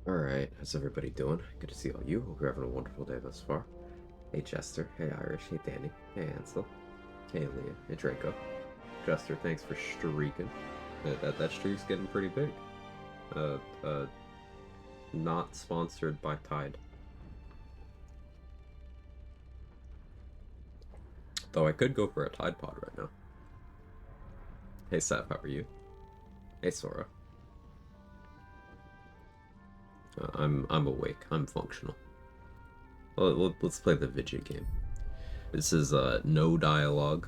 Alright, how's everybody doing? Good to see all you. Hope you're having a wonderful day thus far. Hey Chester, hey Irish, hey Danny, hey Ansel, hey Leah, hey Draco. Chester, thanks for streaking. That streak's getting pretty big. Uh, uh, not sponsored by Tide. Though I could go for a Tide Pod right now. Hey Seth, how are you? Hey Sora. I'm awake. I'm functional. Let's play the Vidya game. This is no dialogue,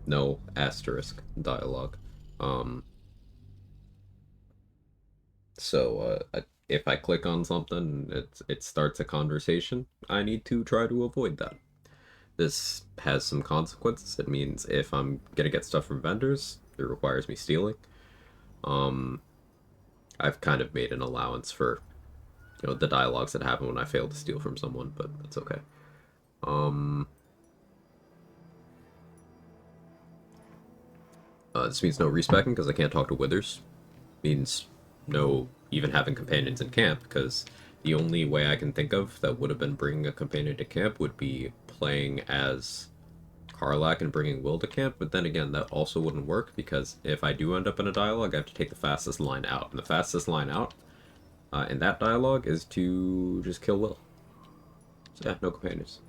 no asterisk dialogue. Um, if I click on something, it starts a conversation. I need to try to avoid that. This has some consequences. It means if I'm gonna get stuff from vendors, it requires me stealing. Um, I've kind of made an allowance for the dialogues that happen when I fail to steal from someone, but that's okay. Um, this means no respecking because I can't talk to withers. Means no even having companions in camp, because the only way I can think of that would have been bringing a companion to camp would be playing as Karlak and bringing Will to camp, but then again, that also wouldn't work, because if I do end up in a dialogue, I have to take the fastest line out, and the fastest line out in that dialogue is to just kill Will. So yeah, no companions.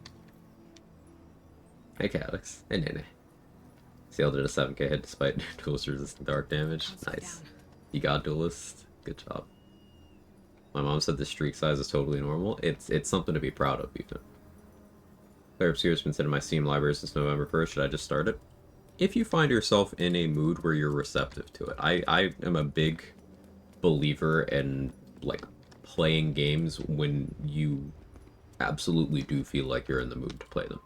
Hey Calix. Hey Nene. Sailed at a 7k hit despite duelist resistant dark damage. Nice. You got duelist. Good job. My mom said the streak size is totally normal. It's something to be proud of, even. Player Obscure has been sitting in my Steam library since November 1st. Should I just start it? If you find yourself in a mood where you're receptive to it. I am a big believer in, like, playing games when you absolutely do feel like you're in the mood to play them.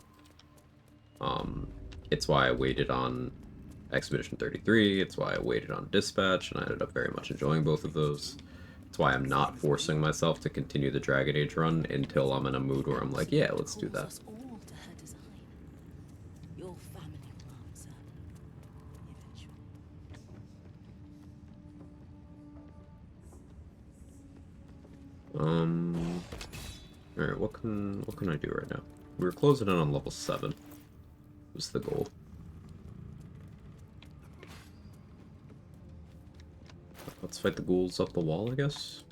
It's why I waited on Expedition 33, it's why I waited on Dispatch, and I ended up very much enjoying both of those. It's why I'm not forcing myself to continue the Dragon Age run until I'm in a mood where I'm like, yeah, let's do that. Alright, what can I do right now? We're closing in on level 7. Was the goal. Let's fight the ghouls up the wall, I guess.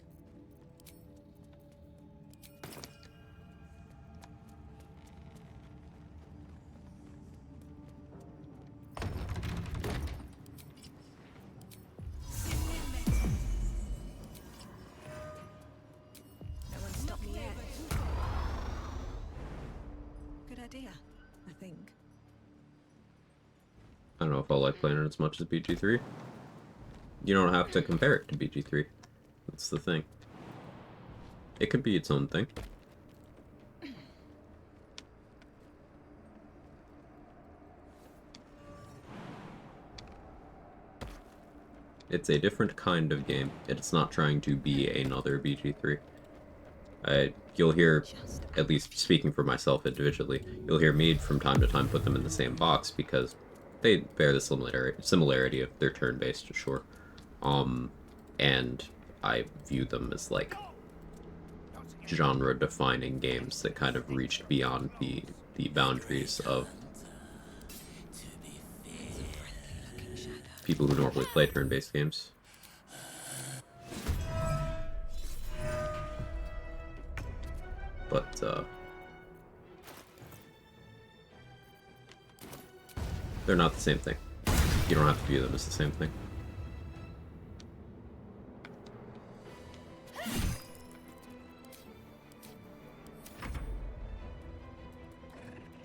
I don't know if I'll like playing it as much as BG3. You don't have to compare it to BG3. That's the thing. It could be its own thing. It's a different kind of game. It's not trying to be another BG3. You'll hear, at least speaking for myself individually, you'll hear me from time to time put them in the same box because they bear the similarity of their turn-based, sure. And I view them as, like, genre-defining games that kind of reached beyond the boundaries of people who normally play turn-based games. But, they're not the same thing. You don't have to view them as the same thing.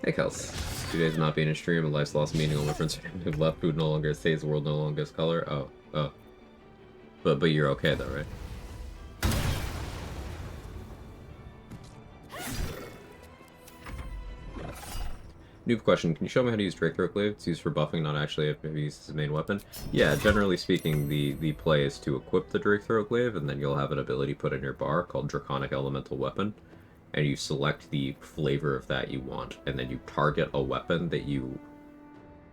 Hey, Kels. 2 days not being in stream and life's lost meaning. All my friends have left. Food no longer stays. The world no longer has color. Oh. But you're okay though, right? Noob question, can you show me how to use Drake Throat Glaive? It's used for buffing, not actually if he uses his main weapon. Yeah, generally speaking, the play is to equip the Drake Throat Glaive, and then you'll have an ability put in your bar called Draconic Elemental Weapon, and you select the flavor of that you want, and then you target a weapon that you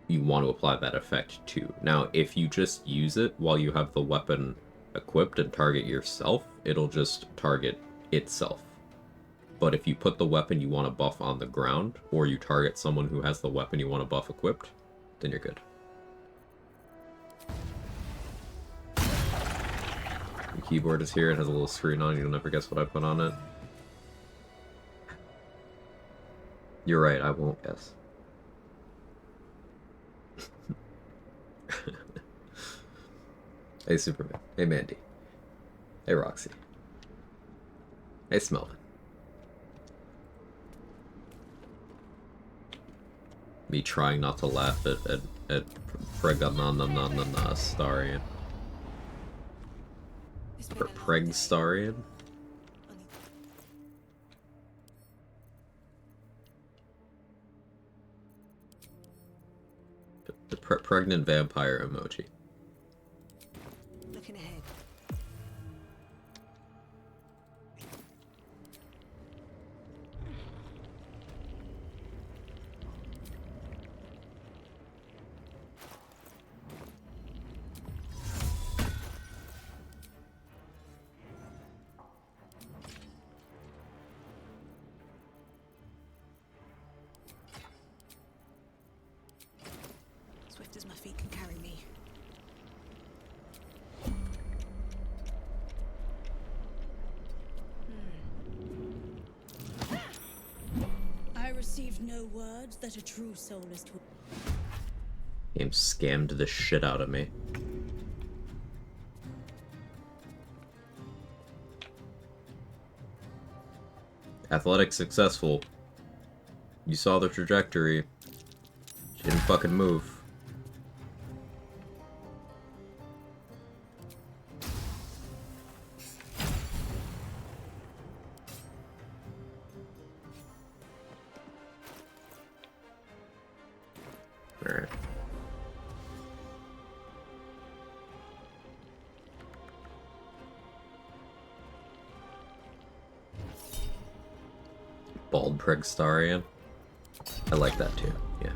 want to apply that effect to. Now, if you just use it while you have the weapon equipped and target yourself, it'll just target itself. But if you put the weapon you want to buff on the ground, or you target someone who has the weapon you want to buff equipped, then you're good. The keyboard is here, it has a little screen on, you'll never guess what I put on it. You're right, I won't guess. Hey Superman. Hey Mandy. Hey Roxy. Hey Smelvin. Me trying not to laugh at Pregnananananastarian. Or Pregstarian? The pregnant vampire emoji. Looking ahead. Swift as my feet can carry me. I received no words that a true soulist would. Game scammed the shit out of me. Athletic successful. You saw the trajectory. She didn't fucking move. Alright. Bald Pregstarian. I like that too, yeah.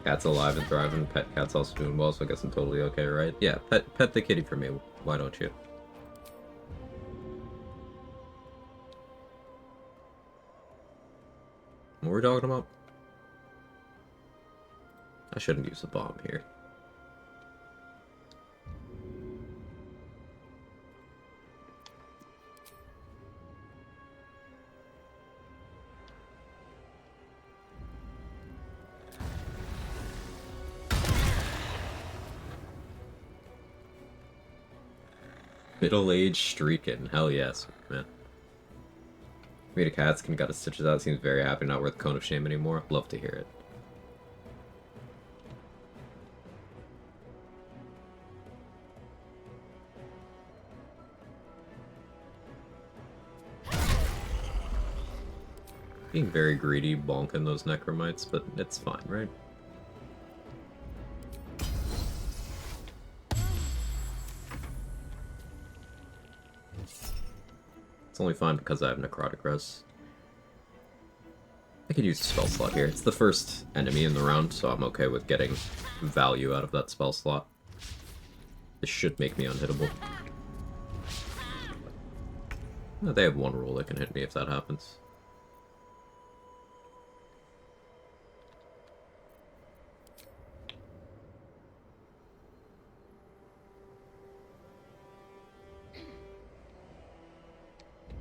Cat's alive and thriving, pet cat's also doing well, so I guess I'm totally okay, right? Yeah, pet the kitty for me, why don't you? What were we talking about? I shouldn't use a bomb here. Middle-aged streaking. Hell yes, man. Rita Katzkin got his stitches out. Seems very happy. Not worth Cone of Shame anymore. Love to hear it. Being very greedy, bonking those necromites, but it's fine, right? It's only fine because I have necrotic res. I could use a spell slot here. It's the first enemy in the round, so I'm okay with getting value out of that spell slot. This should make me unhittable. They have one rule that can hit me if that happens.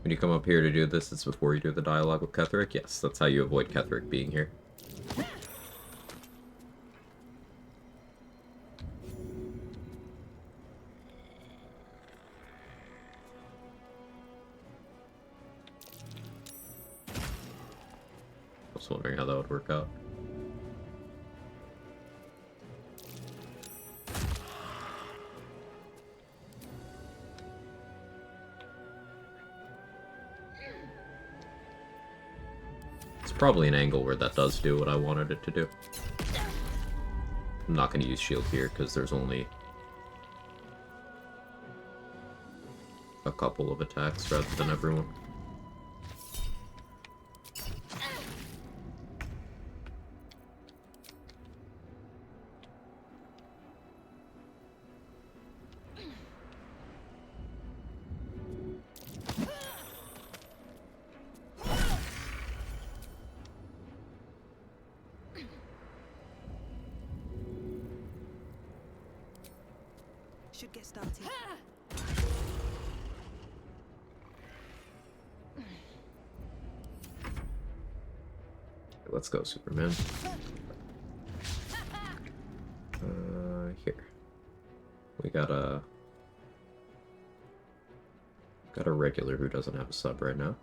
When you come up here to do this, it's before you do the dialogue with Ketheric? Yes, that's how you avoid Ketheric being here. I was wondering how that would work out. Probably an angle where that does do what I wanted it to do. I'm not going to use shield here because there's only a couple of attacks rather than everyone. Should get started. Let's go, Superman. Here. We got a regular who doesn't have a sub right now.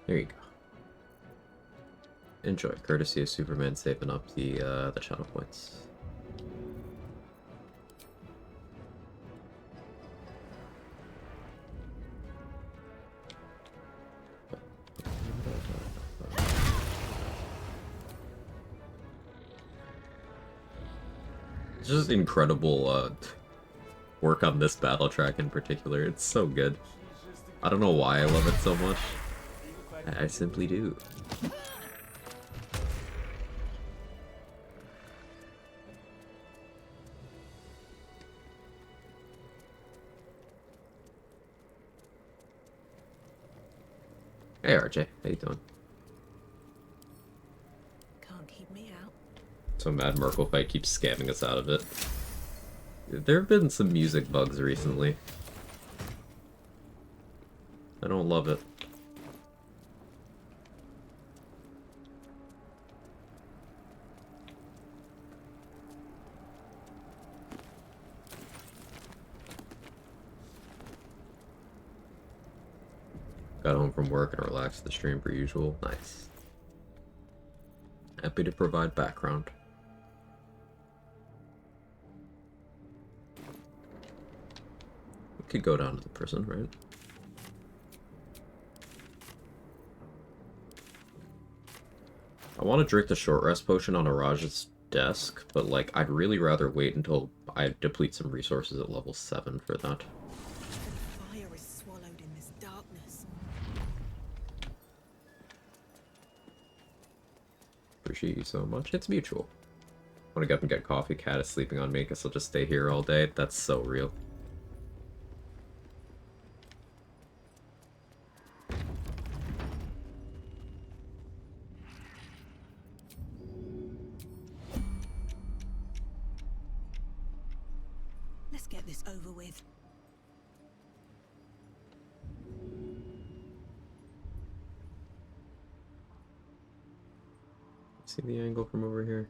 There you go. Enjoy, courtesy of Superman saving up the channel points. It's just incredible work on this battle track in particular. It's so good. I don't know why I love it so much. I simply do. Hey RJ, how you doing? Can't keep me out. So Mad Merkle fight keeps scamming us out of it. There have been some music bugs recently. I don't love it. Got home from work and relaxed the stream per usual. Nice. Happy to provide background. We could go down to the prison, right? I want to drink the short rest potion on Araj's desk, but like I'd really rather wait until I deplete some resources at level 7 for that. Fire is swallowed in this darkness. Appreciate you so much. It's mutual. I want to get up and get coffee. Cat is sleeping on me. Guess I'll just stay here all day. That's so real. Let's get this over with. See the angle from over here?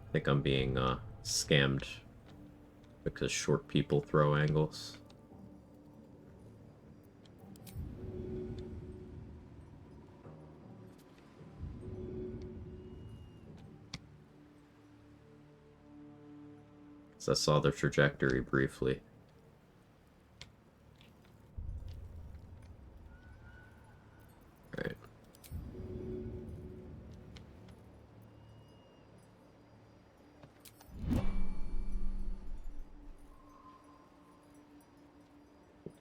I think I'm being scammed because short people throw angles. I saw the trajectory briefly. Alright.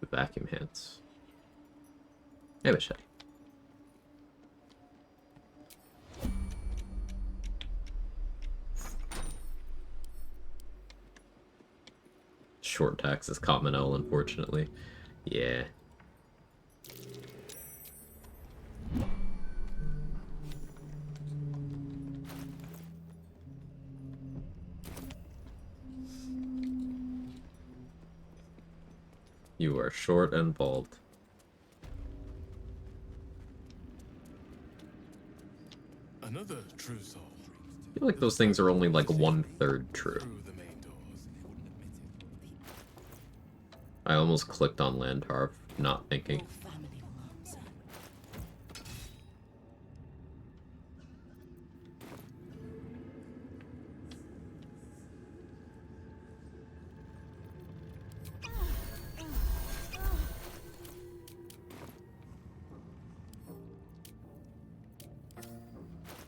The vacuum hands. Hey, machete. Short tax is common L, unfortunately. Yeah. You are short and bald. Another true soul. I feel like those things are only like 1/3 true. Through the main doors. I almost clicked on Landharv, not thinking. Your family will answer.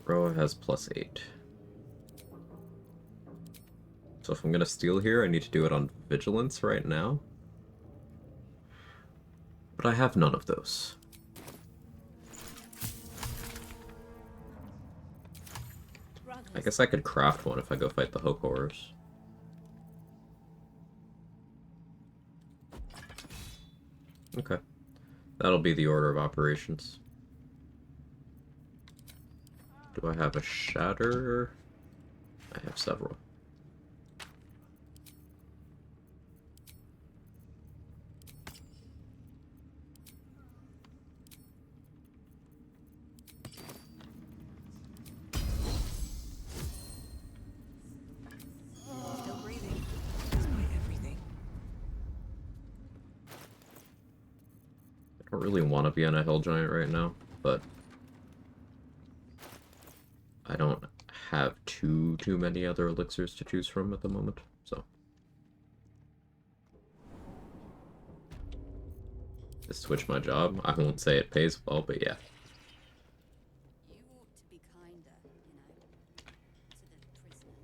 Roa has +8. So if I'm gonna steal here, I need to do it on Vigilance right now. But I have none of those. I guess I could craft one if I go fight the Hokorers. Okay. That'll be the order of operations. Do I have a shatter? I have several. Still breathing, despite everything. I don't really want to be on a hill giant right now, but I don't have too many other elixirs to choose from at the moment, so. Just switch my job. I won't say it pays well, but yeah. You ought to be kinder, to the prisoners.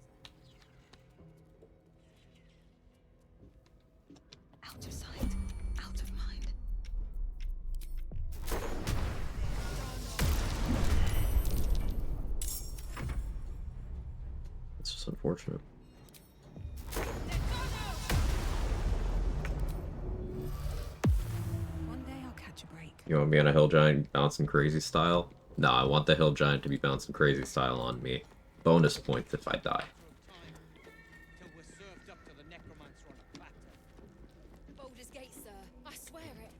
Out of sight, out of mind. It's just unfortunate. One day I'll catch a break. You want me on a hill giant bouncing crazy style? No, I want the hill giant to be bouncing crazy style on me. Bonus points if I die. Till we're served up to the necromancer on a platter. Baldur's Gate, sir. I swear it.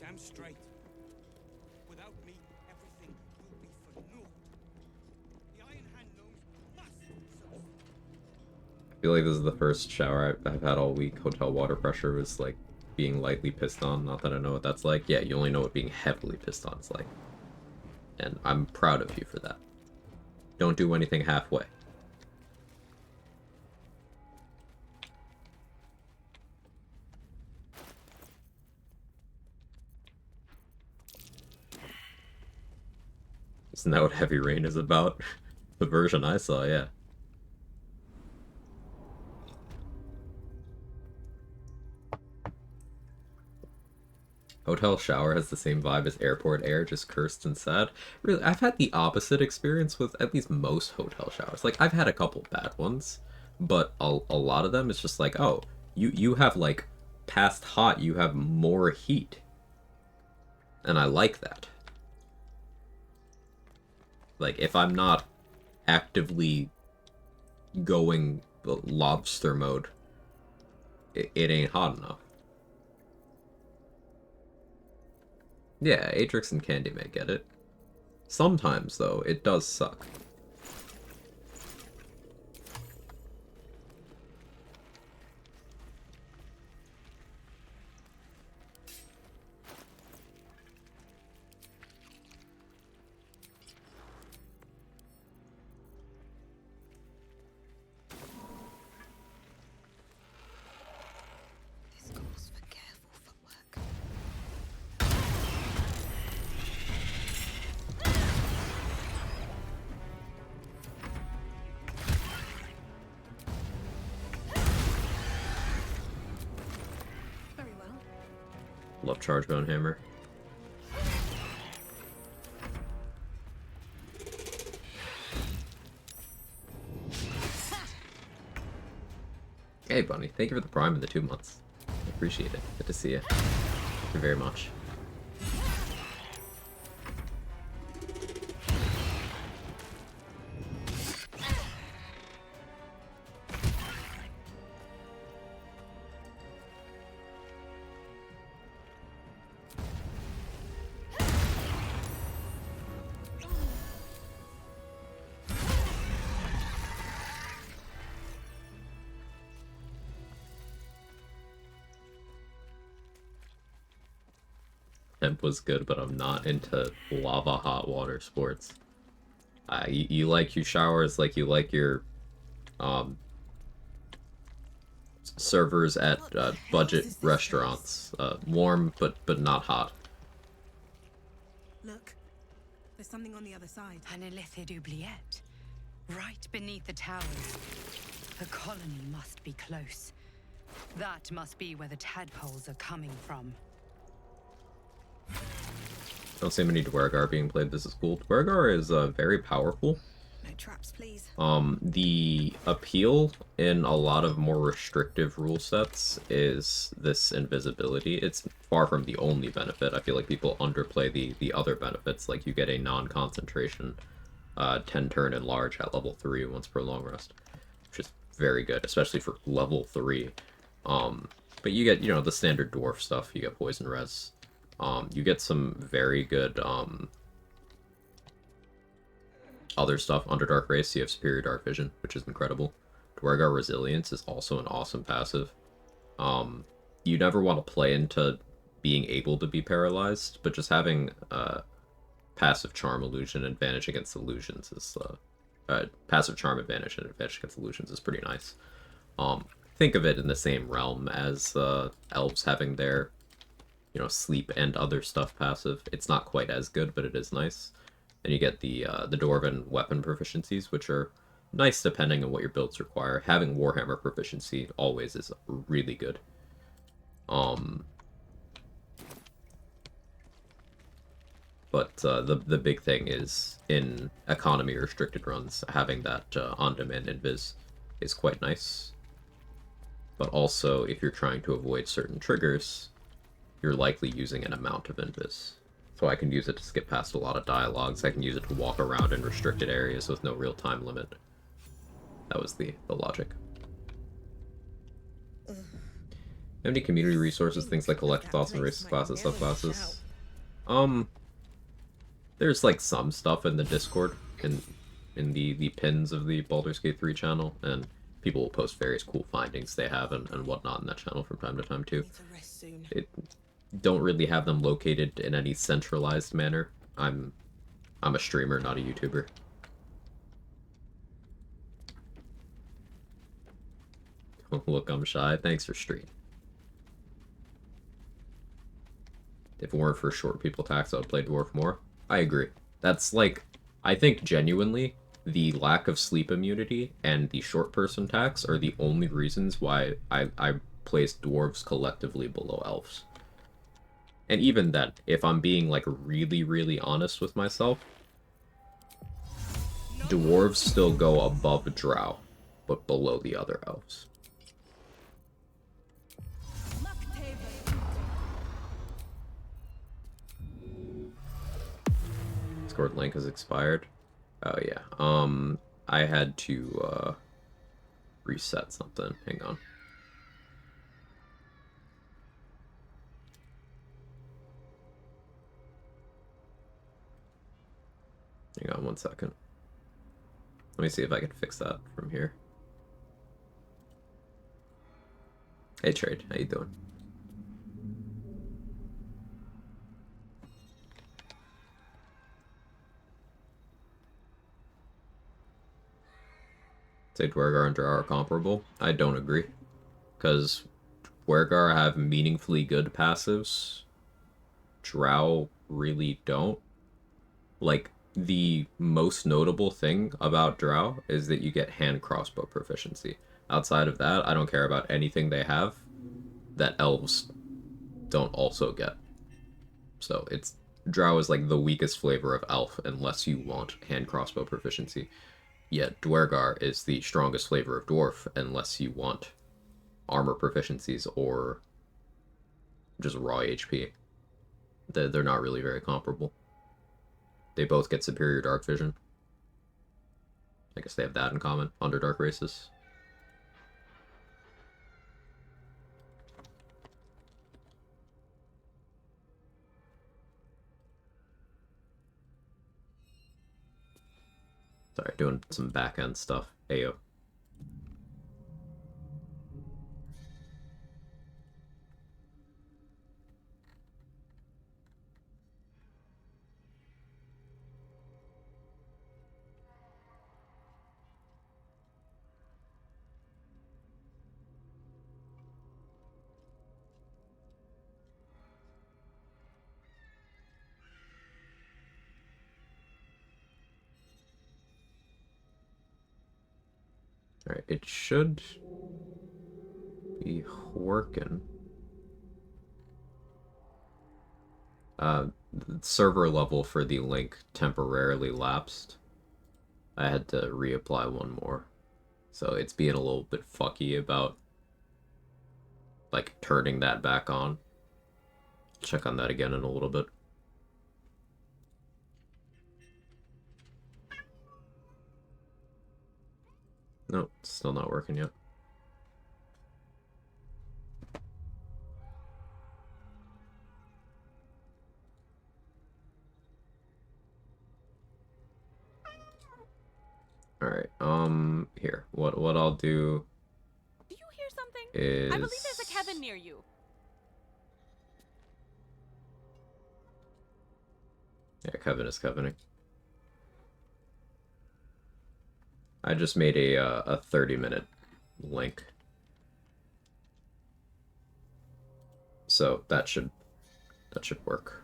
Damn straight. Without me, everything will be for naught. The Iron Hand gnomes must subsist. I feel like this is the first shower I've had all week. Hotel water pressure was like being lightly pissed on. Not that I know what that's like. Yeah, you only know what being heavily pissed on is like. And I'm proud of you for that. Don't do anything halfway. Isn't that what Heavy Rain is about? The version I saw, yeah. Hotel shower has the same vibe as airport air, just cursed and sad. Really, I've had the opposite experience with at least most hotel showers. Like, I've had a couple bad ones, but a lot of them it's just like, oh, you have like past hot, you have more heat. And I like that. Like, if I'm not actively going lobster mode, it ain't hot enough. Yeah, Atrix and Candy may get it. Sometimes, though, it does suck. This calls for careful footwork. Very well. Love Chargebone Hammer. Hey, Bunny. Thank you for the Prime in the 2 months. I appreciate it. Good to see you. Thank you very much. Temp was good, but I'm not into lava hot water sports. You like your showers like you like your servers at budget restaurants. Warm but not hot. Look, there's something on the other side. An illithid oubliette. Right beneath the towers. The colony must be close. That must be where the tadpoles are coming from. Don't see many Dwergar being played. This is cool. Dwergar is very powerful. traps, please. The appeal in a lot of more restrictive rule sets is this invisibility. It's far from the only benefit. I feel like people underplay the other benefits, like you get a non-concentration 10 turn enlarge at level 3 once per long rest, which is very good, especially for level 3. But you get, the standard dwarf stuff. You get poison res. You get some very good other stuff. Underdark Race, you have superior dark vision, which is incredible. Dwargar Resilience is also an awesome passive. You never want to play into being able to be paralyzed, but just having passive charm illusion advantage against illusions is passive charm advantage and advantage against illusions is pretty nice. Think of it in the same realm as elves having their sleep and other stuff passive. It's not quite as good, but it is nice. And you get the Dwarven weapon proficiencies, which are nice depending on what your builds require. Having Warhammer proficiency always is really good. But the big thing is, in economy restricted runs, having that on-demand invis is quite nice. But also, if you're trying to avoid certain triggers, you're likely using an amount of invis. So I can use it to skip past a lot of dialogues. I can use it to walk around in restricted areas with no real time limit. That was the logic. Any community resources, things like collectathons and races, classes, subclasses? There's like some stuff in the Discord, in the pins of the Baldur's Gate 3 channel, and people will post various cool findings they have and whatnot in that channel from time to time too. Don't really have them located in any centralized manner. I'm a streamer, not a YouTuber. Look, I'm shy. Thanks for stream. If it weren't for short people tax, I would play Dwarf more. I agree. That's like, I think genuinely, the lack of sleep immunity and the short person tax are the only reasons why I place Dwarves collectively below Elves. And even then, if I'm being like really, really honest with myself, Dwarves still go above Drow, but below the other Elves. Discord link has expired. Oh yeah. I had to reset something. Hang on. Hang on 1 second. Let me see if I can fix that from here. Hey Trade, how you doing? Say Dwergar and Drow are comparable. I don't agree. Because Dwergar have meaningfully good passives. Drow really don't. Like, the most notable thing about Drow is that you get hand crossbow proficiency. Outside of that, I don't care about anything they have that elves don't also get. So it's Drow is like the weakest flavor of elf unless you want hand crossbow proficiency. Yet Dwergar is the strongest flavor of dwarf unless you want armor proficiencies or just raw HP. They're not really very comparable. They both get superior dark vision. I guess they have that in common. Underdark races. Sorry, doing some back-end stuff. Ayo. Alright, it should be working. The server level for the link temporarily lapsed. I had to reapply one more. So it's being a little bit fucky about, like, turning that back on. Check on that again in a little bit. Nope, still not working yet. Alright, here. What I'll do Do you hear something? is... I believe there's a cabin near you. Yeah, Kevin is covening. I just made a 30-minute link. So that should work.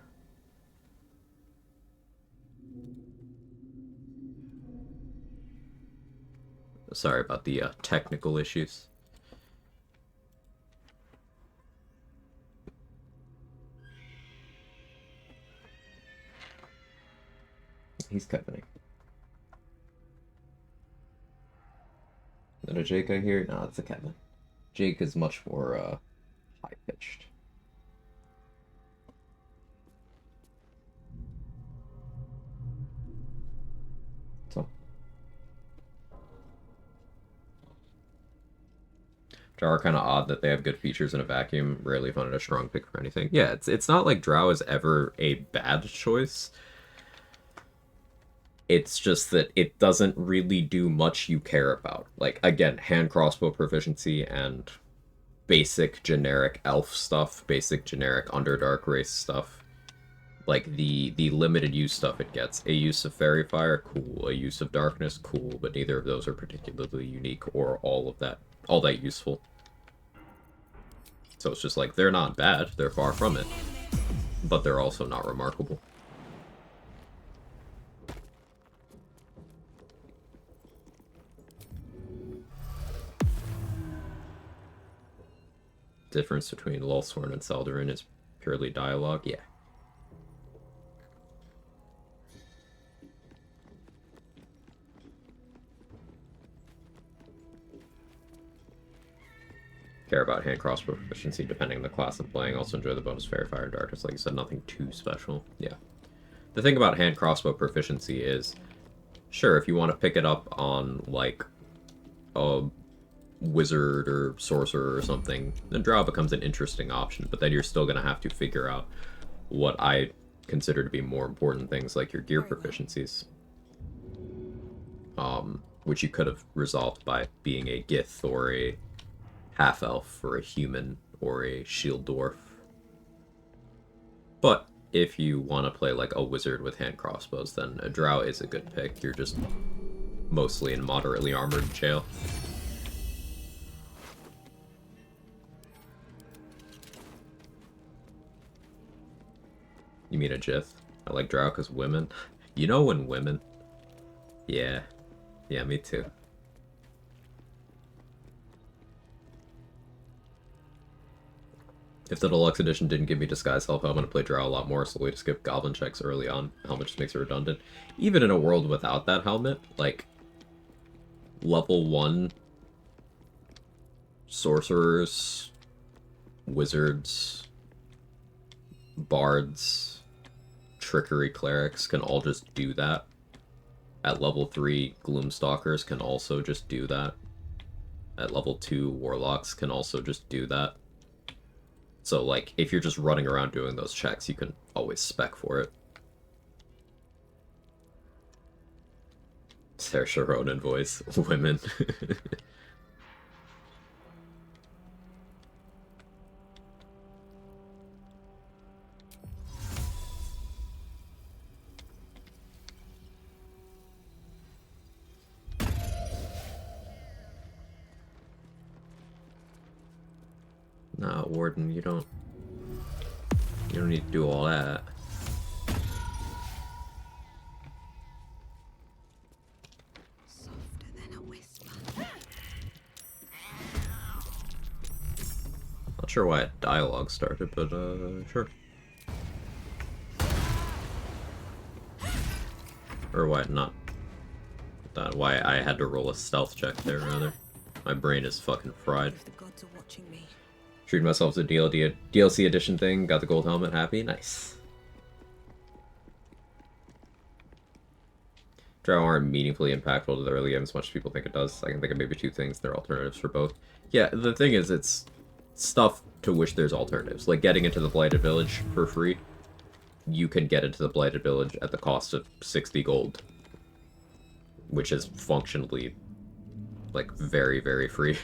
Sorry about the technical issues. He's covening. Is that a Jake I hear? No, it's a Kevin. Jake is much more high-pitched. So. Drow are kind of odd that they have good features in a vacuum. Rarely found it a strong pick for anything. Yeah, it's not like Drow is ever a bad choice. It's just that it doesn't really do much you care about. Like, again, hand crossbow proficiency and basic generic elf stuff, basic generic Underdark race stuff. Like, the limited use stuff it gets. A use of Fairy Fire, cool. A use of Darkness, cool. But neither of those are particularly unique or all that useful. So it's just like, they're not bad, they're far from it. But they're also not remarkable. Difference between Lulthorn and Seldarin is purely dialogue? Yeah. Care about hand crossbow proficiency depending on the class I'm playing. Also enjoy the bonus Fairy Fire and Darkness. Like you said, nothing too special. Yeah. The thing about hand crossbow proficiency is, sure, if you want to pick it up on, like, a wizard or sorcerer or something, then Drow becomes an interesting option, but then you're still going to have to figure out what I consider to be more important things, like your gear proficiencies. Which you could have resolved by being a Gith or a half-elf or a human or a shield dwarf. But if you want to play like a wizard with hand crossbows, then a Drow is a good pick. You're just mostly in moderately armored jail. You mean a Jith? I like Drow because women. You know when women? Yeah. Yeah, me too. If the deluxe edition didn't give me disguise help, I'm going to play Drow a lot more solely to skip goblin checks early on. Helmet just makes it redundant. Even in a world without that helmet, like, level 1 sorcerers, wizards, bards, trickery clerics can all just do that. At level 3, Gloomstalkers can also just do that. At level 2, Warlocks can also just do that. So, like, if you're just running around doing those checks, you can always spec for it. Saoirse Ronan voice. Women. Nah, Warden, you don't need to do all that. Softer than a whisper. Not sure why a dialogue started, but sure. Or why it not Why I had to roll a stealth check there, rather. My brain is fucking fried. If the gods are watching me. Treated myself to a DLC edition thing, got the gold helmet, happy, nice. Drow aren't meaningfully impactful to the early game as much as people think it does. I can think of maybe 2 things, they're alternatives for both. Yeah, the thing is, it's stuff to which there's alternatives. Like getting into the Blighted Village for free. You can get into the Blighted Village at the cost of 60 gold. Which is functionally, like, very, very free.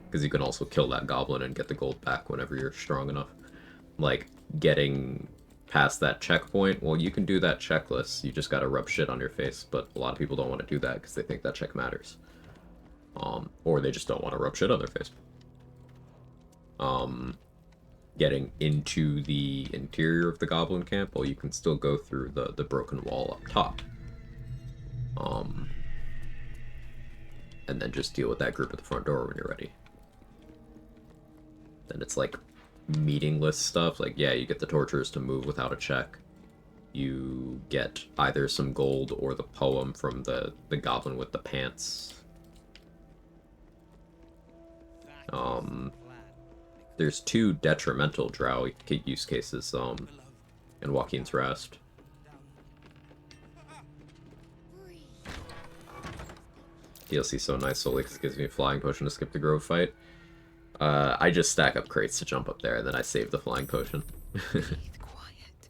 Because you can also kill that goblin and get the gold back whenever you're strong enough. Like, getting past that checkpoint, well, you can do that checklist. You just gotta rub shit on your face. But a lot of people don't want to do that because they think that check matters. Or they just don't want to rub shit on their face. Getting into the interior of the goblin camp, well, you can still go through the broken wall up top. And then just deal with that group at the front door when you're ready. Then it's like meaningless stuff, like, yeah, you get the torturers to move without a check. You get either some gold or the poem from the goblin with the pants. There's 2 detrimental drow use cases, in Joaquin's Rest. DLC so nice solely because it gives me a flying potion to skip the grove fight. I just stack up crates to jump up there, and then I save the flying potion. Breathe quiet.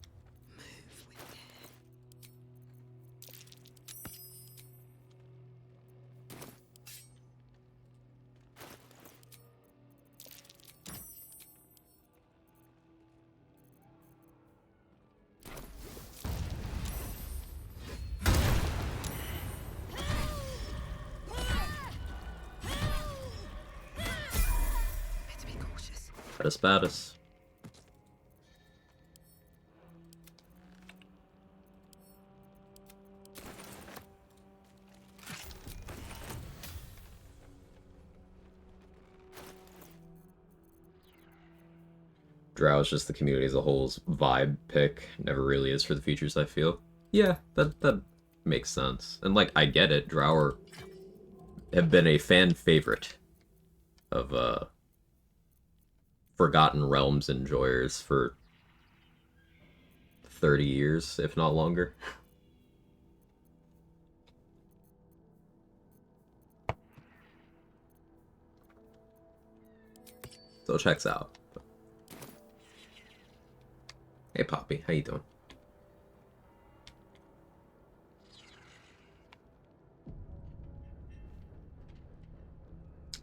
Move with care. Better be cautious. Baddest. Drow is just the community as a whole's vibe pick. Never really is for the features, I feel. Yeah, that makes sense. And, like, I get it. Drow have been a fan favorite of, Forgotten Realms enjoyers for 30 years, if not longer. So it checks out. Hey Poppy, how you doing?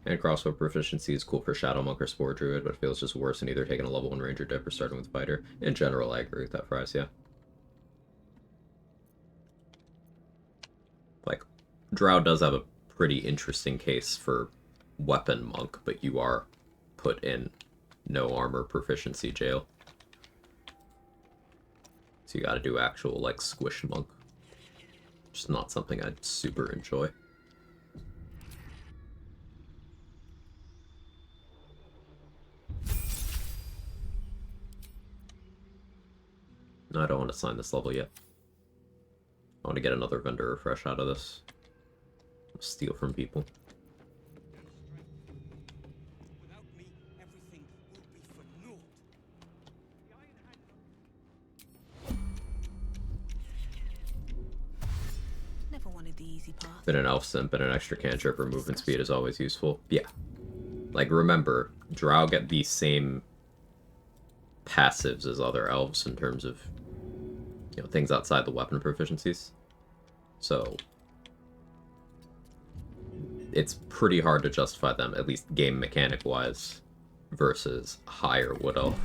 And crossbow proficiency is cool for Shadow Monk or Spore Druid, but feels just worse than either taking a level 1 Ranger dip or starting with Fighter. In general, I agree with that, Fries, yeah. Like, Drow does have a pretty interesting case for Weapon Monk, but you are put in no armor proficiency jail. So you gotta do actual, like, Squish Monk. Just not something I'd super enjoy. No, I don't want to sign this level yet. I want to get another vendor refresh out of this. Steal from people. Without me, everything will be for naught. The Iron Hand Never wanted the easy path. Been an elf simp and an extra cantrip or movement speed is always useful. Yeah. Like, remember, Drow get the same passives as other elves in terms of, you know, things outside the weapon proficiencies. So it's pretty hard to justify them, at least game mechanic wise, versus higher wood elf.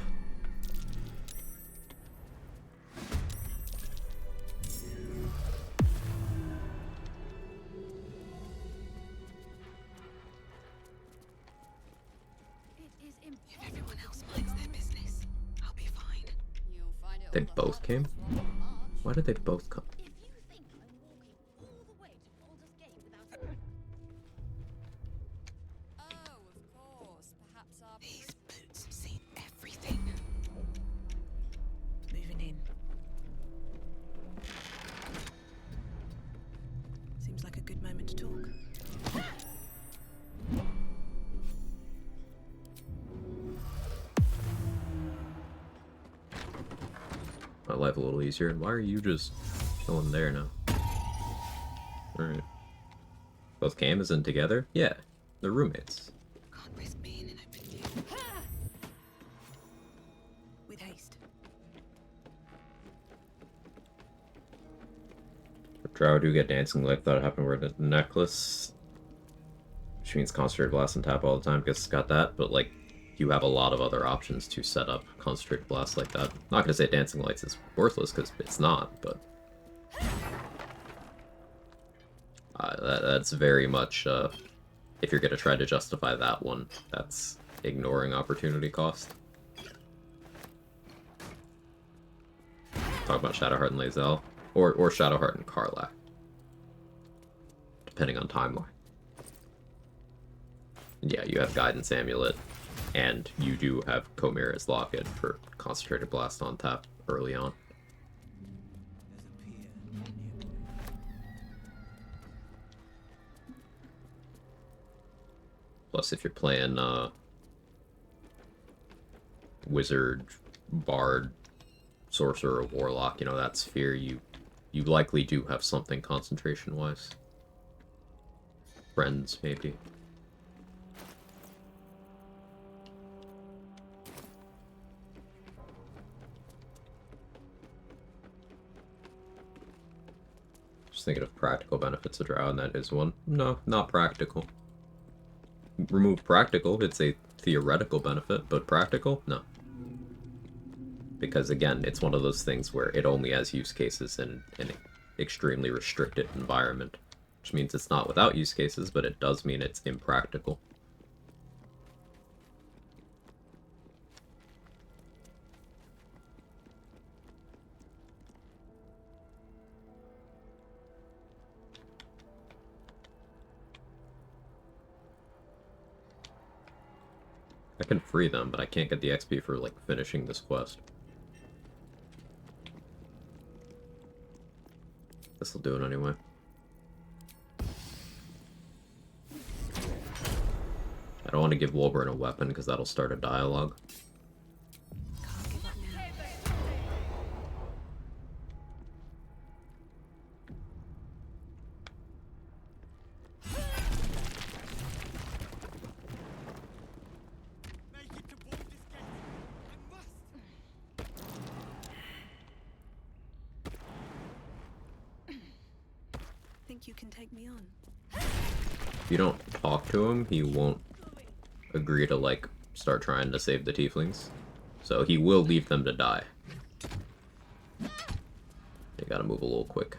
If everyone else minds their business, I'll be fine. They both came? Why did they both come? These boots have seen everything. Moving in. Seems like a good moment to talk. life a little easier. And why are you just chilling there now? Alright. Both Cam isn't together? Yeah, they're roommates. Can't risk being in open view. With haste. Drow do get dancing like that happened with the necklace. Which means concentrated blast and tap all the time because it's got that, but like you have a lot of other options to set up concentrated blast like that. Not gonna say dancing lights is worthless because it's not, but that's very much if you're gonna try to justify that one, that's ignoring opportunity cost. Talk about Shadowheart and Lae'zel. Or Shadowheart and Karlach. Depending on timeline. Yeah, you have Guidance Amulet, and you do have Chimera's Locket for Concentrated Blast on tap early on. Plus, if you're playing Wizard, Bard, Sorcerer, or Warlock, you know, that sphere, you likely do have something concentration-wise. Friends, maybe. Just thinking of practical benefits of Drow, and that is one. No, not practical. Remove practical, it's a theoretical benefit, but practical? No. Because again, it's one of those things where it only has use cases in an extremely restricted environment. Which means it's not without use cases, but it does mean it's impractical. I can free them, but I can't get the XP for, like, finishing this quest. This'll do it anyway. I don't want to give Wolverine a weapon, because that'll start a dialogue. Can't give up now. Make it to board this gate. I must. Think you can take me on? If you don't talk to him, he won't agree to, like, start trying to save the tieflings. So he will leave them to die. You gotta move a little quick.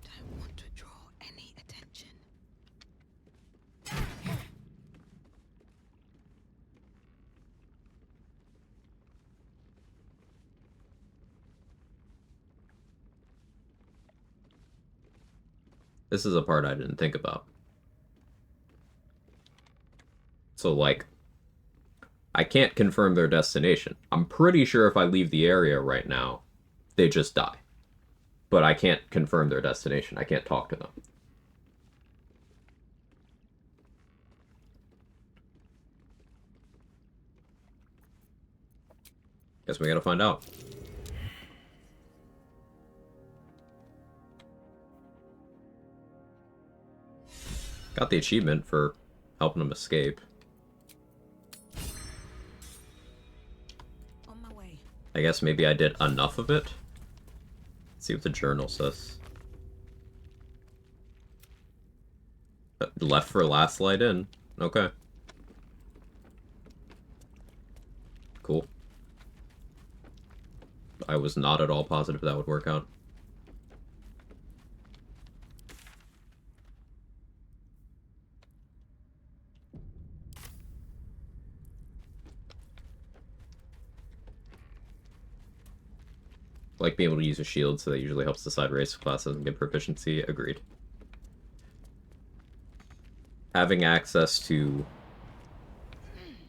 Don't want to draw any attention. This is a part I didn't think about. So, like, I can't confirm their destination. I'm pretty sure if I leave the area right now, they just die. But I can't confirm their destination. I can't talk to them. Guess we gotta find out. Got the achievement for helping him escape. On my way. I guess maybe I did enough of it. Let's see what the journal says. Left for last light in. Okay. Cool. I was not at all positive that would work out. Like being able to use a shield, so that usually helps decide race classes and get proficiency. Agreed. Having access to,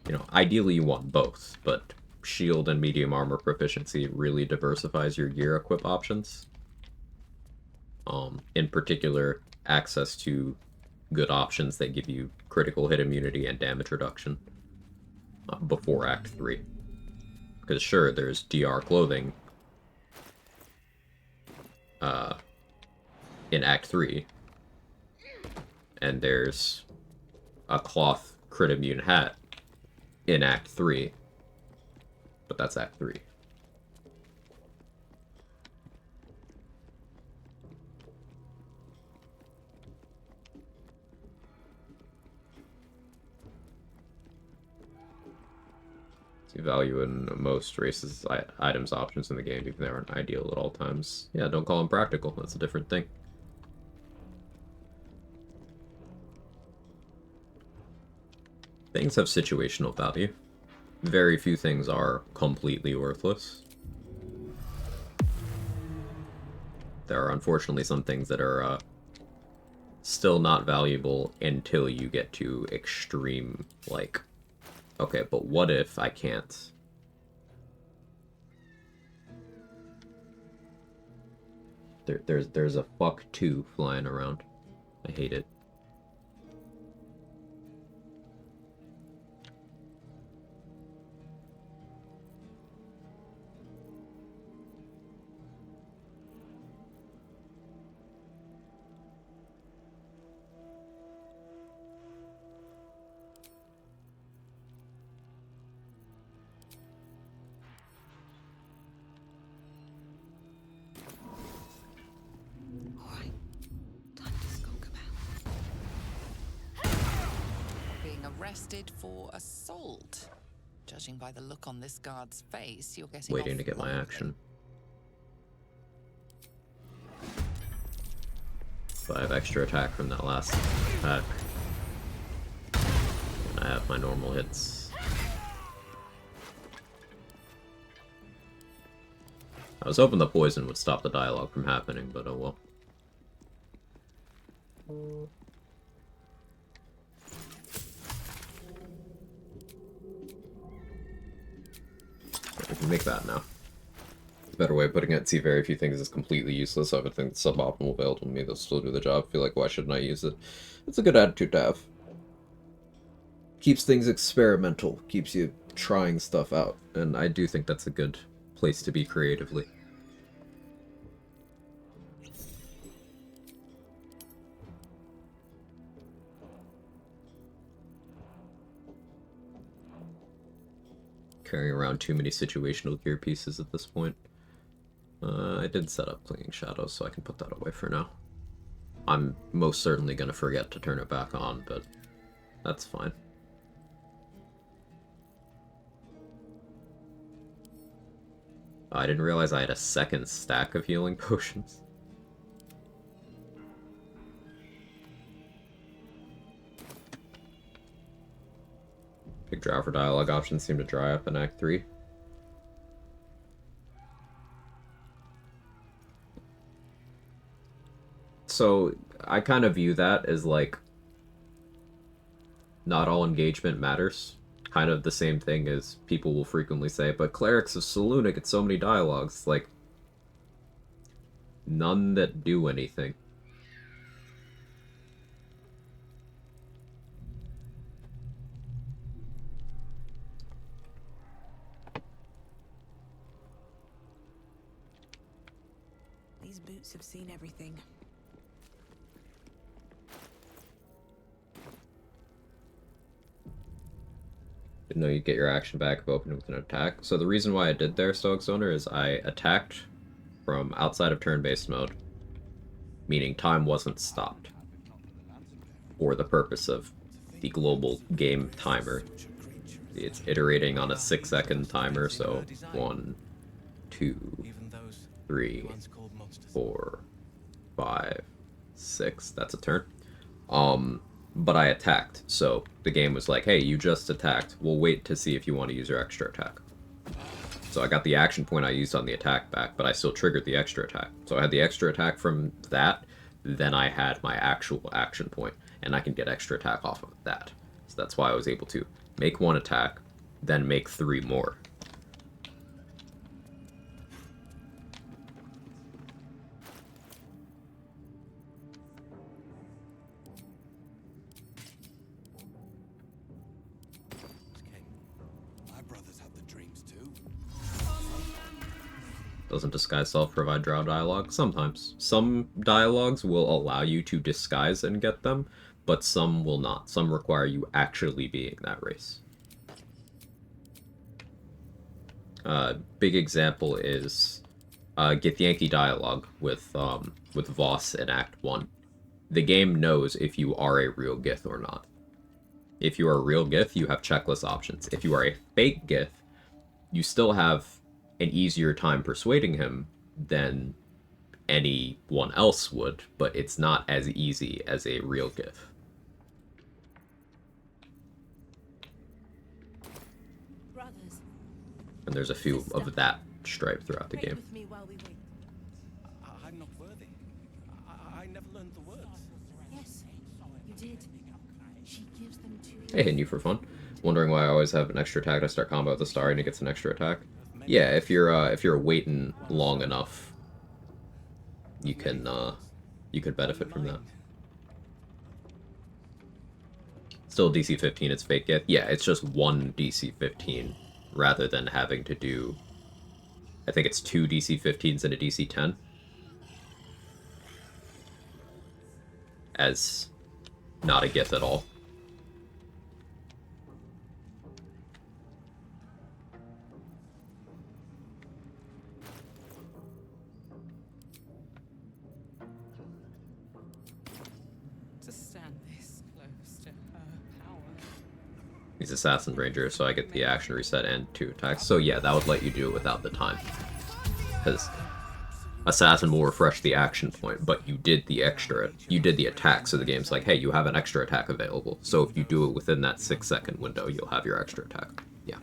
you know, ideally you want both, but shield and medium armor proficiency really diversifies your gear equip options. In particular, access to good options that give you critical hit immunity and damage reduction before Act 3. Because sure, there's DR clothing in Act 3, and there's a cloth crit immune hat in Act 3, but that's Act 3. See value in most races items options in the game, even if they aren't ideal at all times. Yeah, don't call them practical, that's a different thing. Things have situational value. Very few things are completely worthless. There are unfortunately some things that are still not valuable until you get to extreme, like, okay, but what if I can't? There's a fuck 2 flying around. I hate it. Alright, time to skulk about. Being arrested for assault. Judging by the look on this guard's face, you're getting Waiting off to get my lightly. action. So I have extra attack from that last attack. And I have my normal hits. I was hoping the poison would stop the dialogue from happening, but oh well. We can make that now. A better way of putting it, see very few things is completely useless. I would think suboptimal available to me, they'll still do the job. Feel like, why shouldn't I use it? It's a good attitude to have. Keeps things experimental, keeps you trying stuff out, and I do think that's a good place to be creatively. Carrying around too many situational gear pieces at this point. I did set up Clinging Shadows, so I can put that away for now. I'm most certainly going to forget to turn it back on, but that's fine. I didn't realize I had a second stack of healing potions. Big draw for dialogue options seem to dry up in Act 3. So, I kind of view that as, like, not all engagement matters. Kind of the same thing as people will frequently say, but Clerics of Selûne get so many dialogues, like, none that do anything. These boots have seen everything. Didn't know you'd get your action back if opening with an attack. So the reason why I did there, Stoics Owner, is I attacked from outside of turn-based mode, meaning time wasn't stopped, for the purpose of the global game timer. It's iterating on a 6-second timer, so 1, 2, 3, 4, 5, 6. That's a turn. But I attacked, so the game was like, hey, you just attacked. We'll wait to see if you want to use your extra attack. So I got the action point I used on the attack back, but I still triggered the extra attack. So I had the extra attack from that, then I had my actual action point, and I can get extra attack off of that. So that's why I was able to make 1 attack, then make 3 more. Doesn't disguise self provide drow dialogue? Sometimes. Some dialogues will allow you to disguise and get them, but some will not. Some require you actually being that race. Big example is Githyanki dialogue with Voss in Act 1. The game knows if you are a real Gith or not. If you are a real Gith, you have checklist options. If you are a fake Gith, you still have an easier time persuading him than anyone else would, but it's not as easy as a real Gith. Brothers, And there's a few of that stripe throughout the pray game. with me while we wait. I'm not worthy. I never learned the words. Yes, you did. She gives them to you. Hey, hitting you for fun. Wondering why I always have an extra attack to start combo with the star and it gets an extra attack? Yeah, if you're waiting long enough, you could benefit from that. Still DC 15, it's fake Gith. Yeah, it's just one DC 15 rather than having to do, I think it's 2 DC 15s and a DC 10. As not a Gith at all. To stand this close to her power. He's Assassin Ranger, so I get the action reset and 2 attacks. So yeah, that would let you do it without the time. Because Assassin will refresh the action point, but you did the attack, so the game's like, hey, you have an extra attack available. So if you do it within that 6-second window, you'll have your extra attack. Yeah.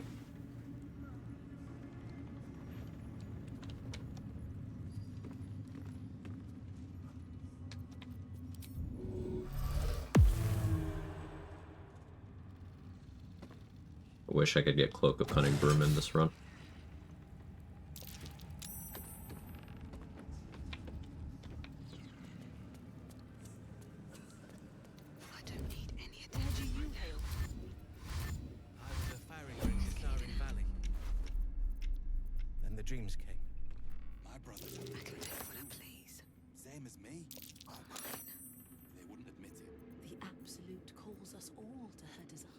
I wish I could get Cloak of Cunning Broom in this run. I don't need any attention right now. I was a farrier in Hisarin Valley. Then the dreams came. My brothers I can take what I please. same as me. All mine. They wouldn't admit it. The Absolute calls us all to her design.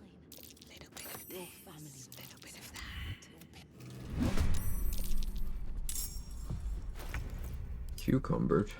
Little bit of Your this, family little bit of that. Cucumbered.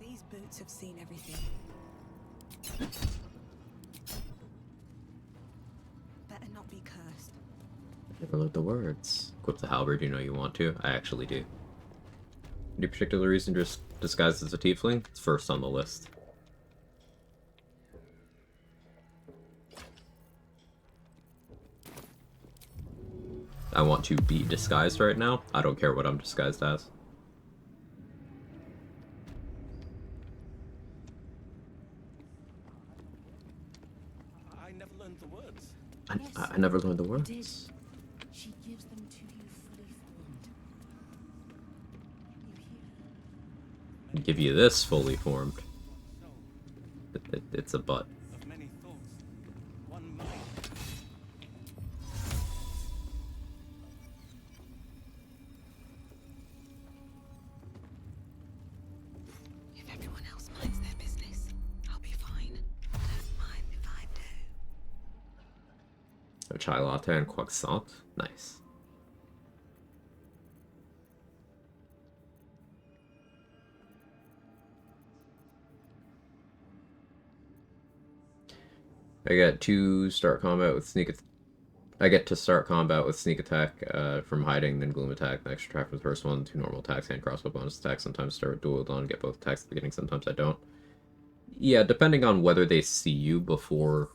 These boots have seen everything. Better not be cursed. Never learned the words. Equip the halberd, you know you want to. I actually do. Any particular reason to disguise as a tiefling? It's first on the list. I want to be disguised right now. I don't care what I'm disguised as. I never learned the words. I never learned the Did. words. She gives them to you fully formed. You hear? Give you this fully formed. It's a butt. Of many thoughts. One mind. If everyone else minds their business, I'll be fine. Don't mind if I do. A chai latte and croissant. Nice. I got 2 start combat with sneak I get to start combat with sneak attack from hiding, then gloom attack, the extra attack from the first one, 2 normal attacks, hand crossbow bonus attacks. Sometimes start with dual wield on, get both attacks at the beginning, sometimes I don't. Yeah, depending on whether they see you before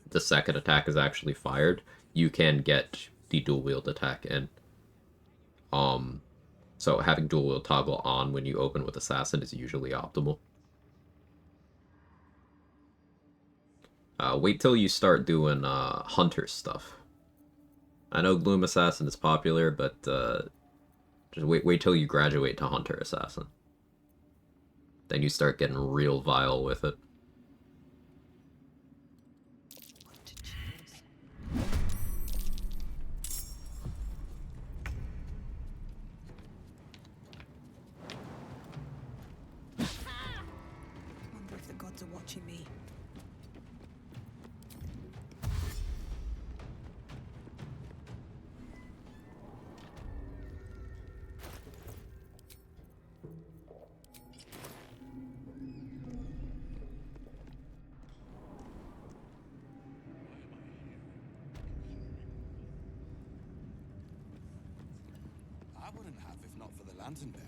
the second attack is actually fired, you can get the dual wield attack in. So having dual wield toggle on when you open with assassin is usually optimal. Wait till you start doing hunter stuff. I know Gloom Assassin is popular, but just wait till you graduate to Hunter Assassin. Then you start getting real vile with it. What to choose? Wonder if the gods are watching me. I wouldn't have if not for the lantern bearer.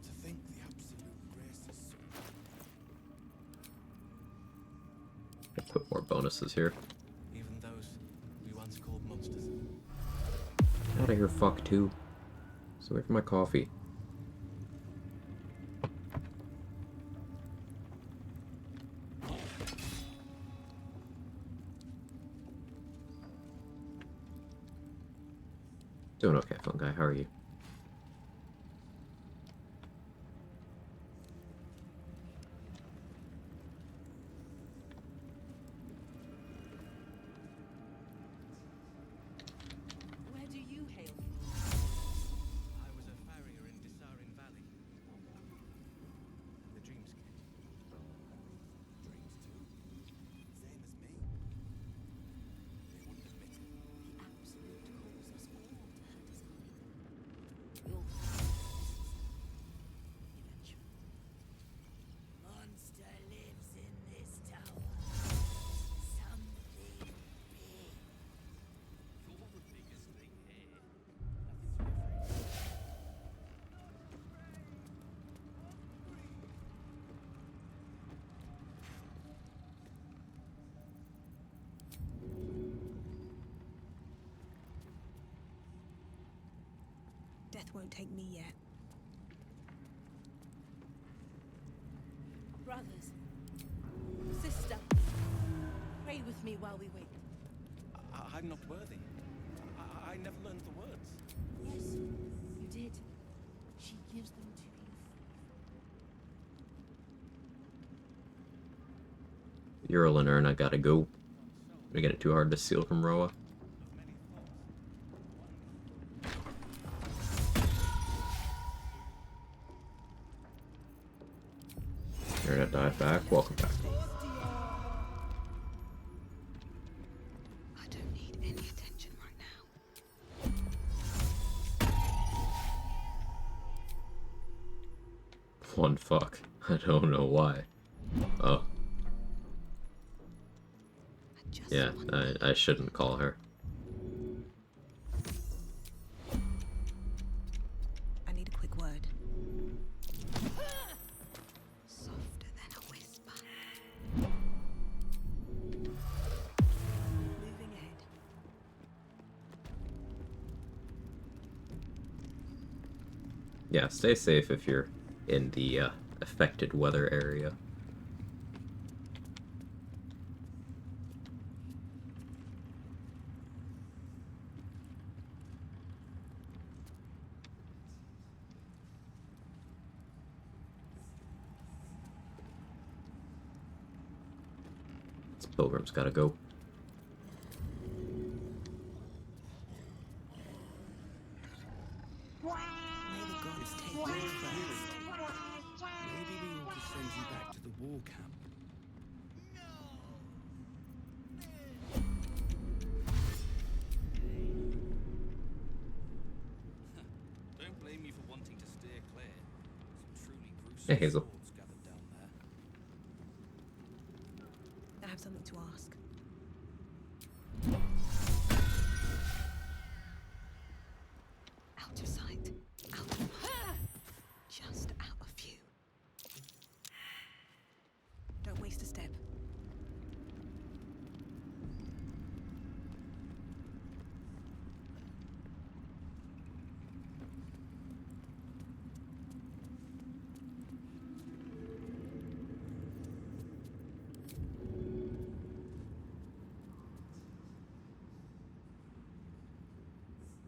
To think the absolute grace is so. Put more bonuses here. Even those we once called monsters. Out of here, fuck too. Stay away from my coffee. Doing okay, Fungi. How are you? Where do you hail from? I was a farrier in Dissarin Valley. The Dreamscape. Dreams too. Same as me. They wouldn't admit it. The absolute calls us all to her design. Eventually. Monster lives in this tower. Something big. You're the biggest thing here. Death won't take me yet. Brothers, sister, pray with me while we wait. I'm not worthy. I never learned the words. Yes, you did. She gives them to you. Ural and Erna gotta go. We get it too hard to steal from Roa. Erna died back. Welcome back. I don't need any attention right now. One fuck. I don't know why. Oh. I just Yeah, want I shouldn't call her. I need a quick word. softer than a whisper. Moving ahead. Yeah, stay safe if you're in the affected weather area. This pilgrim's gotta go. May the gods take you first. Maybe we ought to send you back to the war camp. Don't blame me for wanting to steer clear. Some truly gruesome Hey, Hazel. swords gathered down there. I have something to ask.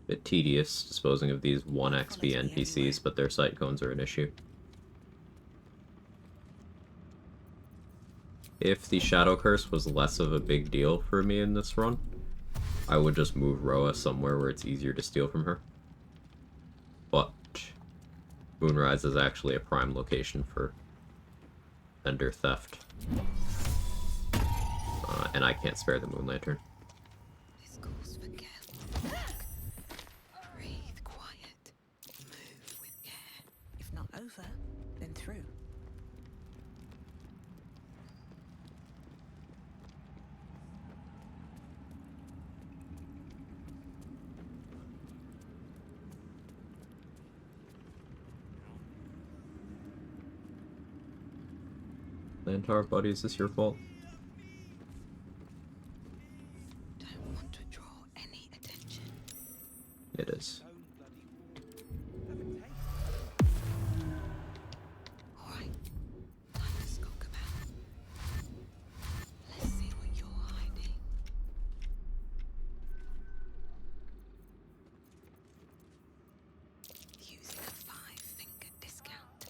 Bit tedious disposing of these 1 XP Follows me NPCs, everywhere. but their sight cones are an issue. If the Shadow Curse was less of a big deal for me in this run, I would just move Roa somewhere where it's easier to steal from her. But Moonrise is actually a prime location for vendor theft. And I can't spare the Moon Lantern. This calls for careful work. Breathe quiet. Move with care. If not over, then through. Lantar, buddy, is this your fault? Don't want to draw any attention. It is. Alright. Time to skulk about. Let's see what you're hiding. Using a 5-finger discount.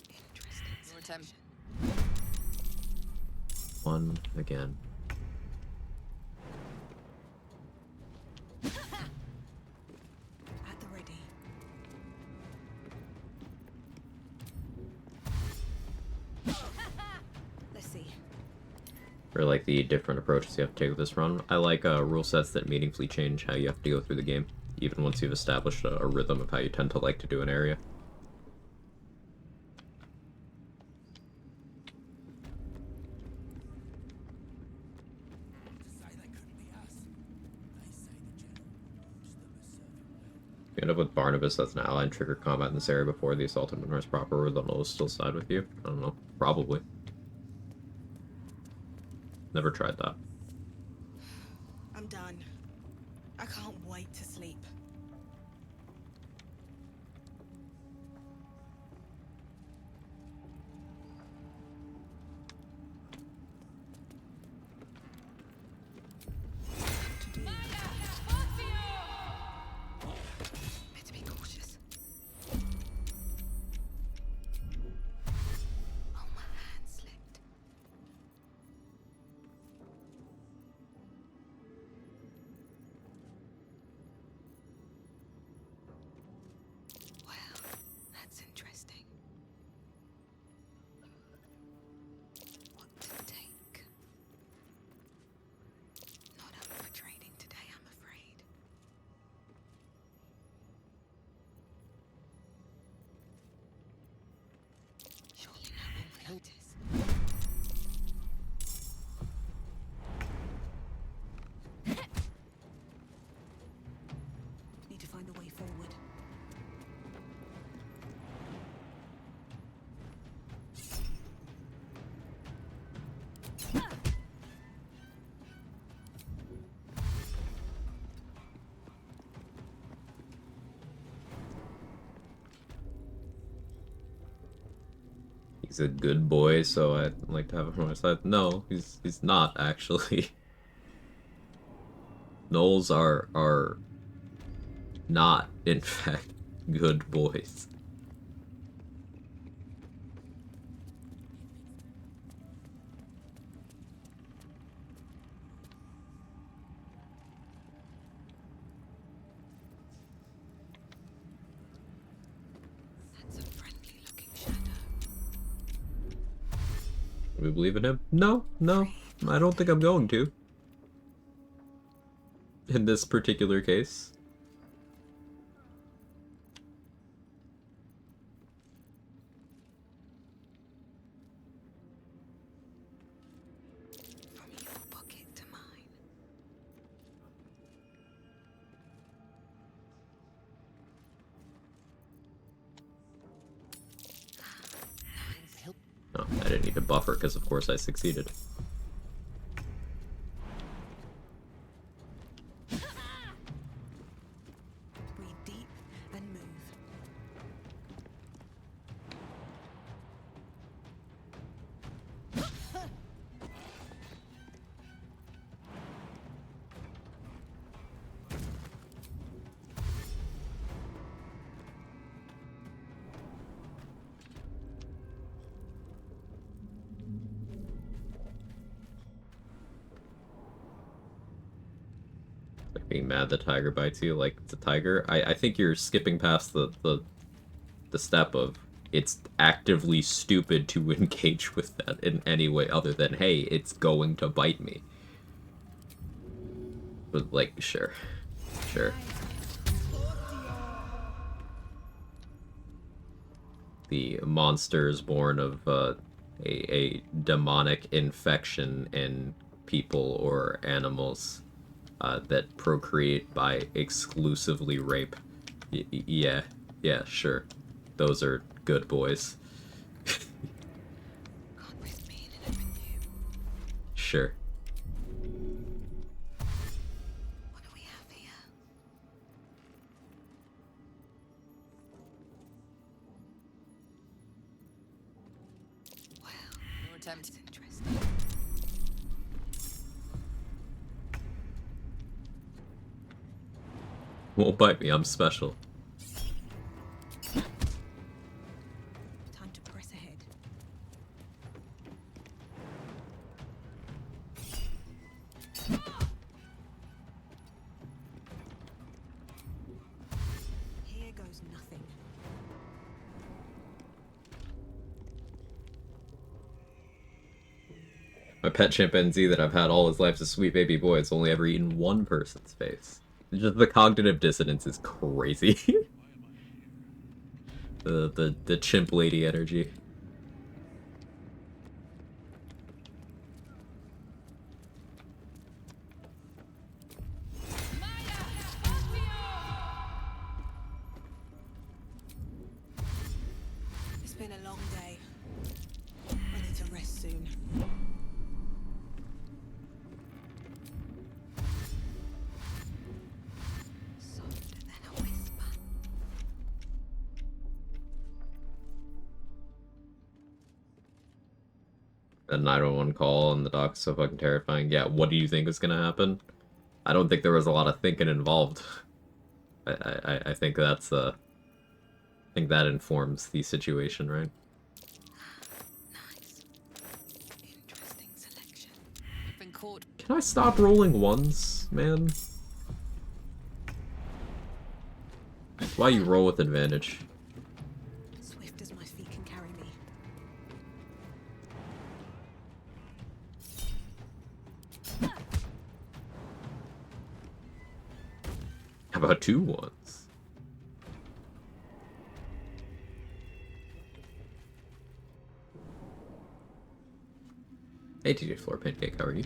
Interesting Your attempt. selection. One again. At the ready. Let's see. For like the different approaches you have to take with this run. I like rule sets that meaningfully change how you have to go through the game, even once you've established a rhythm of how you tend to like to do an area. To say they couldn't be us. They say the general rewards them as serving well. If you end up with Barnabas, that's an ally and trigger combat in this area before the Assault on Moonrise proper, will they'll still side with you? I don't know. Probably. Never tried that. I'm done. I can't wait to sleep. Better be cautious. Oh, my hand slipped. Well, that's interesting. What to take? Not up for trading today, I'm afraid. Surely no one will notice. Need to find a way forward. He's a good boy, so I'd like to have him on my side. No, he's not actually. Gnolls are not, in fact, good boys. That's a friendly looking shadow. Do we believe in him? No, I don't think I'm going to. In this particular case. From your pocket to mine. No, I didn't need to buffer because of course I succeeded. Breathe deep and move. Like being mad the tiger bites you like it's a tiger. I think you're skipping past the step of it's actively stupid to engage with that in any way other than, hey, it's going to bite me. But, like, sure. Sure. The monsters born of a demonic infection in people or animals that procreate by exclusively rape. Yeah, yeah, sure. Those are good boys. Can't risk being in it with you. Sure. What do we have here? Well, Your attempt. that's interesting. Won't bite me, I'm special. Time to press ahead. Here goes nothing. My pet chimpanzee that I've had all his life is a sweet baby boy. It's only ever eaten one person's face. Just the cognitive dissonance is crazy. the chimp lady energy. It's been a long day. I need to rest soon. Softer than a whisper. A 911 call and the doc's so fucking terrifying. Yeah, what do you think was gonna happen? I don't think there was a lot of thinking involved. I think that's I think that informs the situation, right? Nice. Interesting selection. You've been caught. Can I stop rolling ones, man? Why you roll with advantage? Swift as my feet can carry me. How about 2 ones? Hey TJ Floor Pancake, how are you?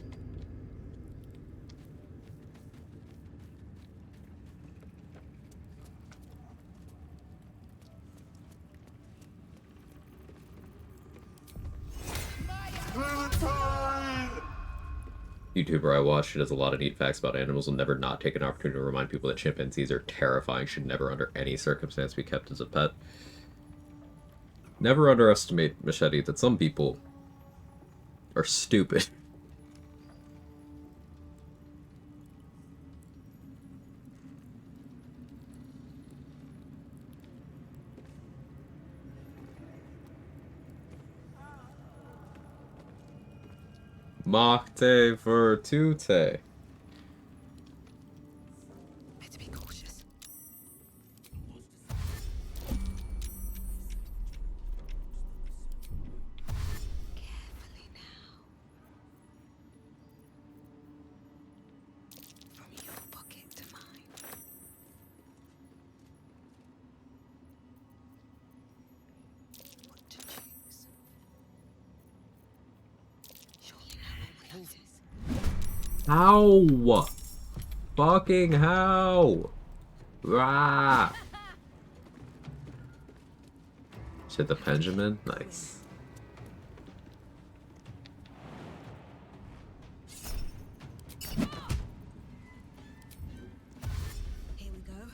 YouTuber I watch who does a lot of neat facts about animals will never not take an opportunity to remind people that chimpanzees are terrifying, should never under any circumstance be kept as a pet. Never underestimate, Machete, that some people are stupid. Machete for Tute. Better be cautious. Carefully now. From your pocket to mine. What to choose? Surely no one will notice. How? Fucking how? Rah! Shit, the Benjamin? Nice. Here we go.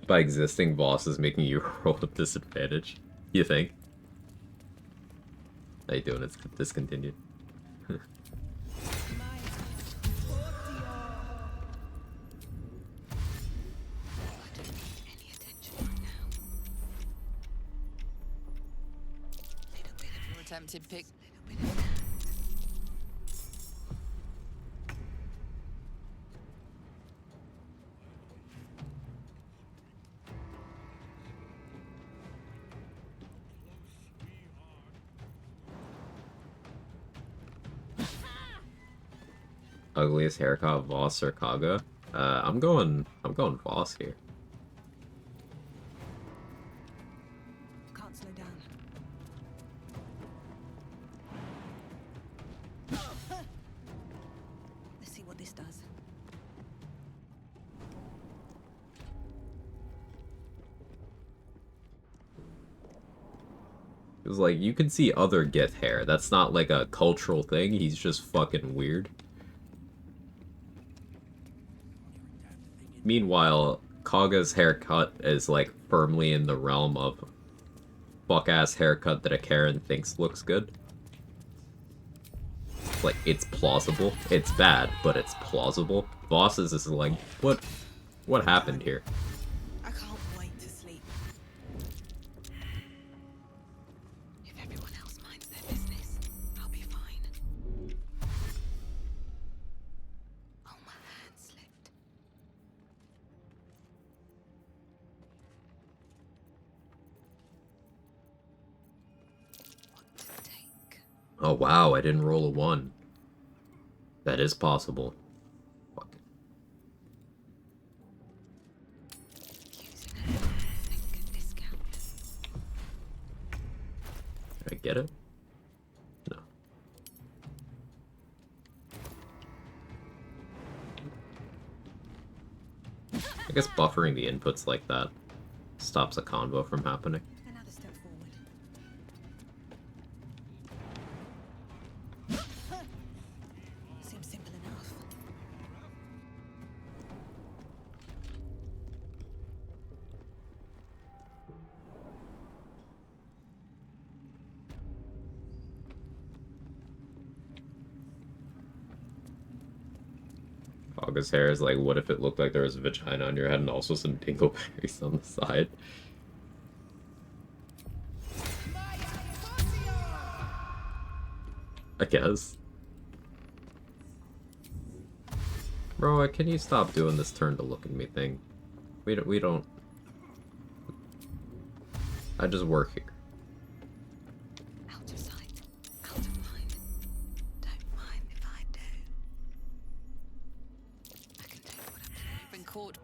By existing bosses making you roll with disadvantage, you think? How you doing? It's discontinued. attempted pick. Ugliest haircut, Voss or Kaga? I'm going Voss here. Can't slow down. Let's see what this does. It was like, you can see other Gith hair. That's not like a cultural thing. He's just fucking weird. Meanwhile, Kaga's haircut is like firmly in the realm of fuck-ass haircut that a Karen thinks looks good. Like, it's plausible. It's bad, but it's plausible. Voss's is like, what happened here? I can't wait to sleep. If everyone else minds their business, I'll be fine. Oh, my hand slipped. What to take? Oh wow, I didn't roll a 1. That is possible. Fuck. Using a finger discount. Did I get it? No. I guess buffering the inputs like that stops a convo from happening. Another step forward. Seems simple enough. Kaga's hair is like, what if it looked like there was a vagina on your head and also some dingleberries on the side? I guess. Bro, can you stop doing this turn to look at me thing? We don't... I just work here. Out of sight, out of mind. Don't mind if I do. I can take what I'm Been caught.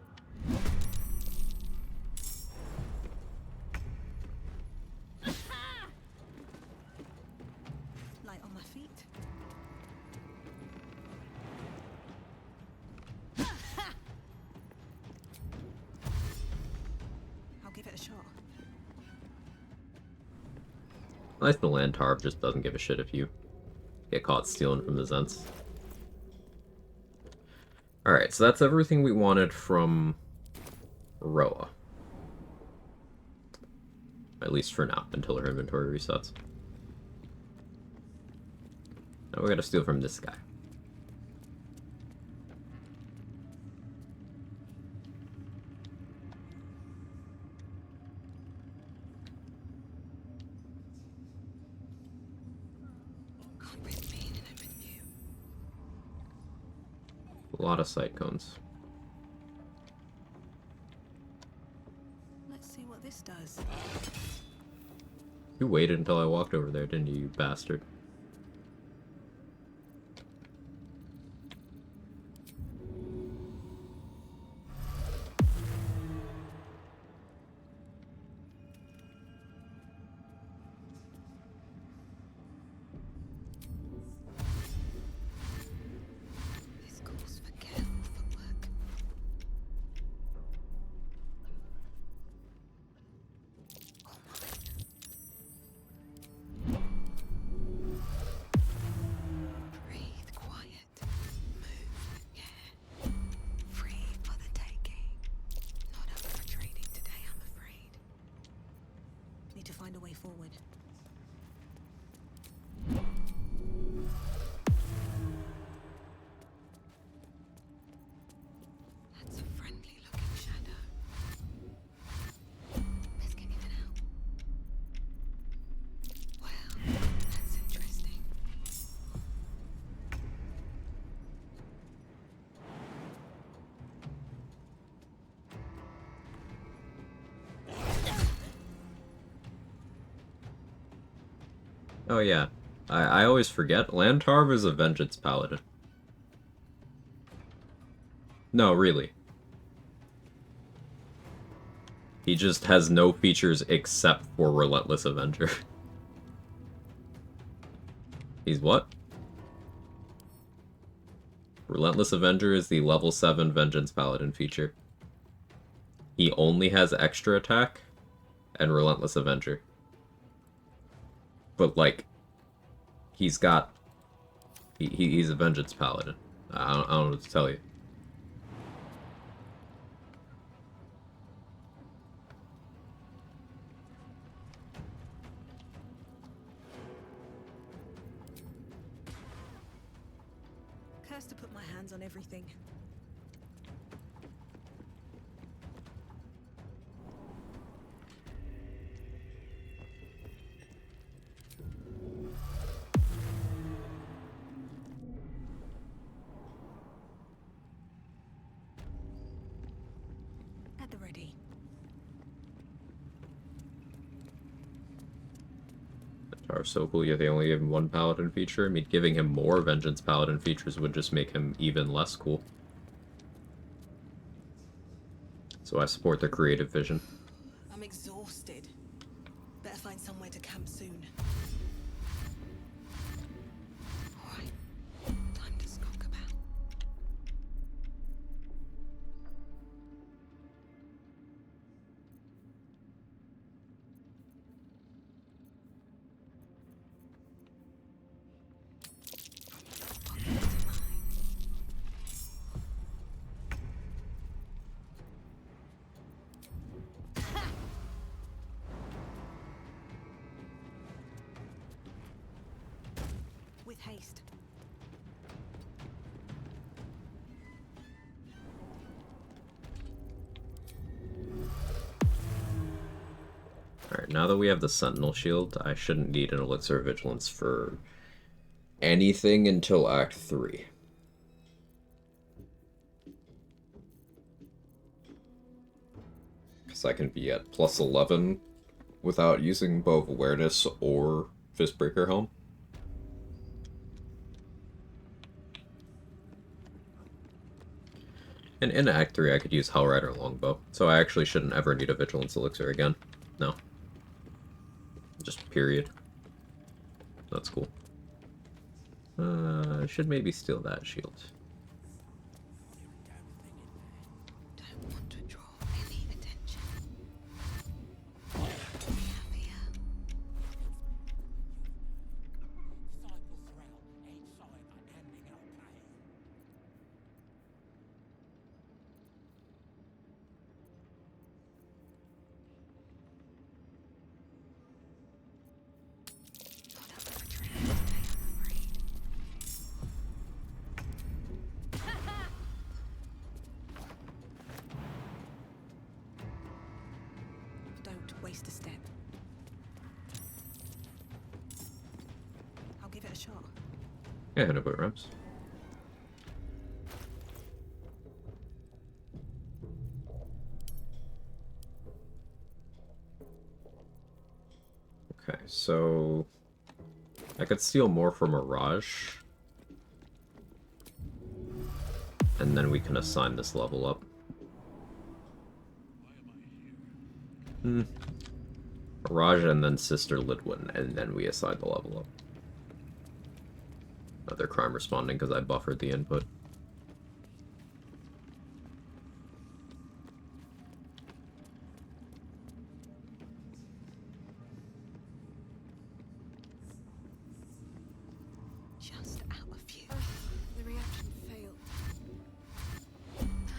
light on my feet. I'll give it a shot. Nice, the land tarp just doesn't give a shit if you get caught stealing from the Zents. Alright, so that's everything we wanted from Roa. At least for now, until her inventory resets. Now we gotta steal from this guy. Can't rip me and open you. A lot of sight cones. Let's see what this does. You waited until I walked over there, didn't you, you bastard? This calls for careful footwork. All mine. Oh yeah, I always forget. Lantarv is a Vengeance Paladin. No, really. He just has no features except for Relentless Avenger. He's what? Relentless Avenger is the level 7 Vengeance Paladin feature. He only has extra attack and Relentless Avenger. But, like, he's a Vengeance Paladin. I don't know what to tell you. Cursed to put my hands on everything. At the ready. Are so cool, yet they only give him one Paladin feature. I mean, giving him more Vengeance Paladin features would just make him even less cool. So I support their creative vision. I'm exhausted. Better find somewhere to camp soon. Alright. Time to skulk about. With haste. Alright, now that we have the Sentinel Shield, I shouldn't need an Elixir of Vigilance for anything until Act 3. Because I can be at plus 11 without using Bow of Awareness or Fistbreaker Helm. And in Act 3 I could use Hellrider Longbow, so I actually shouldn't ever need a Vigilance Elixir again. No. Just period. That's cool. I should maybe steal that shield. Don't want to draw any attention. Happier. Not up for training today, I'm afraid. Don't waste a step. I'll give it a shot. Yeah, no boat ramps. Okay, so I could steal more from Mirage. And then we can assign this level up. Mirage and then Sister Lidwin, and then we assign the level up. Other crime responding because I buffered the input. Just out of view. The reaction failed.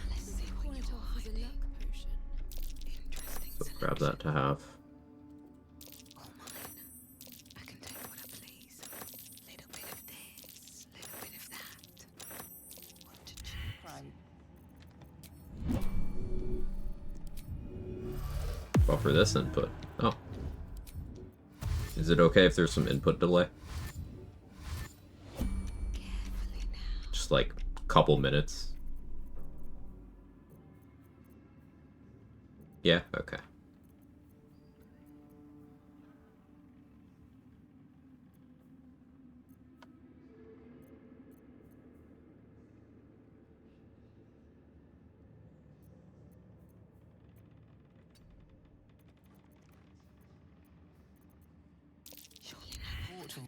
Let's see what you're hiding. Potion. Interesting. So grab that to have. All mine. I can take what I please. Little bit of this, little bit of that. What to choose? Right. Buffer this input. Oh. Is it okay if there's some input delay? Carefully now. Just like a couple minutes. Yeah, okay. to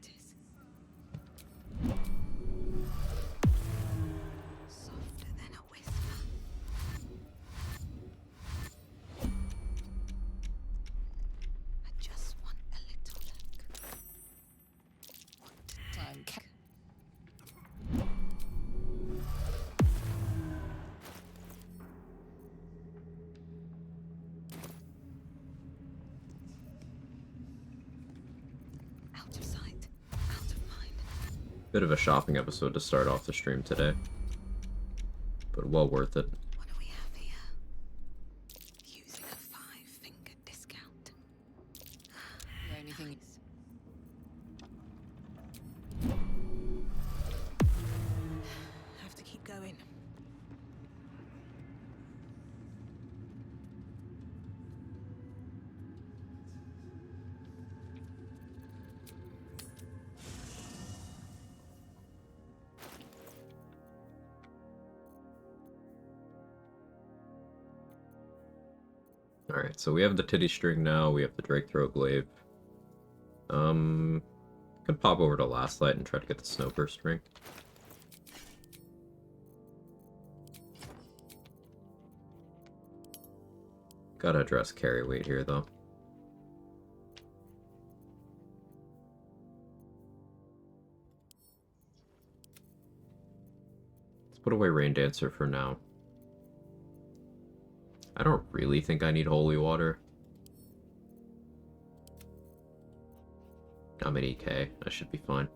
Softer than a whisper. I just want a little look. Want to time. out of sight, out of mind. Bit of a shopping episode to start off the stream today, but well worth it. What do we have here? Using a 5-finger discount. The only thing. Have to keep going. Alright, so we have the titty string now, we have the Drake throat glaive. Could pop over to Last Light and try to get the Snowburst ring. Gotta address carry weight here though. Let's put away Rain Dancer for now. I don't really think I need holy water. I'm at EK. I should be fine.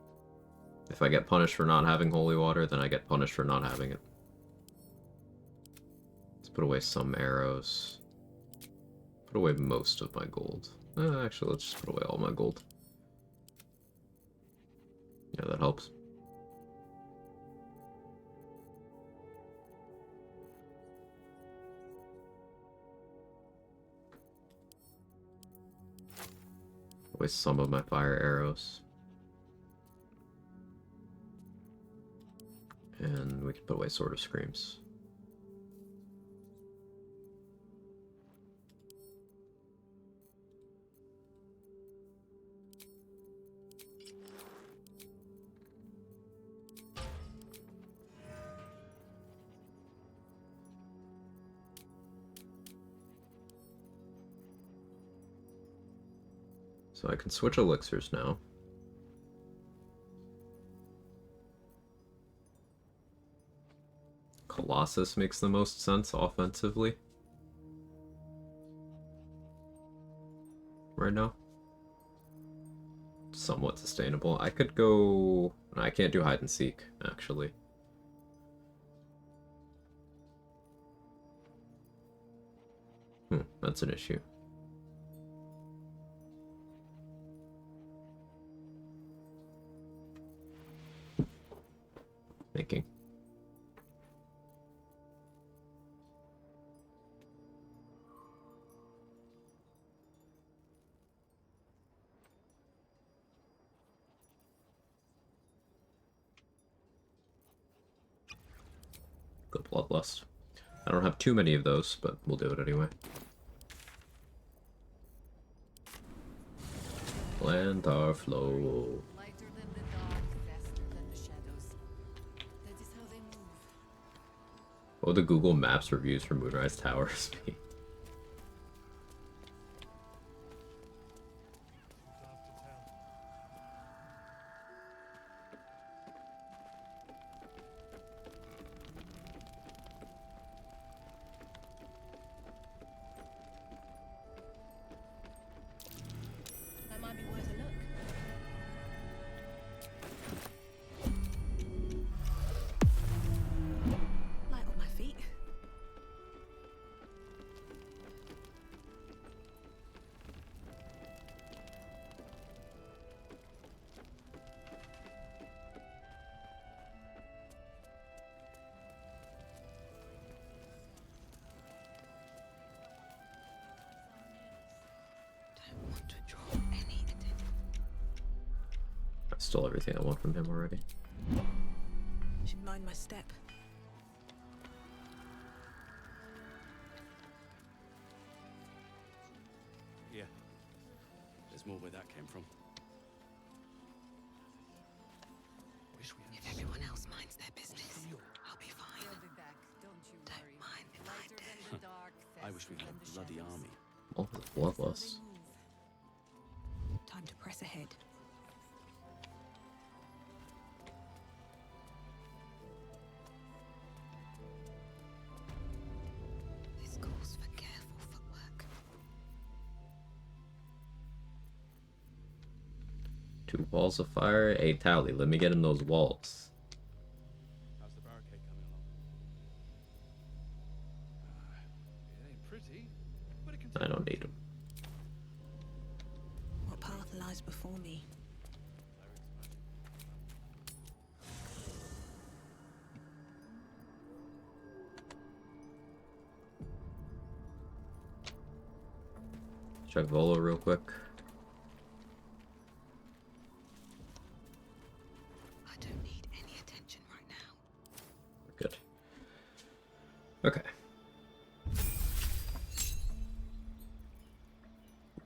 If I get punished for not having holy water, then I get punished for not having it. Let's put away some arrows. Put away most of my gold. Actually, let's just put away all my gold. Yeah, that helps. Away some of my fire arrows. And we can put away Sword of Screams. So I can switch elixirs now. Colossus makes the most sense offensively right now. Somewhat sustainable. I could go... I can't do hide and seek, actually. That's an issue. Thinking. Good bloodlust. I don't have too many of those, but we'll do it anyway. Land our flow. Lighter than the dark, faster than the shadows. That is how they move. What would the Google Maps reviews for Moonrise Towers be? That might be worth a look. Light on my feet. Don't want to draw any attention. I stole everything I want from him already. Should mind my step. Yeah. There's more where that came from. army. Oh, bloodlust. Time to press ahead. This calls for careful footwork. 2 walls of fire, a tally. Let me get in those walls. How's the barricade coming along? It ain't pretty, but it can I don't need them. What path lies before me? Check Volo real quick. I don't need any attention right now. Good. Okay.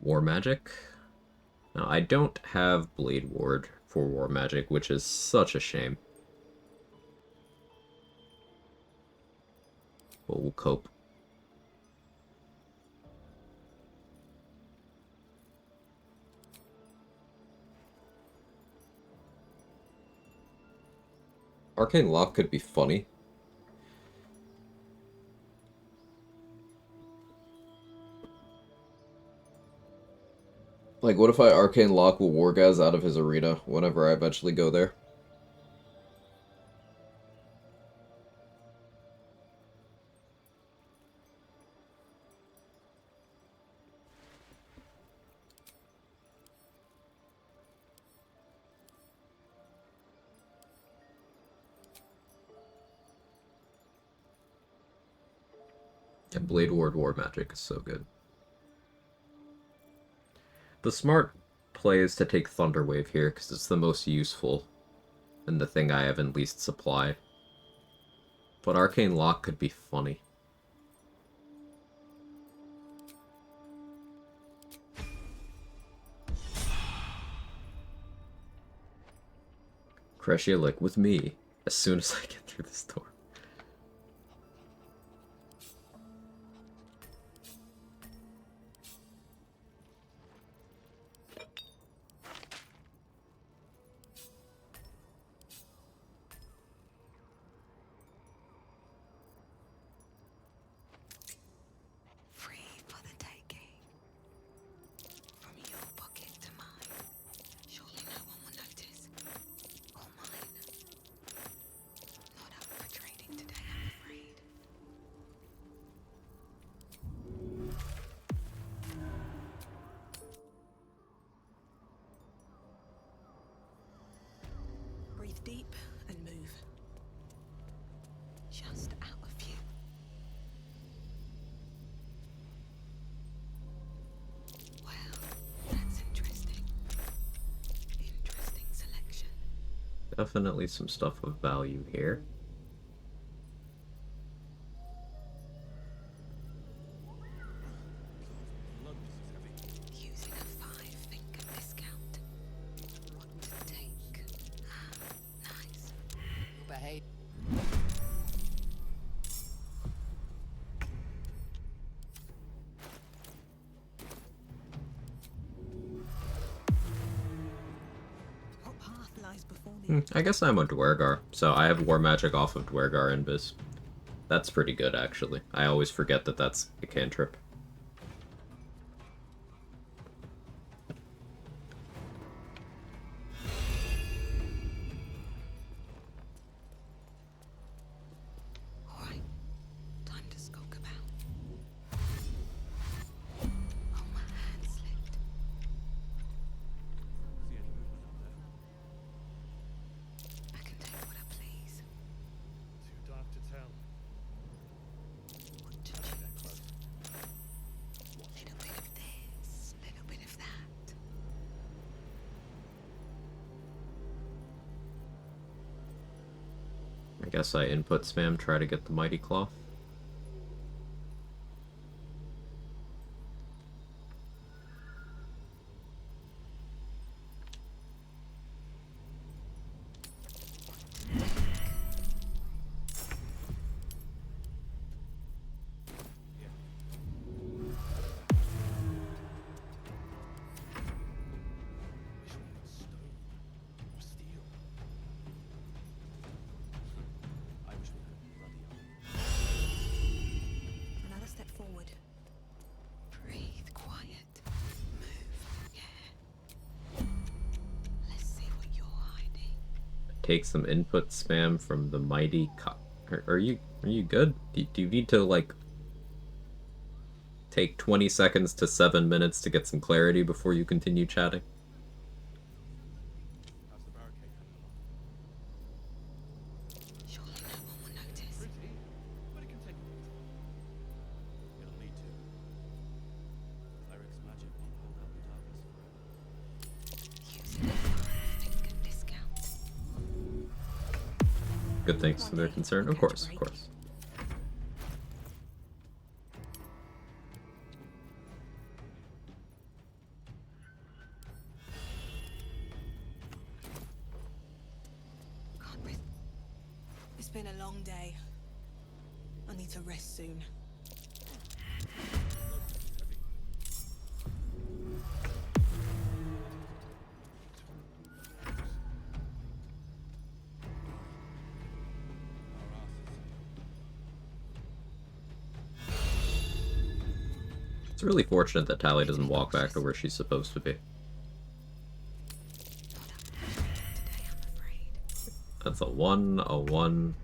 War magic. Now, I don't have Blade Ward for War magic, which is such a shame. But we'll cope. Arcane Lock could be funny. Like, what if I Arcane Lock will Wargaz out of his arena whenever I eventually go there? Yeah, Blade Ward War Magic is so good. The smart play is to take Thunderwave here, because it's the most useful, and the thing I have in least supply. But Arcane Lock could be funny. Crescia, like, with me, as soon as I get through this door. Free for the taking. From your pocket to mine. Surely no one will notice. All mine. Not up for trading today, I'm afraid. Breathe deep and move. Just out of view. Well, that's interesting. Interesting selection. Definitely some stuff of value here. Using a 5-finger discount. What to take? Nice. Behave. What path lies before me? I guess I'm a Dwergar, so I have War Magic off of Dwergar Invis. That's pretty good, actually. I always forget that that's a cantrip. Alright. Time to skulk about. Oh, my hand slipped. See any movement up there? I can take what I please. Too dark to tell. What to They're choose? close. Little bit of this, little bit of that. I guess I input spam, try to get the Mighty Cloth. take some input spam from the mighty are you good? Do you need to, like, take 20 seconds to 7 minutes to get some clarity before you continue chatting? How's the barricade coming along? Surely no one will notice. Pretty, but it can take a bit. It'll need to. Cleric's magic won't hold out the darkness forever. Using it for a finger discount. Good things to their concern? Of course, of course. Can't breathe. It's been a long day. I need to rest soon. It's really fortunate that Tally doesn't walk back to where she's supposed to be. Today, I'm afraid. That's a 1, a 1.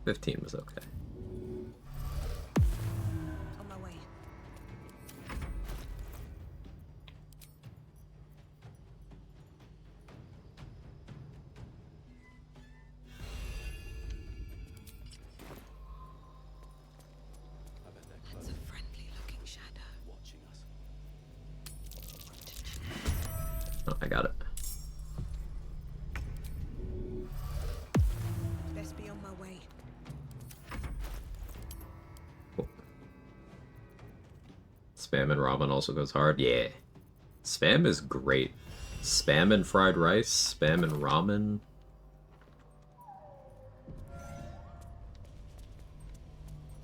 15 was okay. On my way. I bet they're That's close, a friendly-looking shadow. watching us. Oh, I got it. Best be on my way. Cool. Spam and ramen also goes hard. Yeah. Spam is great. Spam and fried rice, spam and ramen.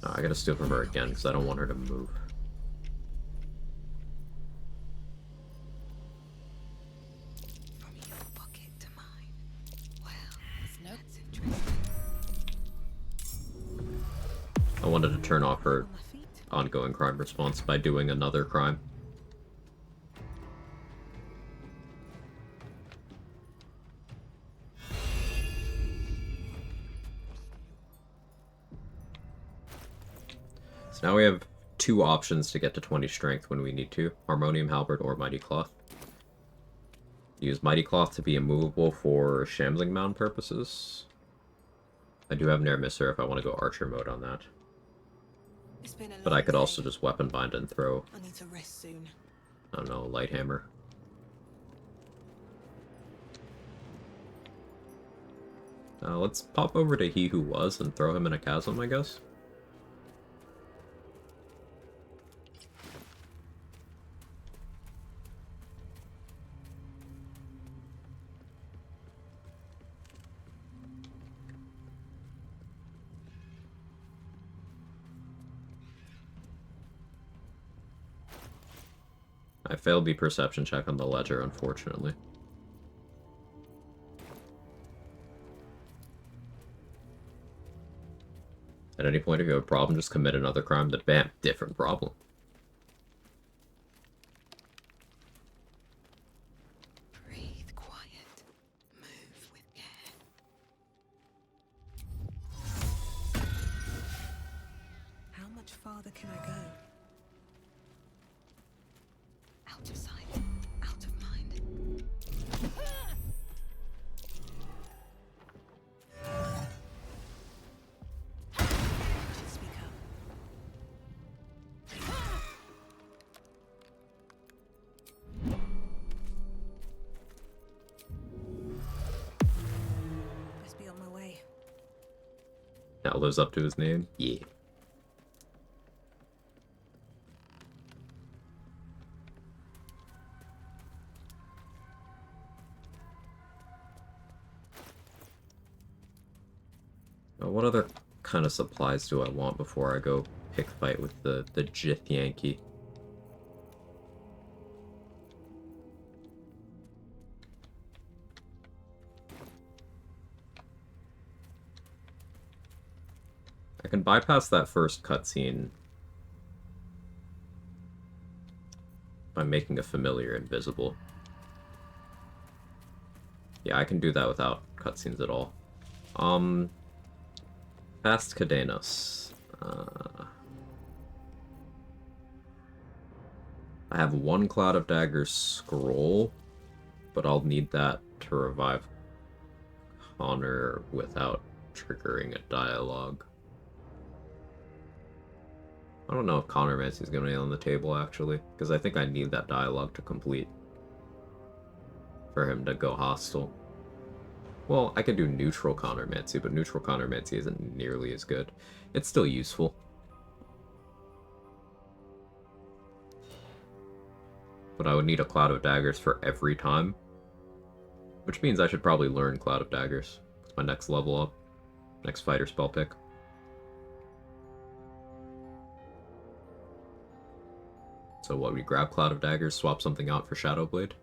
Oh, I gotta steal from her again because I don't want her to move. From your pocket to mine. Well, Nope. that's interesting. I wanted to turn off her On my feet. ongoing crime response by doing another crime. So now we have 2 options to get to 20 strength when we need to. Harmonium Halberd or Mighty Cloth. Use Mighty Cloth to be immovable for Shambling Mound purposes. I do have Nair Misser if I want to go Archer mode on that. It's been a But I long could also day. just Weapon Bind and throw, I need to rest soon. I don't know, Light Hammer. Let's pop over to He Who Was and throw him in a chasm, I guess. I failed the perception check on the ledger, unfortunately. At any point, if you have a problem, just commit another crime, then bam, different problem. Breathe quiet. Move with care. How much farther can I go? Out of sight. Out of mind. Should speak up. Best be on my way. Now lives up to his name? Yeah. What other kind of supplies do I want before I go pick fight with the Jith Yankee? I can bypass that first cutscene by making a familiar invisible. Yeah, I can do that without cutscenes at all. Past Cadenas. I have one Cloud of Daggers scroll, but I'll need that to revive Connor without triggering a dialogue. I don't know if Connormancy is going to be on the table, actually, because I think I need that dialogue to complete for him to go hostile. Well, I could do neutral Connormancy, but neutral Connormancy isn't nearly as good. It's still useful. But I would need a Cloud of Daggers for every time. Which means I should probably learn Cloud of Daggers. It's my next level up. Next fighter spell pick. So what, we grab Cloud of Daggers, swap something out for Shadow Blade?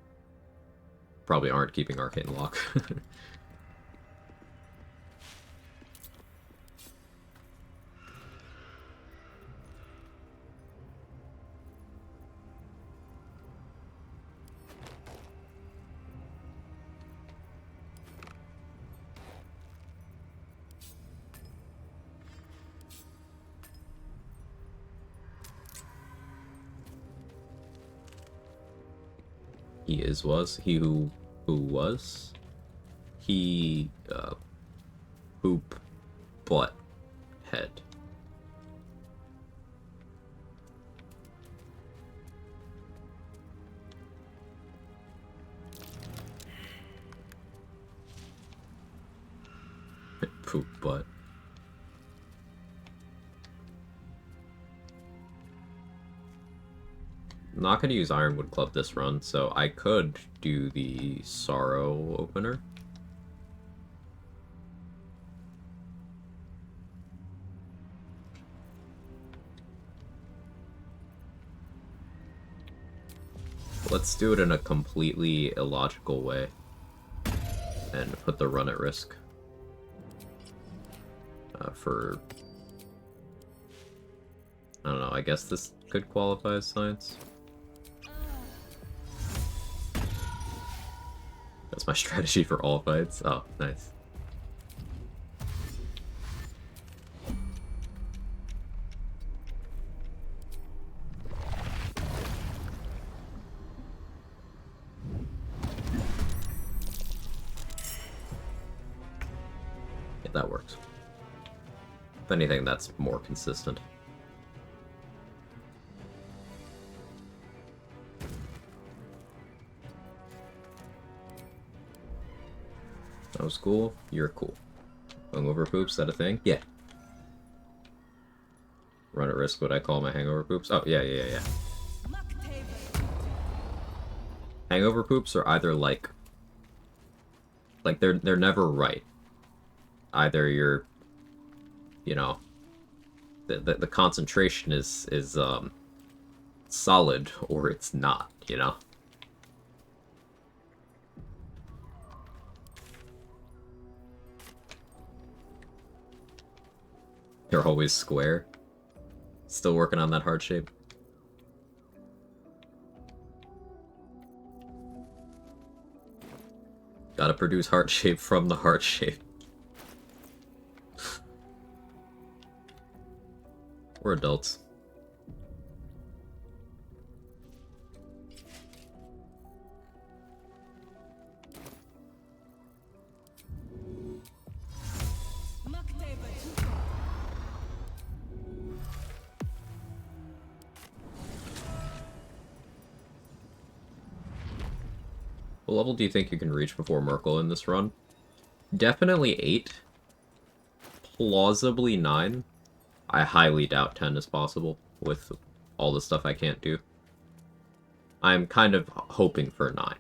Probably aren't keeping Arcane Lock. He who was? He, poop, butt, head. Poop, butt. I'm not going to use Ironwood Club this run, so I could do the Sorrow opener. Let's do it in a completely illogical way and put the run at risk for... I don't know, I guess this could qualify as science. That's my strategy for all fights. Oh, nice. Yeah, that works. If anything, that's more consistent. That was cool. You're cool. Hungover poops, is that a thing? Yeah. Run at risk what I call my hangover poops? Oh, yeah. Hangover poops are either like they're never right. Either you're, you know, the concentration is solid or it's not, you know? They're always square. Still working on that heart shape. Gotta produce heart shape from the heart shape. We're adults. What level do you think you can reach before Merkel in this run? Definitely 8. Plausibly 9. I highly doubt 10 is possible with all the stuff I can't do. I'm kind of hoping for 9.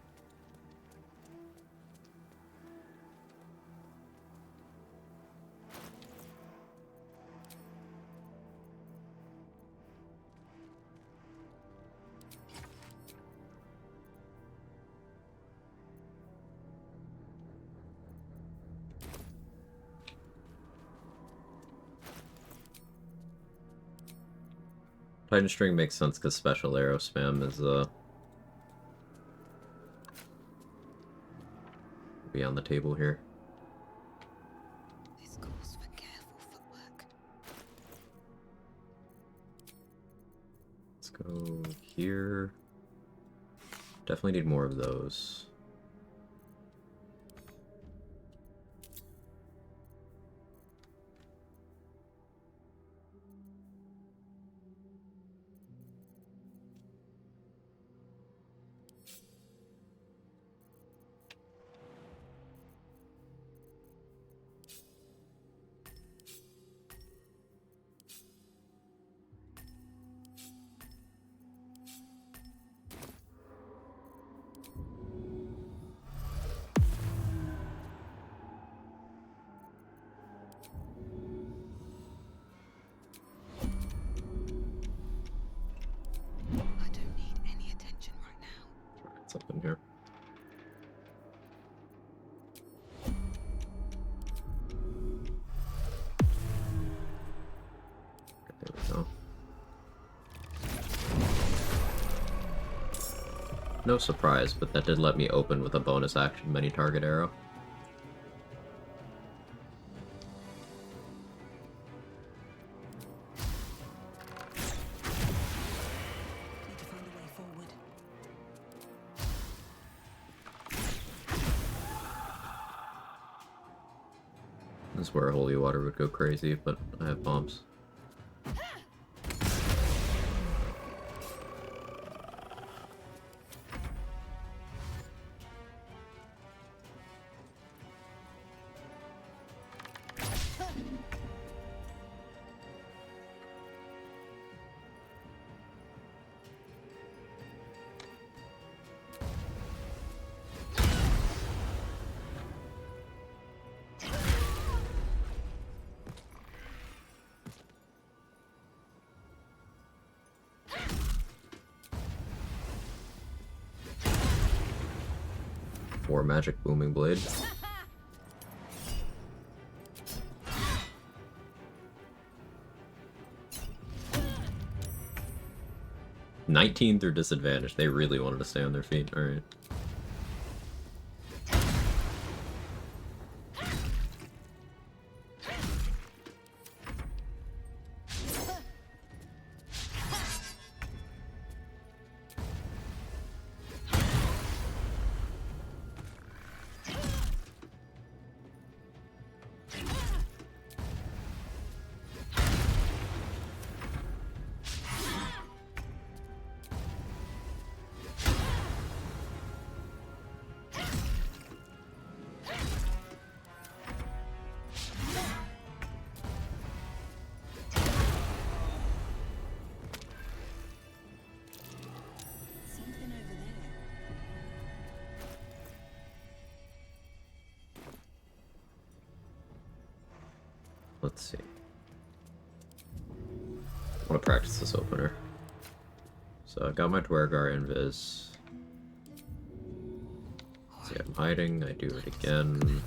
Titan String makes sense because special arrow spam is be on the table here. This calls for careful footwork. Let's go here. Definitely need more of those. I don't need any attention right now. Something here. There we go. No surprise, but that did let me open with a bonus action many target arrow. Need to find a way forward. This is where holy water would go crazy, but I have bombs. War magic booming blade. $19 through disadvantage. They really wanted to stay on their feet. Alright. Something over there. Let's see. I want to practice this opener. So I got my Dwergar invis. See, I'm hiding. I do it again.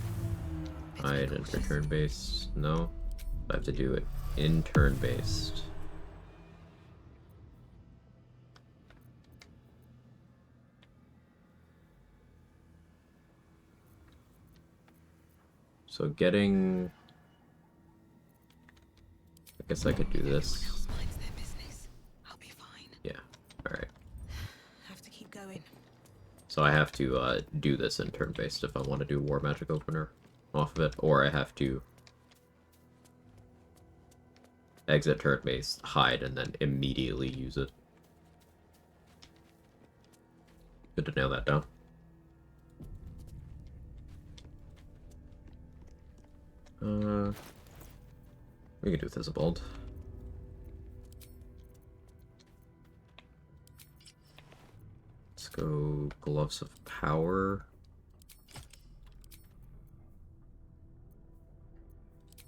Hide and for turn based. No. I have to do it in turn based. So getting... I guess I could do this. Everyone else minds their business. I'll be fine. Yeah, alright. Have to keep going. So I have to do this in turn-based if I want to do War Magic Opener off of it, or I have to exit turn-based, hide, and then immediately use it. Good to nail that down. We can do Thistlebolt. Let's go Gloves of Power.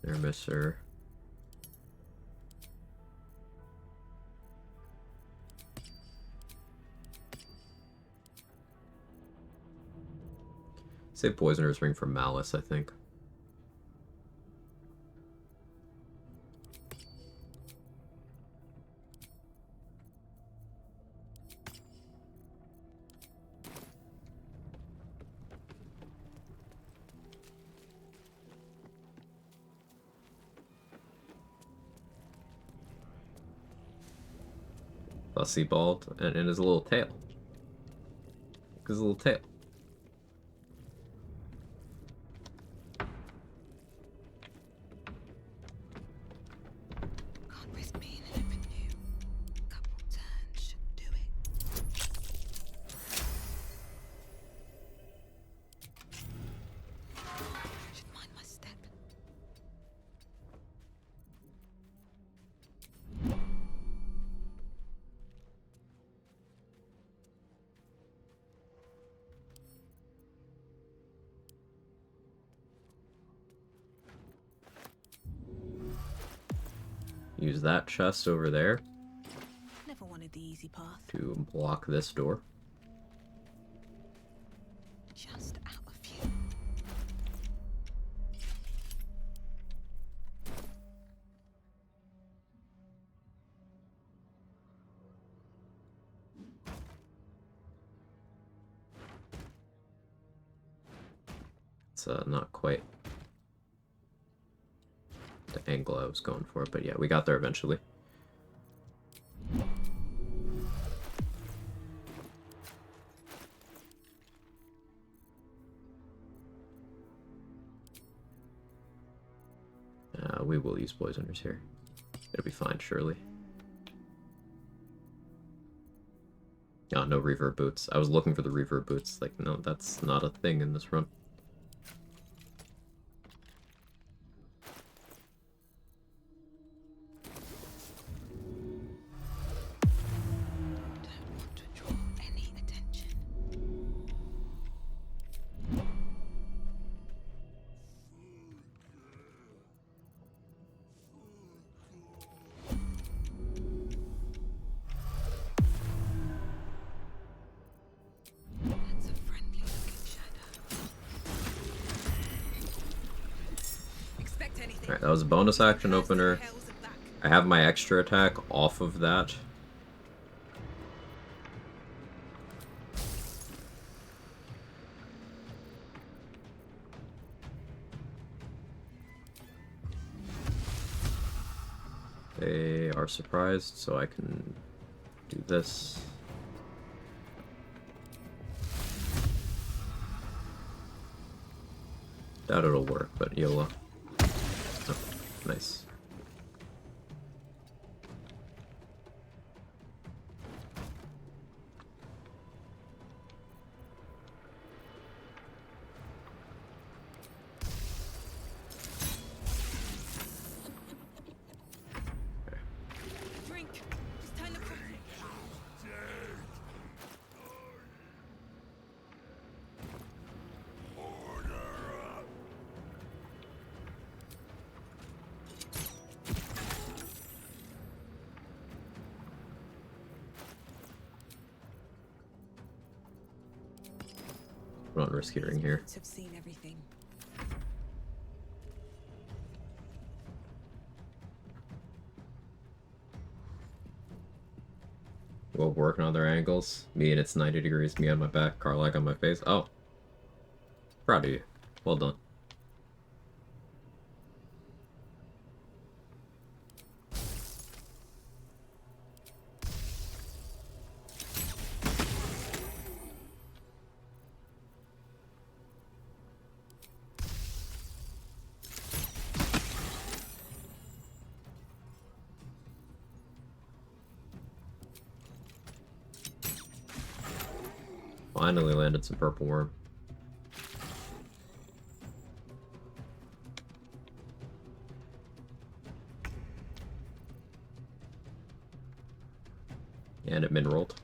There, mister. Save Poisoner's Ring for Malice, I think. fussy bald, and his little tail. His little tail. Can't risk being in open new. Couple turns should do it. Should mind my step. Use that chest over there Never wanted the easy path. to block this door. Just out of view. It's not quite the angle I was going for, but yeah, we got there eventually. We will use poisoners here. It'll be fine, surely. Oh, no reverb boots. I was looking for the reverb boots. Like, no, that's not a thing in this run. Don't want to draw any attention. That's a friendly looking shadow. Expect anything. Alright, that was a bonus action opener. Hells are back. I have my extra attack off of that. They are surprised, so I can do this. Doubt it'll work, but YOLO. Oh, nice. Drink. It's time to cook. Not risk hearing here. Boots have seen everything. We'll work on other angles. Me and it's 90 degrees, me on my back, Carlag on my face. Oh. Proud of you. Well done. Finally landed some purple worm. And it min-rolled.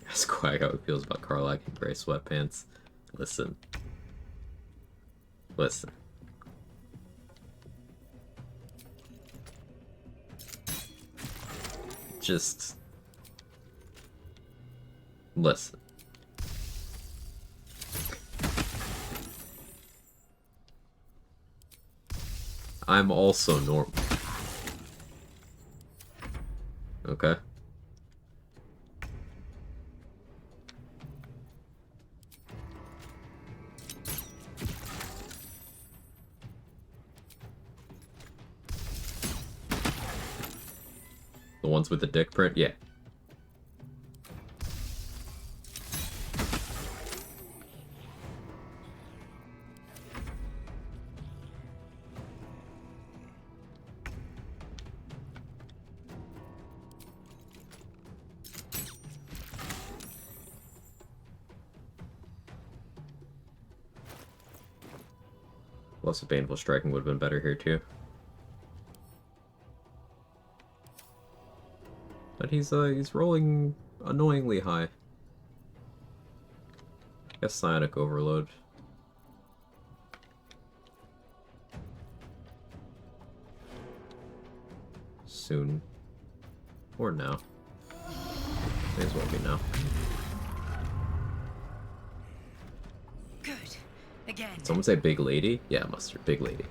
Ask Quag how it feels about Carlac in gray sweatpants. Listen. Listen. Just listen. I'm also normal. Okay. The ones with the dick print? Yeah. Plus, the painful striking would have been better here, too. But he's rolling annoyingly high. I guess psionic overload. Soon. Or now. May as well be now. Good. Again. Someone say big lady? Yeah, mustard. Big lady.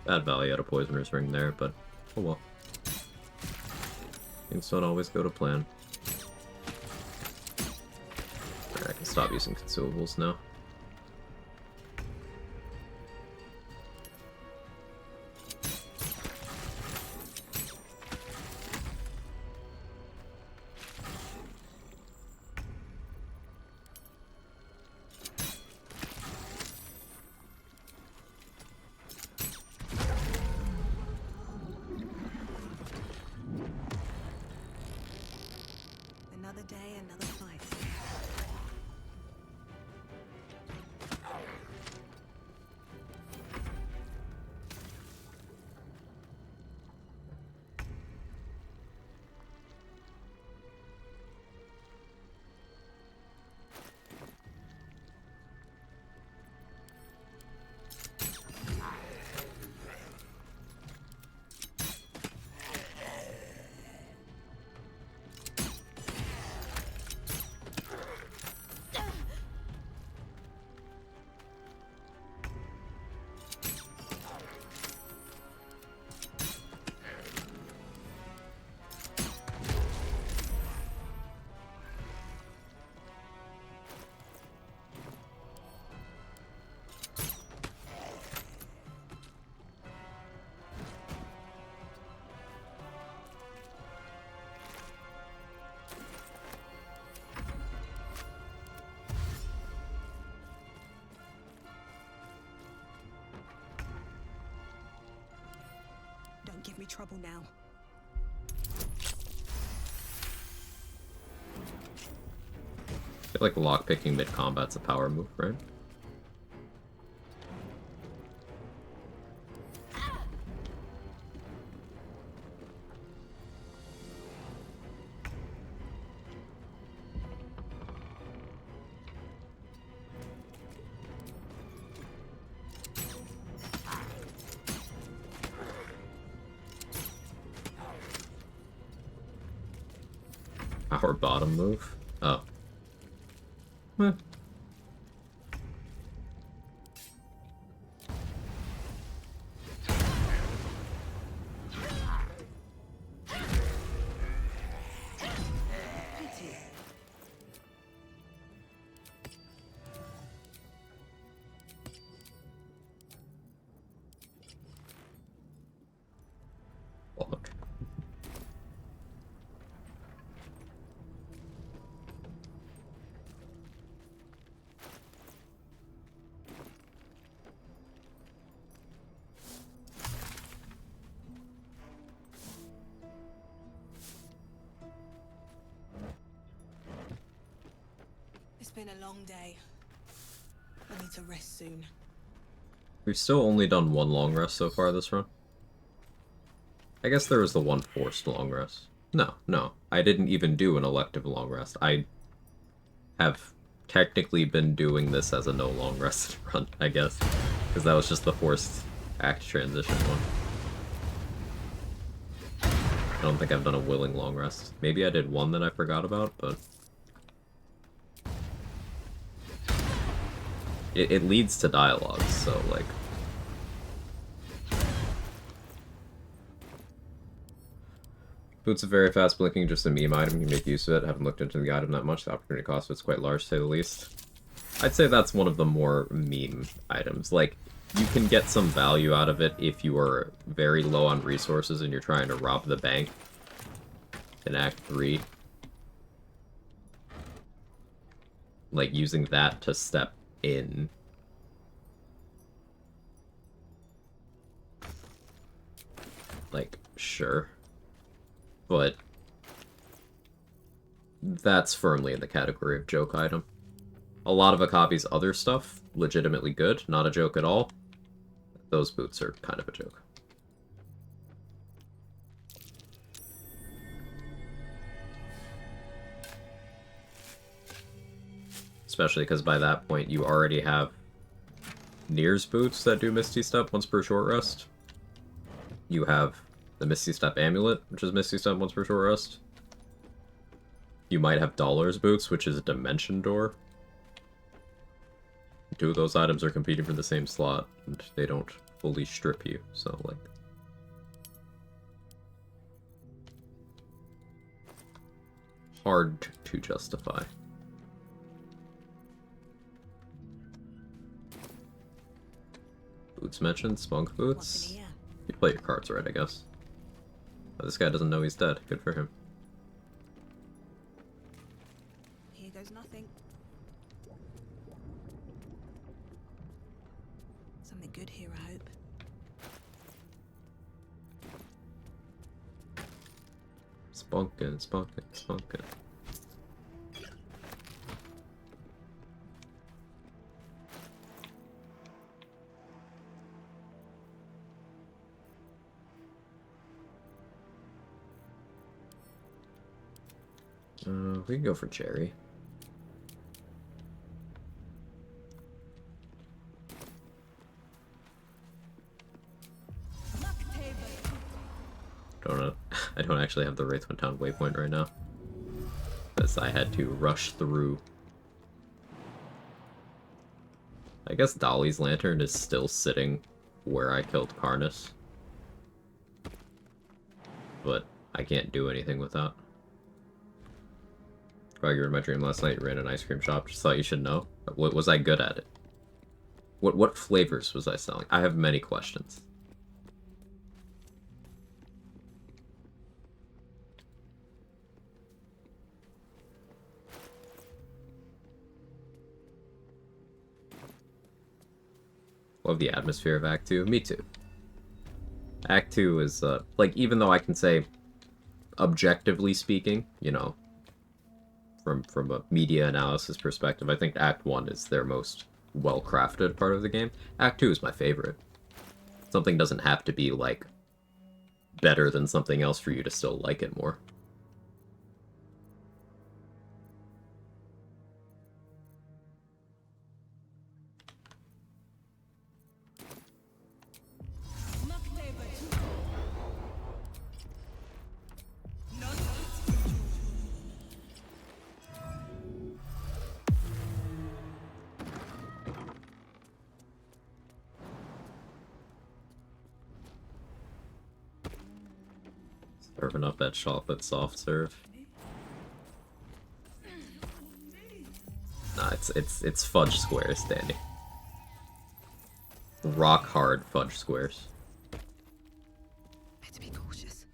Bad Valley out of Poisoner's Ring there, but oh well. Things don't always go to plan. Alright, I can stop using consumables now. Another day, another fight. Don't give me trouble now. I feel like lockpicking mid-combat's a power move, right? Power bottom move? Oh. Huh. It's been a long day. I need to rest soon. We've still only done one long rest so far this run. I guess there was the one forced long rest. No. I didn't even do an elective long rest. I have technically been doing this as a no long rest run, I guess. Because that was just the forced act transition one. I don't think I've done a willing long rest. Maybe I did one that I forgot about, but... It leads to dialogues, so, like... Boots are very fast blinking, just a meme item. You can make use of it. Haven't looked into the item that much. The opportunity cost of it's quite large, to say the least. I'd say that's one of the more meme items. Like, you can get some value out of it if you are very low on resources and you're trying to rob the bank in Act 3. Like, using that to step in. Like, sure. But that's firmly in the category of joke item. A lot of Akabi's other stuff, legitimately good, not a joke at all. Those boots are kind of a joke. Especially because by that point you already have Nier's boots that do Misty Step once per short rest. You have the Misty Step Amulet, which is Misty Step once per short rest. You might have Dollar's boots, which is a Dimension Door. Two of those items are competing for the same slot, and they don't fully strip you, so, like... hard to justify. Boots mentioned? Spunk boots? You play your cards right, I guess. But this guy doesn't know he's dead. Good for him. Here goes nothing. Something good here, I hope. Spunkin'. We can go for Jerry. I don't actually have the Wraithwind Town waypoint right now, because I had to rush through. I guess Dolly's Lantern is still sitting where I killed Karnus, but I can't do anything with that. Quag, you were in my dream last night. You ran an ice cream shop. Just thought you should know. What was I good at it? What flavors was I selling? I have many questions. Love the atmosphere of Act 2. Me too. Act 2 is, like, even though I can say, objectively speaking, you know, from a media analysis perspective, I think Act 1 is their most well-crafted part of the game. Act 2 is my favorite. Something doesn't have to be, like, better than something else for you to still like it more. Serving up that chocolate soft serve. Nah, it's fudge squares, Danny. Rock hard fudge squares. Better be cautious.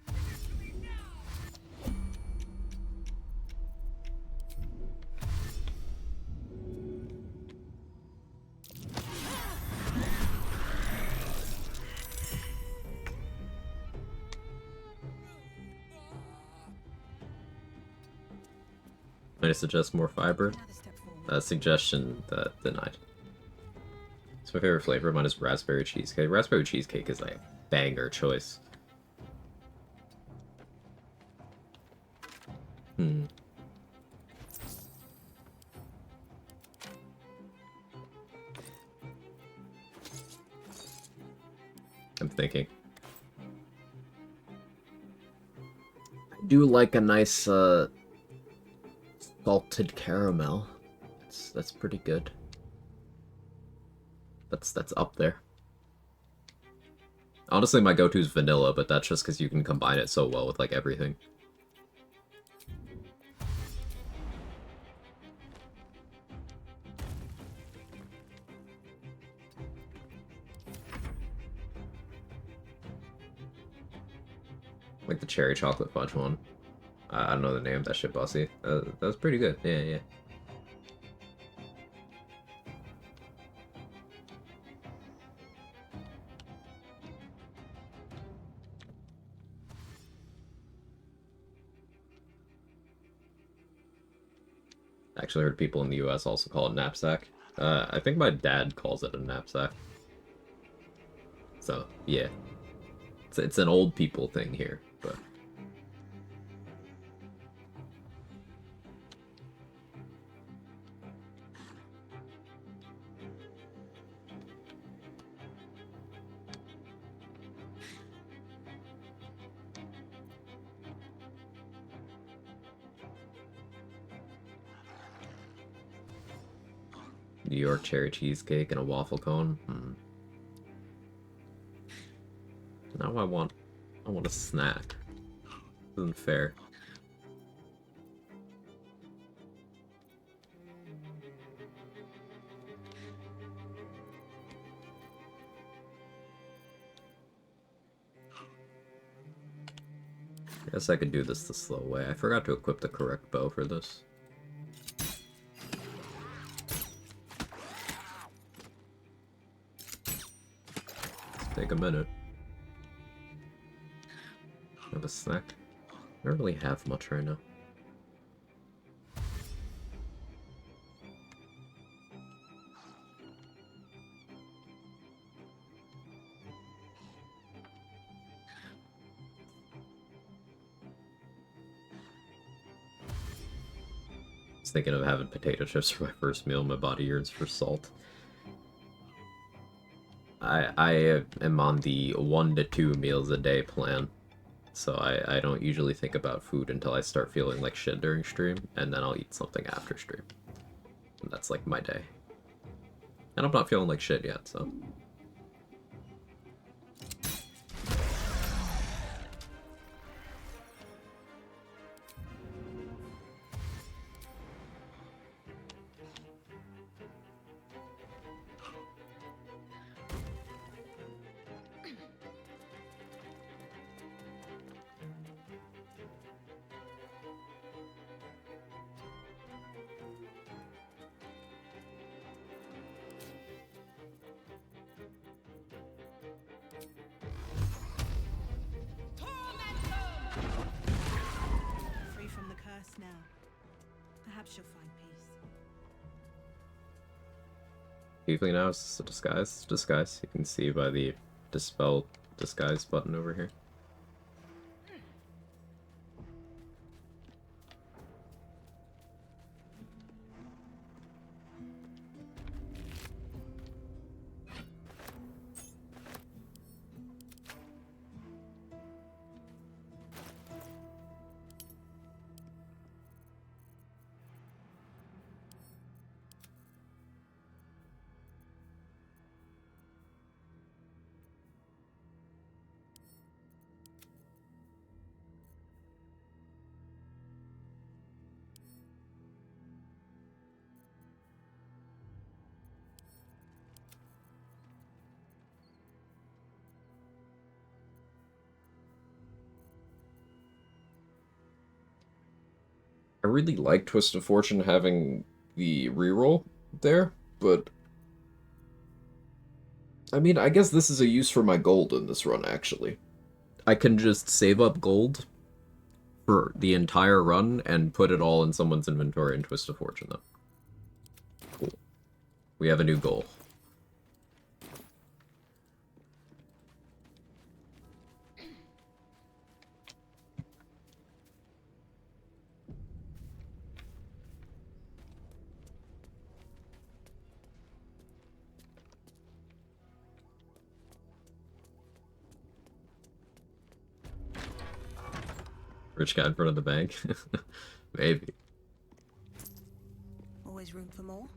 Might I suggest more fiber? Another step forward. Suggestion denied. It's my favorite flavor. Mine is raspberry cheesecake. Raspberry cheesecake is like a banger choice. I'm thinking. I do like a nice salted caramel. That's pretty good. That's up there. Honestly, my go-to is vanilla, but that's just because you can combine it so well with like everything. Like the cherry chocolate fudge one. I don't know the name. That shit bossy. That was pretty good. Yeah, yeah. Actually heard people in the US also call it knapsack. I think my dad calls it a knapsack. So, yeah. It's an old people thing here, but... New York cherry cheesecake and a waffle cone. Now I want a snack. Isn't fair. I guess I could do this the slow way. I forgot to equip the correct bow for this. Take a minute. Have a snack. I don't really have much right now. I was thinking of having potato chips for my first meal. My body yearns for salt. I am on the 1 to 2 meals a day plan, so I don't usually think about food until I start feeling like shit during stream, and then I'll eat something after stream. And that's like my day. And I'm not feeling like shit yet, so... Free from the curse now. Perhaps you'll find peace. Usually now it's a disguise. Disguise. You can see by the dispel disguise button over here. I really like Twist of Fortune having the reroll there, but... I mean, I guess this is a use for my gold in this run, actually. I can just save up gold for the entire run and put it all in someone's inventory in Twist of Fortune, though. We have a new goal. Rich guy in front of the bank? Maybe. Always room for more?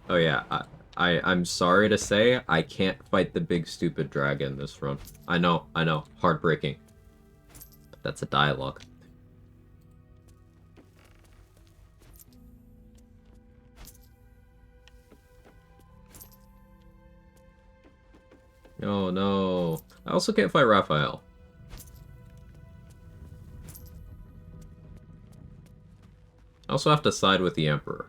Oh yeah, I'm sorry to say, I can't fight the big stupid dragon this run. I know, heartbreaking. But that's a dialogue. Oh no. I also can't fight Raphael. I also have to side with the Emperor.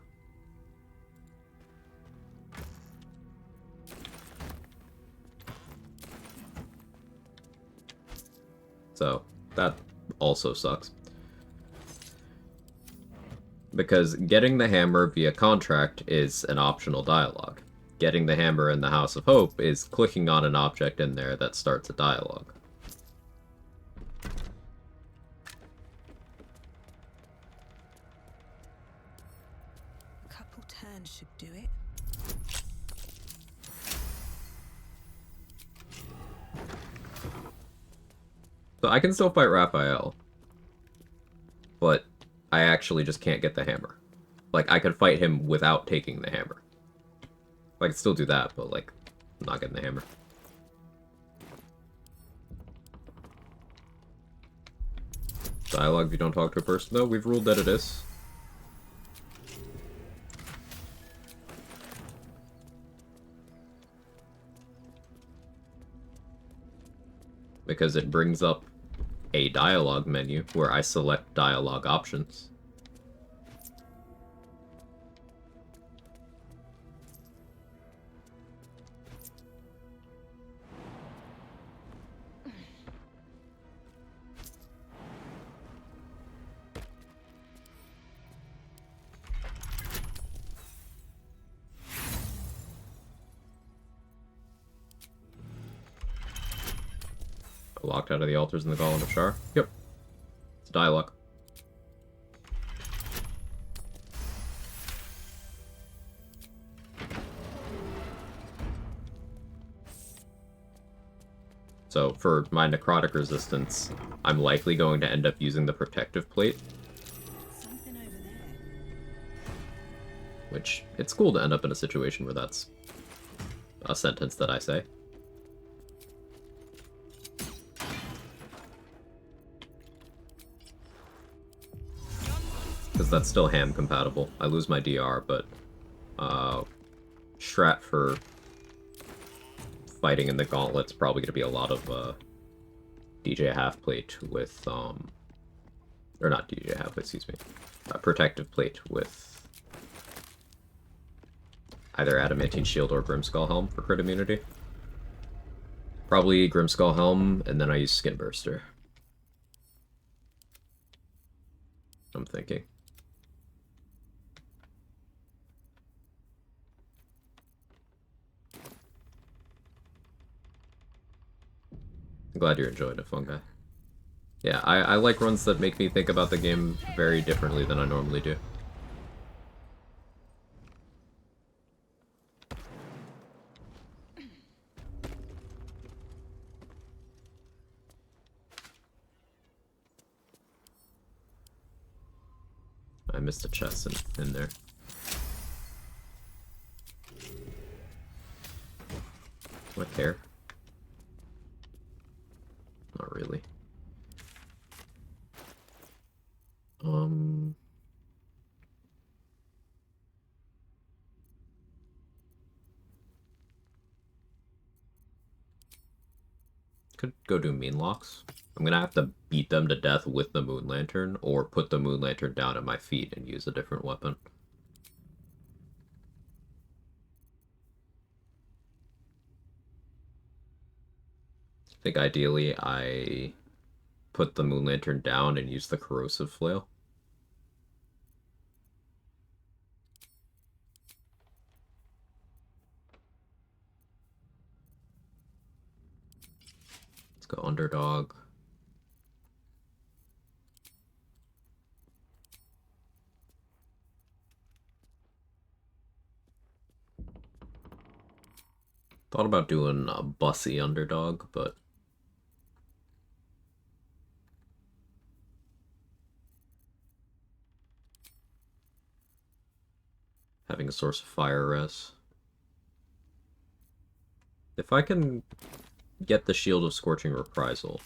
So, that also sucks. Because getting the hammer via contract is an optional dialogue. Getting the hammer in the House of Hope is clicking on an object in there that starts a dialogue. A couple turns should do it. So I can still fight Raphael. But I actually just can't get the hammer. Like, I could fight him without taking the hammer. I can still do that, but, like, I'm not getting the hammer. Dialogue if you don't talk to a person, though. We've ruled that it is. Because it brings up a dialogue menu where I select dialogue options. Locked out of the altars in the Golem of Shar? Yep. It's a dialogue. So, for my necrotic resistance, I'm likely going to end up using the protective plate. Something over there. Which, it's cool to end up in a situation where that's a sentence that I say. Because that's still ham compatible. I lose my DR, but strat for fighting in the gauntlet's probably going to be a lot of DJ half-plate with, or not DJ half-plate, excuse me, protective plate with either Adamantine Shield or Grimskull Helm for crit immunity. Probably Grimskull Helm, and then I use Skin Burster. I'm thinking. I'm glad you're enjoying it, Fungi. Yeah, I like runs that make me think about the game very differently than I normally do. I missed a chest in there. Do I care? Not really. Could go do mean locks. I'm gonna have to beat them to death with the Moon Lantern, or put the Moon Lantern down at my feet and use a different weapon. think ideally I put the moon lantern down and use the corrosive flail. Let's go underdog. Thought about doing a bussy underdog, but having a source of fire res. If I can get the Shield of Scorching Reprisal,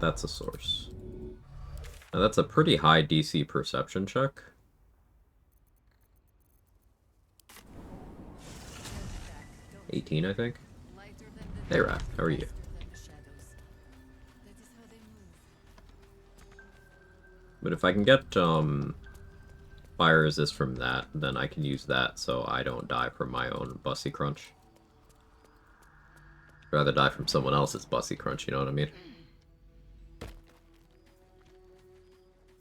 that's a source. Now that's a pretty high DC perception check. $18, I think. Hey, Rat, how are you? But if I can get fire resist from that, then I can use that so I don't die from my own Bussy Crunch. I'd rather die from someone else's Bussy Crunch, you know what I mean?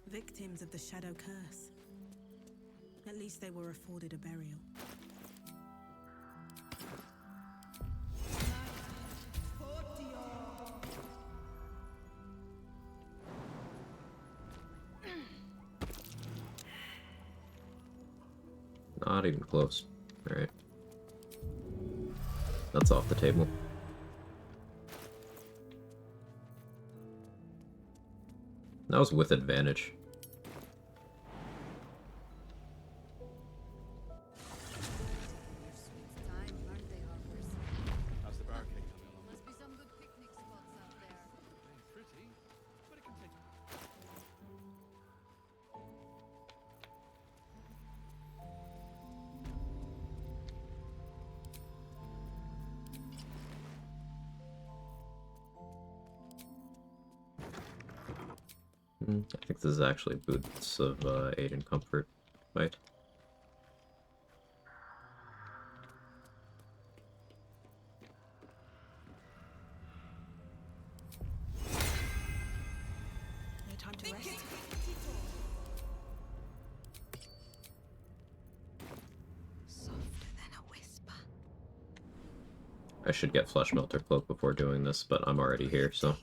Victims of the Shadow Curse. At least they were afforded a burial. Not even close. Alright. That's off the table. That was with advantage. How's the barricade coming along? Must be some good picnic spots out there. Pretty, but it can take. I think this is actually Boots of Aid and Comfort fight. No time to rest. Softer than a whisper. I should get Flesh Melter Cloak before doing this, but I'm already here, so...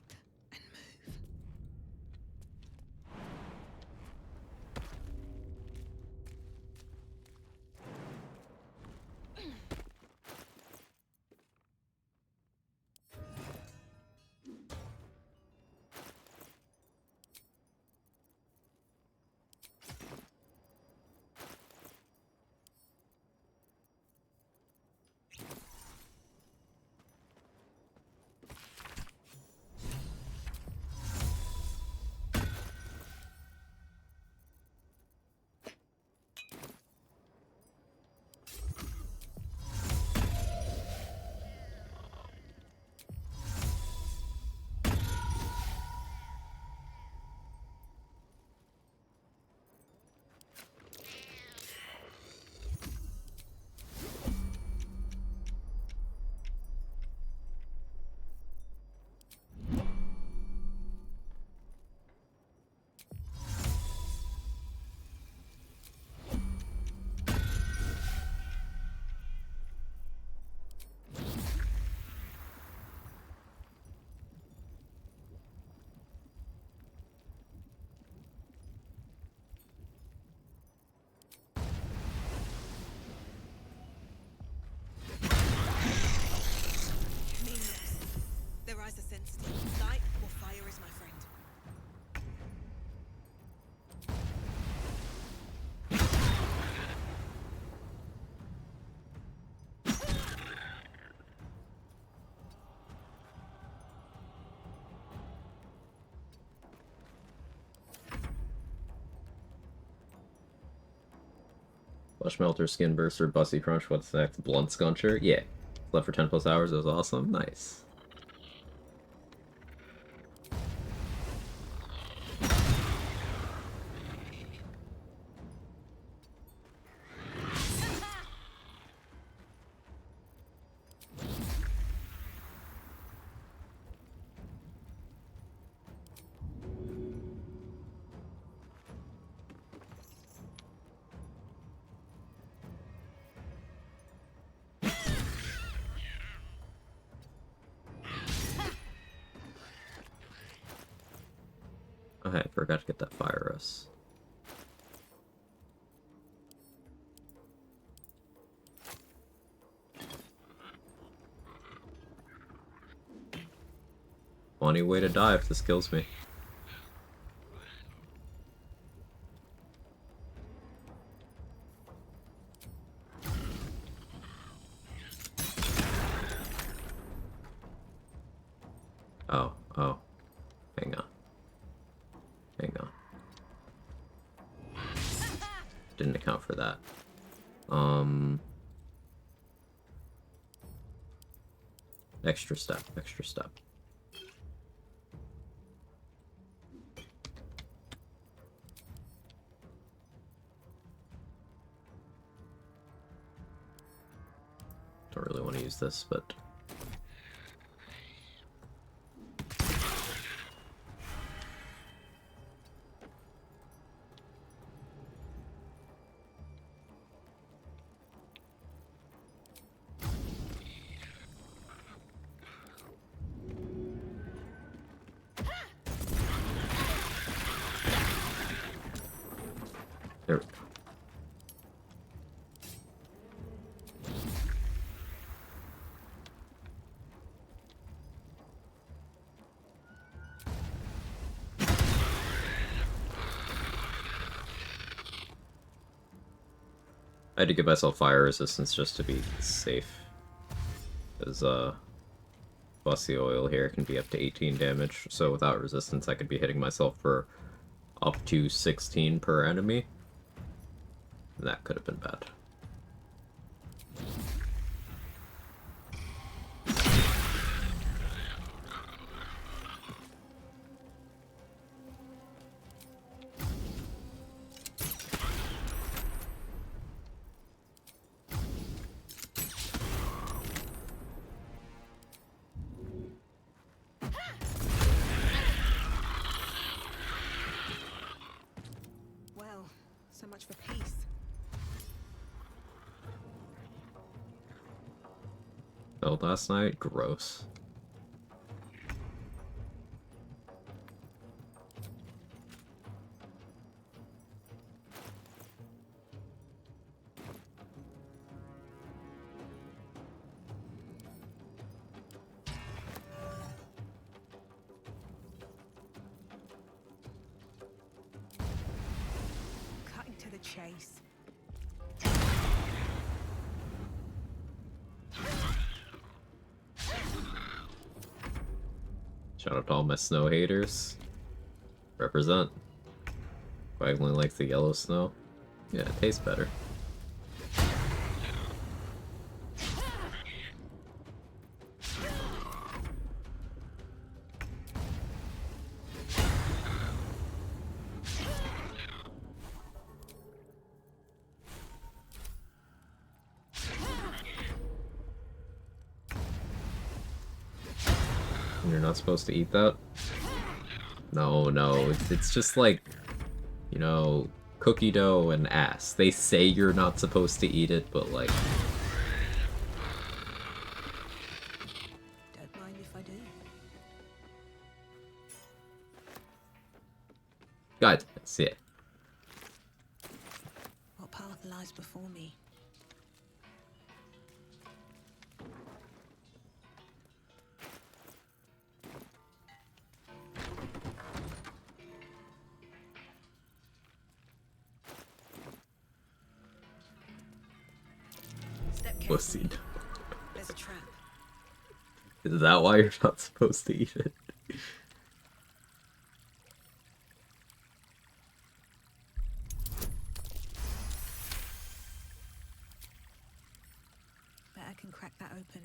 Their eyes are sensitive. Light or fire is my friend. Flesh Melter, Skin Burster, Bussy Crunch, what's next? Blunt Scuncher? Yeah. Left for 10 plus hours, that was awesome. Nice. hey, I forgot to get that fire rose. Funny way to die if this kills me. Oh, oh. Hang on. Hang on. Didn't account for that. Extra step, extra step. Don't really want to use this, but... There we go. I had to give myself fire resistance just to be safe. Because, Fussy Oil here can be up to 18 damage, so without resistance I could be hitting myself for up to 16 per enemy. And that could have been bad. Well, so much for peace. Felt last night? Gross. Cutting to the chase. Shout out to all my snow haters. Represent. Quag only likes the yellow snow. Yeah, it tastes better. You're not supposed to eat that? No, no, it's just like, you know, cookie dough and ass. They say you're not supposed to eat it, but like... Don't mind if I do. God, see it. What path lies before me? Step Pussy. carefully. There's a trap. Is that why you're not supposed to eat it? Bet I can crack that open.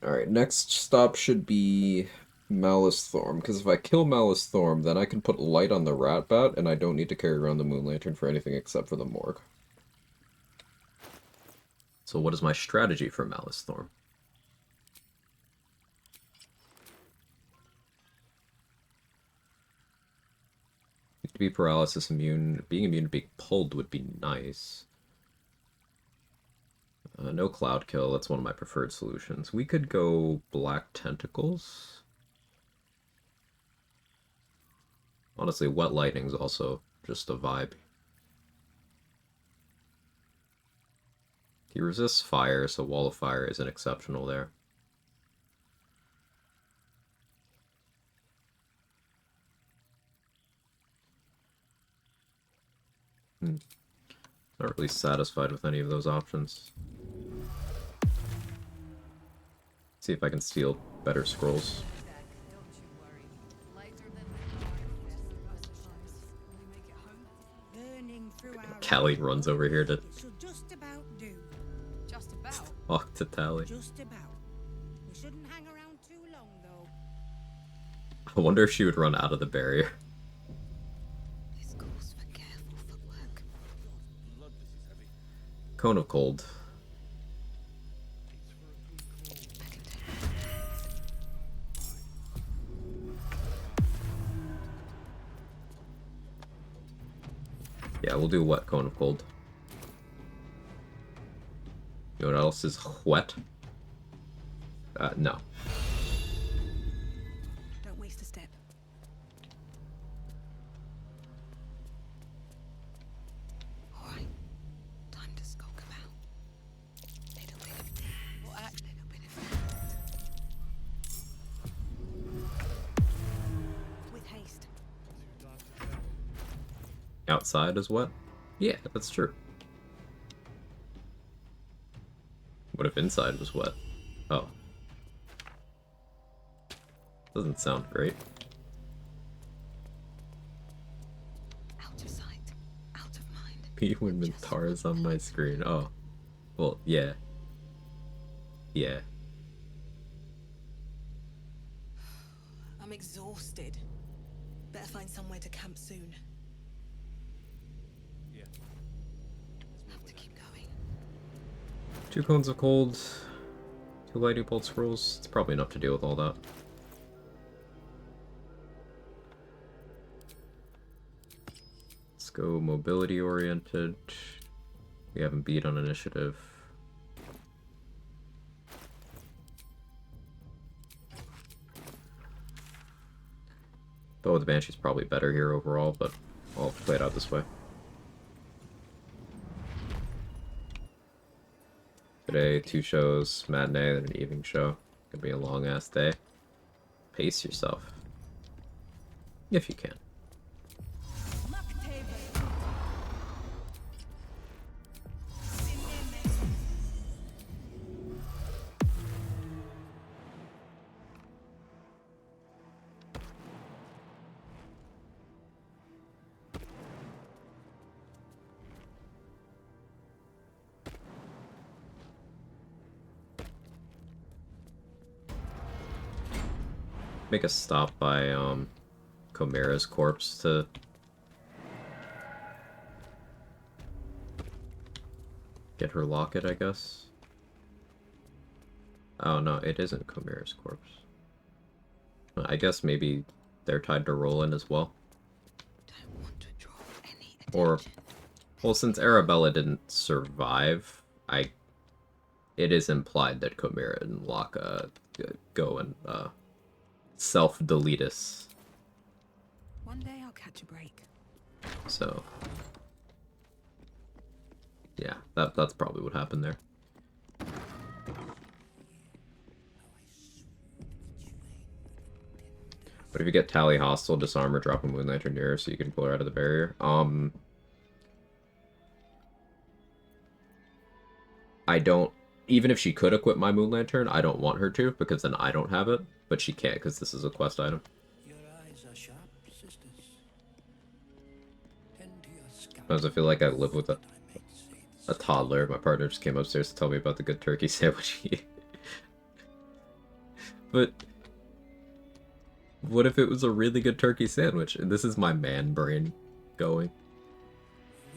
Alright, next stop should be Malice Thorm, because if I kill Malice Thorm, then I can put light on the rat bat, and I don't need to carry around the moon lantern for anything except for the morgue. So what is my strategy for Malice Storm? To be paralysis immune, being immune to being pulled would be nice. No cloud kill, that's one of my preferred solutions. We could go black tentacles. Honestly, wet lightning's also just a vibe. He resists fire, so wall of fire isn't exceptional there. Not really satisfied with any of those options. See if I can steal better scrolls. Burning through our Callie runs over here to should just about do. Just about. talk to Tally. Just about. We shouldn't hang around too long, though. I wonder if she would run out of the barrier. This calls for careful footwork. Blood, this is heavy. Cone of Cold. I can take Yeah, we'll do wet Cone of Cold. You know what else is wet? No. Don't waste a step. All right. Time to skulk about. Little bit of little bit of With haste. Outside is wet? Yeah, that's true. What if inside was wet? Oh. Doesn't sound great. out of sight, out of mind. Me when Mintara's on my screen. Oh. Well, yeah. Yeah. I'm exhausted. Better find somewhere to camp soon. Yeah. Have to keep going. 2 cones of cold, 2 lightning bolt scrolls. It's probably enough to deal with all that. Let's go mobility oriented. We haven't beat on initiative. Bow of the Banshee's probably better here overall, but I'll play it out this way. Today, 2 shows, matinee, then an evening show. Gonna be a long ass day. Pace yourself. If you can. Make a stop by Chimera's corpse to get her locket, I guess. Oh no, it isn't Chimera's corpse. I guess maybe they're tied to Roland as well. Don't want to draw any Or, attention. well, since Arabella didn't survive, it is implied that Chimera and Locke go and self-delete us. One day I'll catch a break. So, yeah, that's probably what happened there. But if you get Tally hostile, disarm her, drop a Moon Lantern near her so you can pull her out of the barrier. I don't, even if she could equip my Moon Lantern, I don't want her to, because then I don't have it. But she can't, because this is a quest item. Your eyes are sharp, sisters. Tend to your scalp. Sometimes I feel like I live with I may say a toddler. My partner just came upstairs to tell me about the good turkey sandwich he ate. But what if it was a really good turkey sandwich? And this is my man brain going.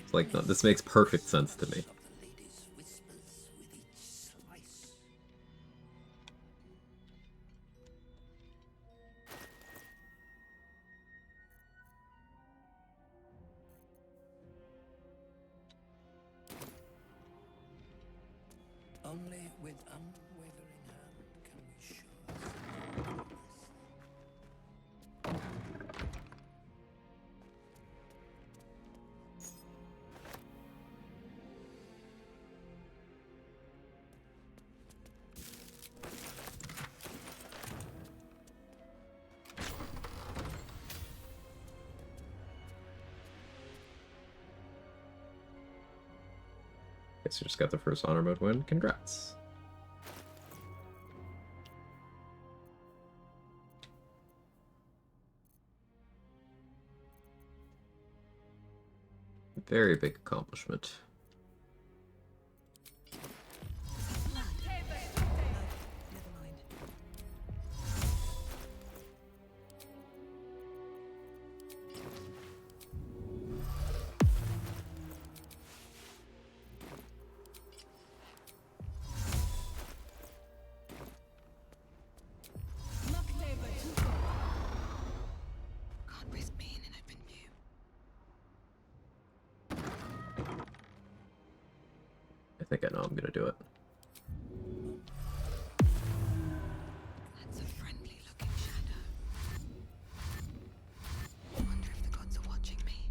It's like, no, this makes perfect sense to me. of the ladies' whispers with Only with unwavering hand can we show our goodness. Guess you just got the first honor mode win. Congrats. Very big accomplishment. Never mind. Can't risk being in open view. I think I know I'm gonna do it. That's a friendly looking shadow. I wonder if the gods are watching me.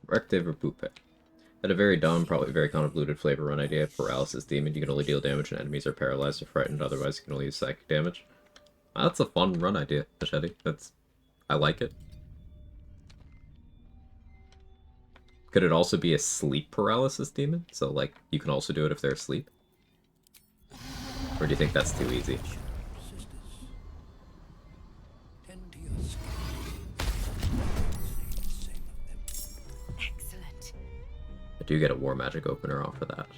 Rective or Poupe. Had a very dumb, probably very convoluted flavor run idea. Paralysis demon. You can only deal damage when enemies are paralyzed or frightened. Otherwise, you can only use psychic damage. That's a fun run idea, Machete. I like it. Could it also be a sleep paralysis demon? So, like, you can also do it if they're asleep? Or do you think that's too easy? Sisters, tend to your skin. Say the same of them. Excellent. I do get a War Magic opener off for that.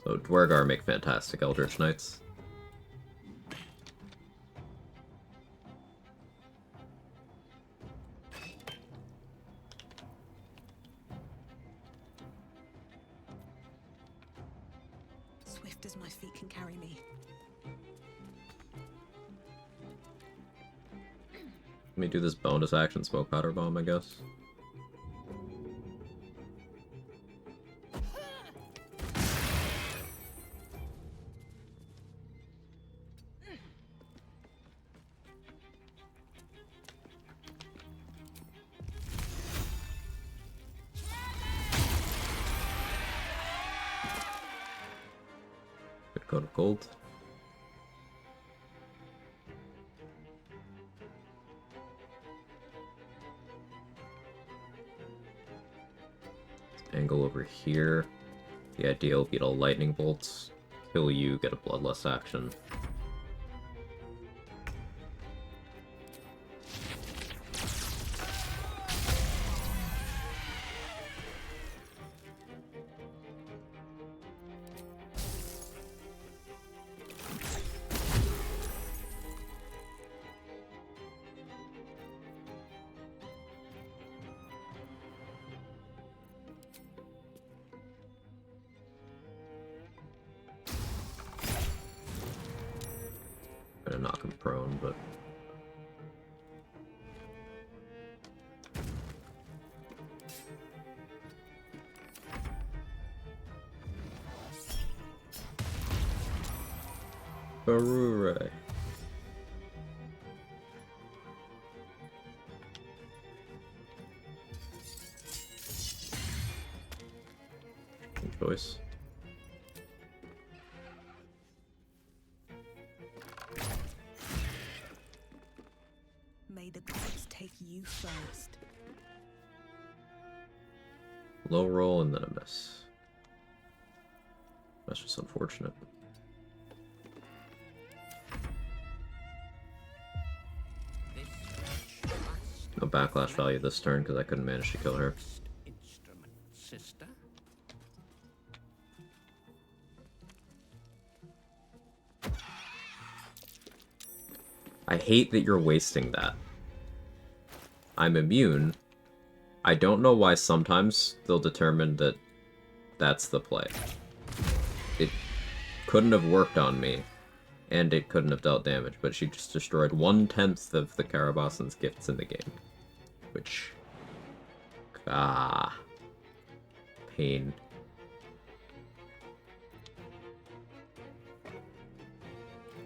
So Dwergar make fantastic Eldritch Knights. Swift as my feet can carry me. Let me do this bonus action Smoke Powder Bomb, I guess. Good coat of gold. Angle over here. The ideal beat all lightning bolts. Kill you, get a bloodlust action. Gonna knock him prone, but Barure. Good choice. May the gods take you first. Low roll and then a miss. That's just unfortunate. No backlash value this turn because I couldn't manage to kill her. Instrument, sister. I hate that you're wasting that. I'm immune. I don't know why sometimes they'll determine that that's the play. It couldn't have worked on me and it couldn't have dealt damage, but she just destroyed 1/10 of the Karabasan's gifts in the game. Which... pain.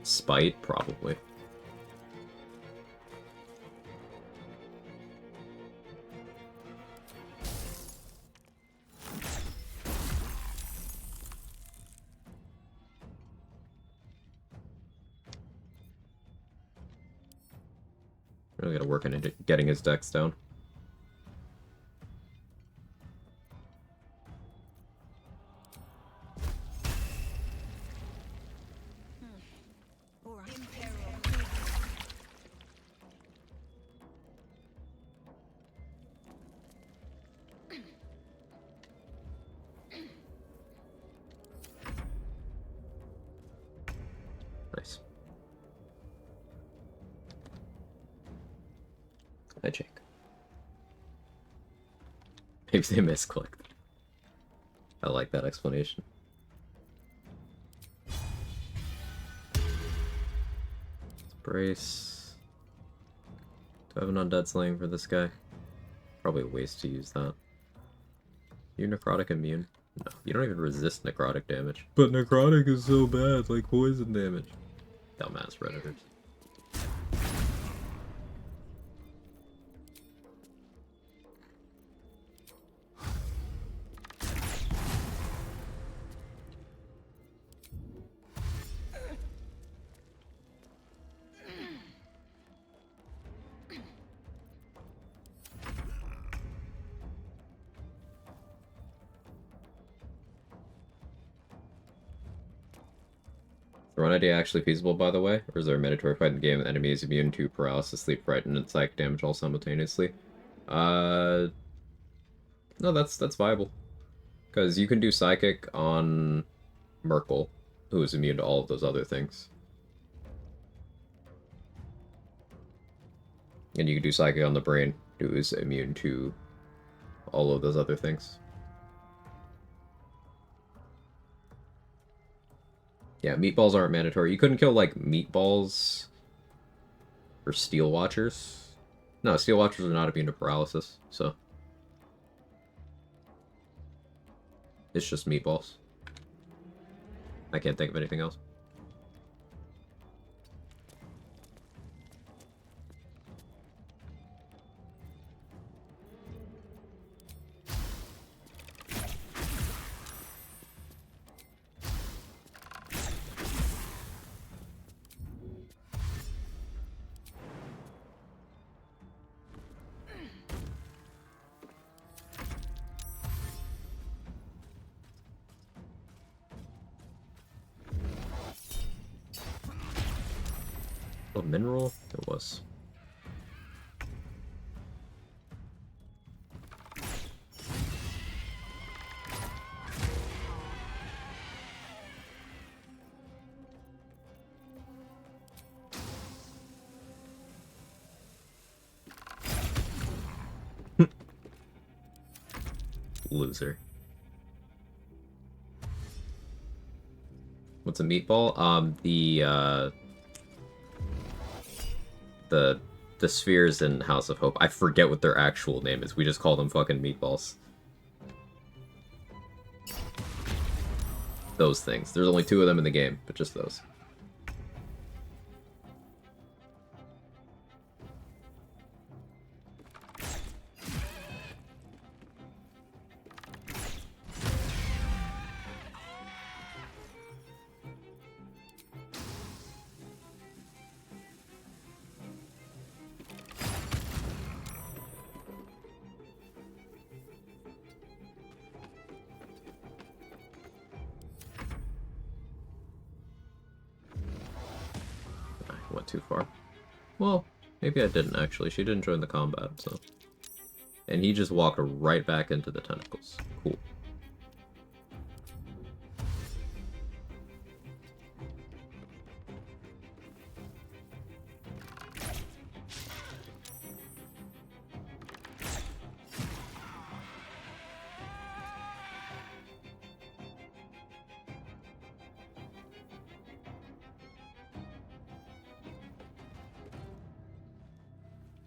Spite? Probably. Really gotta work on getting his decks down. Nice. Hi, Jake. Maybe they misclicked. I like that explanation. Brace. Do I have an undead slaying for this guy? Probably a waste to use that. You necrotic immune? No, you don't even resist necrotic damage. But necrotic is so bad, like poison damage. Dumbass redditors. Thrown idea actually feasible, by the way? Or is there a mandatory fight in the game with enemies immune to paralysis, sleep, frighten, and psychic damage all simultaneously? No, that's viable. Because you can do psychic on Merkel, who is immune to all of those other things. And you can do psychic on the brain, who is immune to all of those other things. Yeah, meatballs aren't mandatory. You couldn't kill, like, meatballs or steel watchers. No, steel watchers are not immune to paralysis, so. It's just meatballs. I can't think of anything else. A mineral? It was. Loser. What's a meatball? The spheres in House of Hope. I forget what their actual name is. We just call them fucking meatballs. Those things. There's only 2 of them in the game, but just those. Went too far. Well, maybe I didn't actually. She didn't join the combat, so. And he just walked right back into the tentacles. Cool.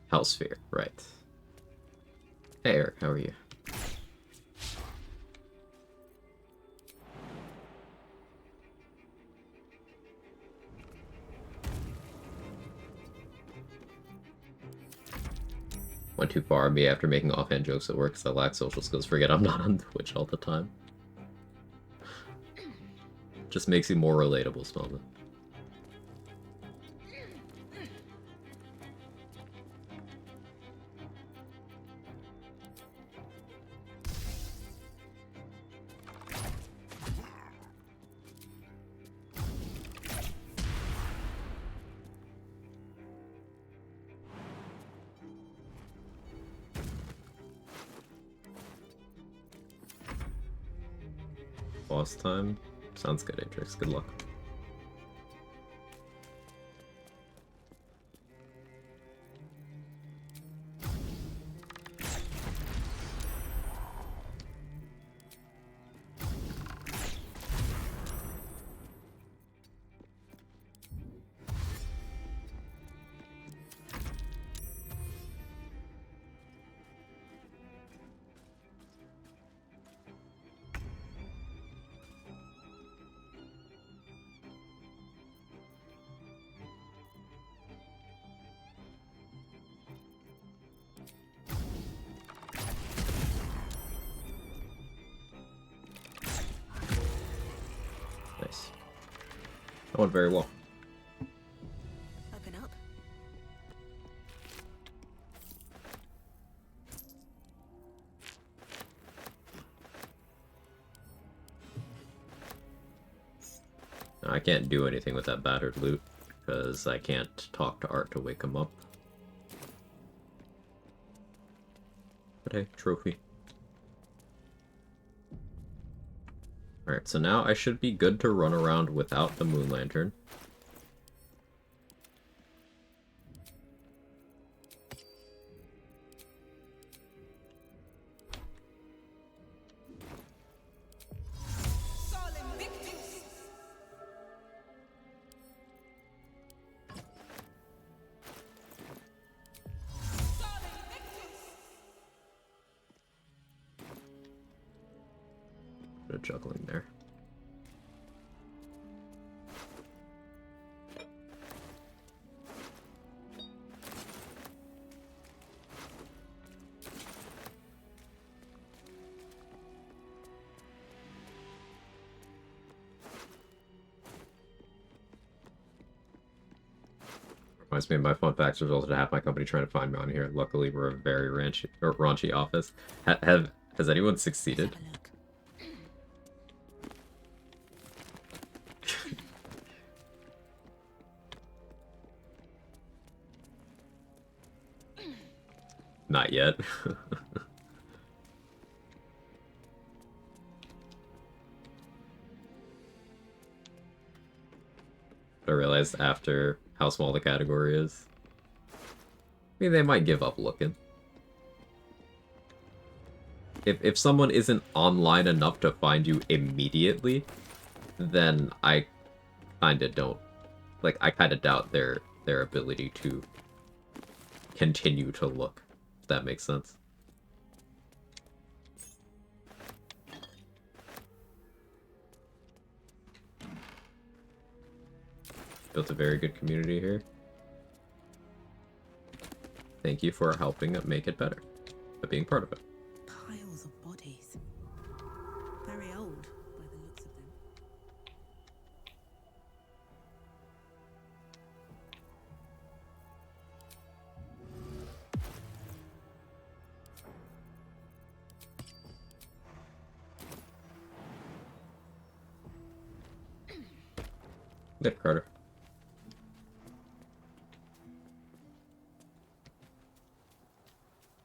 House Sphere, right. Hey Eric, how are you? Went too far on me after making offhand jokes at work because I lack social skills. Forget I'm not on Twitch all the time. Just makes you more relatable, Spelman. Boss time? Sounds good, Atrix. Good luck. Nice. That went very well. Open up. I can't do anything with that battered loot because I can't talk to Art to wake him up. But hey, trophy. Alright, so now I should be good to run around without the moon lantern. Bit of juggling there. Reminds me of my fun facts resulted in half my company trying to find me on here. Luckily, we're a very raunchy office. Has anyone succeeded? Not yet. I realized after how small the category is. I mean, they might give up looking. If someone isn't online enough to find you immediately, then I kinda don't. Like, I kinda doubt their ability to continue to look. If that makes sense. Built a very good community here. Thank you for helping make it better, by being part of it. Piles of bodies. Very old, by the looks of them. Good, Carter.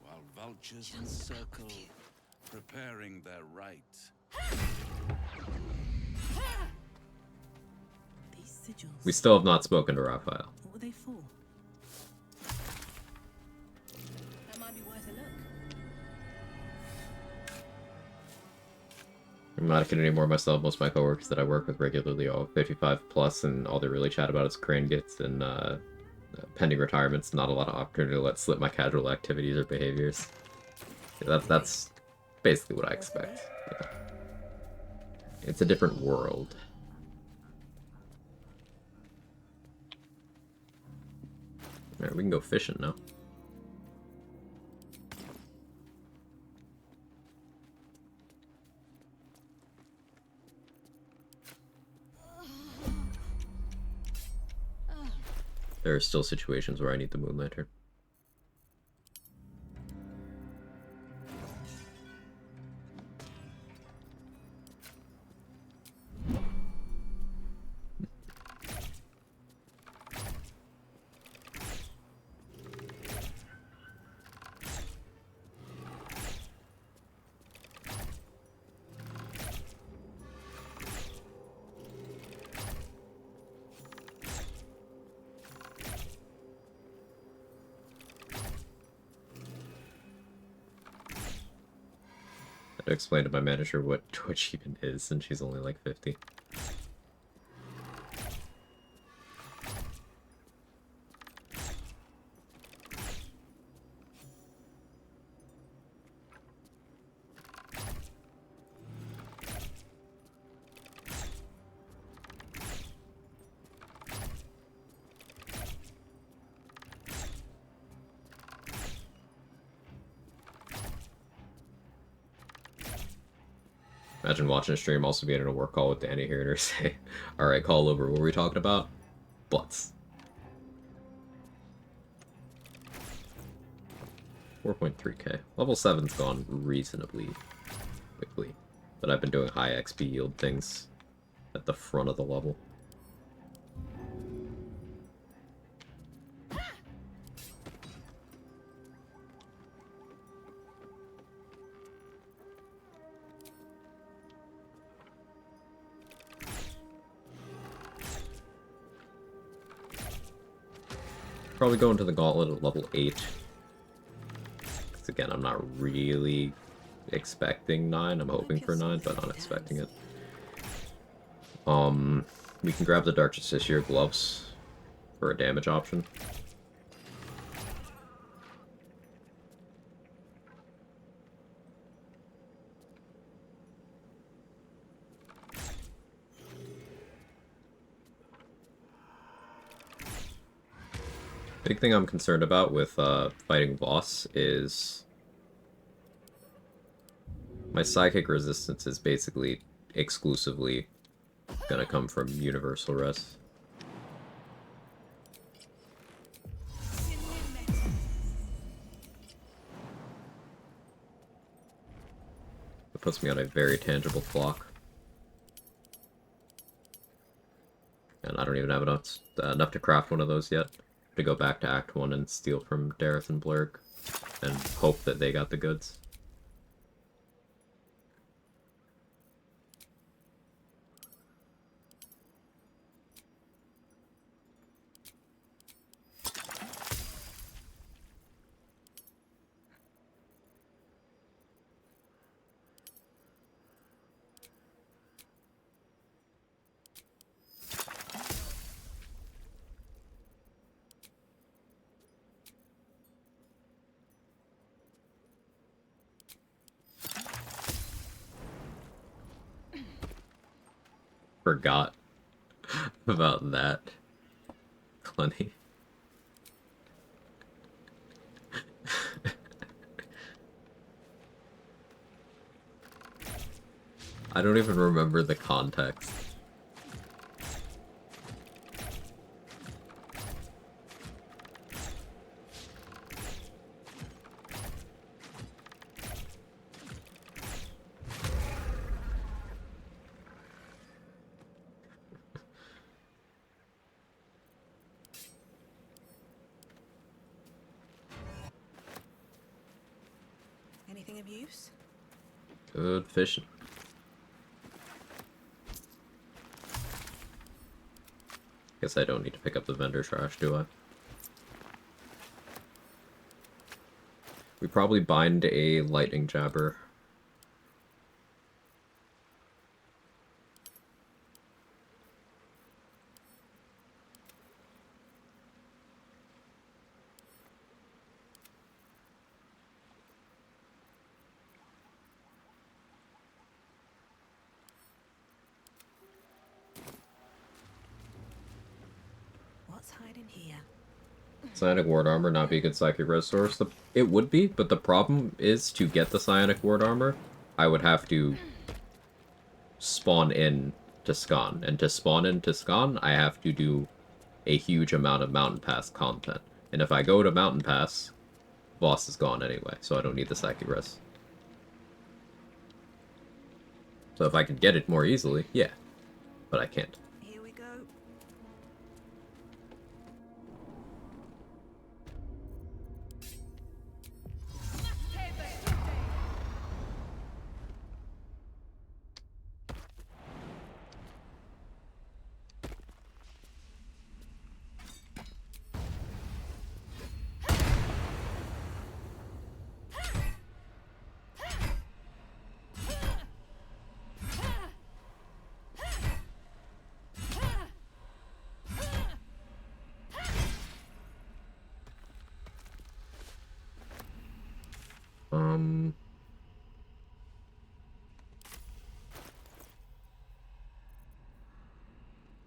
While vultures encircle, preparing their right. These sigils. We still have not spoken to Raphael. What were they for? That might be worth a look. I'm not a kid anymore myself. Most of my coworkers that I work with regularly, all 55 plus, and all they really chat about is crane gets and Pending retirement's not a lot of opportunity to let slip my casual activities or behaviors. Yeah, that's basically what I expect. Yeah. It's a different world. Alright, we can go fishing now. There are still situations where I need the moon lantern. I had to explain to my manager what Twitch even is, and she's only like 50. Imagine watching a stream, also being in a work call with Danny, hearing her say, "Alright, call over. What were we talking about? Butts." 4.3k. Level 7's gone reasonably quickly, but I've been doing high XP yield things at the front of the level. Probably go into the gauntlet at level 8. Because again, I'm not really expecting 9. I'm hoping for 9, but not expecting it. We can grab the Dark Justiciar gloves for a damage option. Big thing I'm concerned about with fighting boss is my psychic resistance is basically exclusively gonna come from universal res. It puts me on a very tangible clock. And I don't even have enough to craft one of those yet. To go back to Act 1 and steal from Dareth and Blurg, and hope that they got the goods. Forgot about that. Plenty. I don't even remember the context. Anything of use? Good fishing. Guess I don't need to pick up the vendor trash, do I? We probably bind a lightning jabber. hide in here. Psionic Ward Armor not be a good Psychic Res source? It would be, but the problem is to get the Psionic Ward Armor, I would have to spawn in to Scon. And to spawn in to Scon, I have to do a huge amount of Mountain Pass content. And if I go to Mountain Pass, boss is gone anyway, so I don't need the Psychic Res. So if I could get it more easily, yeah. But I can't. Here we go.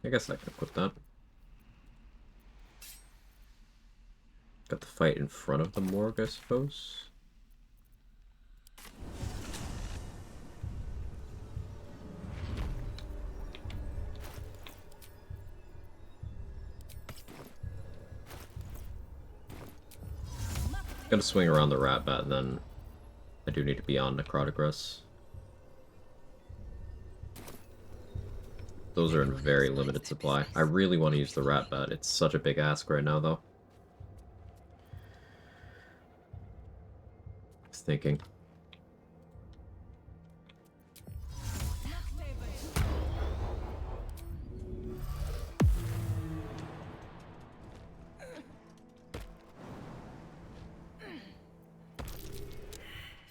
I guess I can equip that. Got the fight in front of the morgue, I suppose. Gotta swing around the rat bat, and then I do need to be on Necrotic Res. Those are in very limited supply. I really want to use the rat bat. It's such a big ask right now, though. I was thinking.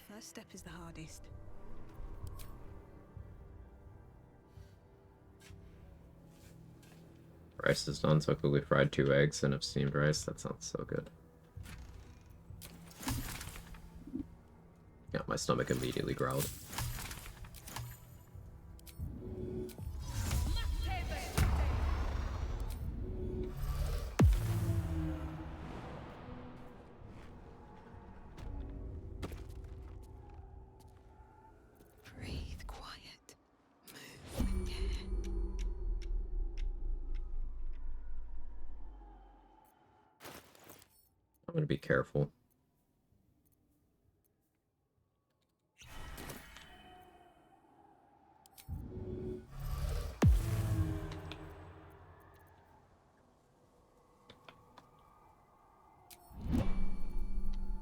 First step is the hardest. Rice is done, so I quickly fried 2 eggs and have steamed rice. That sounds so good. Yeah, my stomach immediately growled. Breathe quiet. Move with care. I'm gonna be careful.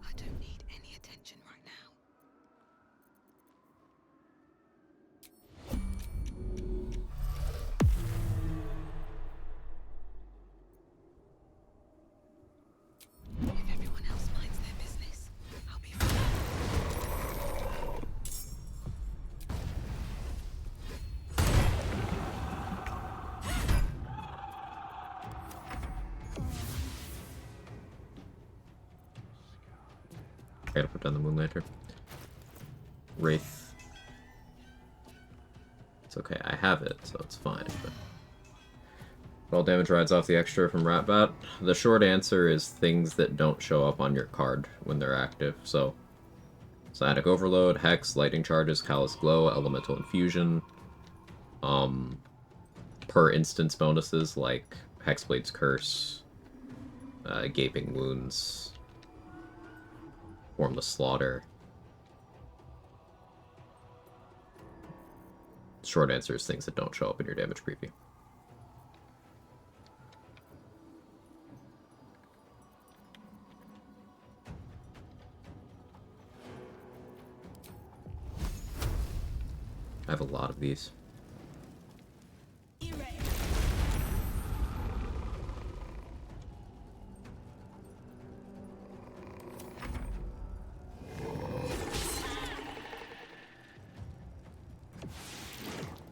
I don't need any attention right now. If everyone else minds their business, I'll be fine. I gotta put down the Moon Lantern. Wraith. It's okay, I have it, so it's fine. But all damage rides off the extra from Ratbat. The short answer is things that don't show up on your card when they're active. So, Psionic Overload, Hex, Lightning Charges, Callous Glow, Elemental Infusion. Per instance bonuses like Hexblade's Curse, Gaping Wounds, Formless Slaughter. Short answer is things that don't show up in your damage preview. I have a lot of these.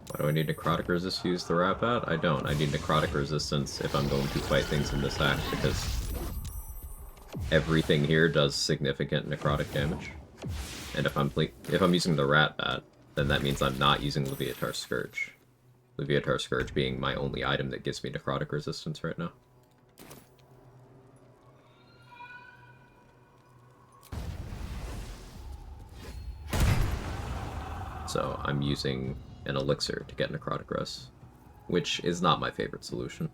Why do I need necrotic resist to use the rat bat? I don't. I need necrotic resistance if I'm going to fight things in this act, because everything here does significant necrotic damage. And if I'm using the rat bat, then that means I'm not using Leviatar Scourge. Leviatar Scourge being my only item that gives me necrotic resistance right now. So I'm using an elixir to get necrotic res, which is not my favorite solution.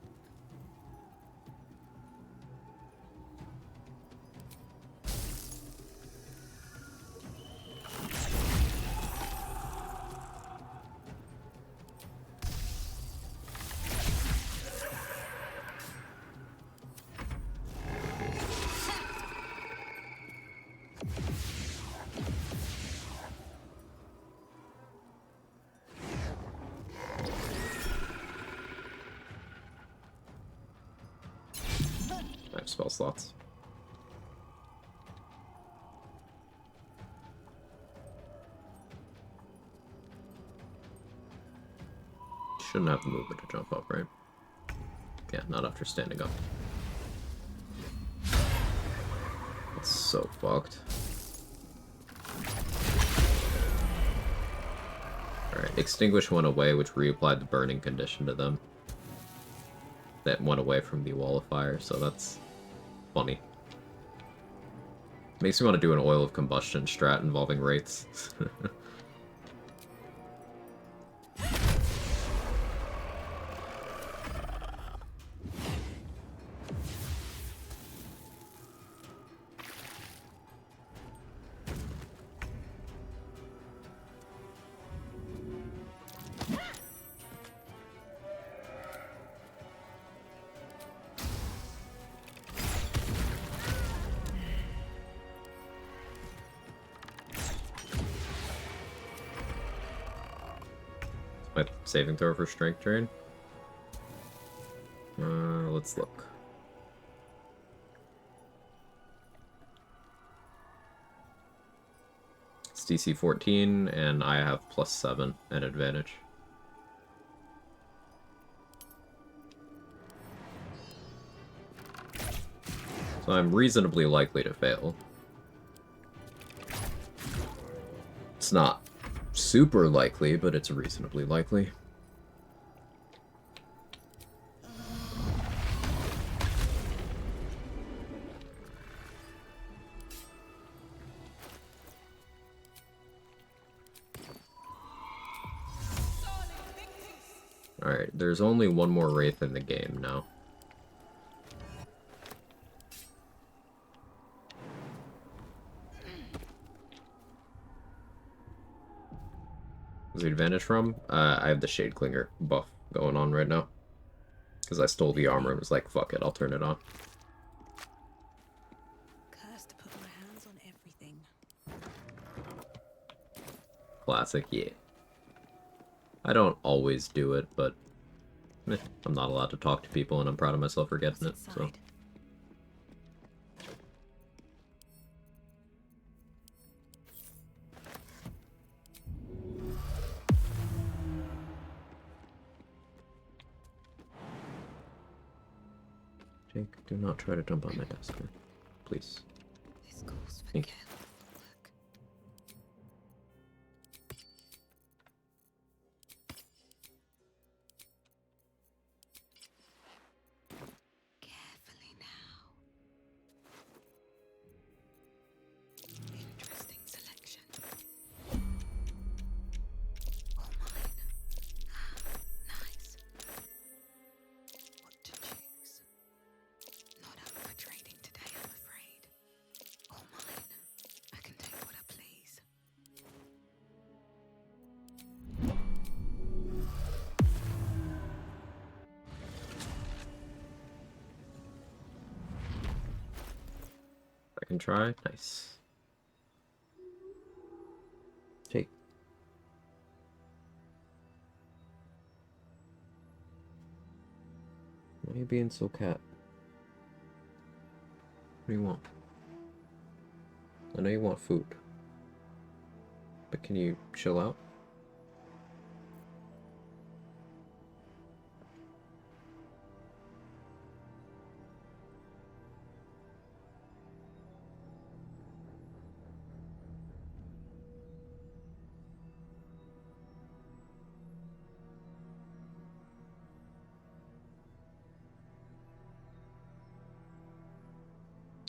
I have spell slots. Shouldn't have the movement to jump up, right? Yeah, not after standing up. That's so fucked. Alright, Extinguish went away, which reapplied the burning condition to them. That went away from the wall of fire, so that's funny. Makes me want to do an oil of combustion strat involving wraiths. My saving throw for strength drain? Let's look. It's DC 14, and I have +7 at advantage. So I'm reasonably likely to fail. It's not super likely, but it's reasonably likely. Alright, there's only one more Wraith in the game now. What's the advantage from? I have the Shade Clinger buff going on right now. Because I stole the armor and was like, fuck it, I'll turn it on. Cursed to put my hands on everything. Classic, yeah. I don't always do it, but I'm not allowed to talk to people, and I'm proud of myself for getting it, so... Jake, do not try to jump on my desk, please. This calls for Thank you. careful footwork. Carefully now. Interesting selection. All mine. Nice. What to choose? Not up for trading today, I'm afraid. All mine. I can take what I please. I can try. Nice. Jake. Why are you being so cat? What do you want? I know you want food. But can you chill out?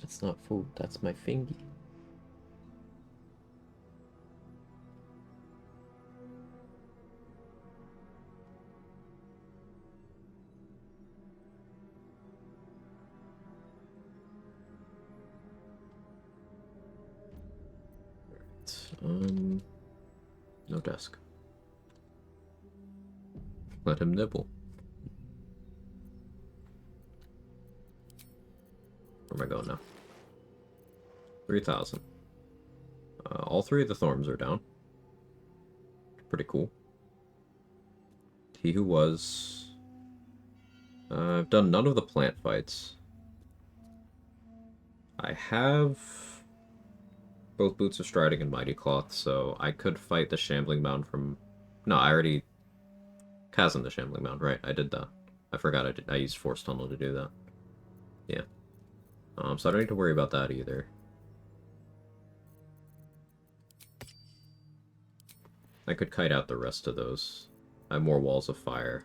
That's not food, that's my fingy. No desk. Let him nibble. Where am I going now? 3,000. All three of the Thorns are down. Pretty cool. He Who Was. I've done none of the plant fights. I have both Boots of Striding and Mighty Cloth, so I could fight the Shambling Mound from... No, I already... Chasm the Shambling Mound, right, I did that. I forgot I used Force Tunnel to do that. Yeah. So I don't need to worry about that either. I could kite out the rest of those. I have more Walls of Fire.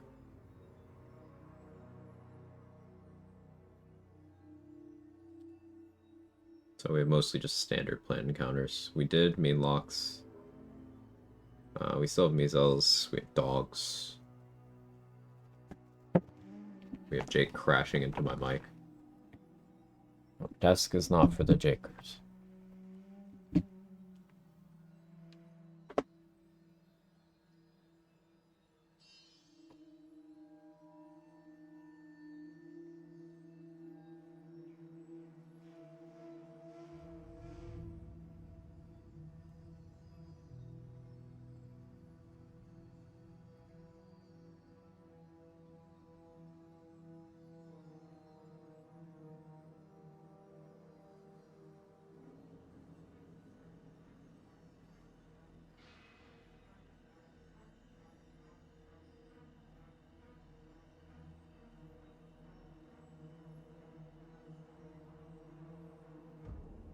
So we have mostly just standard plant encounters. We did main locks. We still have Measles. We have dogs. We have Jake crashing into my mic. Desk is not for the Jakers.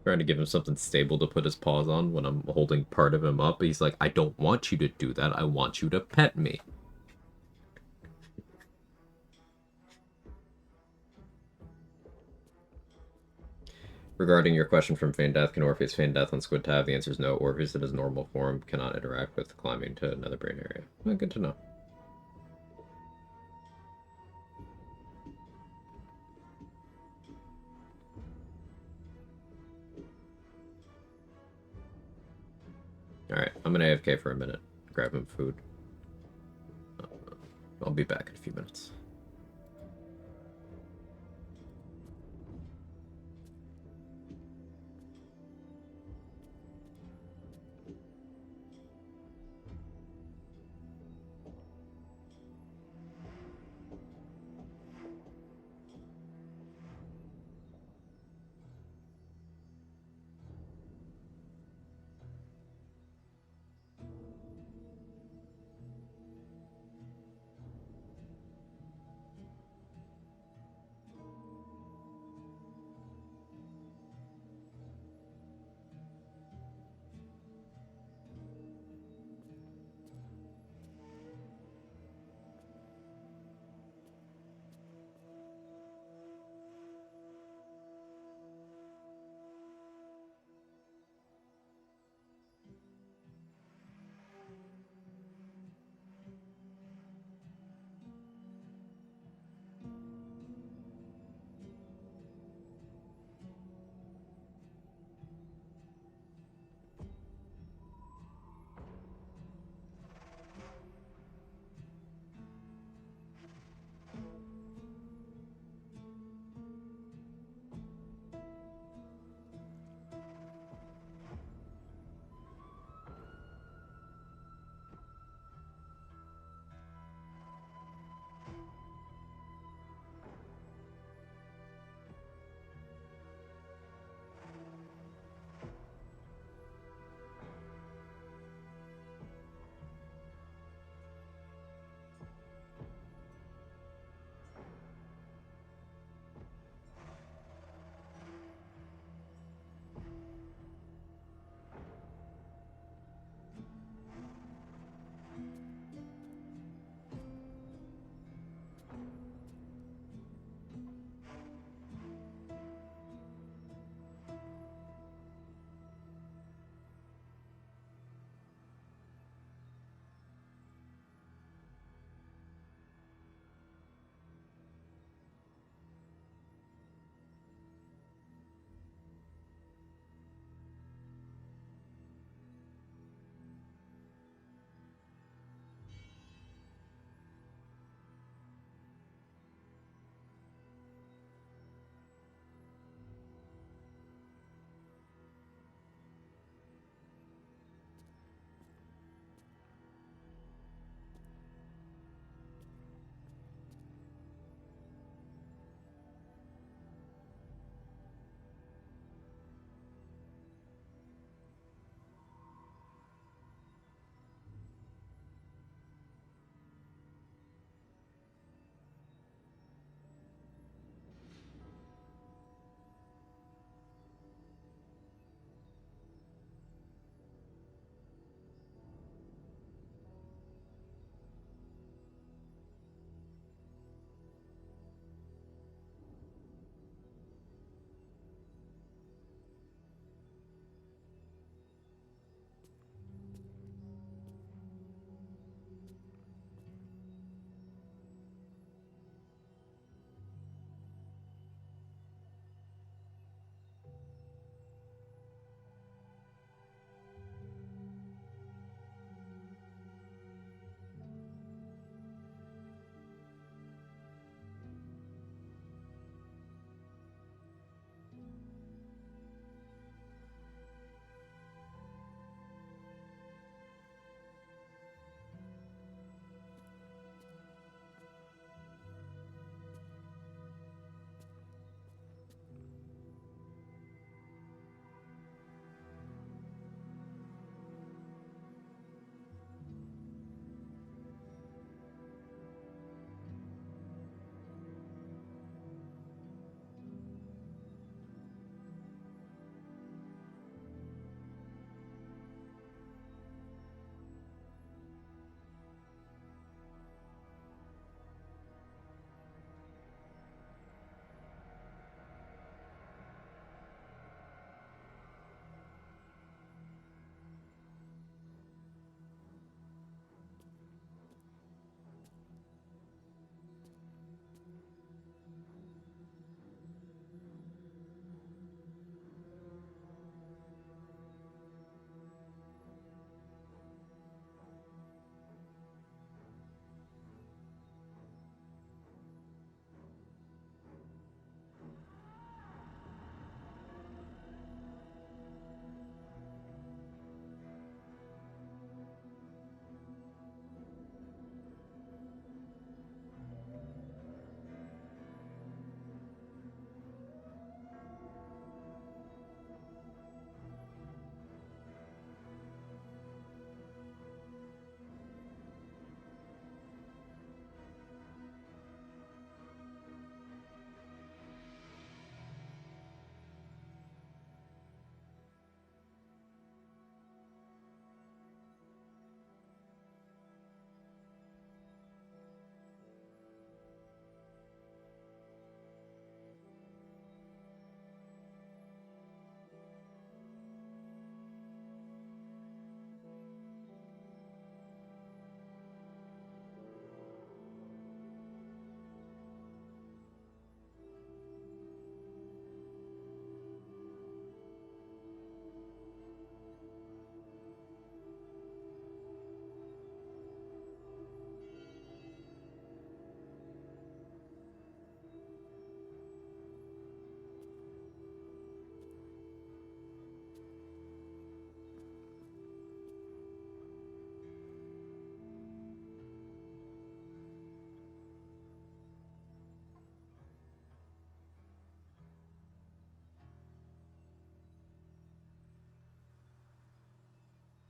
Trying to give him something stable to put his paws on when I'm holding part of him up. He's like, I don't want you to do that. I want you to pet me. Regarding your question from Feign Death, can Orpheus feign death on Squid Tab? The answer is no. Orpheus in his normal form cannot interact with climbing to another brain area. Well, good to know. Alright, I'm gonna AFK for a minute. Grab him food. I'll be back in a few minutes.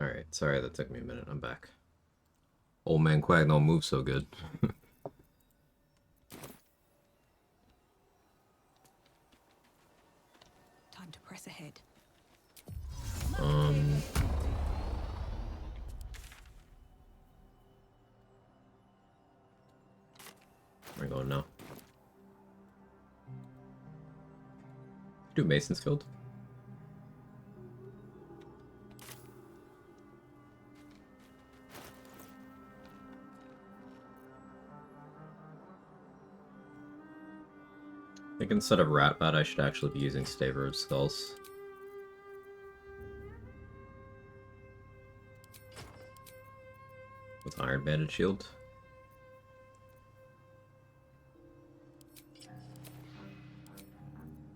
Alright, sorry that took me a minute. I'm back. Old man Quag don't move so good. Time to press ahead. Where are we going now? Do Mason's Guild? I think instead of Ratbat, I should actually be using Staver of Skulls. With Iron Banded Shield.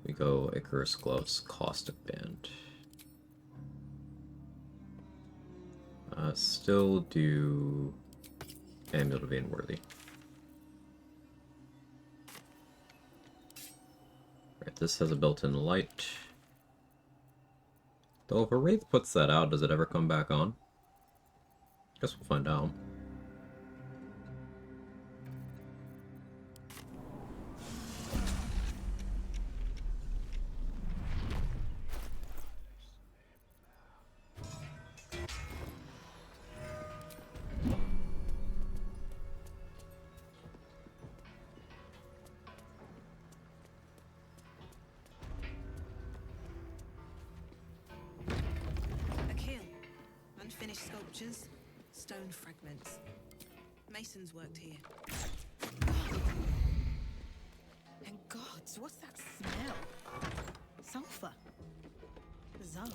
We go Icarus Gloves, Caustic Band. Still do Amulet of Vainworthy. Right, this has a built-in light. Though if a Wraith puts that out, does it ever come back on? Guess we'll find out. Unfinished sculptures, stone fragments. Masons worked here. And gods, what's that smell? Sulfur. Bizarre.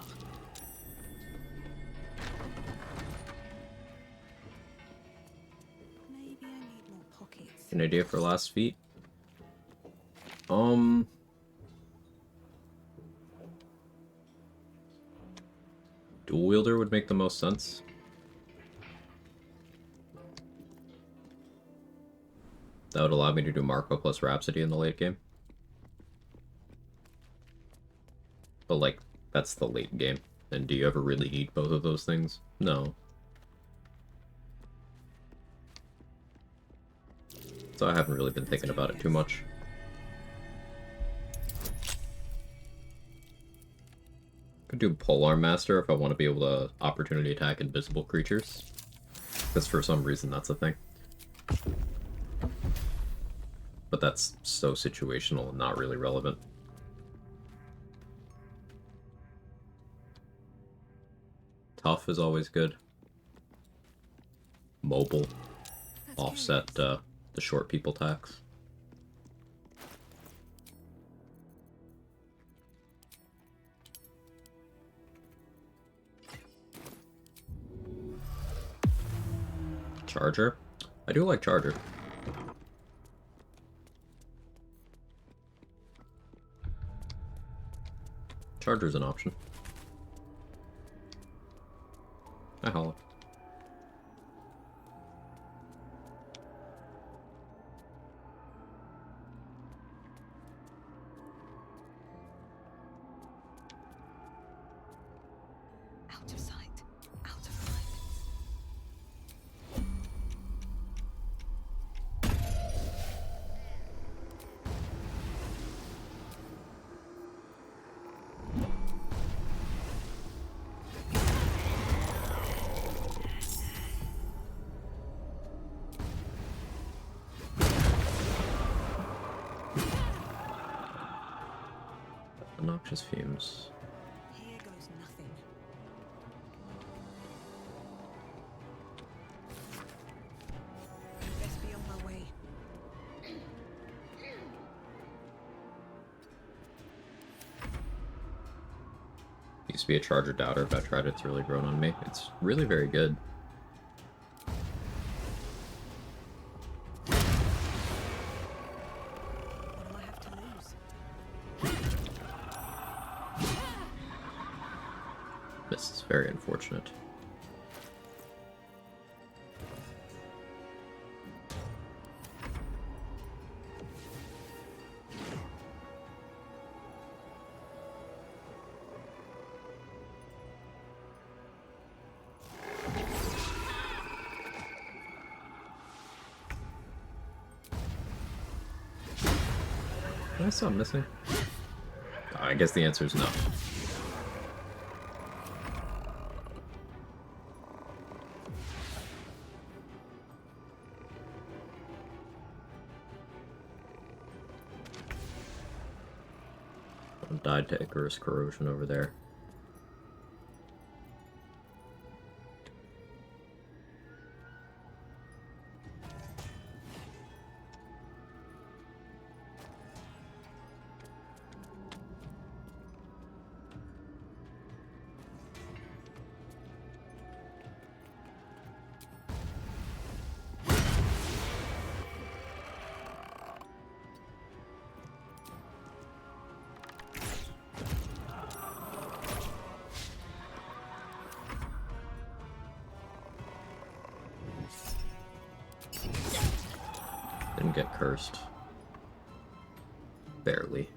Maybe I need more pockets. An idea for last feat? Dual wielder would make the most sense. That would allow me to do Marco plus Rhapsody in the late game. But like, that's the late game. And do you ever really need both of those things? No. So I haven't really been thinking about it too much. Could do Polearm Master if I want to be able to opportunity attack invisible creatures. Because for some reason that's a thing. But that's so situational and not really relevant. Tough is always good. Mobile. Offset the short people tax. Charger? I do like Charger. Charger's an option. Hi, Hollow. Out of sight, out of mind. Noxious fumes. Here goes nothing. Best be on my way. Used to be a Charger doubter, but I tried it. It's really grown on me. It's really very good. What do I have to lose? This is very unfortunate. I saw him missing. I guess the answer is no. Died to Icarus corrosion over there. Didn't get cursed. Barely.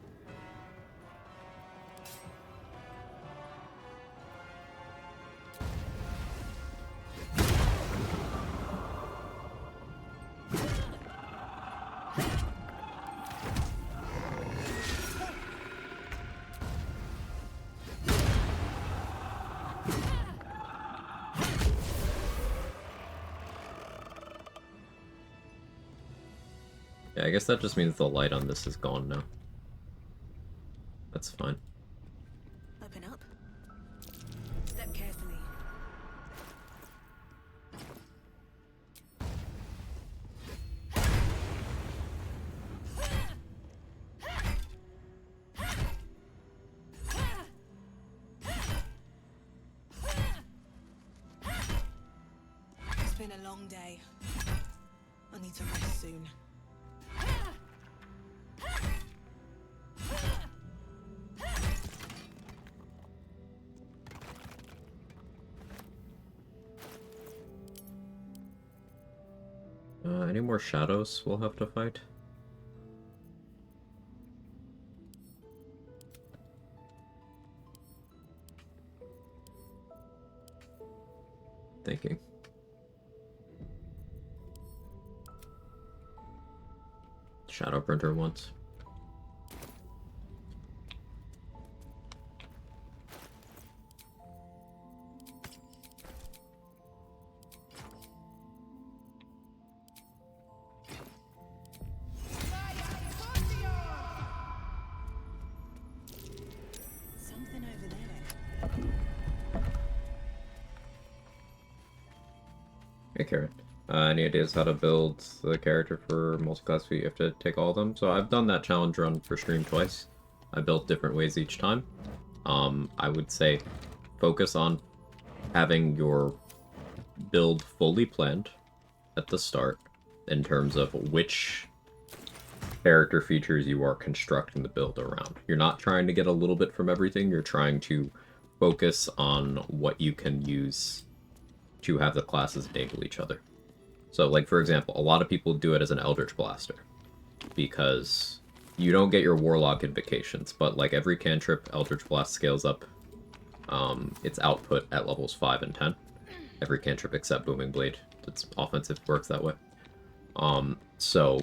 Yeah, I guess that just means the light on this is gone now. That's fine. Open up. Step carefully. It's been a long day. I need to rest soon. Any more shadows we'll have to fight? Thinking. Shadow printer once. Something over there. Hey, Karen. Any ideas how to build the character for multi-class feat? You have to take all of them. So I've done that challenge run for stream twice. I built different ways each time. I would say focus on having your build fully planned at the start in terms of which character features you are constructing the build around. You're not trying to get a little bit from everything. You're trying to focus on what you can use to have the classes enable each other. So, like, for example, a lot of people do it as an Eldritch Blaster, because you don't get your Warlock invocations, but, like, every cantrip, Eldritch Blast scales up its output at levels 5 and 10. Every cantrip except Booming Blade. It's offensive, works that way. So,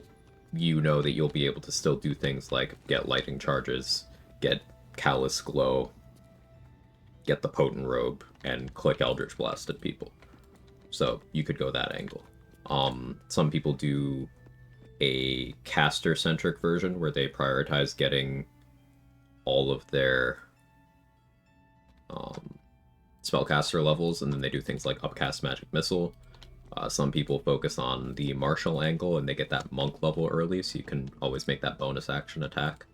you know that you'll be able to still do things like get Lightning Charges, get Callous Glow, get the Potent Robe, and click Eldritch Blast at people. So, you could go that angle. Some people do a caster-centric version where they prioritize getting all of their spellcaster levels, and then they do things like upcast Magic Missile. Some people focus on the martial angle, and they get that monk level early, so you can always make that bonus action attack.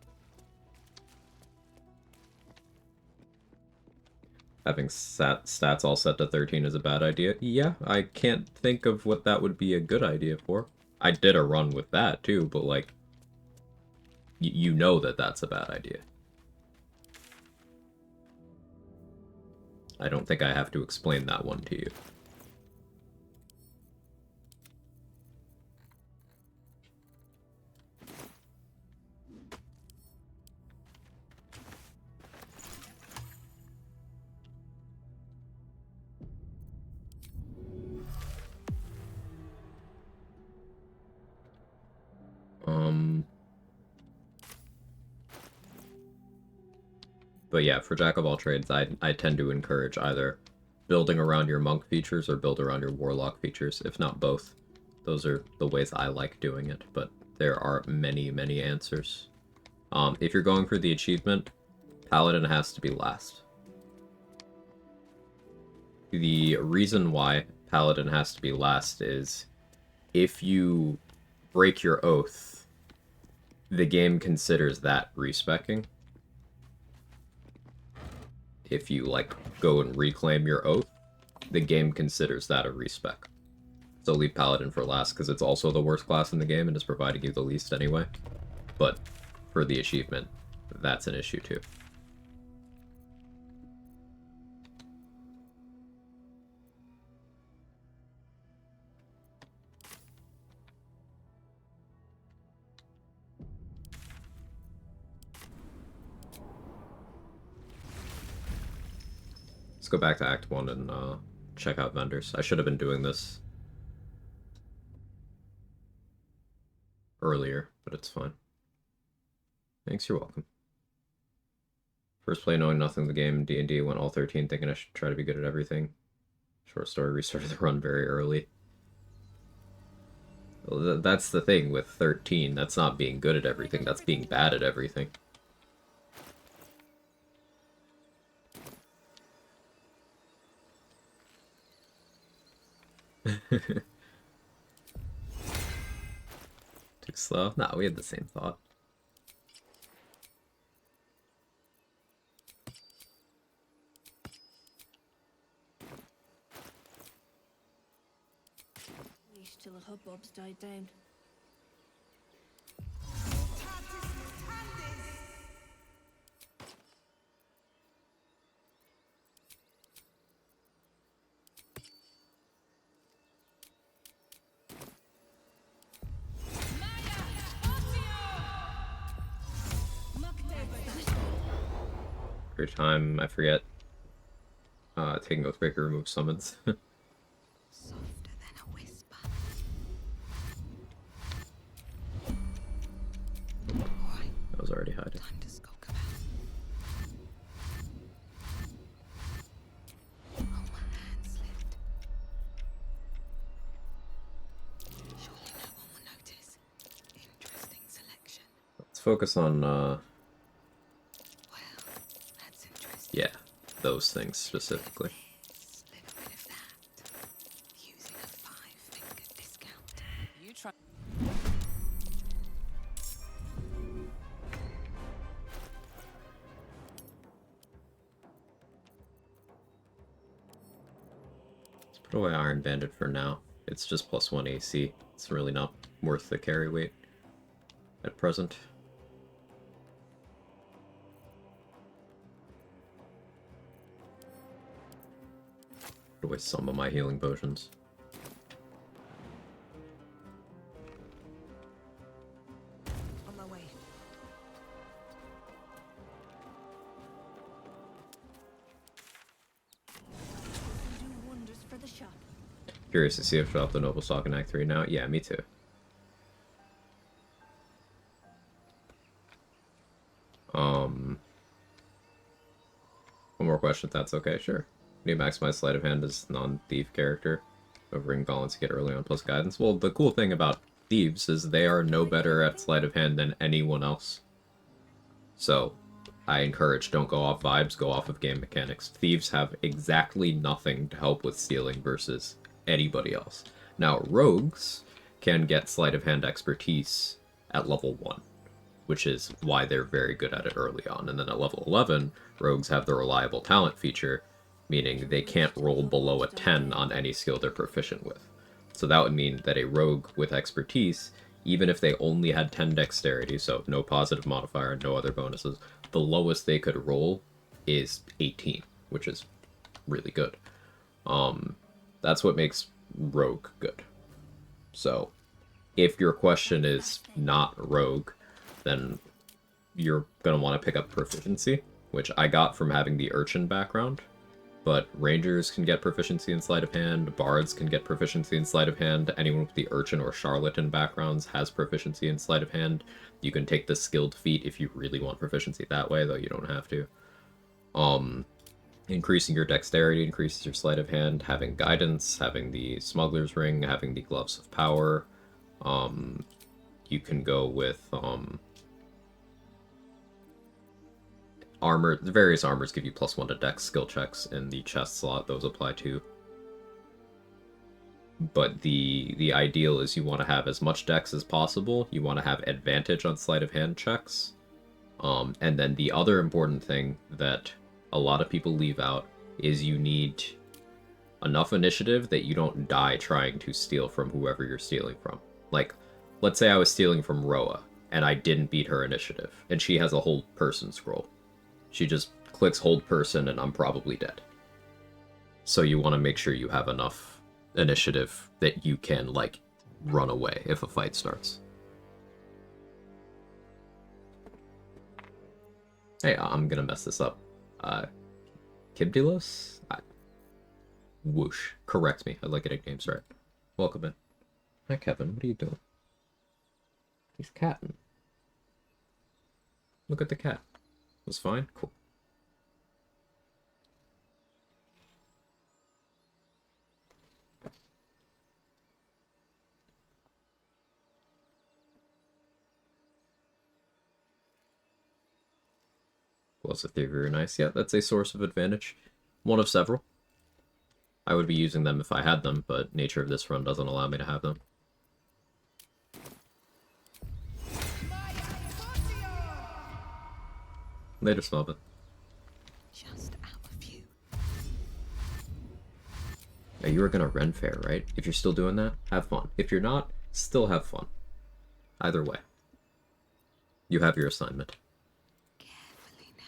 Having stats all set to 13 is a bad idea. Yeah, I can't think of what that would be a good idea for. I did a run with that too, but like, you know that that's a bad idea. I don't think I have to explain that one to you. But yeah, for Jack of all trades, I tend to encourage either building around your monk features or build around your warlock features, if not both. Those are the ways I like doing it, but there are many, many answers. If you're going for the achievement, Paladin has to be last. The reason why Paladin has to be last is if you break your oath, the game considers that respecking. If you, like, go and reclaim your oath, the game considers that a respec. So leave Paladin for last, because it's also the worst class in the game and is providing you the least anyway. But for the achievement, that's an issue too. Let's go back to Act 1 and check out vendors. I should have been doing this earlier, but it's fine. Thanks, you're welcome. First play knowing nothing of the game, D&D, went all 13 thinking I should try to be good at everything. Short story, restarted the run very early. Well, that's the thing with 13, that's not being good at everything, that's being bad at everything. Too slow? Nah, we had the same thought. Leash till the hubbubs died down. Every time I forget, taking Oathbreaker removes summons. Softer than a whisper. Alright, I was already hiding. time to skulk about. Oh, my hand slipped. Surely no one will notice. Interesting selection. Let's focus on, Well, that's interesting. yeah, those things specifically. This, little bit of that. Using a 5-finger discount. You try. Let's put away Iron Bandit for now. It's just +1 AC. It's really not worth the carry weight at present. Put away some of my healing potions. On my way. Do wonders for the shop. Curious to see if she'll have the Noble Stock in Act 3 now. Yeah, me too. One more question, if that's okay, sure. Need to maximize Sleight of Hand as non-thief character. Ring balance to get early on plus guidance. Well, the cool thing about thieves is they are no better at Sleight of Hand than anyone else. So, I encourage, don't go off vibes, go off of game mechanics. Thieves have exactly nothing to help with stealing versus anybody else. Now, rogues can get Sleight of Hand expertise at level 1, which is why they're very good at it early on. And then at level 11, rogues have the reliable talent feature, meaning they can't roll below a 10 on any skill they're proficient with. So that would mean that a rogue with expertise, even if they only had 10 dexterity, so no positive modifier, no other bonuses, the lowest they could roll is 18, which is really good. That's what makes rogue good. So, if your question is not rogue, then you're going to want to pick up proficiency, which I got from having the urchin background. But rangers can get proficiency in sleight of hand, bards can get proficiency in sleight of hand, anyone with the urchin or charlatan backgrounds has proficiency in sleight of hand. You can take the skilled feat if you really want proficiency that way, though you don't have to. Increasing your dexterity increases your sleight of hand, having guidance, having the smuggler's ring, having the gloves of power. You can go with armor. The various armors give you +1 to dex skill checks in the chest slot. Those apply too. But the ideal is you want to have as much dex as possible. You want to have advantage on sleight of hand checks. And then the other important thing that a lot of people leave out is you need enough initiative that you don't die trying to steal from whoever you're stealing from. Like, let's say I was stealing from Roa, and I didn't beat her initiative, and she has a hold person scroll. She just clicks hold person, and I'm probably dead. So you want to make sure you have enough initiative that you can, like, run away if a fight starts. Hey, I'm gonna mess this up. Kibdilos? Whoosh. Correct me. I like getting names right. Welcome in. Hi, Kevin. What are you doing? He's catting. Look at the cat. Was fine? Cool. Gloves of Theory are nice. Yeah, that's a source of advantage. One of several. I would be using them if I had them, but nature of this run doesn't allow me to have them. Later, Smellbit. Just out of view. Yeah, you were gonna Ren Fair, right? If you're still doing that, have fun. If you're not, still have fun. Either way. You have your assignment. Carefully now.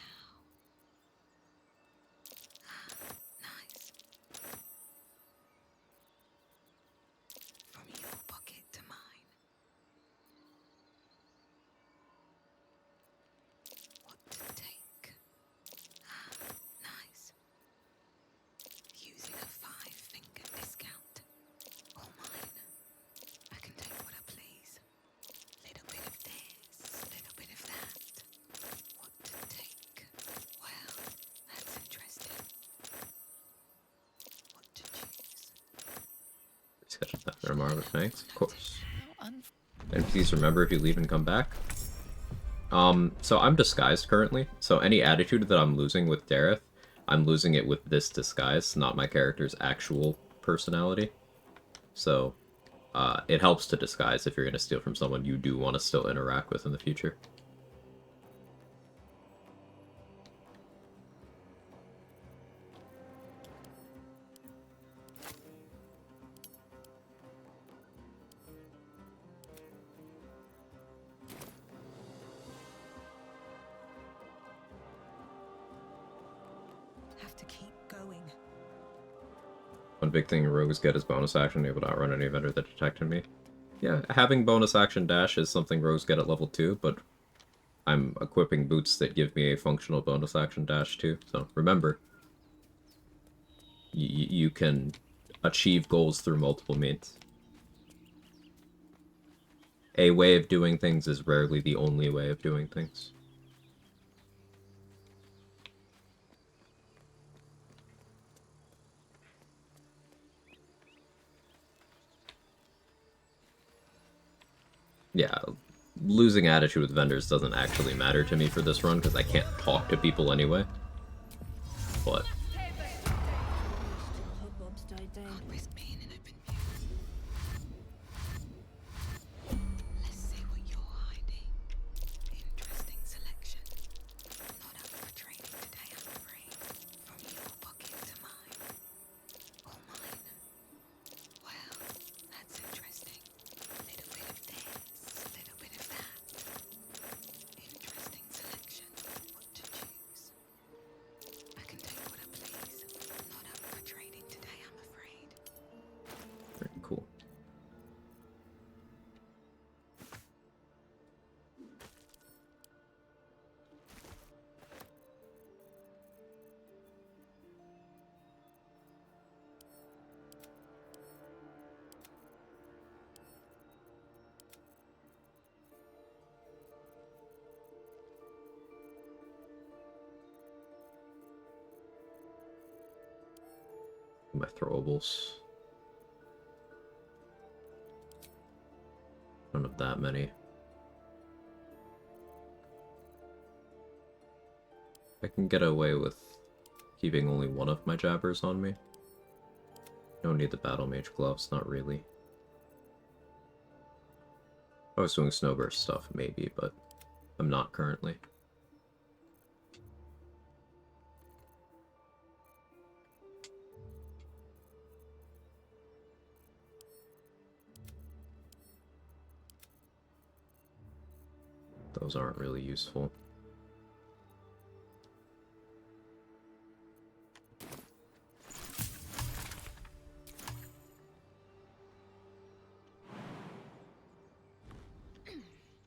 Nice. From your pocket to mine. What to take? Nice. Using a 5-finger discount. All mine. I can take what I please. Little bit of this, little bit of that. What to take? Well, that's interesting. What to choose? Schedule that for tomorrow, thanks. Of course. How And please remember if you leave and come back. So I'm disguised currently, so any attitude that I'm losing with Dareth, I'm losing it with this disguise, not my character's actual personality. So, it helps to disguise if you're going to steal from someone you do want to still interact with in the future. Have to keep going. One big thing rogues get is bonus action, able to outrun any vendor that detected me. Yeah, having bonus action dash is something rogues get at level 2, but I'm equipping boots that give me a functional bonus action dash too. So remember, you can achieve goals through multiple means. A way of doing things is rarely the only way of doing things. Yeah, losing attitude with vendors doesn't actually matter to me for this run because I can't talk to people anyway. But Hope Bob's died down. Can't risk being an open view. Let's see what you're hiding. Interesting selection. Not up for trading today, I'm afraid. From your pocket to mine. All mine. Well, that's interesting. Little bit of this, little bit of that. Interesting selection. What to choose? I can take what I My throwables. Don't have that many. I can get away with keeping only one of my jabbers on me. Don't need the battle mage gloves, not really. I was doing snowburst stuff, maybe, but I'm not currently. Those aren't really useful.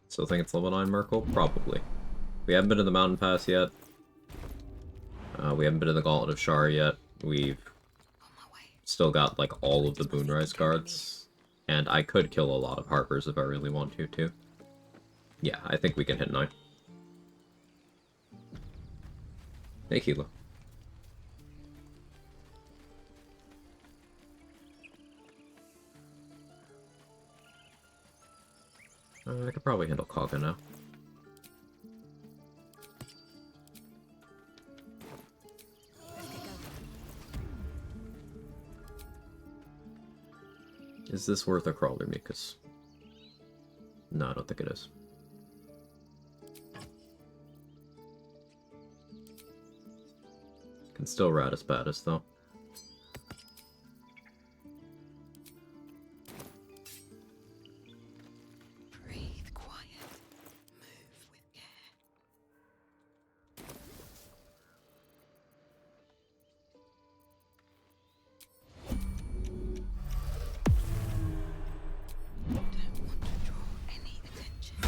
Still think it's level 9 Merkel? Probably. We haven't been to the Mountain Pass yet. We haven't been to the Gauntlet of Shar yet. We've still got, like, all of the Boonrise guards. And I could kill a lot of Harpers if I really want to, too. Yeah, I think we can hit 9. Hey, Kilo. I could probably handle Quag now. Is this worth a crawler, Mikas? No, I don't think it is. Can still rat as bad as though. Breathe quiet. Move with care. Don't want to draw any attention.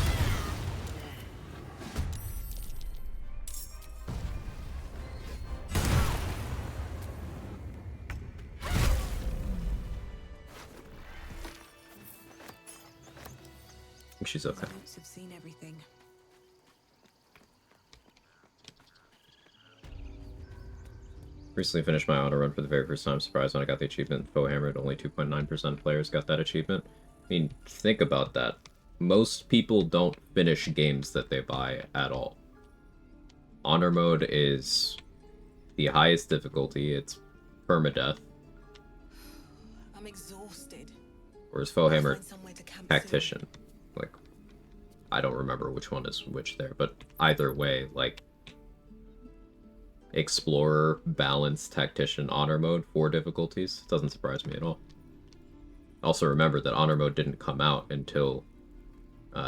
I think she's okay. Boots have seen everything. Recently finished my auto run for the very first time. Surprised when I got the achievement. Foe hammered. Only 2.9% players got that achievement. I mean, think about that. Most people don't finish games that they buy at all. Honor mode is the highest difficulty. It's permadeath. I'm exhausted. Whereas Foe I'll hammer find somewhere to camp tactician. Like, I don't remember which one is which there, but either way, like, Explorer, Balance, Tactician, Honor Mode, 4 difficulties. Doesn't surprise me at all. Also remember that Honor Mode didn't come out until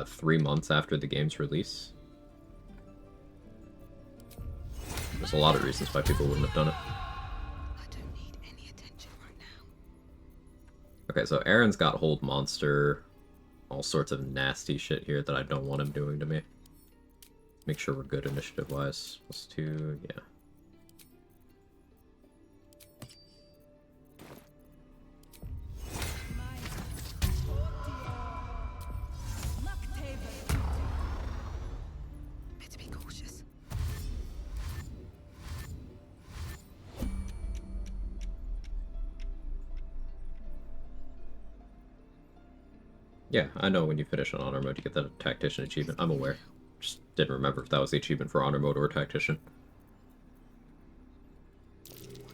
3 months after the game's release. There's a lot of reasons why people wouldn't have done it. I don't need any attention right now. Okay, so Aaron's got Hold Monster, all sorts of nasty shit here that I don't want him doing to me. Make sure we're good initiative-wise. +2, yeah. Better be cautious. Yeah, I know when you finish on Honor Mode, you get that Tactician achievement. I'm aware. Just didn't remember if that was the achievement for Honor Mode or Tactician. Take from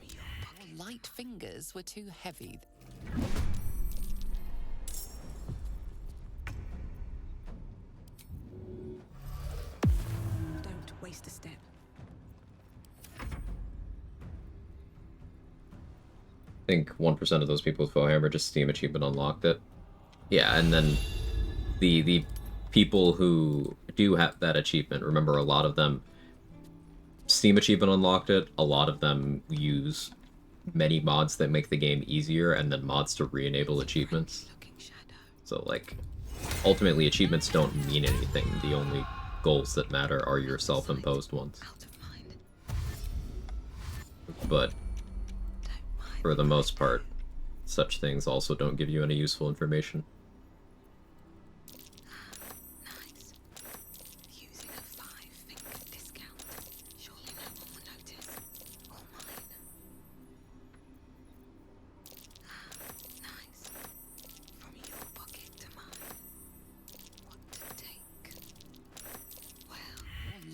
your pocket. Your light fingers were too heavy. Don't waste a step. I think 1% of those people with Foe Hammer just Steam Achievement unlocked it. Yeah, and then the people who do have that achievement, remember a lot of them Steam Achievement unlocked it, a lot of them use many mods that make the game easier, and then mods to re-enable achievements. So, like, ultimately achievements don't mean anything. The only goals that matter are your self-imposed ones. But for the most part, such things also don't give you any useful information. Nice. Using a 5-finger discount. Surely no one will notice. All mine.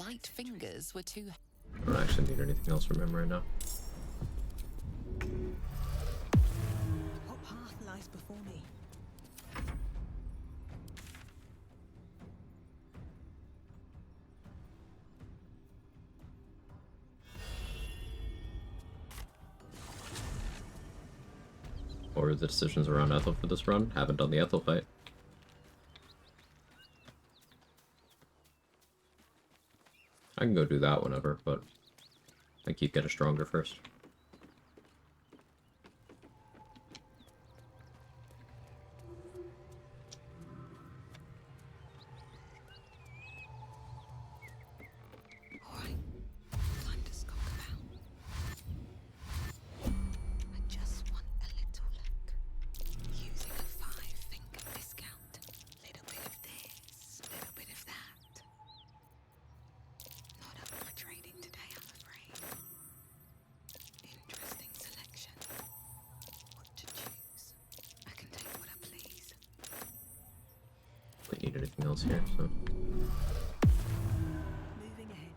light fingers were too. I don't actually need anything else from him right now. What path lies before me? What were the decisions around Ethel for this run? Haven't done the Ethel fight. I can go do that whenever, but I keep getting stronger first. Alright, time to skulk about. I just want a little look. Using a 5-finger discount. Little bit of this, little bit of that. Not up for trading today, I'm afraid. Interesting selection. What to choose? I can take what I please. Don't need anything else here, so. Moving ahead.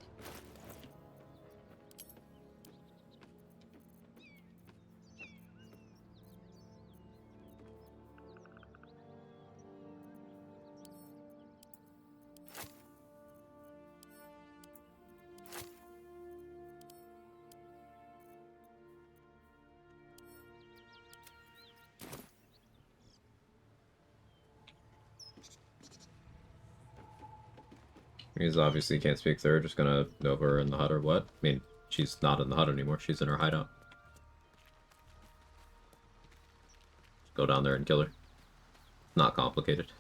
He's obviously can't speak third, just gonna know if we're in the hut or what. I mean, she's not in the hut anymore, she's in her hideout. Go down there and kill her. Not complicated.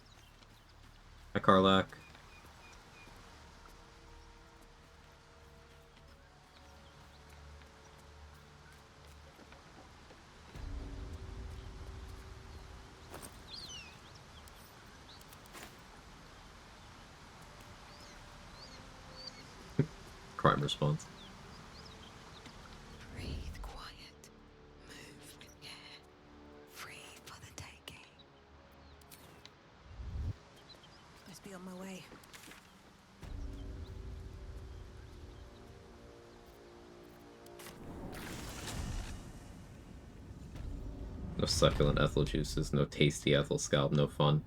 Hi, Karlak. Crime response. Breathe quiet. Move with care. Free for the taking. Must be on my way. No succulent Ethel juices, no tasty Ethel scalp, no fun.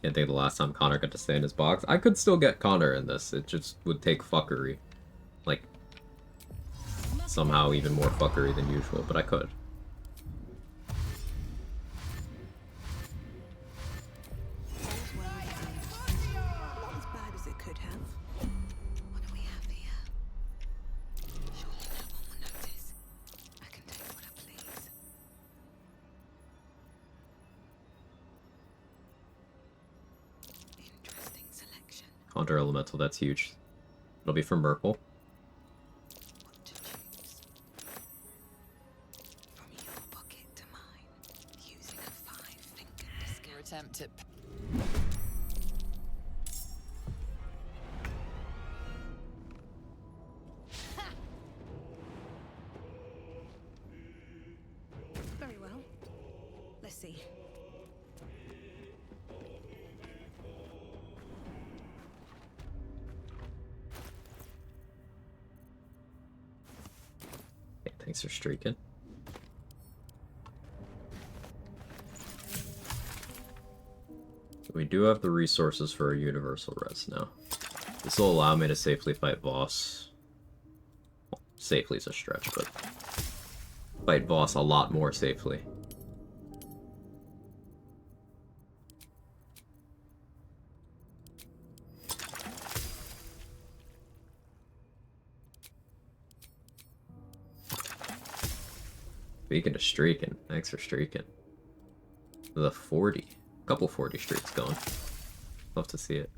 Can't think the last time Connor got to stay in his box. I could still get Connor in this, it just would take fuckery. Like, somehow even more fuckery than usual, but I could. All's well that ends. Not as bad as it could have. What do we have here? Surely no one will notice. I can take what I please. Interesting selection. Counter elemental, that's huge. It'll be from Merkel. What to choose? From your pocket to mine. Using a 5-finger Your discount. attempt at. Very well. Let's see. Okay, thanks for streaking. We do have the resources for a universal res now. This will allow me to safely fight Voss. Well, safely is a stretch, but fight Voss a lot more safely. Speaking of streaking, thanks for streaking. The 40. Couple 40 streaks going. Love to see it.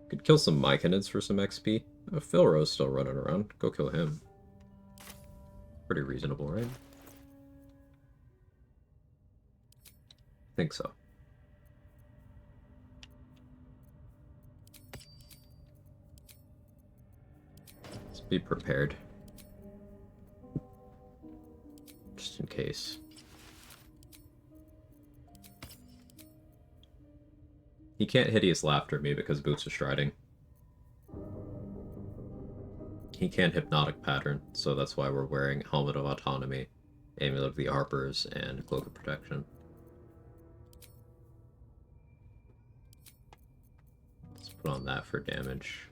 Could kill some Myconids for some XP. Oh, Philro's still running around. Go kill him. Pretty reasonable, right? Think so. Let's be prepared. Just in case. He can't Hideous Laughter me because Boots are striding. He can't Hypnotic Pattern, so that's why we're wearing Helmet of Autonomy, Amulet of the Harpers, and Cloak of Protection. Let's put on that for damage.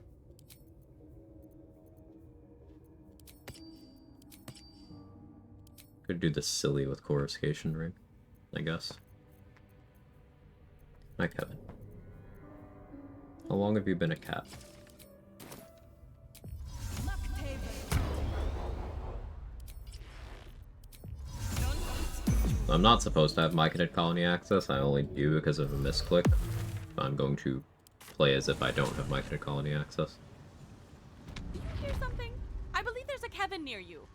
Could do the silly with Coruscation Ring, I guess. Hi, Kevin. How long have you been a cat? I'm not supposed to have Myconid Colony access, I only do because of a misclick. I'm going to play as if I don't have Myconid Colony access. Do you hear something? I believe there's a Kevin near you.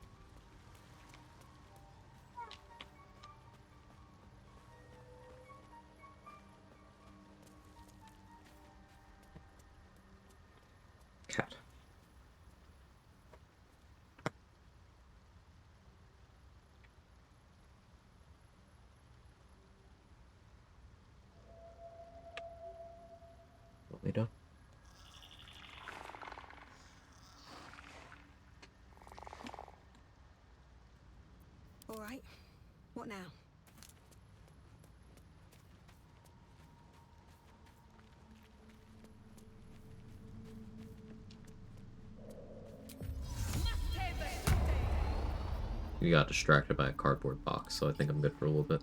Cat. What done? All right. What now? You got distracted by a cardboard box, so I think I'm good for a little bit.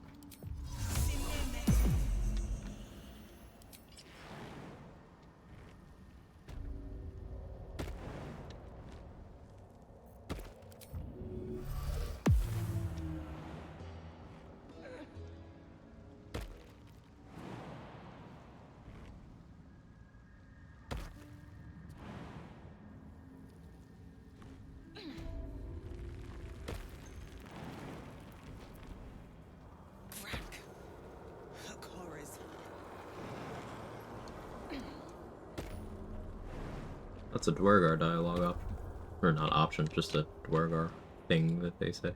That's a Dwergar dialogue option. Or not option, just a Dwergar thing that they say.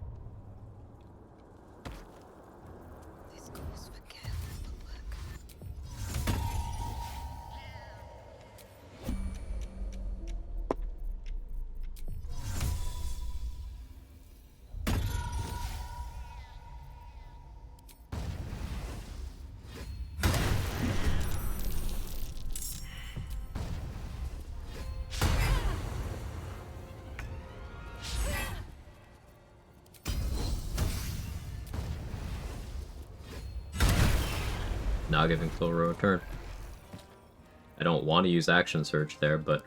This calls for careful footwork. Now giving Philro a turn. I don't want to use Action Surge there, but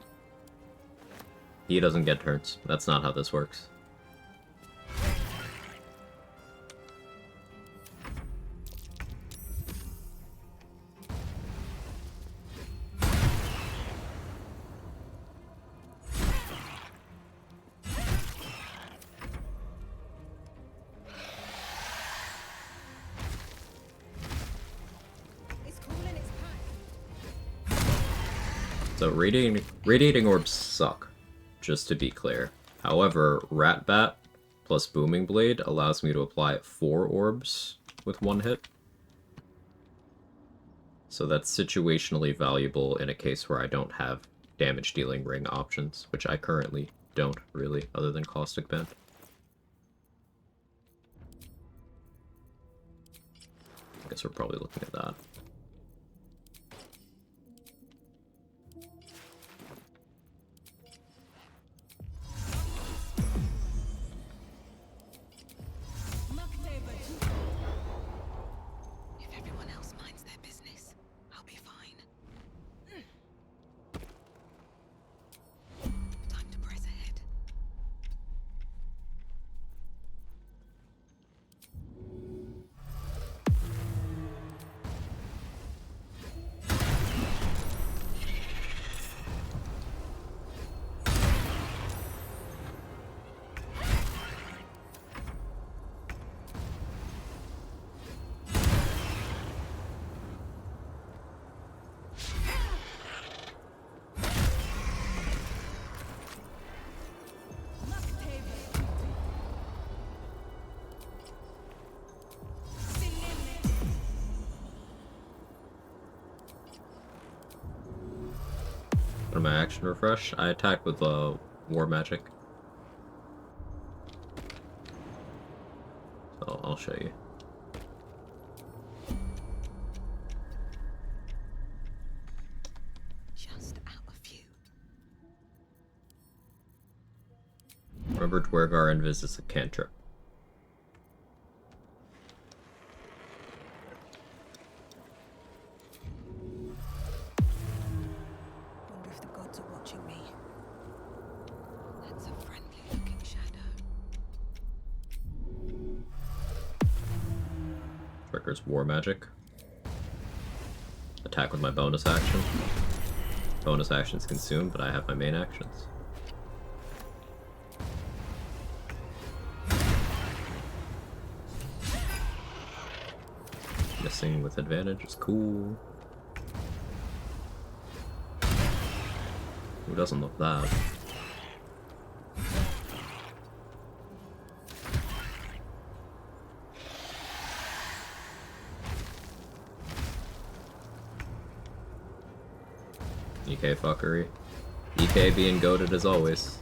he doesn't get turns. That's not how this works. So radiating orbs suck, just to be clear. However, Ratbat plus Booming Blade allows me to apply 4 orbs with 1 hit. So that's situationally valuable in a case where I don't have damage dealing ring options, which I currently don't really, other than Caustic Band. I guess we're probably looking at that. If everyone else minds their business, I'll be fine. Time to press ahead. What am I action refresh? I attack with war magic. So I'll show you. Just out of view. Remember, Dwergar Invis is a cantrip. Wonder if the gods are watching me. That's a friendly looking shadow. Triggers war magic. Attack with my bonus action. Bonus actions consumed, but I have my main actions. Missing with advantage is cool. Who doesn't love that? EK fuckery. EK being goated as always.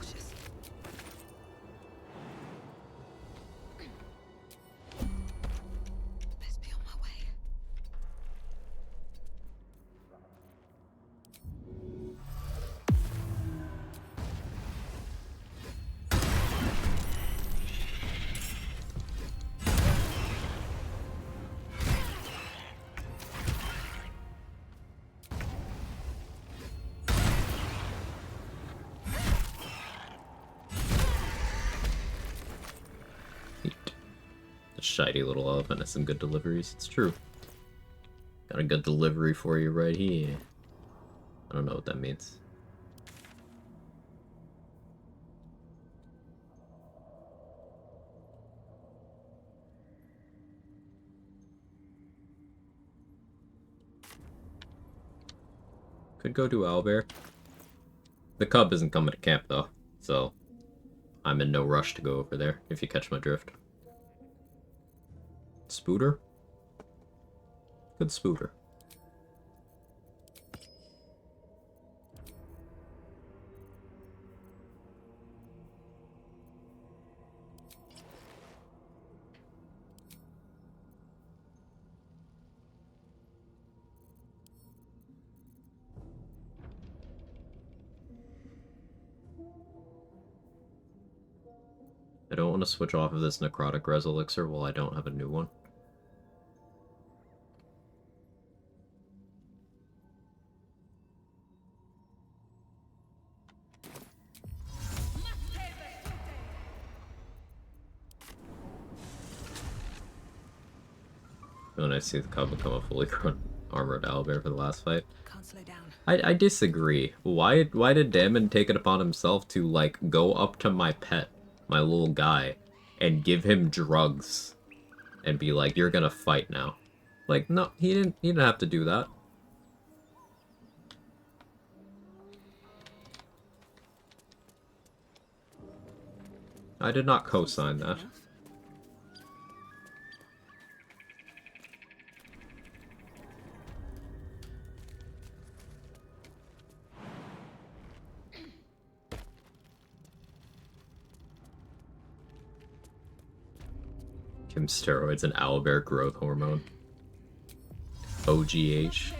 Best be on my way. The shiny little elephant has some good deliveries. It's true. Got a good delivery for you right here. I don't know what that means. Could go to Owlbear. The cub isn't coming to camp though, so I'm in no rush to go over there, if you catch my drift. Spooter? Good spooter. I don't want to switch off of this necrotic res elixir while I don't have a new one. When I see the cub become a fully grown armored owlbear for the last fight. Can't slow down. I disagree. Why did Damon take it upon himself to, like, go up to my pet, my little guy, and give him drugs and be like, you're gonna fight now? Like, no, he didn't have to do that. I did not co-sign that. Kim steroids and owlbear growth hormone. OGH.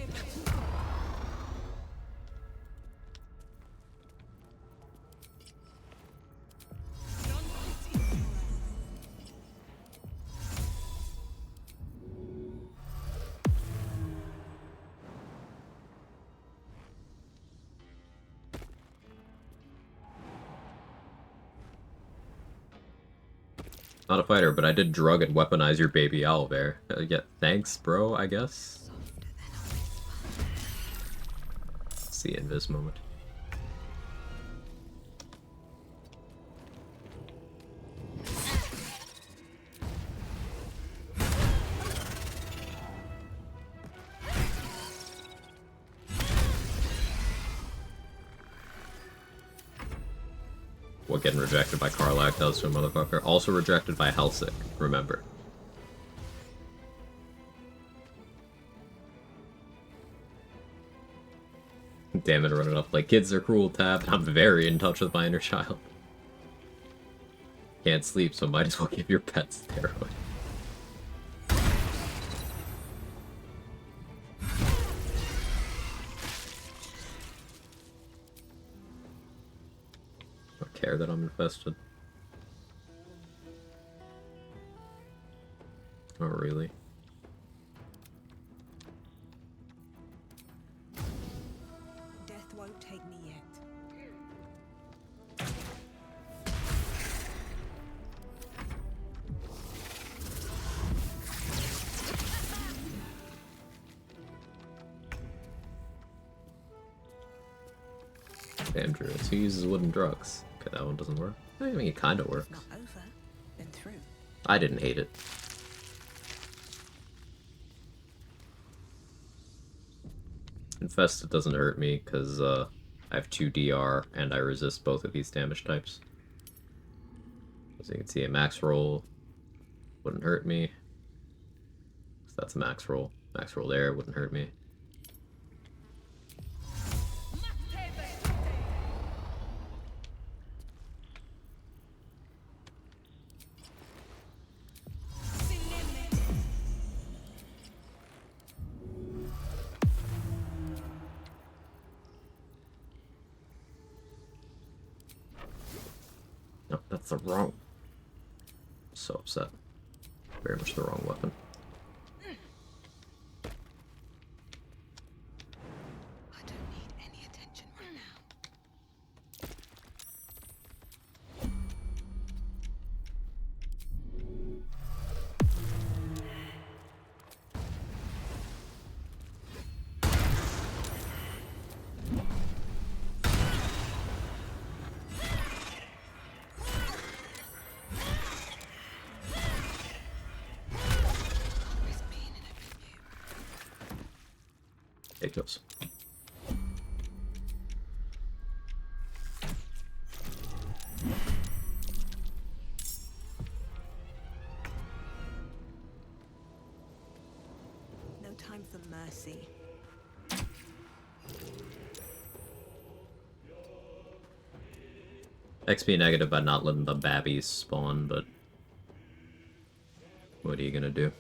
Not a fighter, but I did drug and weaponize your baby owlbear. Yeah, thanks, bro, I guess. See Invis moment. What getting rejected by Karlach does to a motherfucker. Also rejected by Helsik, remember. Damn it, run it up. Like, kids are cruel, Tab. I'm very in touch with my inner child. Can't sleep, so might as well give your pets steroids. I don't care that I'm infested. Oh, really? Death won't take me yet. Damn, Drew. So he uses wooden drugs. Okay, that one doesn't work. I mean, it kind of works. Not over, then through. I didn't hate it. Infested doesn't hurt me because I have 2 DR and I resist both of these damage types. As you can see, a max roll wouldn't hurt me. So that's a max roll. Max roll there wouldn't hurt me. No, that's the wrong. So upset. Very much the wrong weapon. I don't need any attention right now. It goes. No time for mercy. XP negative by not letting the babbies spawn, but what are you gonna do?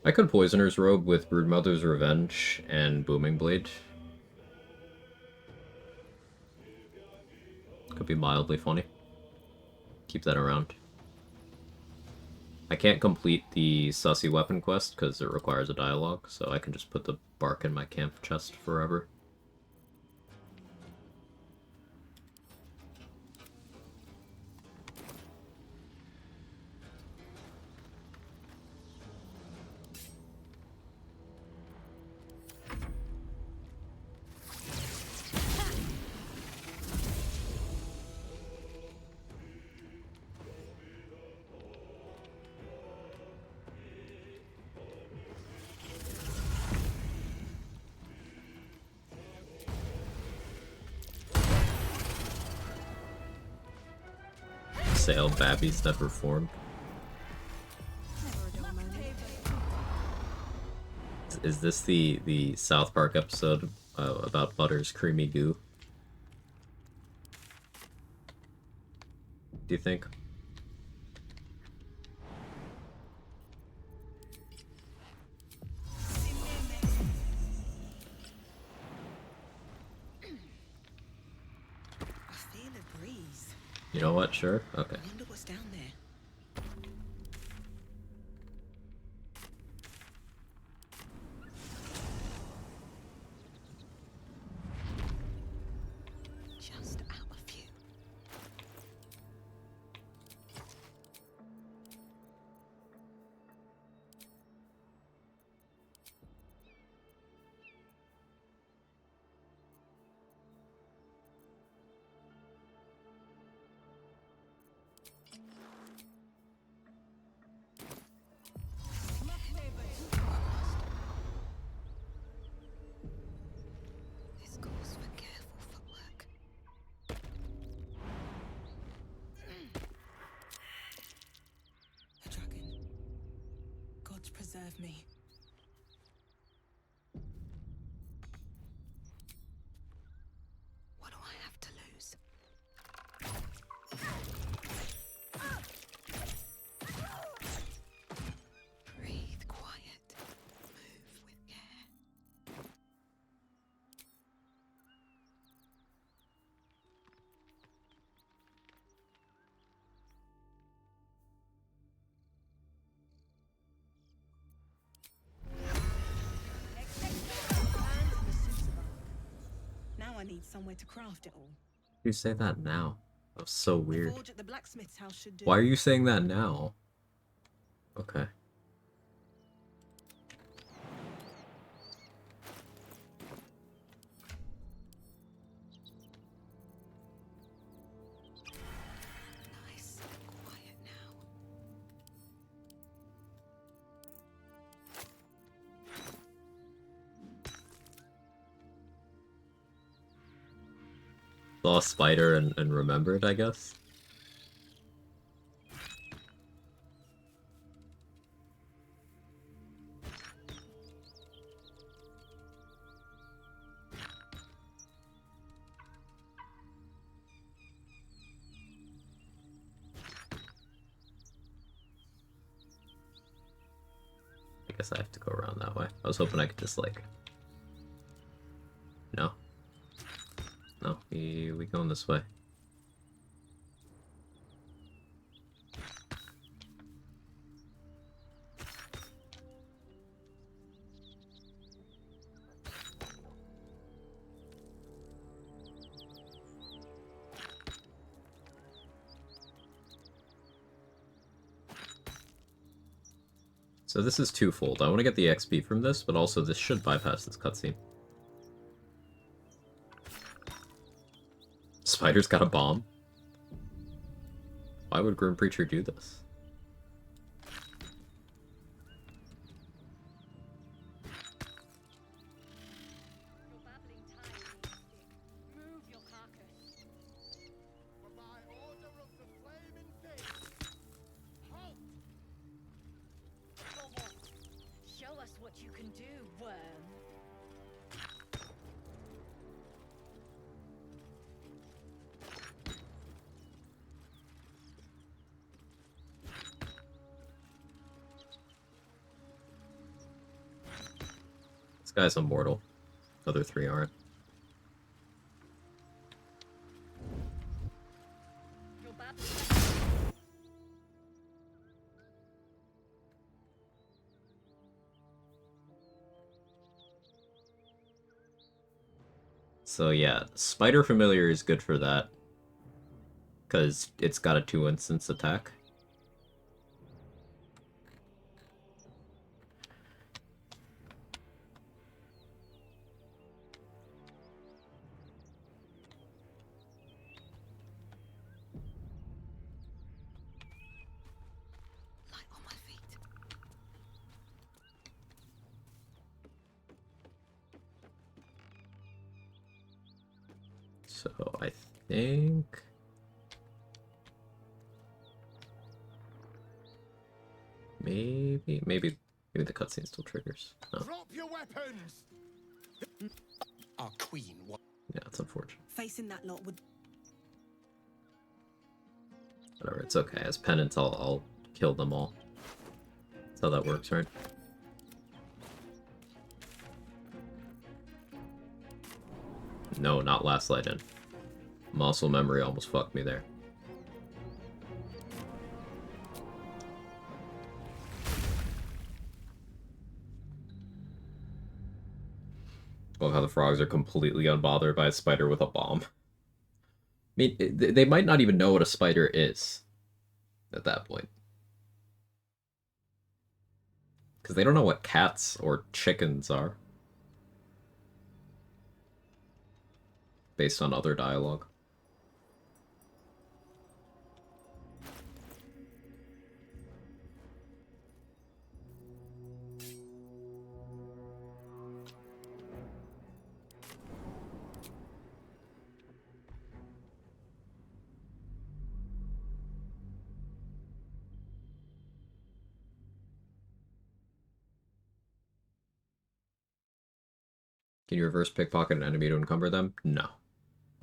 I could Poisoner's Robe with Broodmother's Revenge and Booming Blade. Could be mildly funny. Keep that around. I can't complete the Sussy Weapon quest because it requires a dialogue, so I can just put the bark in my camp chest forever. Sail babbies never formed. Is this the South Park episode about Butter's creamy goo? Do you think? I feel a breeze. You know what? Sure. Okay. I wonder what's down there. Just out a few. This calls for careful footwork. A dragon. Gods preserve me. need somewhere to craft it all. You say that now. That was so The weird. forge at the blacksmith's house should do. Why are you saying that now? Okay. Nice and quiet now. Saw a spider and remembered, I guess. I guess I have to go around that way. I was hoping I could just like... No. No, we going this way. So this is twofold. I want to get the XP from this, but also this should bypass this cutscene. Spider's got a bomb? Why would Grim Preacher do this? Your babbling time needs to stick. Move your carcass. For my order of the flaming face. Halt! No more. Show us what you can do, worm. This guy's immortal. Other three aren't. Your babbling. So yeah, Spider Familiar is good for that. Because it's got a 2-instance attack. Light on my feet. So I think... Maybe the cutscene still triggers. No. Drop your weapons! Our queen. Yeah, it's unfortunate. Facing that lot would. Whatever, it's okay. As penance, I'll kill them all. That's how that works, right? No, not last light in. Muscle memory almost fucked me there. Love how the frogs are completely unbothered by a spider with a bomb. I mean, they might not even know what a spider is at that point. Because they don't know what cats or chickens are. Based on other dialogue. Can you reverse pickpocket an enemy to encumber them? No.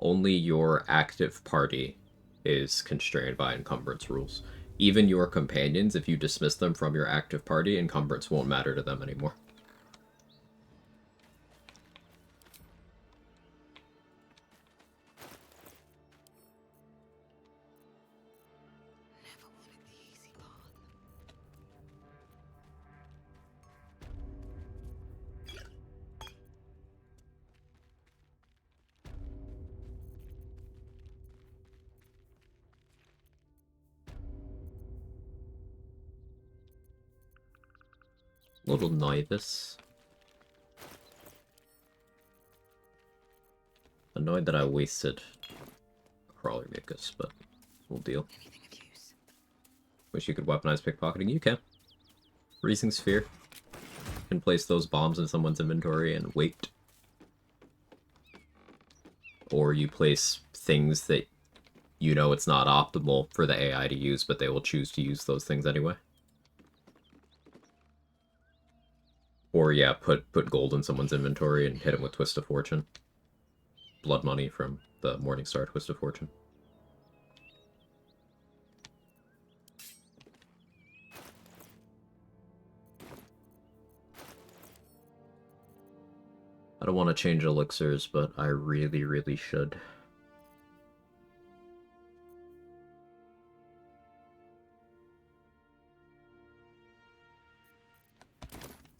Only your active party is constrained by encumbrance rules. Even your companions, if you dismiss them from your active party, encumbrance won't matter to them anymore. Never wanted the easy path. Little novice. Annoyed that I wasted Crawler Mucus, but we'll deal. Anything of use? Wish you could weaponize pickpocketing. You can. Freezing Sphere. You can place those bombs in someone's inventory and wait. Or you place things that you know it's not optimal for the AI to use, but they will choose to use those things anyway. Or yeah, put gold in someone's inventory and hit him with Twist of Fortune. Blood money from the Morningstar Twist of Fortune. I don't want to change elixirs, but I really, really should.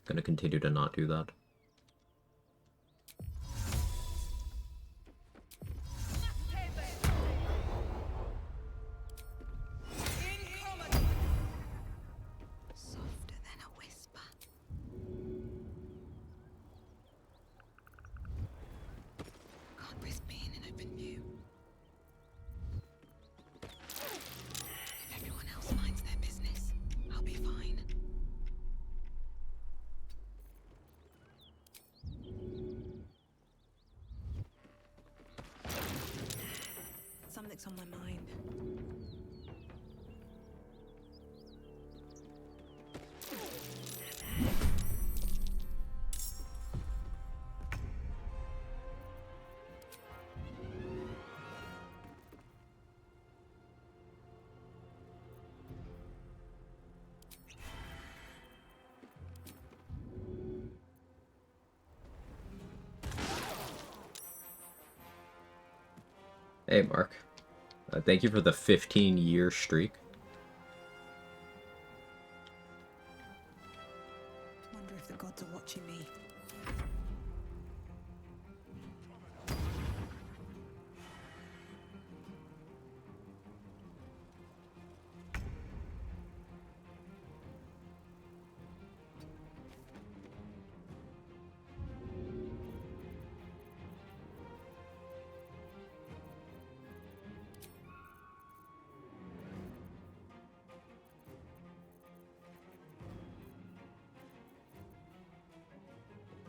Gonna continue to not do that. Softer than a whisper. Can't risk being in open view. If everyone else minds their business, I'll be fine. Something's on my mind. Hey, Mark. Thank you for the 15-year streak. Wonder if the gods are watching me.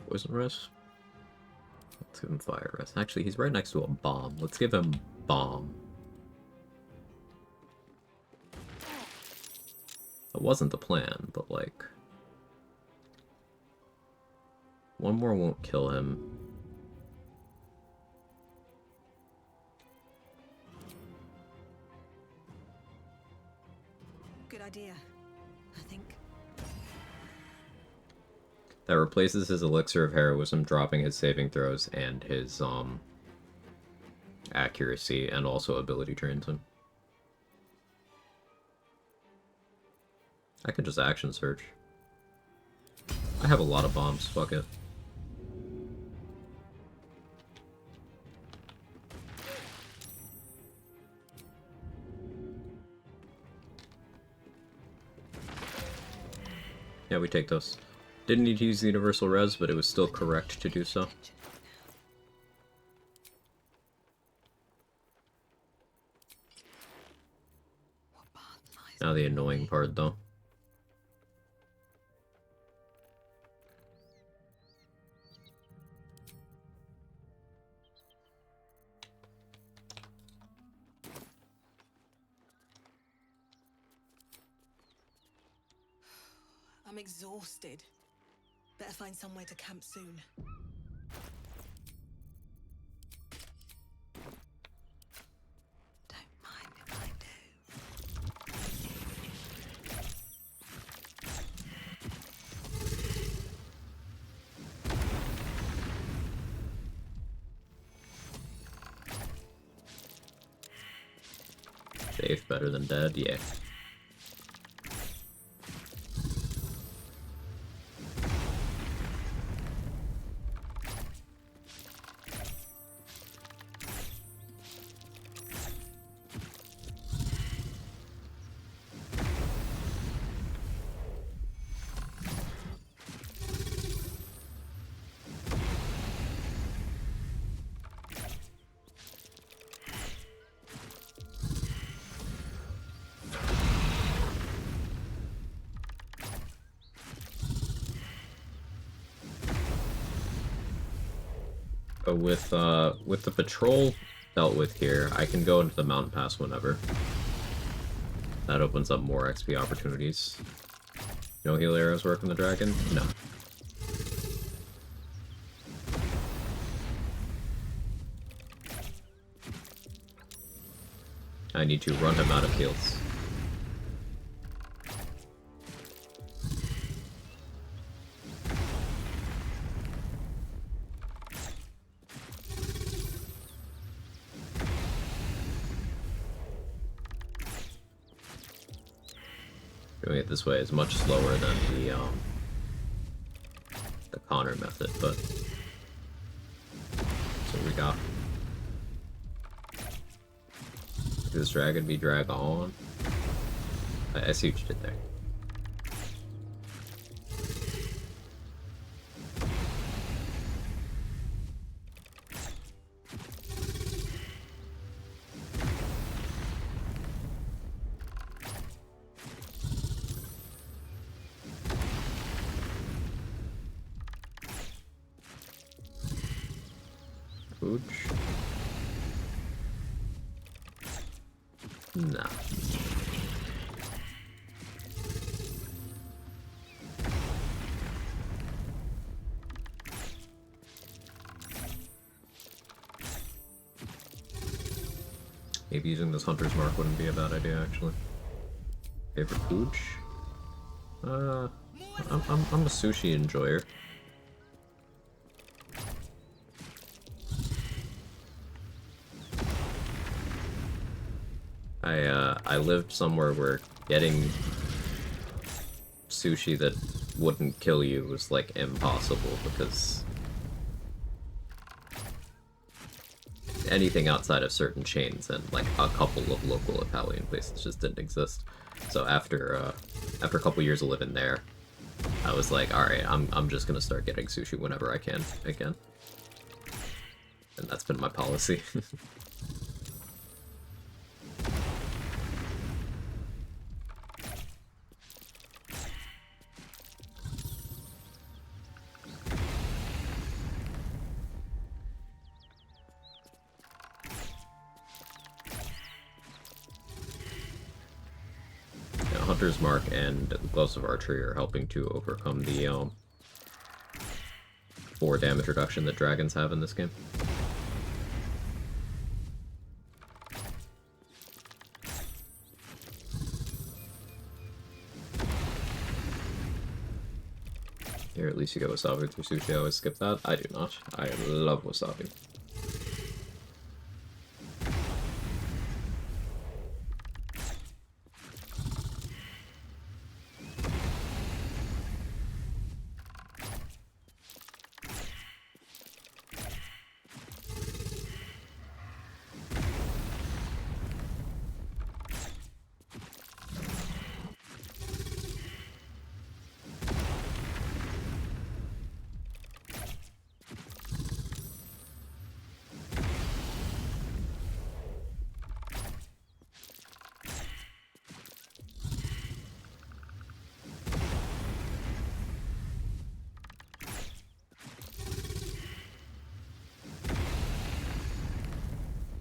Poison Rest? Let's give him Fire Rest. Actually, he's right next to a bomb. Let's give him Bomb. That wasn't the plan, but like... one more won't kill him. Good idea, I think. That replaces his Elixir of Heroism, dropping his saving throws and his, accuracy, and also ability trains him. I could just action search. I have a lot of bombs, fuck it. Yeah, we take those. Didn't need to use the Universal Res, but it was still correct to do so. Now the annoying part, though. I'm exhausted. Better find somewhere to camp soon. Don't mind if I do. Safe, better than dead, yeah. with the patrol dealt with here, I can go into the mountain pass whenever. That opens up more XP opportunities. No heal arrows work on the dragon? No. I need to run him out of heals. Doing it this way is much slower than the Connor method, but that's what we got. This dragon be drag on. I see what you did there. Pooch. Nah. Maybe using this hunter's mark wouldn't be a bad idea, actually. Favorite pooch? I'm a sushi enjoyer. I lived somewhere where getting sushi that wouldn't kill you was like impossible because anything outside of certain chains and like a couple of local Italian places just didn't exist. So after a couple years of living there, I was like, all right, I'm just gonna start getting sushi whenever I can again, and that's been my policy. Hunter's Mark and Gloves of Archery are helping to overcome the 4 damage reduction that dragons have in this game. Here, at least you get wasabi through sushi. I always skip that. I do not. I love wasabi.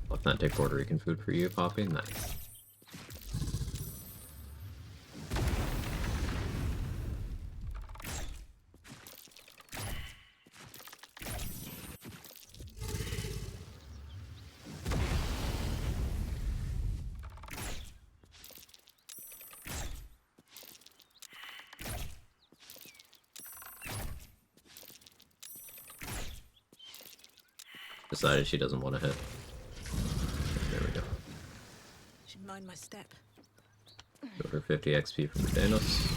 Authentic Puerto Rican food for you, Poppy? Nice. Decided she doesn't want to hit. There we go. Should mind my step. Go for 50 XP from Thanos.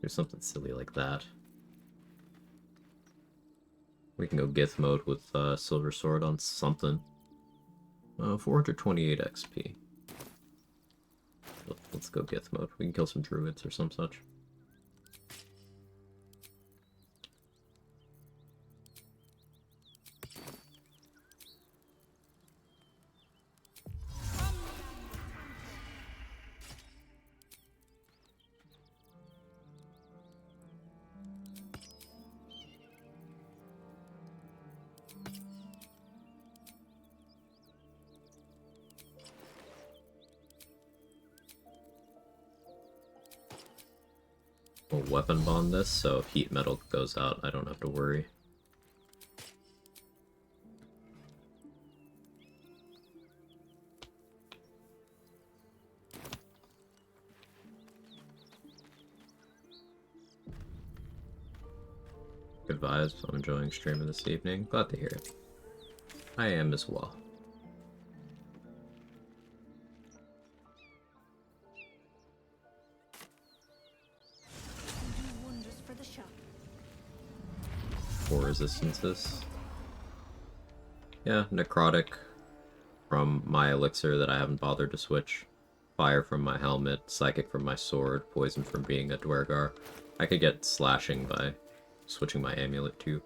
Do something silly like that. We can go Gith mode with Silver Sword on something. 428 XP. Let's go Gith mode. We can kill some druids or some such. We'll weapon bond this, so if heat metal goes out, I don't have to worry. Good vibes. I'm enjoying streaming this evening. Glad to hear it. I am as well. Do wonders for the shop. 4 resistances. Yeah, necrotic from my elixir that I haven't bothered to switch. Fire from my helmet, psychic from my sword, poison from being a Dwergar. I could get slashing by switching my amulet too.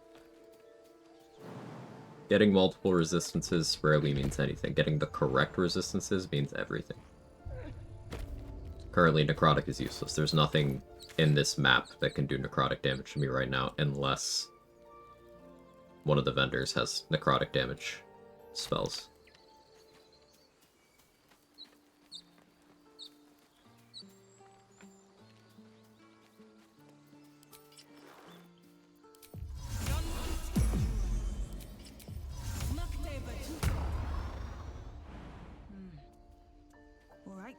Getting multiple resistances rarely means anything. Getting the correct resistances means everything. Currently, necrotic is useless. There's nothing in this map that can do necrotic damage to me right now, unless one of the vendors has necrotic damage spells. All right.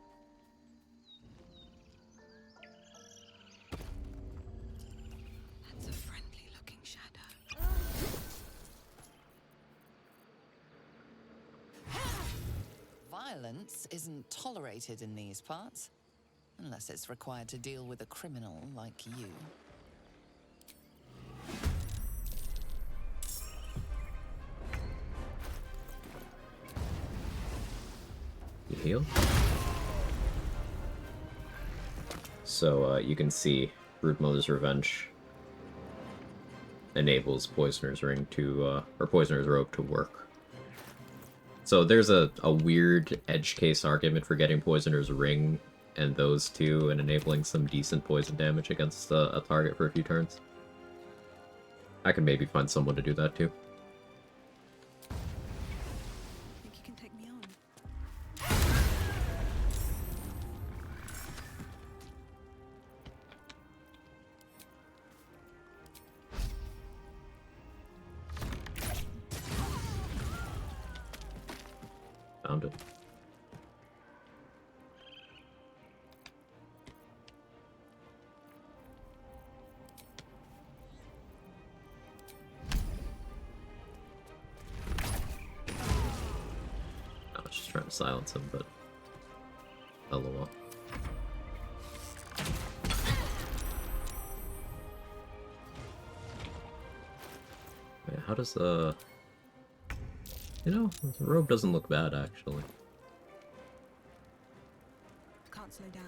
That's a friendly looking shadow. Violence isn't tolerated in these parts, unless it's required to deal with a criminal like you. You heal? So you can see Broodmother's Revenge enables Poisoner's Ring to, or Poisoner's Robe to work. So there's a weird edge case argument for getting Poisoner's Ring and those two and enabling some decent poison damage against a target for a few turns. I could maybe find someone to do that too. Think you can take me on? Found it. I was just trying to silence him, but LOL. Wait, how does the... You know, the robe doesn't look bad, actually. Can't slow down.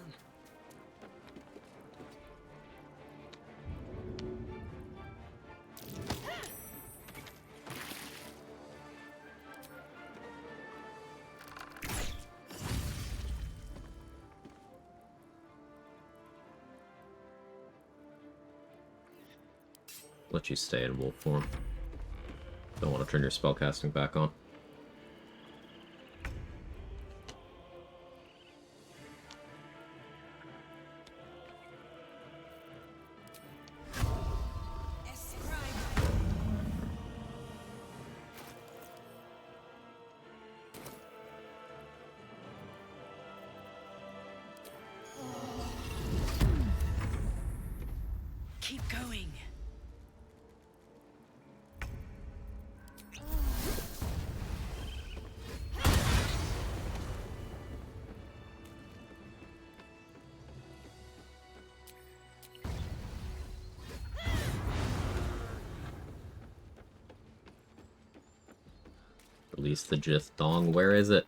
Let you stay in wolf form. Don't want to turn your spellcasting back on. Keep going. Release the Jith Dong. Where is it?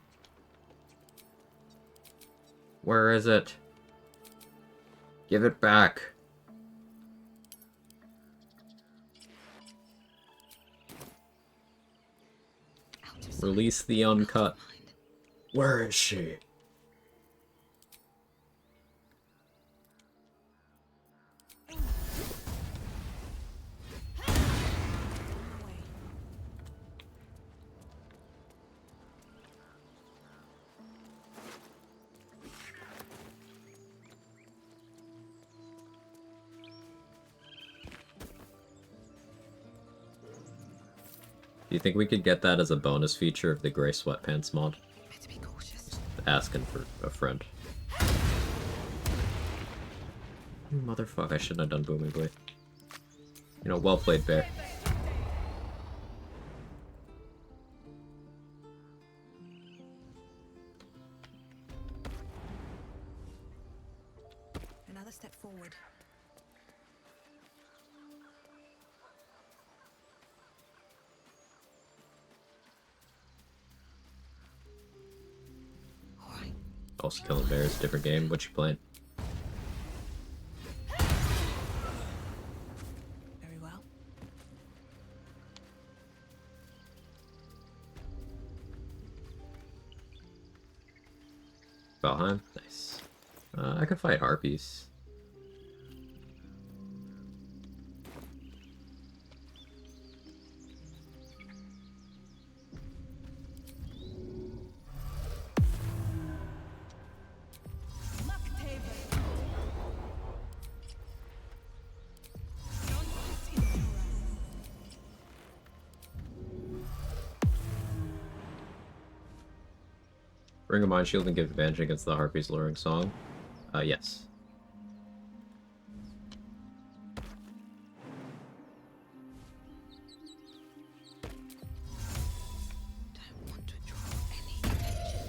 Where is it? Give it back. Release the uncut. Where is she? Do you think we could get that as a bonus feature of the Gray Sweatpants mod? Better be cautious. Asking for a friend. You motherfucker, I shouldn't have done Booming Blade. You know, well played, Bear. Another step forward. Also killing bears, different game. What you playing? Very well. Valheim? Nice. I could fight harpies. Ring of Mind Shield and give advantage against the Harpy's luring song. Yes. Don't want to draw any attention.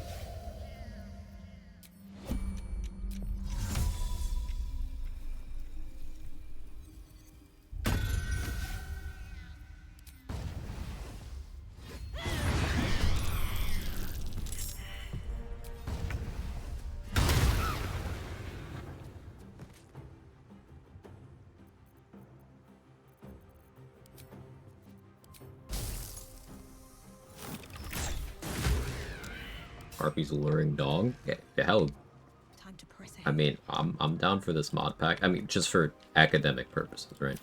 Harpy's luring dog? Yeah, hell. Time to press ahead. I mean, I'm down for this mod pack. I mean, just for academic purposes, right?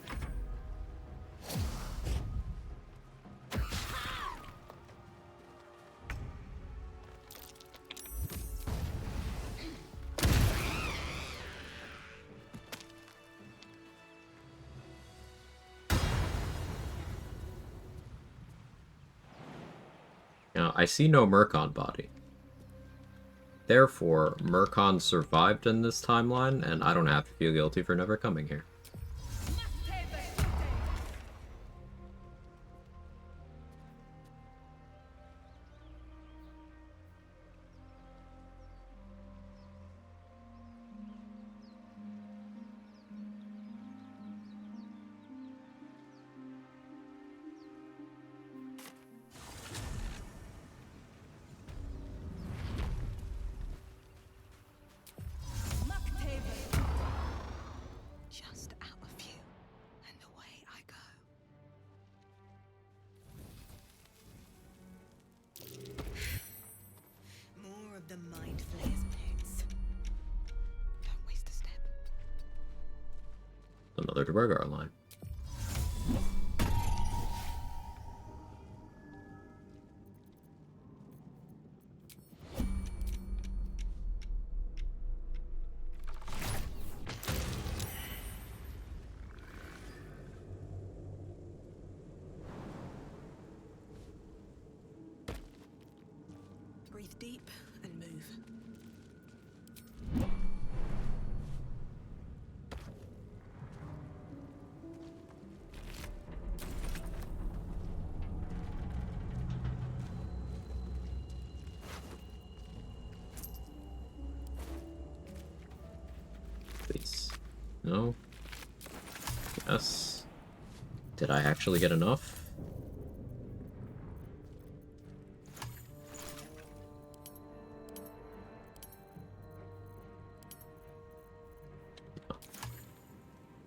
Now, I see no Murkon body. Therefore, Murkon survived in this timeline, and I don't have to feel guilty for never coming here. Just out of view, and away I go. More of the Mind Flayer's pits. Don't waste a step. Another Dwergar line. Breathe deep and move. Please. No. Yes. Did I actually get enough?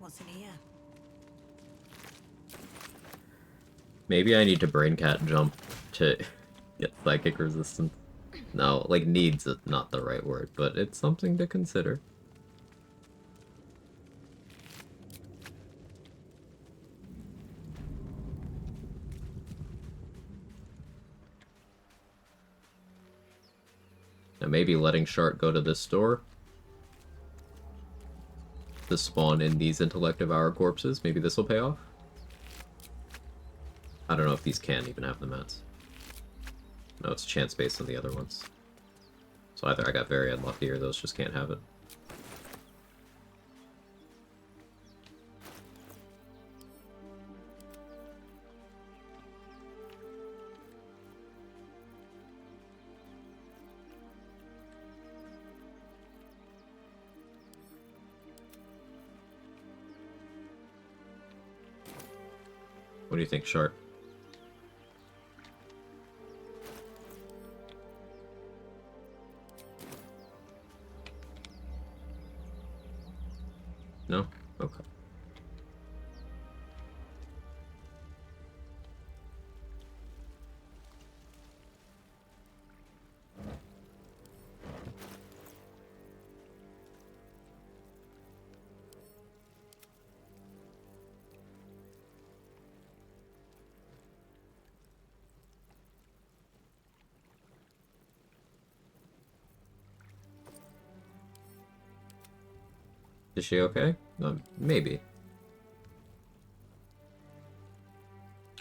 What's in here? Maybe I need to brain cat jump to get psychic resistance. No, like needs is not the right word, but it's something to consider. Now maybe letting Shark go to this store to spawn in these Intellect Devour corpses. Maybe this will pay off. I don't know if these can even have the mats. No, it's chance based on the other ones. So either I got very unlucky or those just can't have it. What do you think, Shark? No? Okay. Is she okay? Maybe.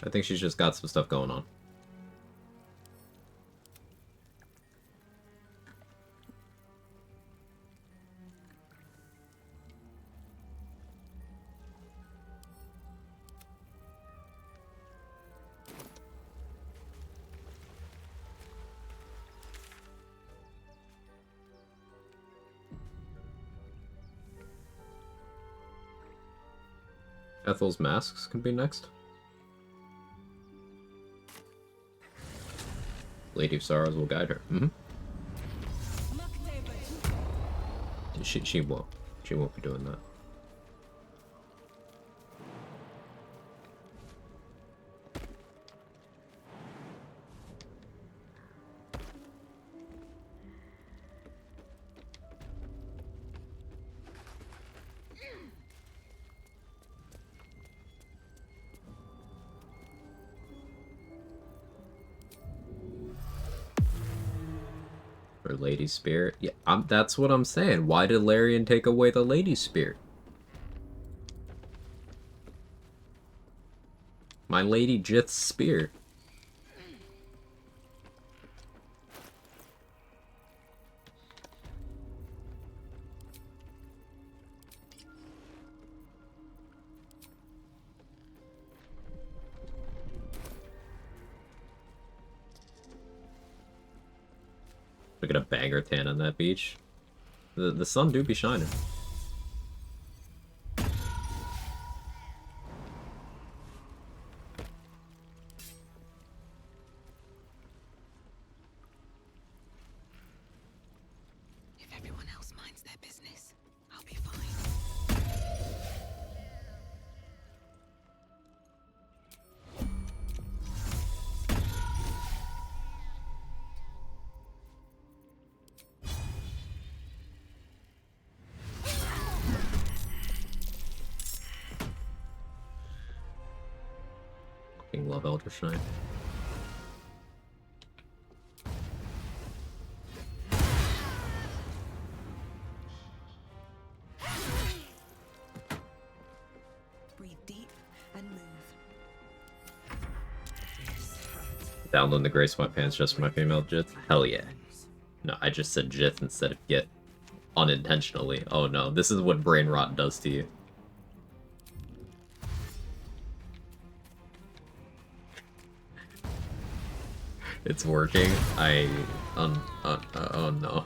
I think she's just got some stuff going on. Ethel's masks can be next. Lady of Sorrows will guide her. She won't. She won't be doing that. Or Lady Spirit. Yeah, that's what I'm saying. Why did Larian take away the Lady Spirit? My Lady Jith's spear. Look at a banger tan on that beach. The sun do be shining. If everyone else minds their business, I'll be fine. Fucking love Elder Shrine. Breathe deep and move. Download the gray sweatpants just for my female Jith? Hell yeah. No, I just said Jith instead of Git. Unintentionally. Oh no, this is what brain rot does to you. It's working. Oh no.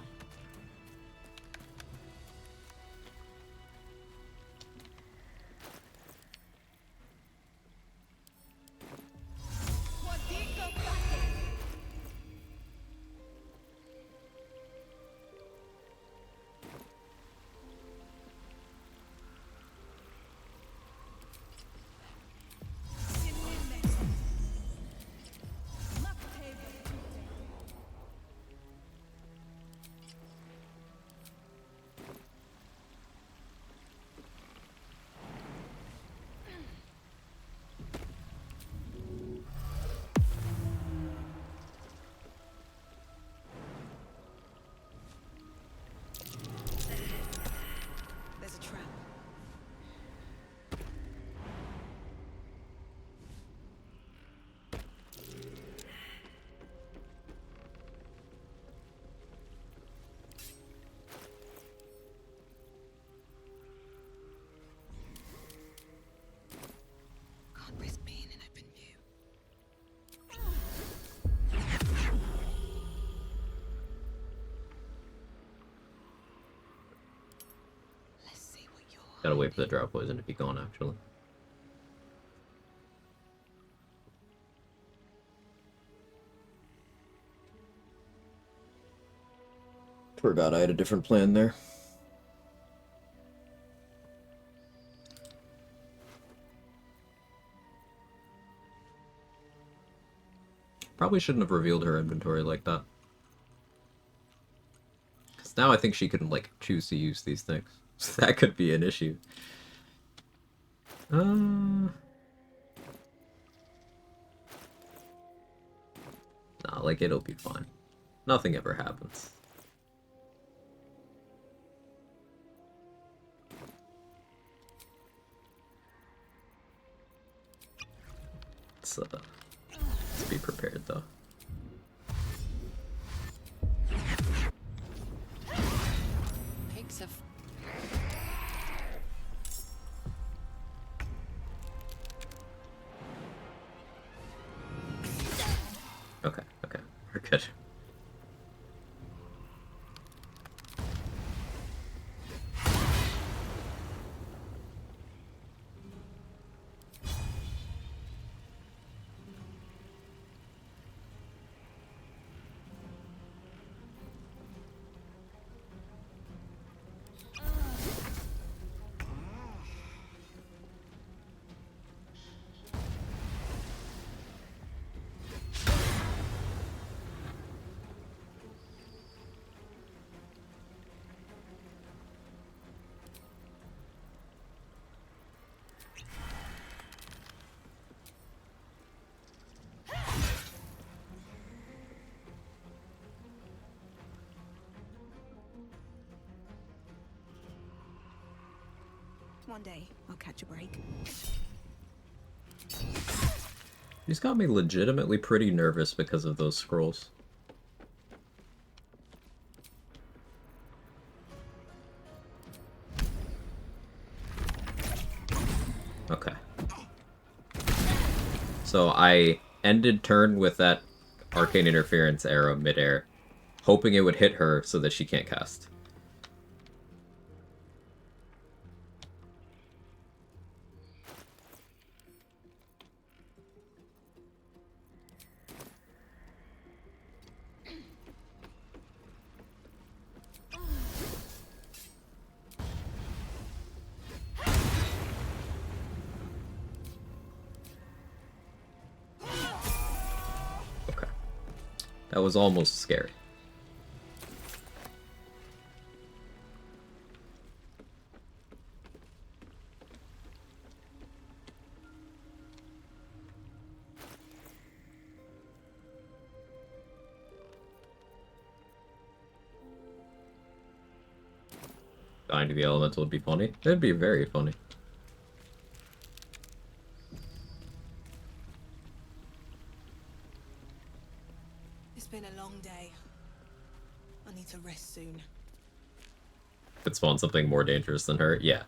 Gotta wait for the drought poison to be gone, actually. Forgot I had a different plan there. Probably shouldn't have revealed her inventory like that. Because now I think she can, like, choose to use these things. So that could be an issue. Nah, like, it'll be fine. Nothing ever happens. Let's be prepared, though. Pigs have... Okay, we're good. One day, I'll catch a break. She's got me legitimately pretty nervous because of those scrolls. Okay. So I ended turn with that Arcane Interference arrow midair, hoping it would hit her so that she can't cast. That was almost scary. Dying to the elemental would be funny. It'd be very funny. It's been a long day. I need to rest soon. Could spawn something more dangerous than her? Yeah.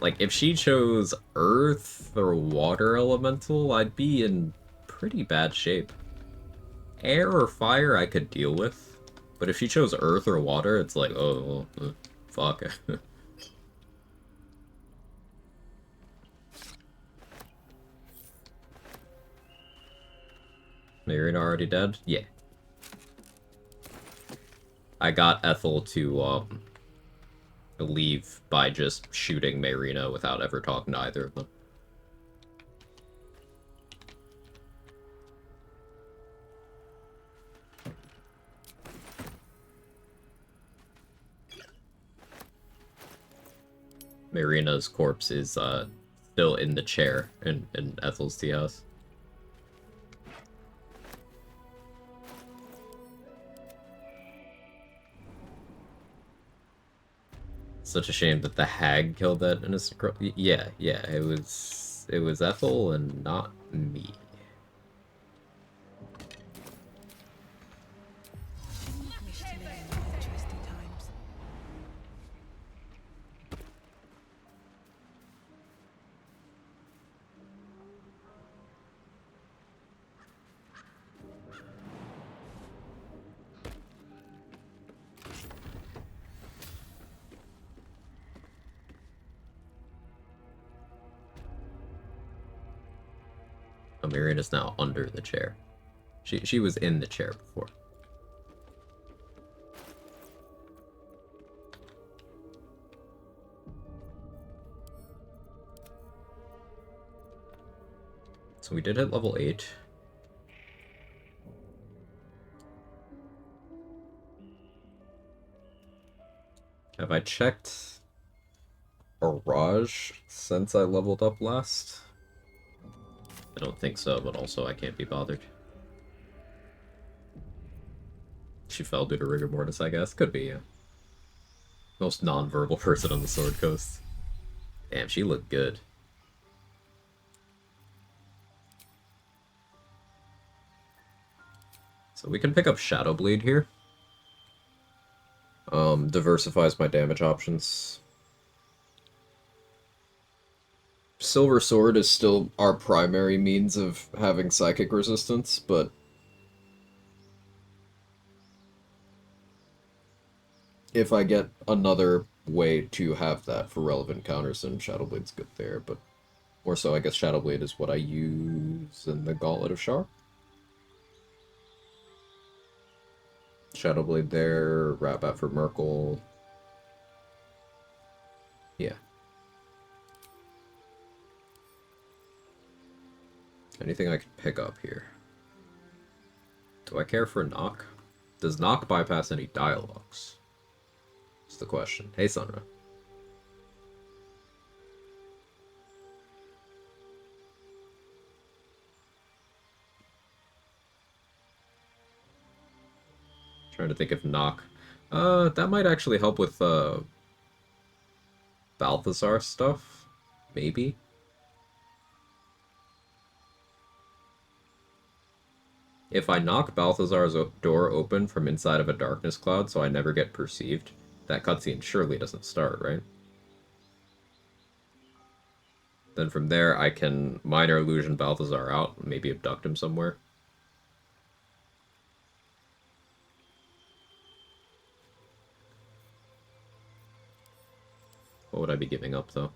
Like, if she chose Earth or Water Elemental, I'd be in pretty bad shape. Air or Fire I could deal with. But if she chose Earth or Water, it's like, oh, well, fuck. Marina already dead? Yeah. I got Ethel to, leave by just shooting Marina without ever talking to either of them. Marina's corpse is, still in the chair in Ethel's tea house. Such a shame that the hag killed that innocent girl. Yeah, it was Ethel and not me. Wish to live in more interesting times. Miriam is now under the chair. She was in the chair before. So we did hit level 8. Have I checked Barrage since I leveled up last? I don't think so, but also I can't be bothered. She fell due to rigor mortis, I guess. Could be, yeah. Most non-verbal person on the Sword Coast. Damn, she looked good. So we can pick up Shadow Blade here. Diversifies my damage options. Silver Sword is still our primary means of having psychic resistance, but if I get another way to have that for relevant counters, then Shadow Blade's good there, but more so I guess Shadow Blade is what I use in the Gauntlet of Shar. Shadow Blade there, Rabat for Merkle. Yeah. Anything I can pick up here? Do I care for Knock? Does Knock bypass any dialogues? That's the question. Hey, Sunra. Trying to think if Knock... that might actually help with, Balthazar stuff? Maybe? If I knock Balthazar's door open from inside of a darkness cloud so I never get perceived, that cutscene surely doesn't start, right? Then from there I can minor illusion Balthazar out, maybe abduct him somewhere. What would I be giving up, though?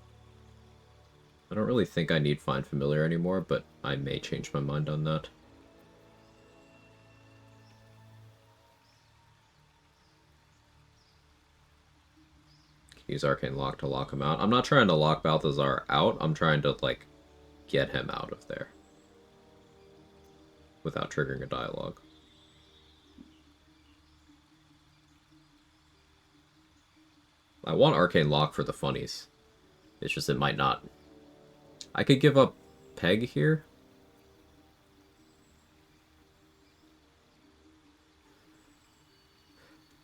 I don't really think I need Find Familiar anymore, but I may change my mind on that. Use Arcane Lock to lock him out. I'm not trying to lock Balthazar out, I'm trying to, like, get him out of there. Without triggering a dialogue. I want Arcane Lock for the funnies. It's just it might not. I could give up Peg here.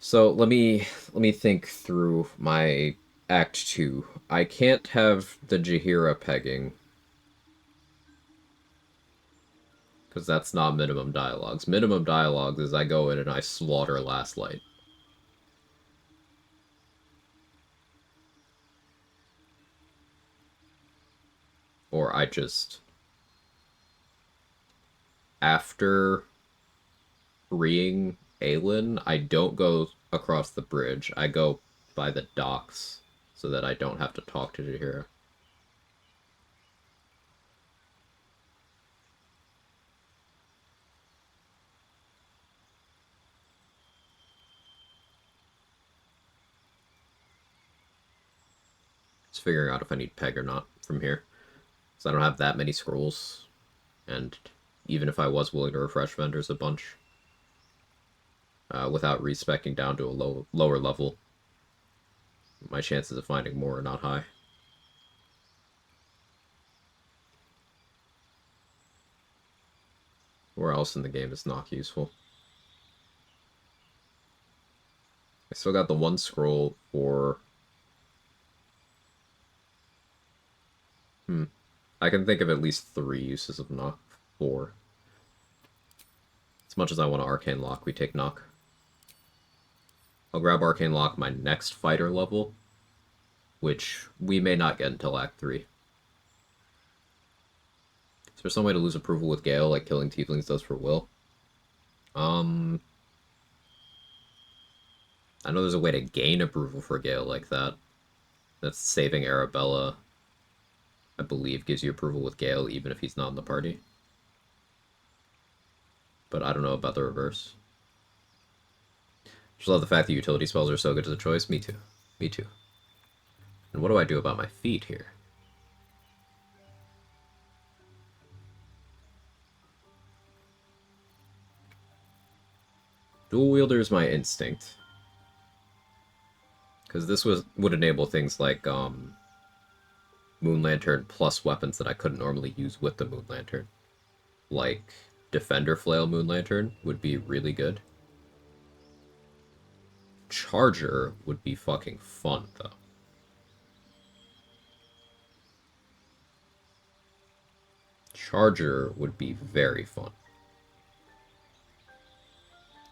So let me think through my Act 2. I can't have the Jaheira pegging. Because that's not minimum dialogues. Minimum dialogues is I go in and I slaughter Last Light. Or I just... After freeing Aelin, I don't go across the bridge. I go by the docks so that I don't have to talk to Jaheira. Just figuring out if I need Peg or not from here. So I don't have that many scrolls. And even if I was willing to refresh vendors a bunch, without respecing down to a lower level, my chances of finding more are not high. Where else in the game is Knock useful? I still got the one scroll for... I can think of at least 3 uses of Knock. 4. As much as I want to Arcane Lock, we take Knock. I'll grab Arcane Lock my next fighter level, which we may not get until Act 3. Is there some way to lose approval with Gale, like killing Tieflings does for Will? I know there's a way to gain approval for Gale like that. That's saving Arabella, I believe, gives you approval with Gale even if he's not in the party. but I don't know about the reverse. Just love the fact that utility spells are so good as a choice. Me too. Me too. And what do I do about my feet here? Dual wielder is my instinct. Because this would enable things like Moon Lantern plus weapons that I couldn't normally use with the Moon Lantern. Like Defender Flail Moon Lantern would be really good. Charger would be fucking fun, though. Charger would be very fun.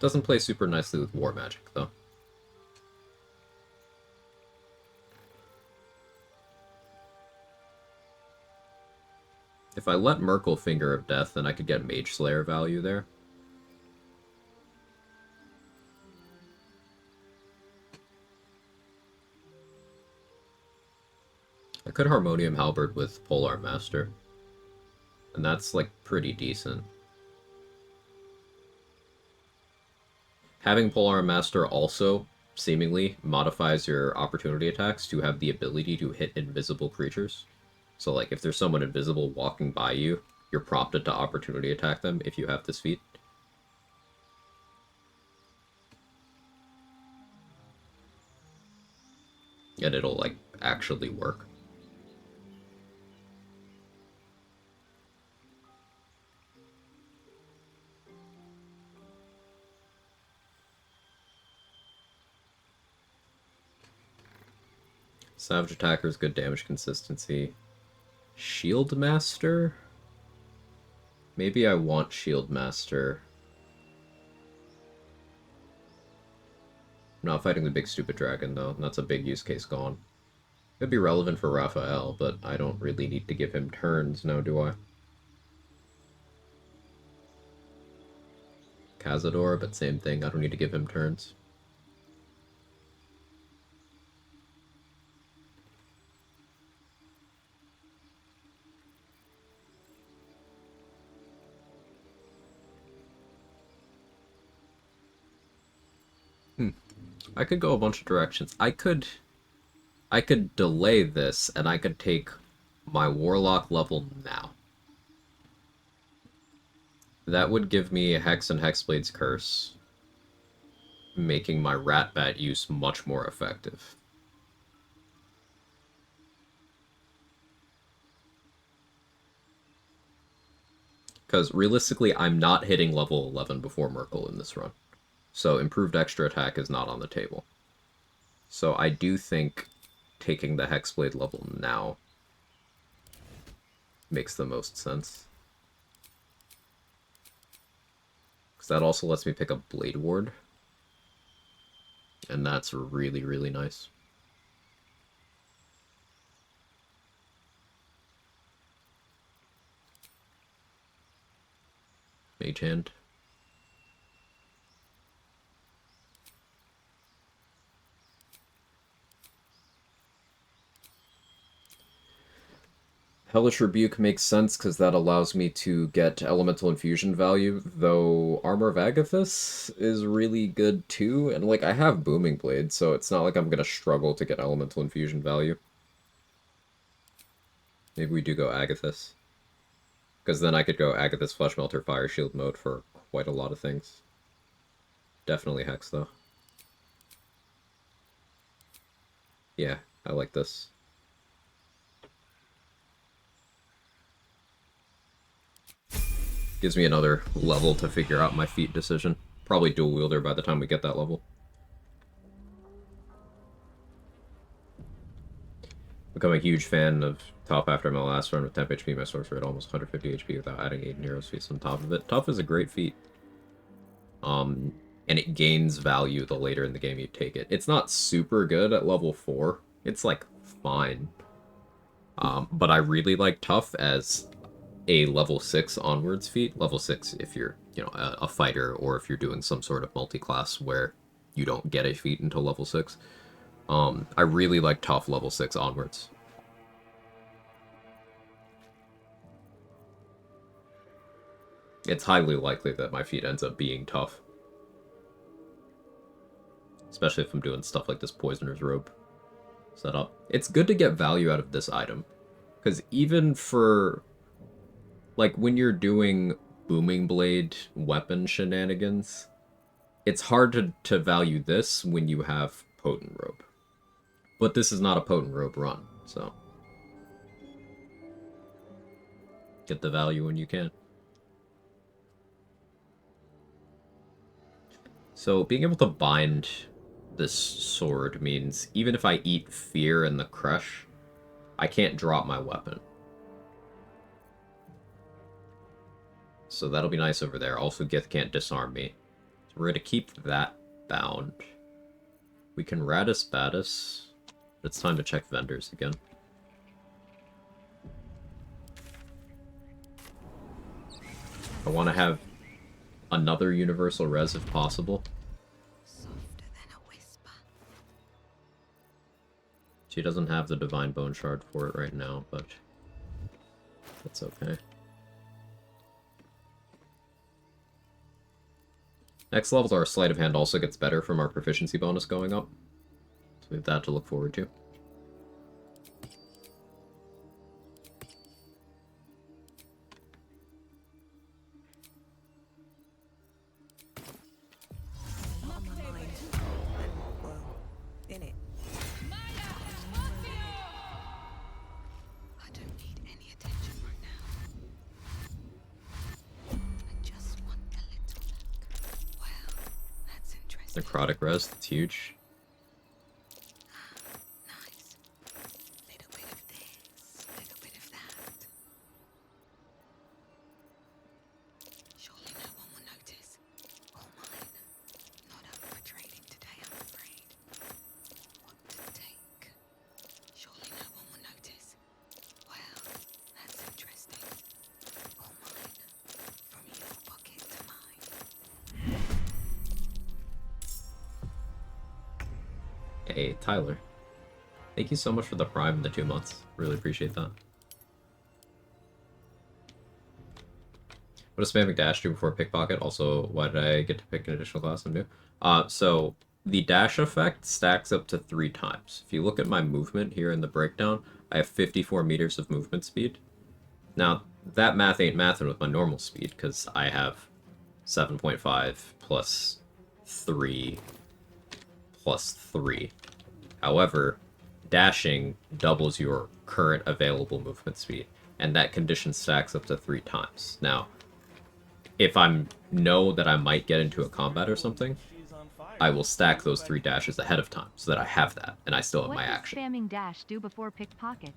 Doesn't play super nicely with War Magic, though. If I let Merkle Finger of Death, then I could get Mage Slayer value there. I could Harmonium Halberd with Polar Master. And that's, like, pretty decent. Having Polar Master also, seemingly, modifies your opportunity attacks to have the ability to hit invisible creatures. So, like, if there's someone invisible walking by you, you're prompted to opportunity attack them if you have this feat. And it'll, like, actually work. Savage Attacker's good damage consistency. Shield Master? Maybe I want Shield Master. I'm not fighting the big stupid dragon, though. That's a big use case gone. Could be relevant for Raphael, but I don't really need to give him turns now, do I? Cazador, but same thing. I don't need to give him turns. I could go a bunch of directions. I could delay this, and I could take my Warlock level now. That would give me Hex and Hexblade's Curse, making my Rat Bat use much more effective. Because realistically, I'm not hitting level 11 before Merkle in this run. So improved extra attack is not on the table. So I do think taking the Hexblade level now makes the most sense. Because that also lets me pick up Blade Ward. And that's really, really nice. Mage Hand. Hellish Rebuke makes sense because that allows me to get Elemental Infusion value, though Armor of Agathis is really good too, and like I have Booming Blade, so it's not like I'm gonna struggle to get Elemental Infusion value. Maybe we do go Agathis. Because then I could go Agathis, Flesh Melter, Fire Shield mode for quite a lot of things. Definitely Hex though. Yeah, I like this. Gives me another level to figure out my feat decision. Probably dual wielder by the time we get that level. Become a huge fan of Top after my last run with 10 HP. My sorcerer at almost 150 HP without adding 8 Nero's feats on top of it. Tough is a great feat. And it gains value the later in the game you take it. It's not super good at level 4. It's like fine. But I really like Tough as a level 6 onwards feat. Level 6 if you're, you know, a fighter, or if you're doing some sort of multi-class where you don't get a feat until level 6. I really like Tough level 6 onwards. it's highly likely that my feat ends up being tough. Especially if I'm doing stuff like this Poisoner's Robe setup. It's good to get value out of this item. Because even for, like, when you're doing Booming Blade weapon shenanigans, it's hard to value this when you have Potent Robe. But this is not a Potent Robe run, so get the value when you can. So being able to bind this sword means even if I eat Fear in the Crush, I can't drop my weapon. So that'll be nice over there. Also, Gith can't disarm me. So we're going to keep that bound. We can Radis Badis. It's time to check vendors again. I want to have another universal res if possible. Softer than a whisper. She doesn't have the Divine Bone Shard for it right now, but that's okay. Next level, our Sleight of Hand also gets better from our proficiency bonus going up. So we have that to look forward to. Not on my mind. And, well, in it. I don't need any attention right now. I just want a little look. Well, that's interesting. Necrotic res, that's huge. Nice. Little bit of this, little bit of that. Surely no one will notice. All mine. Not up for trading today, I'm afraid. What to take? Surely no one will notice. Well, that's interesting. All mine. From your pocket to mine. Hey, Tyler. Thank you so much for the Prime in the 2 months. Really appreciate that. What does spamming dash do before pickpocket? Also, why did I get to pick an additional class I'm new? So the dash effect stacks up to 3 times. If you look at my movement here in the breakdown, I have 54 meters of movement speed. Now, that math ain't mathing with my normal speed, because I have 7.5 plus 3 plus 3. However, dashing doubles your current available movement speed, and that condition stacks up to 3 times. Now, if I know that I might get into a combat or something, I will stack those 3 dashes ahead of time, so that I have that, and I still have my action. What does spamming dash do before pickpocket?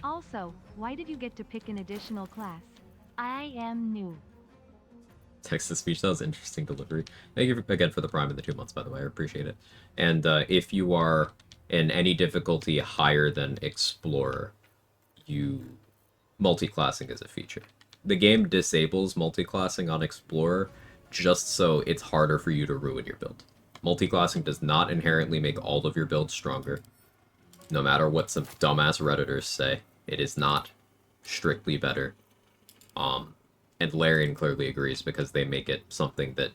Also, why did you get to pick an additional class? I am new. Text-to-speech, that was interesting delivery. Thank you again for the Prime in the 2 months, by the way, I appreciate it. And if you are in any difficulty higher than Explorer, multi-classing is a feature. The game disables multi-classing on Explorer just so it's harder for you to ruin your build. Multi-classing does not inherently make all of your builds stronger. No matter what some dumbass Redditors say, it is not strictly better. And Larian clearly agrees because they make it something that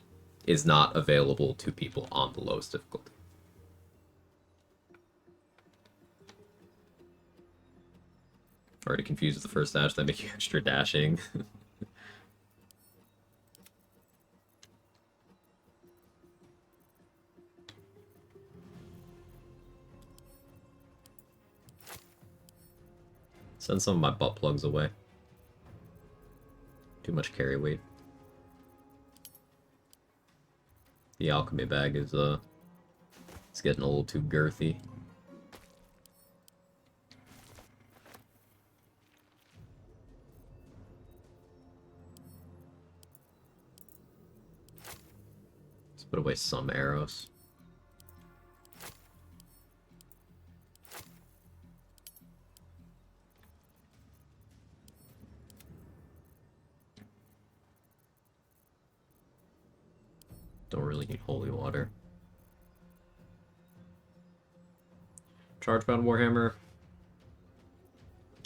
is not available to people on the lowest difficulty. Already confused with the first dash, that make you extra dashing. Send some of my butt plugs away. Too much carry weight. The alchemy bag is it's getting a little too girthy. Let's put away some arrows. Don't really need holy water. Chargebound Warhammer,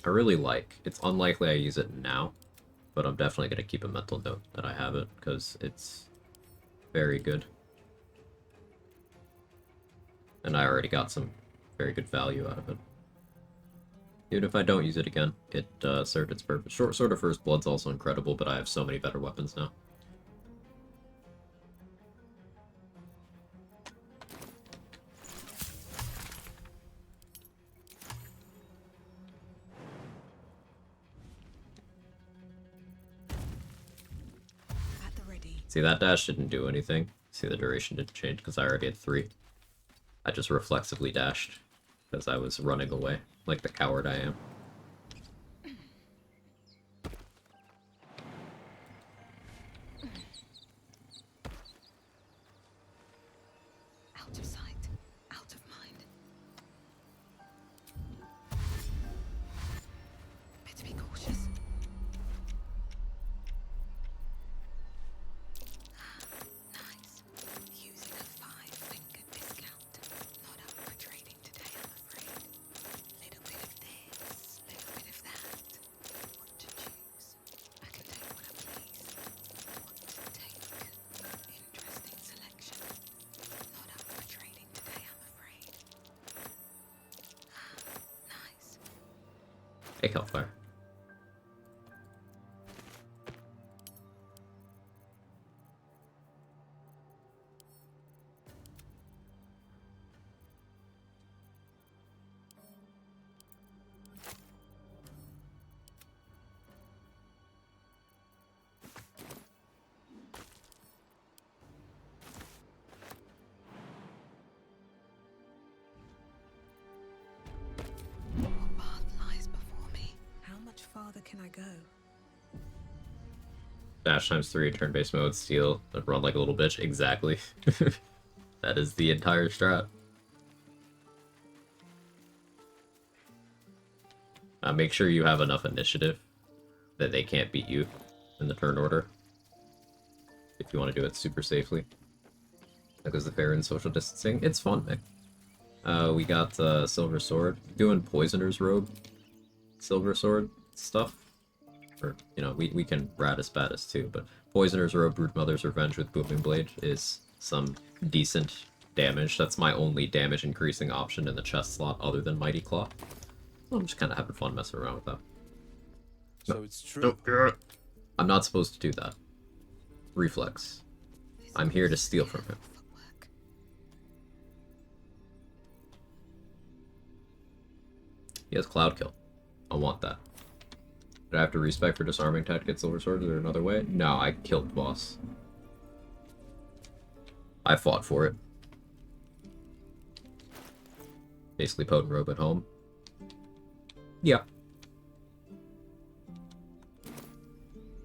I really like. It's unlikely I use it now, but I'm definitely going to keep a mental note that I have it, because it's very good. And I already got some very good value out of it. Even if I don't use it again, it served its purpose. Short Sword of First Blood's also incredible, but I have so many better weapons now. At the ready. See, that dash didn't do anything. See, the duration didn't change because I already had 3. I just reflexively dashed because I was running away, like the coward I am. Out of sight, out of mind. Better be cautious. Nice. Using a 5-finger discount. Not up for trading today, I'm afraid. Little bit of this, little bit of that. What to choose? I can take what I please. What to take? Interesting selection. Not up for trading today, I'm afraid. Nice. Hey, Hellfire. What path lies before me? How much farther can I go? Dash times 3, turn-based mode, steal, and run like a little bitch. Exactly. That is the entire strat. Make sure you have enough initiative that they can't beat you in the turn order. If you want to do it super safely. Because the fair and social distancing, it's fun, man. We got Silver Sword. Doing Poisoner's Robe, Silver Sword stuff. Or, you know, we can Raddus Battus too, but Poisoner's Robe, Broodmother's Revenge with Booming Blade is some decent damage. That's my only damage increasing option in the chest slot other than Mighty Claw. So I'm just kind of having fun messing around with that. So it's true. I'm not supposed to do that. Reflex. I'm here to steal from him. He has Cloud Kill. I want that. Did I have to respec for disarming tech to get Silver Sword? Is there another way? No, I killed boss. I fought for it. Basically Potent Robe at home. Yeah.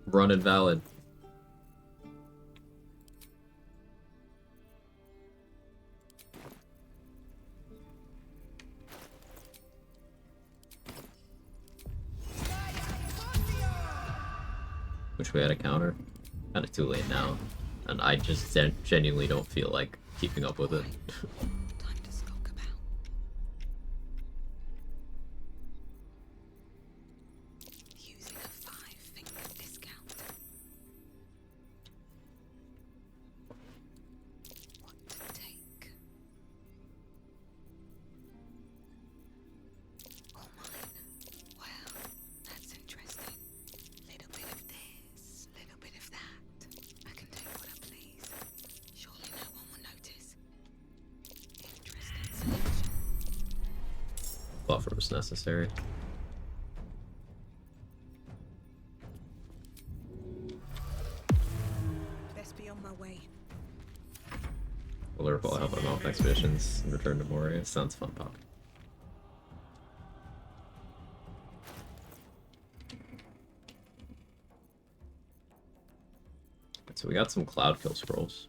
Run invalid. Which we had a counter. Kinda too late now. And I just genuinely don't feel like keeping up with it. Time to skulk about. Using a 5-finger discount. What to take? All mine. Well, that's interesting. Little bit of this, little bit of that. I can take what I please. Surely no one will notice. Interesting selection. Buffer was necessary. Best be on my way. Lyrical help on off expeditions and return to Moria. Sounds fun, Pop. So we got some Cloud Kill scrolls.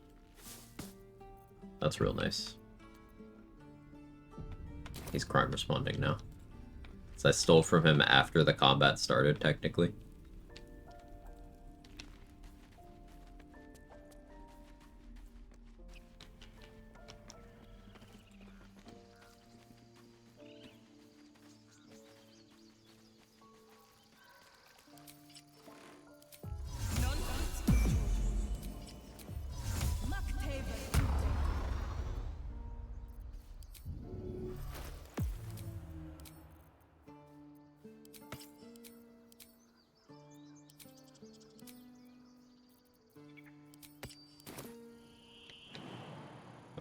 That's real nice. He's crime responding now. So I stole from him after the combat started, technically.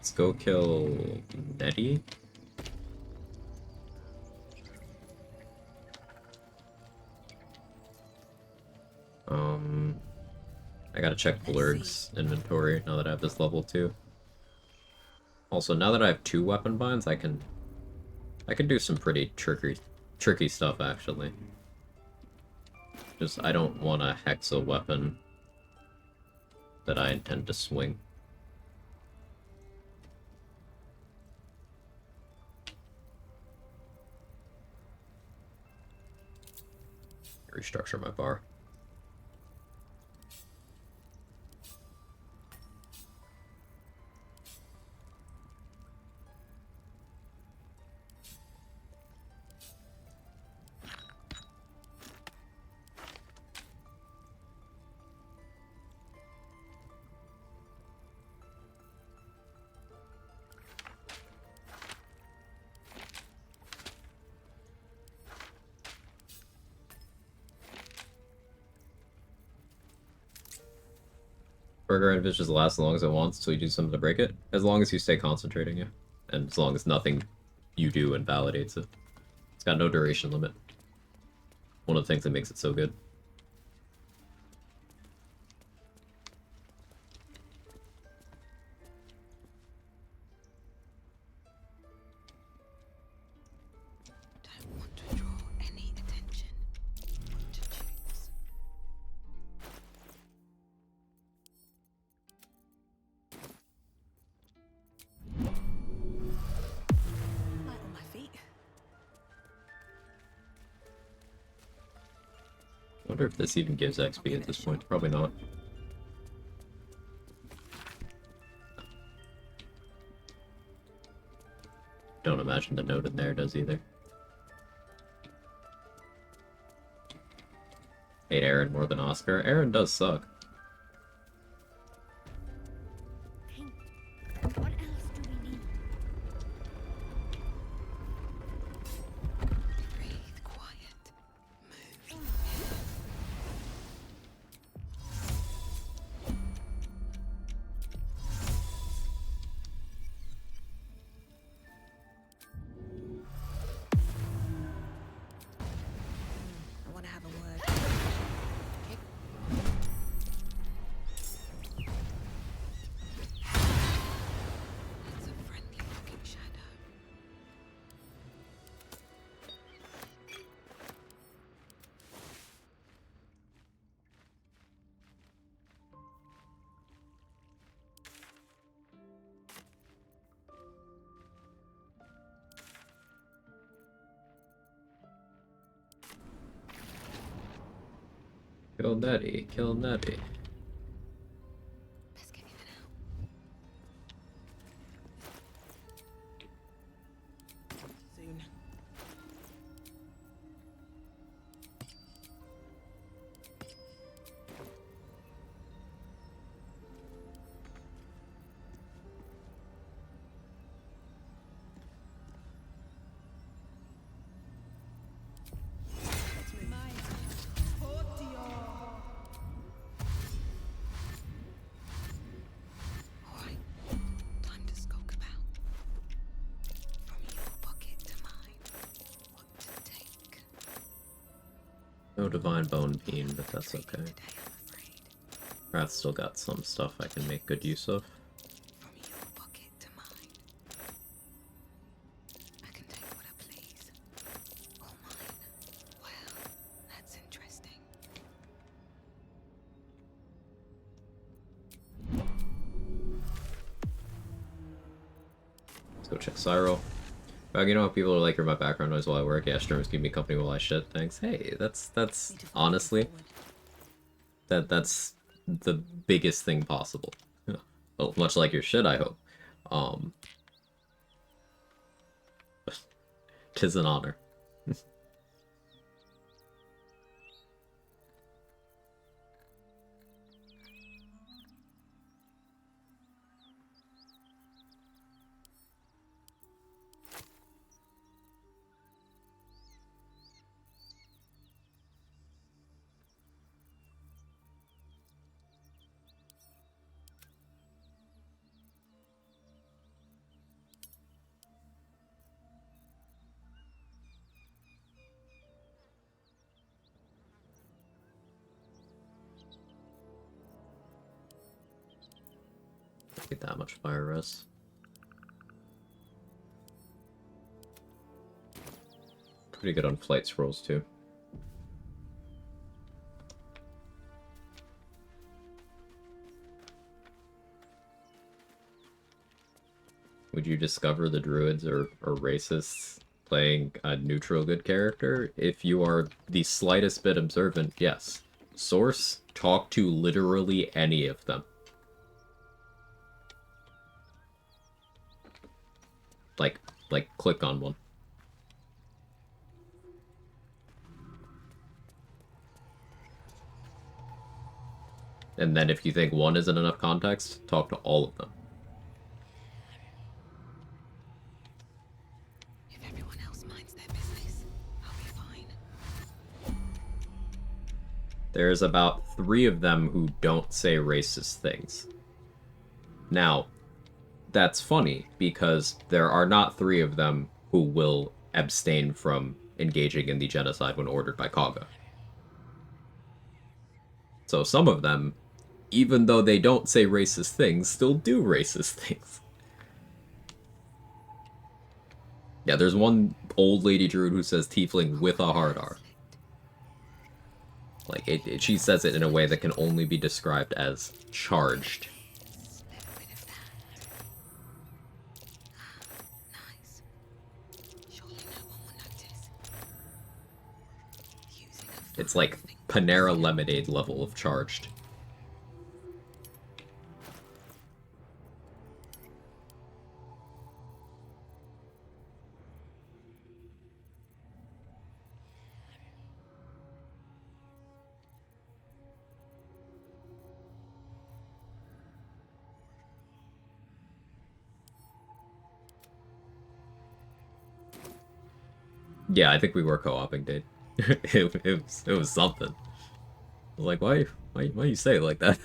Let's go kill Nettie. I gotta check Blurg's inventory now that I have this level 2. Also, now that I have 2 weapon binds, I can do some pretty tricky stuff actually. Just I don't want to hex a weapon that I intend to swing. Restructure my bar. Burger Envis just lasts as long as it wants until you do something to break it. As long as you stay concentrating, yeah. And as long as nothing you do invalidates it. It's got no duration limit. One of the things that makes it so good. Don't want to draw any attention. Want to choose. Light on my feet. I wonder if this even gives XP at this point. Probably not. Don't imagine the note in there does either. Hate Aaron more than Oscar. Aaron does suck. What else do we need? Breathe quiet. Move. I want to have a word. It's a friendly looking shadow. Kill Nettie, kill Nettie. Let's get in and out. Soon. Alright, time to skulk about. From your pocket to mine, what to take. No divine bone beam, but that's okay. Today, I'm afraid. Wrath's still got some stuff I can make good use of. From your pocket to mine. I can take what I please. All mine. Well, that's interesting. Let's go check Cyro. You know how people are like, hear my background noise while I work? Yeah, streamers keep me company while I shit. Thanks. Hey, that's honestly, that's the biggest thing possible. Yeah. Well, much like your shit, I hope. Tis an honor. Get that much fire res. Pretty good on flight scrolls too. Would you discover the druids or racists playing a neutral good character? If you are the slightest bit observant, yes. Source, talk to literally any of them. Like click on one. And then if you think one isn't enough context, talk to all of them. If everyone else minds their business, I'll be fine. There's about 3 of them who don't say racist things. Now, that's funny, because there are not 3 of them who will abstain from engaging in the genocide when ordered by Kaga. So some of them, even though they don't say racist things, still do racist things. Yeah, there's one old lady druid who says tiefling with a hard R. Like, she says it in a way that can only be described as charged. It's like Panera Lemonade level of charged. Yeah, I think we were co-oping, dude. it was something. I was like, why you say it like that?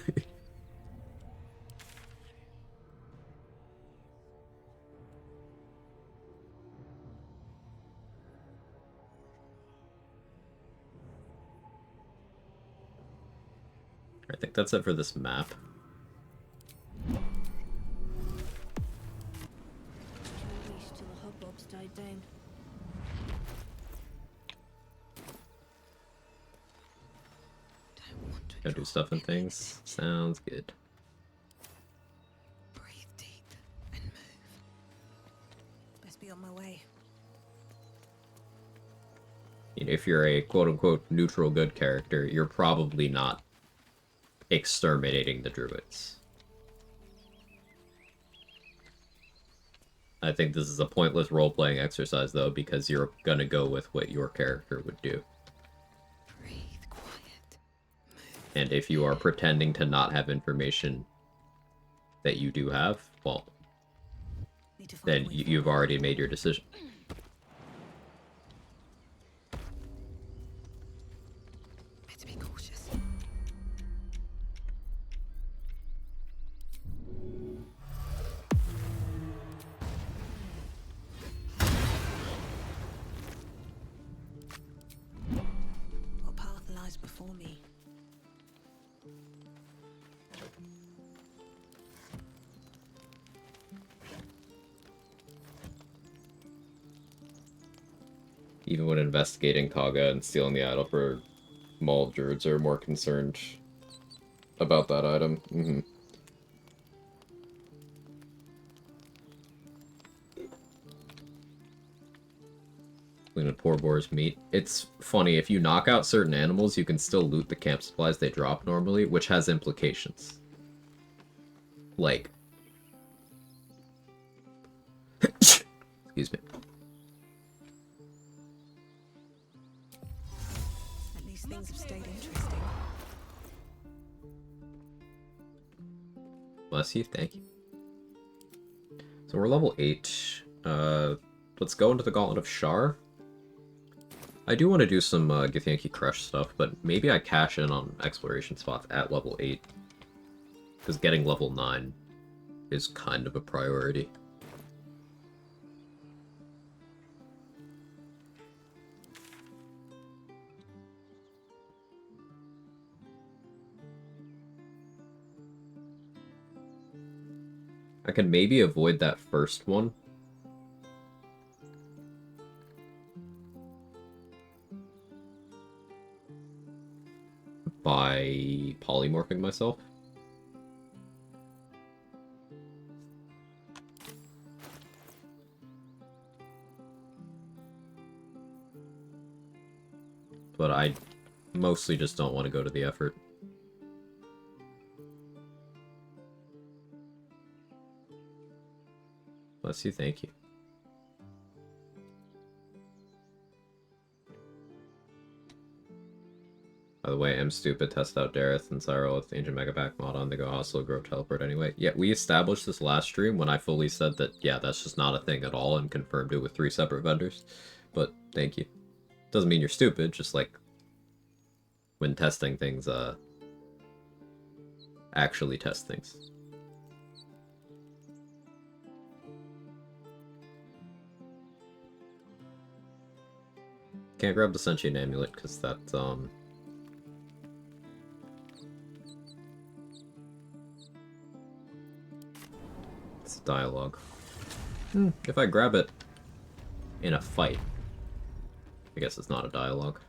I think that's it for this map. Till the hubbub's died down. Go do stuff and things. Sounds good. Breathe deep and move. Best be on my way. If you're a quote-unquote neutral good character, you're probably not exterminating the druids. I think this is a pointless role-playing exercise, though, because you're gonna go with what your character would do. And if you are pretending to not have information that you do have, well, then you've already made your decision. Better be cautious. What path lies before me? Even when investigating Kaga and stealing the idol for Maul, druids are more concerned about that item. Clean with poor boar's meat. It's funny, if you knock out certain animals, you can still loot the camp supplies they drop normally, which has implications. Like... Excuse me. At least things have stayed interesting. Bless you, thank you. So we're level 8. Let's go into the Gauntlet of Shar. I do want to do some Githyanki Crush stuff, but maybe I cash in on exploration spots at level 8. Because getting level 9 is kind of a priority. I can maybe avoid that first one. By polymorphing myself. But I mostly just don't want to go to the effort. Bless you, thank you. By the way, I'm stupid, test out Dareth and Cyril with the Ancient Megapack mod on, they go also grow teleport anyway. Yeah, we established this last stream when I fully said that, yeah, that's just not a thing at all and confirmed it with 3 separate vendors. But, thank you. Doesn't mean you're stupid, just like, when testing things, actually test things. Can't grab the Sentient Amulet, because that's, it's a dialogue. If I grab it in a fight, I guess it's not a dialogue.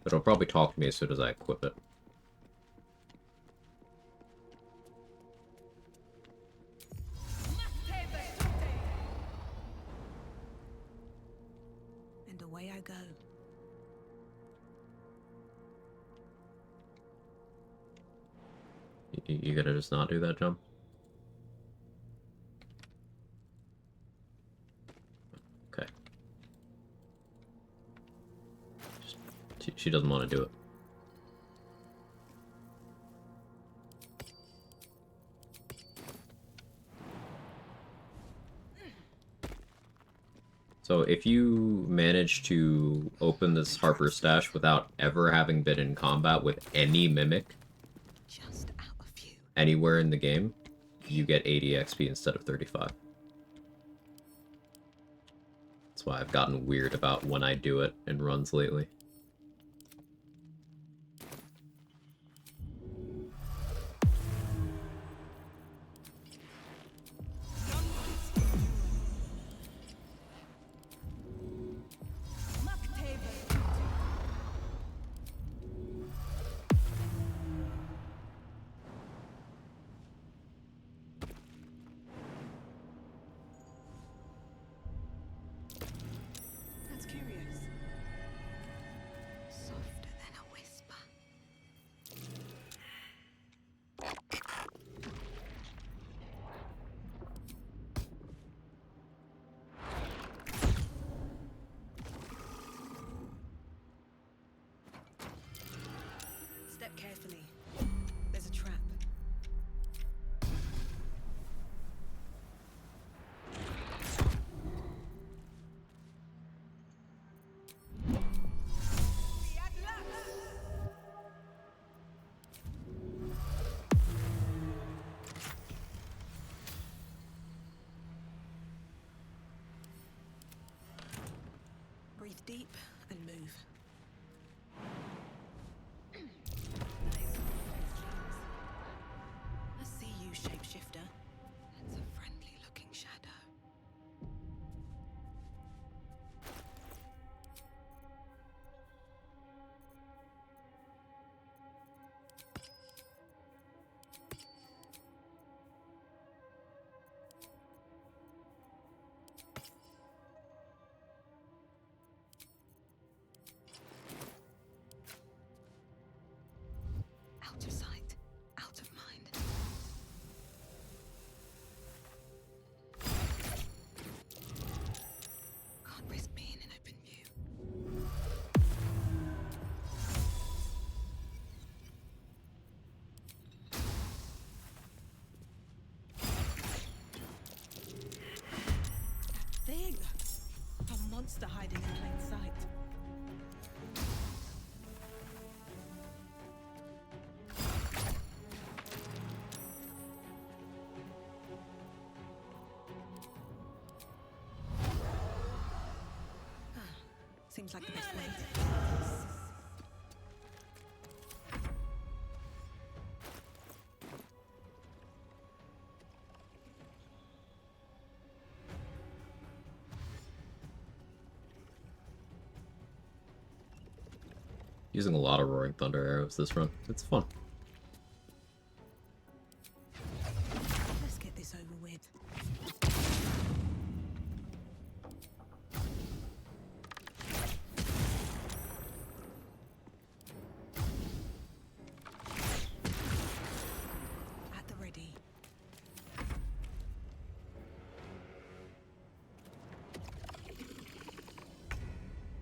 But it'll probably talk to me as soon as I equip it. And away I go. You gotta just not do that jump? Okay. She doesn't want to do it. So if you manage to open this Harper stash without ever having been in combat with any mimic anywhere in the game, you get 80 XP instead of 35. That's why I've gotten weird about when I do it in runs lately. That's curious. Softer than a whisper. Step carefully. There's a trap. Breathe deep and move. I see you, shapeshifter. That's a friendly-looking shadow. Out of sight, out of mind. Can't risk being in open view. That thing! A monster hiding in plain sight. Seems like the best way. Using a lot of Roaring Thunder arrows this run. It's fun. Let's get this over with. At the ready.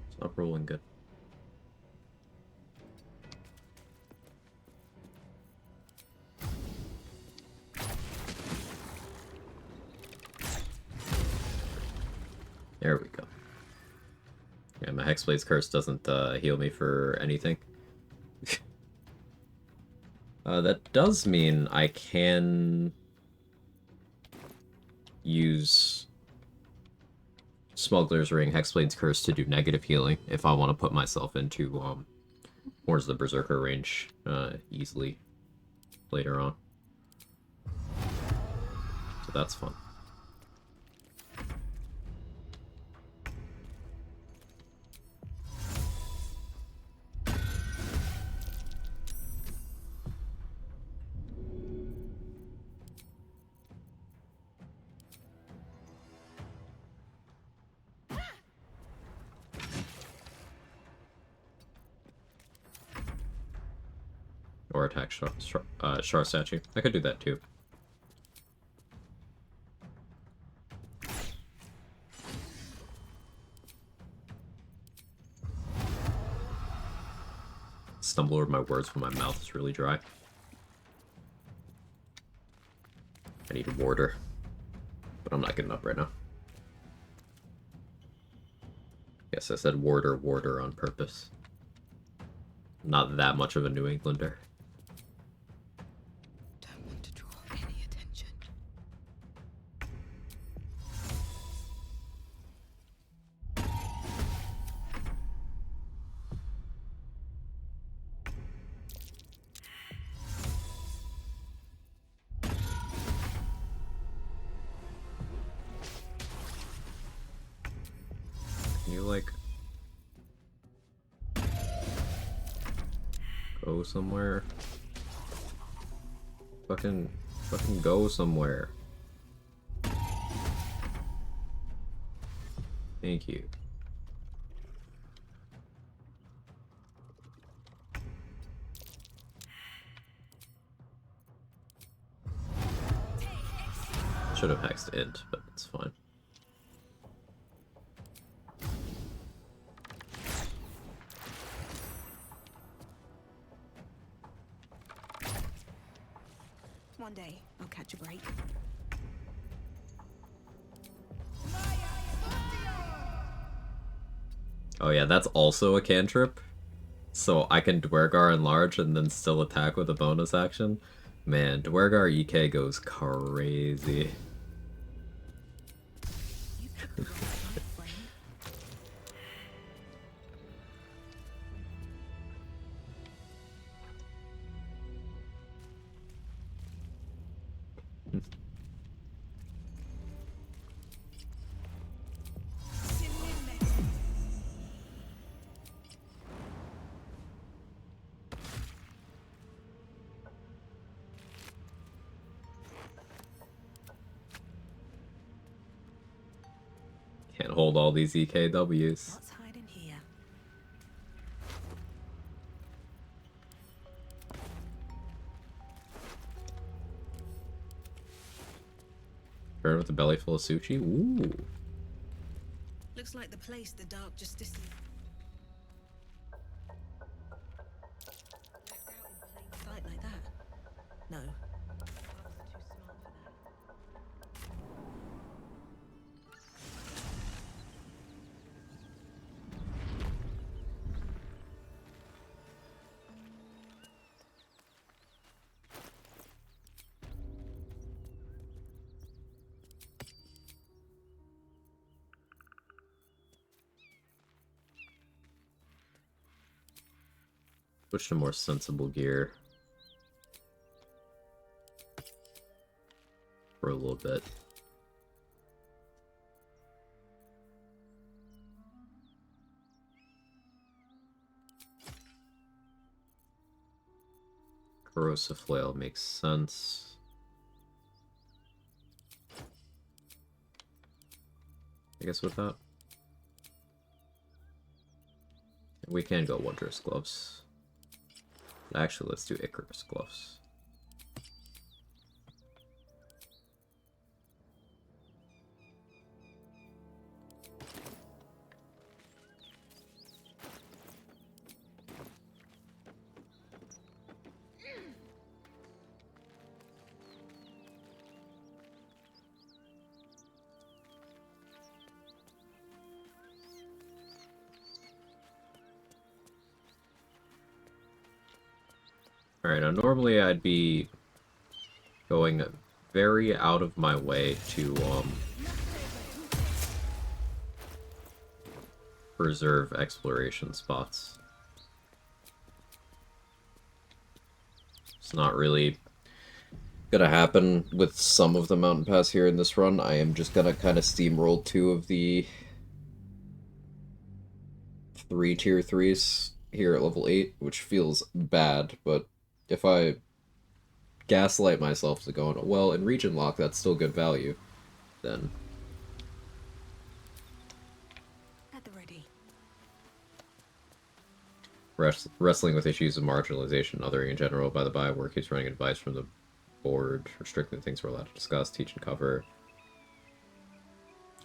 It's not rolling good. There we go. Yeah, my Hexblade's Curse doesn't heal me for anything. That does mean I can use Smuggler's Ring, Hexblade's Curse to do negative healing if I want to put myself into towards the Berserker range easily later on. So that's fun. Or attack Char Statue. I could do that too. Stumble over my words when my mouth is really dry. I need a warder. But I'm not good enough right now. Yes, I said warder on purpose. Not that much of a New Englander. Don't want to draw any attention. Can you, like, go somewhere? Fucking go somewhere. Thank you. Should have hexed int, but it's fine. One day, I'll catch a break. Oh yeah, that's also a cantrip. So I can Dwergar enlarge and then still attack with a bonus action. Man, Dwergar EK goes crazy. Can't hold all these EKWs. What's hiding here? Burn with a belly full of sushi? Ooh. Looks like the place the Dark Justice left out in plain sight like that. No. I was too smart for that. Switch to more sensible gear. For a little bit. Corrosive flail makes sense. I guess with that. We can go Wondrous Gloves. Actually, let's do Icarus Gloves. Alright, now normally I'd be going very out of my way to, preserve exploration spots. It's not really gonna happen with some of the mountain pass here in this run. I am just gonna kind of steamroll 2 of the 3 tier 3s here at level 8, which feels bad, but if I gaslight myself to going, well, in region lock that's still good value, then At the ready. wrestling with issues of marginalization and othering in general. By the Bioware keeps running advice from the board restricting the things we're allowed to discuss, teach, and cover.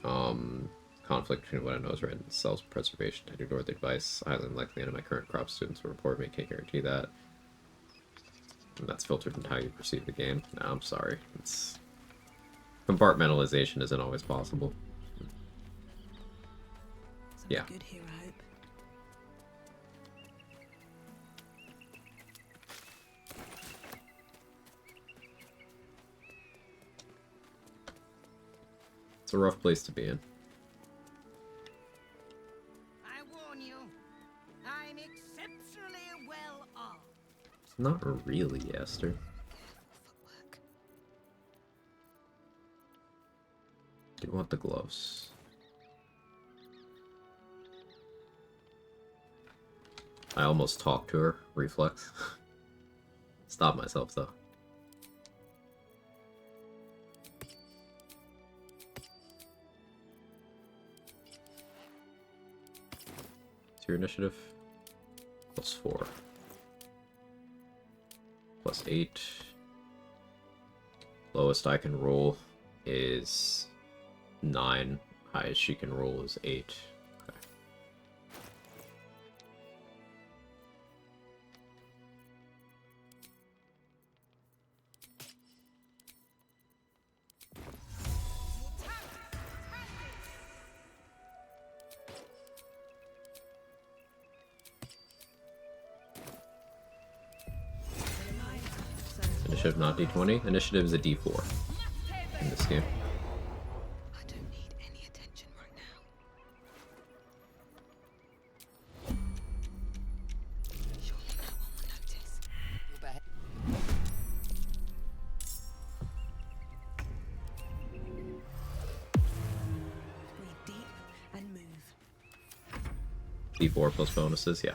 Conflict between what I know is right and self-preservation. I ignore the advice. Highly unlikely any of my current crop students will report me. Can't guarantee that. And that's filtered into how you perceive the game. No, I'm sorry. It's compartmentalization isn't always possible. Yeah. Good here, I hope. It's a rough place to be in. I warn you, I'm exceptionally well armed. It's not really, Esther. Do want the gloves. I almost talked to her. Reflex. Stop myself, though. What's your initiative? +4. +8. Lowest I can roll is 9. Highest she can roll is 8. Okay. Initiative not D20. Initiative is a D4 in this game. I don't need any attention right now. Surely no one will notice. Breathe deep and move. D4 plus bonuses, yeah.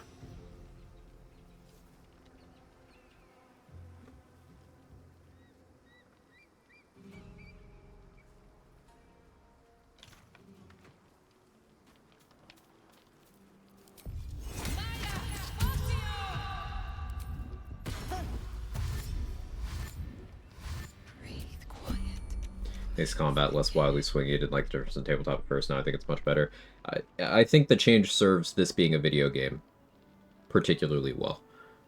Makes combat less wildly swingy. I didn't like the difference in tabletop at first. Now I think it's much better. I think the change serves this being a video game particularly well.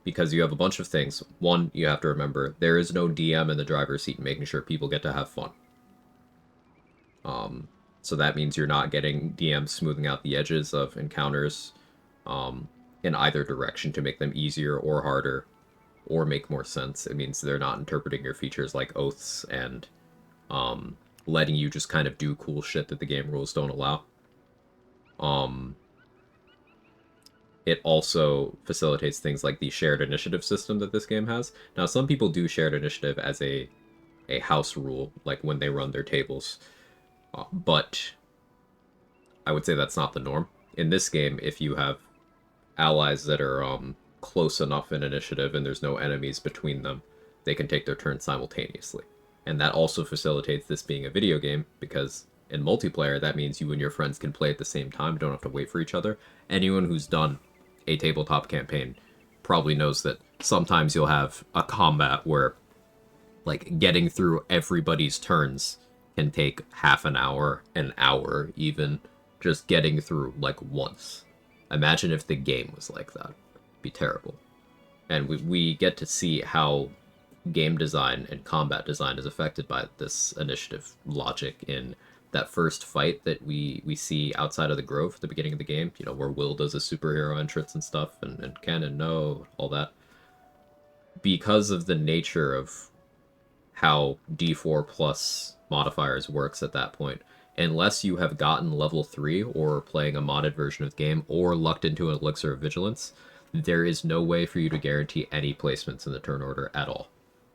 Because you have a bunch of things. One, you have to remember, there is no DM in the driver's seat making sure people get to have fun. So that means you're not getting DMs smoothing out the edges of encounters in either direction to make them easier or harder or make more sense. It means they're not interpreting your features like oaths and letting you just kind of do cool shit that the game rules don't allow. It also facilitates things like the shared initiative system that this game has. Now, some people do shared initiative as a house rule, like when they run their tables. But I would say that's not the norm. In this game, if you have allies that are close enough in initiative and there's no enemies between them, they can take their turn simultaneously. And that also facilitates this being a video game, because in multiplayer, that means you and your friends can play at the same time, don't have to wait for each other. Anyone who's done a tabletop campaign probably knows that sometimes you'll have a combat where, like, getting through everybody's turns can take half an hour even, just getting through, like, once. Imagine if the game was like that. It'd be terrible. And we get to see how game design and combat design is affected by this initiative logic in that first fight that we see outside of the Grove at the beginning of the game, you know, where Will does a superhero entrance and stuff, and Ken and No, all that. Because of the nature of how D4 plus modifiers works at that point, unless you have gotten level 3 or playing a modded version of the game or lucked into an Elixir of Vigilance, there is no way for you to guarantee any placements in the turn order at all.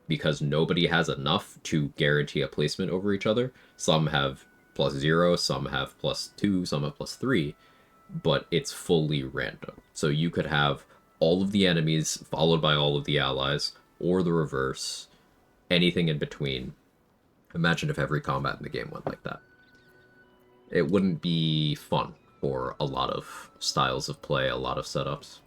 Because nobody has enough to guarantee a placement over each other. Some have +0, some have +2, some have +3, but it's fully random. So you could have all of the enemies followed by all of the allies, or the reverse, anything in between. Imagine if every combat in the game went like that. It wouldn't be fun for a lot of styles of play, a lot of setups.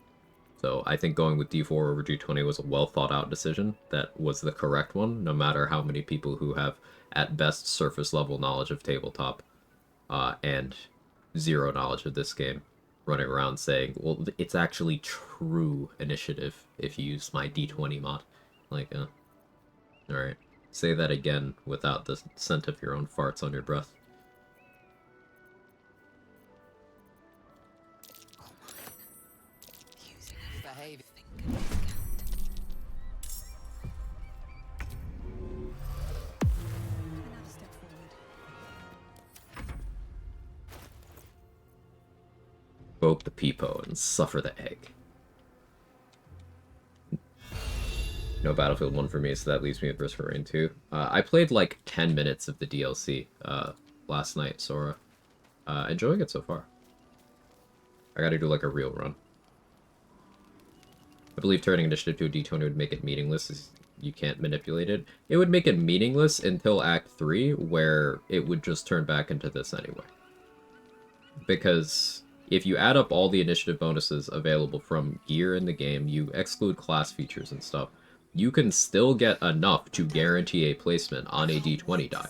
So I think going with D4 over G20 was a well thought out decision that was the correct one, no matter how many people who have at best surface level knowledge of tabletop and zero knowledge of this game running around saying, well, it's actually true initiative if you use my D20 mod. Like, alright. Say that again without the scent of your own farts on your breath. Behave. Another step forward. Invoke the peepo and suffer the egg. No Battlefield 1 for me, so that leaves me with Risk for Rain 2. I played like 10 minutes of the DLC last night, Sora. Enjoying it so far. I gotta do like a real run. I believe turning initiative to a D20 would make it meaningless, as you can't manipulate it. It would make it meaningless until Act 3, where it would just turn back into this anyway. Because if you add up all the initiative bonuses available from gear in the game, you exclude class features and stuff, you can still get enough to guarantee a placement on a D20 die.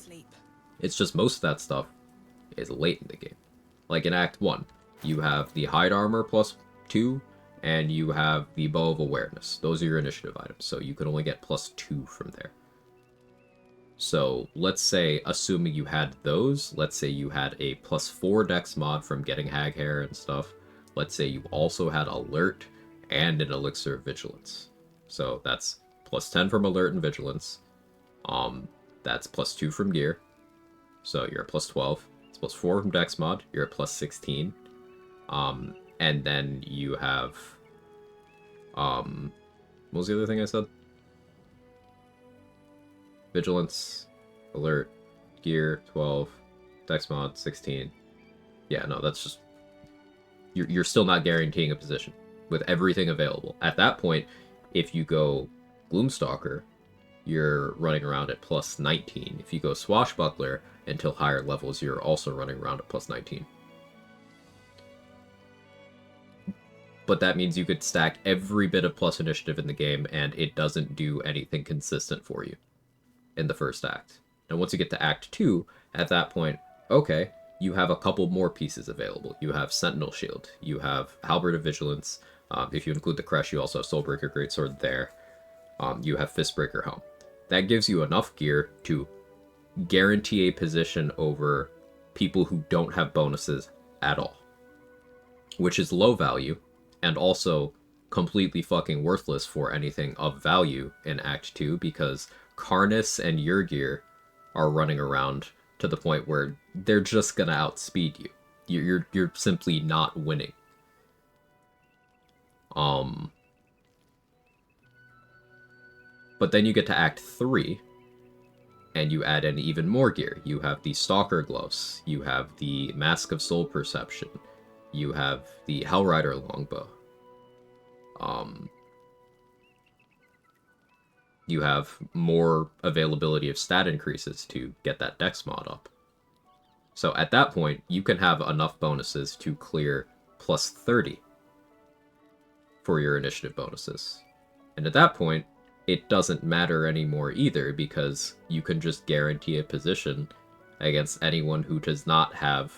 It's just most of that stuff is late in the game. Like in Act 1, you have the hide armor +2, and you have the Bow of Awareness. Those are your initiative items, so you can only get +2 from there. So let's say, assuming you had those, let's say you had a +4 dex mod from getting Hag Hair and stuff. Let's say you also had Alert and an Elixir of Vigilance. So that's +10 from Alert and Vigilance. That's +2 from Gear. So you're at +12. It's +4 from dex mod. You're at +16. And then you have, what was the other thing I said? Vigilance, Alert, Gear, 12, Dex mod, 16. Yeah, no, that's just, you're still not guaranteeing a position with everything available. At that point, if you go Gloomstalker, you're running around at +19. If you go Swashbuckler, until higher levels, you're also running around at +19. But that means you could stack every bit of plus initiative in the game, and it doesn't do anything consistent for you in the first act. And once you get to Act 2, at that point, okay, you have a couple more pieces available. You have Sentinel Shield, you have Halberd of Vigilance, if you include the Crush, you also have Soulbreaker Greatsword there, you have Fistbreaker Helm. That gives you enough gear to guarantee a position over people who don't have bonuses at all, which is low value, and also completely fucking worthless for anything of value in Act 2, because Karnus and your gear are running around to the point where they're just gonna outspeed you. You're simply not winning. But then you get to Act 3, and you add in even more gear. You have the Stalker Gloves, you have the Mask of Soul Perception, you have the Hellrider Longbow. you have more availability of stat increases to get that dex mod up. So at that point, you can have enough bonuses to clear plus 30 for your initiative bonuses. And at that point, it doesn't matter anymore either, because you can just guarantee a position against anyone who does not have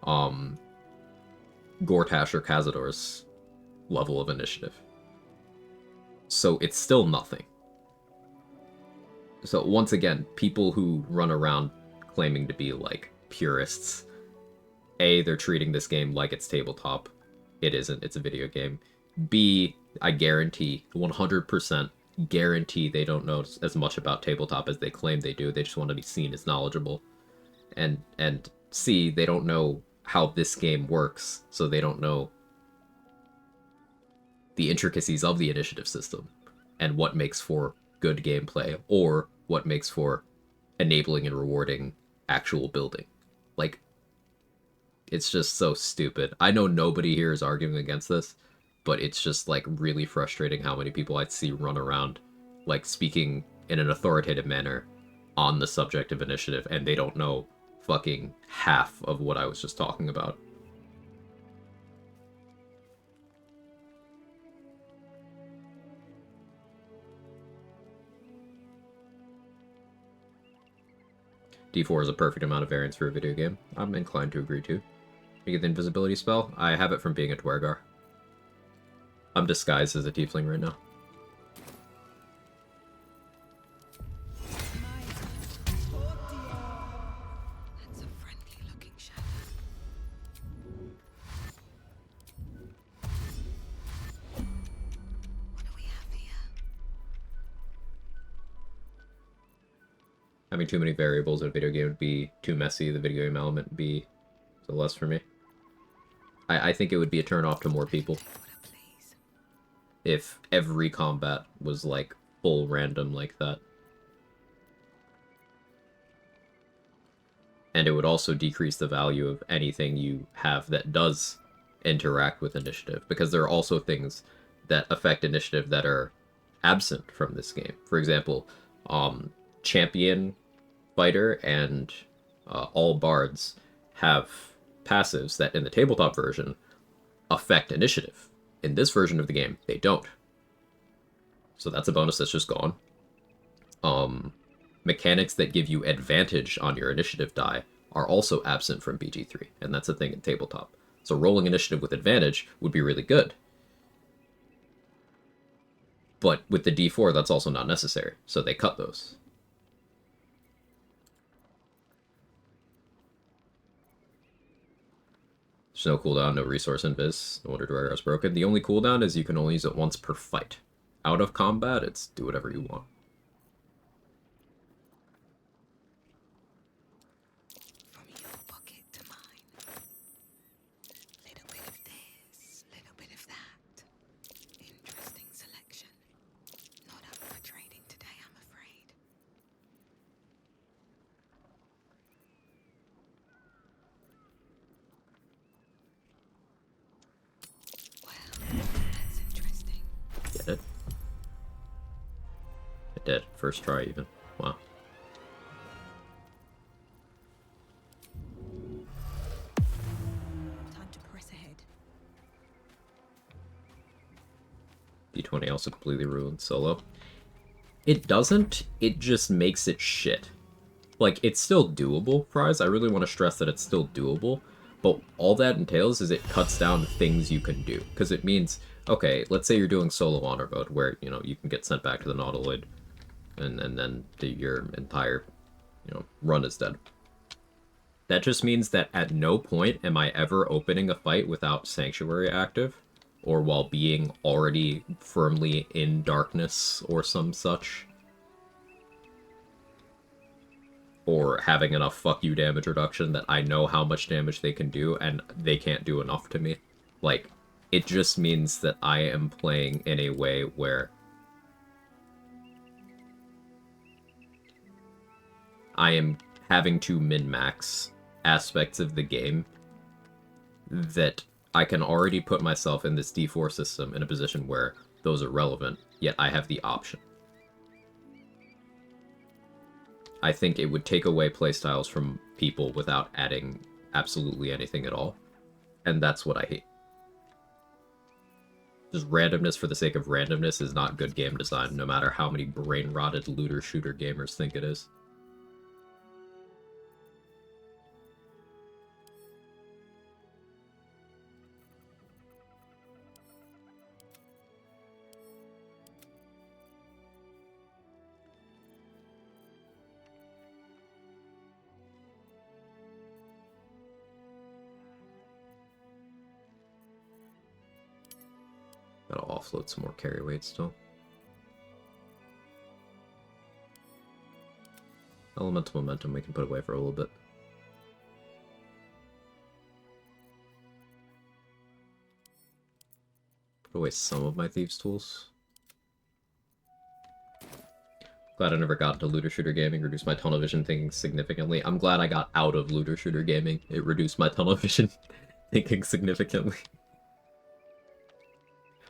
Gortash or Cazador's level of initiative. So it's still nothing. So once again, people who run around claiming to be like purists, A, they're treating this game like it's tabletop. It isn't, it's a video game. B, I guarantee, 100% guarantee they don't know as much about tabletop as they claim they do. They just want to be seen as knowledgeable. And C, they don't know how this game works, so they don't know the intricacies of the initiative system and what makes for good gameplay or what makes for enabling and rewarding actual building. Like, it's just so stupid. I know nobody here is arguing against this, but it's just like really frustrating how many people I see run around like speaking in an authoritative manner on the subject of initiative, and they don't know fucking half of what I was just talking about. D4 is a perfect amount of variance for a video game. I'm inclined to agree too. You get the invisibility spell? I have it from being a Dwergar. I'm disguised as a tiefling right now. That's a friendly looking shadow. What do we have here? Having too many variables in a video game would be too messy. The video game element would be the less for me. I think it would be a turn off to more people if every combat was like full random like that. And it would also decrease the value of anything you have that does interact with initiative, because there are also things that affect initiative that are absent from this game. For example, champion fighter and all bards have passives that in the tabletop version affect initiative. In this version of the game, they don't. So that's a bonus that's just gone. Mechanics that give you advantage on your initiative die are also absent from BG3, and that's a thing in tabletop. So rolling initiative with advantage would be really good. But with the D4, that's also not necessary, so they cut those. There's no cooldown, no resource invis. No wonder Dwergar's broken. The only cooldown is you can only use it once per fight. Out of combat, it's do whatever you want. From your pocket to mine. Little bit of this, little bit of that. Interesting selection. Not up for trading today, I'm afraid. That's interesting. Get it? I did. First try, even. Wow. Time to press ahead. D20 also completely ruined solo. It doesn't, it just makes it shit. Like, it's still doable, Prize. I really want to stress that it's still doable. But all that entails is it cuts down things you can do. Because it means, okay, let's say you're doing solo honor mode, where, you know, you can get sent back to the Nautiloid, and then your entire, you know, run is dead. That just means that at no point am I ever opening a fight without Sanctuary active, or while being already firmly in darkness or some such. Or having enough fuck you damage reduction that I know how much damage they can do, and they can't do enough to me. Like, it just means that I am playing in a way where I am having to min-max aspects of the game that I can already put myself in this D4 system in a position where those are relevant, yet I have the option. I think it would take away playstyles from people without adding absolutely anything at all. And that's what I hate. Just randomness for the sake of randomness is not good game design, no matter how many brain-rotted looter-shooter gamers think it is. Gotta offload some more carry weight still. Elemental momentum we can put away for a little bit. Put away some of my thieves' tools. Glad I never got into looter shooter gaming. Reduced my tunnel vision thinking significantly. I'm glad I got out of looter shooter gaming. It reduced my tunnel vision thinking significantly.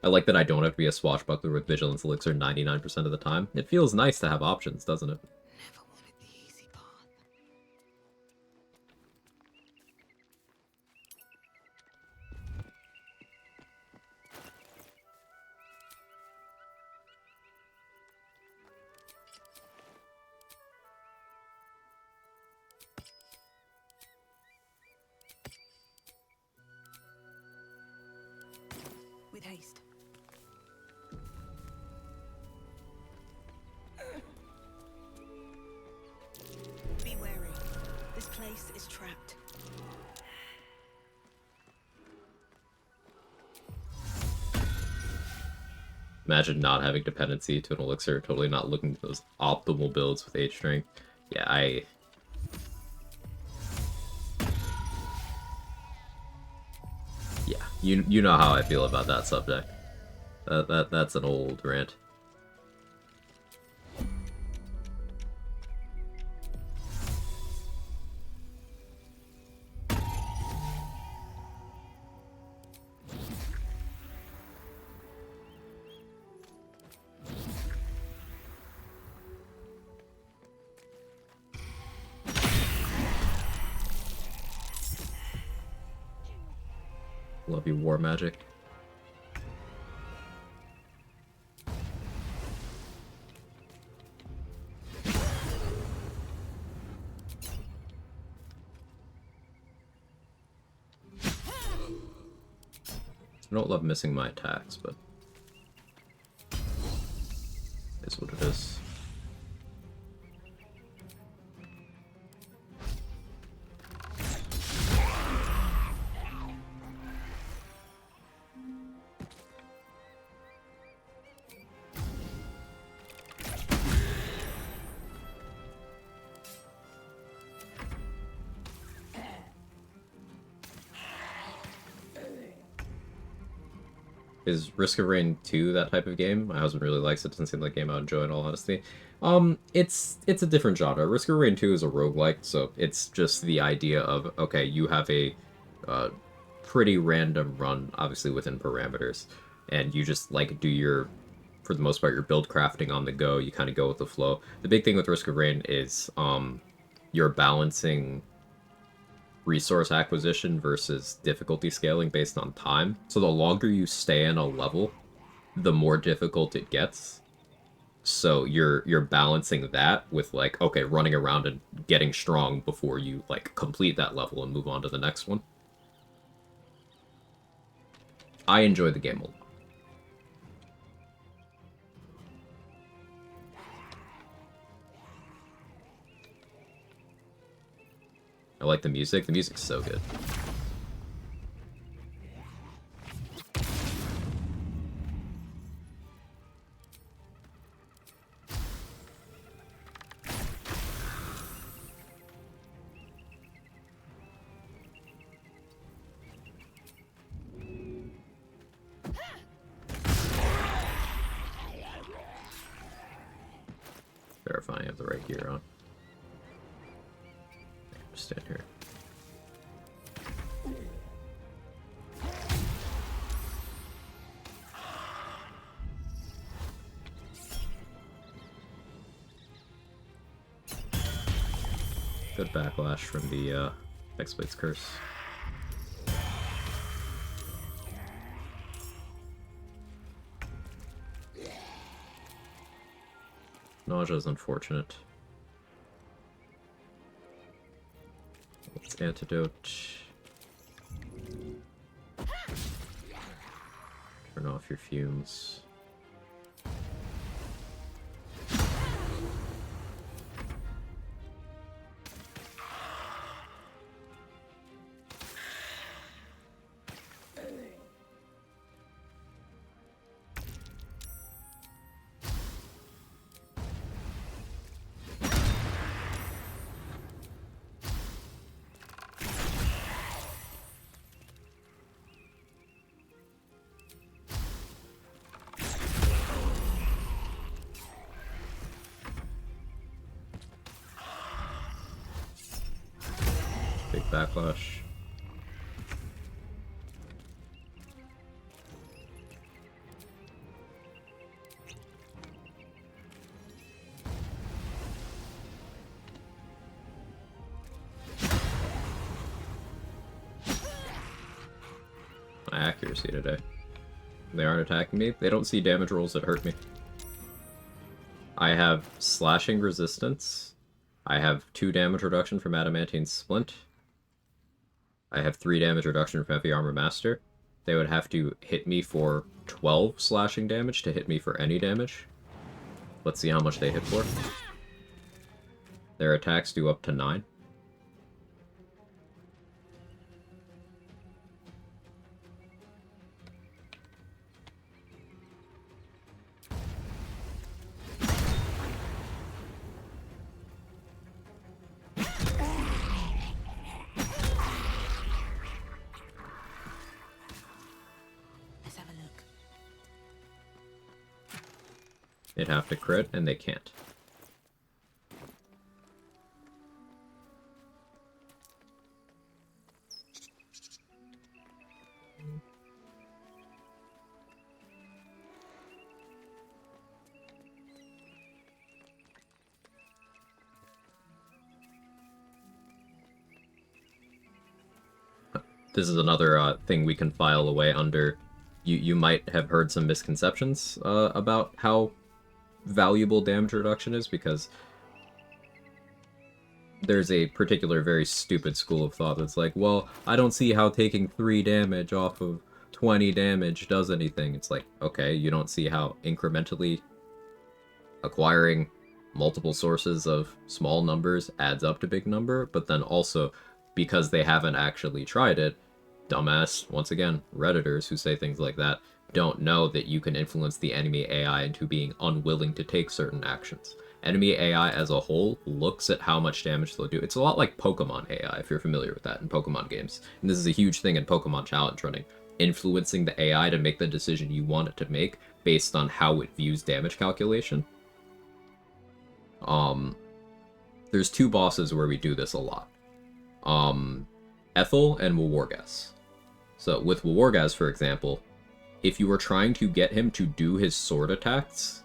I like that I don't have to be a swashbuckler with Vigilance Elixir 99% of the time. It feels nice to have options, doesn't it? Never wanted the easy path. With haste. Be wary. This place is trapped. Imagine not having dependency to an elixir, totally not looking at those optimal builds with H strength. Yeah, Yeah, you know how I feel about that subject. That's an old rant. Love you, War Magic. I don't love missing my attacks, but it's what it is. Is Risk of Rain 2 that type of game? My husband really likes it. Doesn't seem like a game I would enjoy in all honesty. It's a different genre. Risk of Rain 2 is a roguelike, so it's just the idea of, okay, you have a pretty random run, obviously within parameters, and you just, like, do your, for the most part, your build crafting on the go. You kind of go with the flow. The big thing with Risk of Rain is you're balancing resource acquisition versus difficulty scaling based on time. So the longer you stay in a level, the more difficult it gets. So you're balancing that with, like, okay, running around and getting strong before you, like, complete that level and move on to the next one. I enjoy the game a lot. I like the music. The music's so good. Verifying I have the right gear on. Just stand here. Good backlash from the X-Blade's Curse. Nausea is unfortunate. Let's antidote. Turn off your fumes. Big backlash. My accuracy today. They aren't attacking me. They don't see damage rolls that hurt me. I have slashing resistance. I have 2 damage reduction from Adamantine Splint. I have 3 damage reduction from Heavy Armor Master. They would have to hit me for 12 slashing damage to hit me for any damage. Let's see how much they hit for. Their attacks do up to 9. Let's have a look. They'd have to crit, and they can't. This is another thing we can file away under. You might have heard some misconceptions about how valuable damage reduction is, because there's a particular very stupid school of thought that's like, well, I don't see how taking 3 damage off of 20 damage does anything. It's like, okay, you don't see how incrementally acquiring multiple sources of small numbers adds up to big number, but then also, because they haven't actually tried it, dumbass, once again, Redditors who say things like that don't know that you can influence the enemy AI into being unwilling to take certain actions. Enemy AI as a whole looks at how much damage they'll do. It's a lot like Pokemon AI, if you're familiar with that in Pokemon games. And this is a huge thing in Pokemon Challenge running. Influencing the AI to make the decision you want it to make based on how it views damage calculation. There's 2 bosses where we do this a lot. Ethel and Wargas. So with Wargas, for example, if you were trying to get him to do his sword attacks,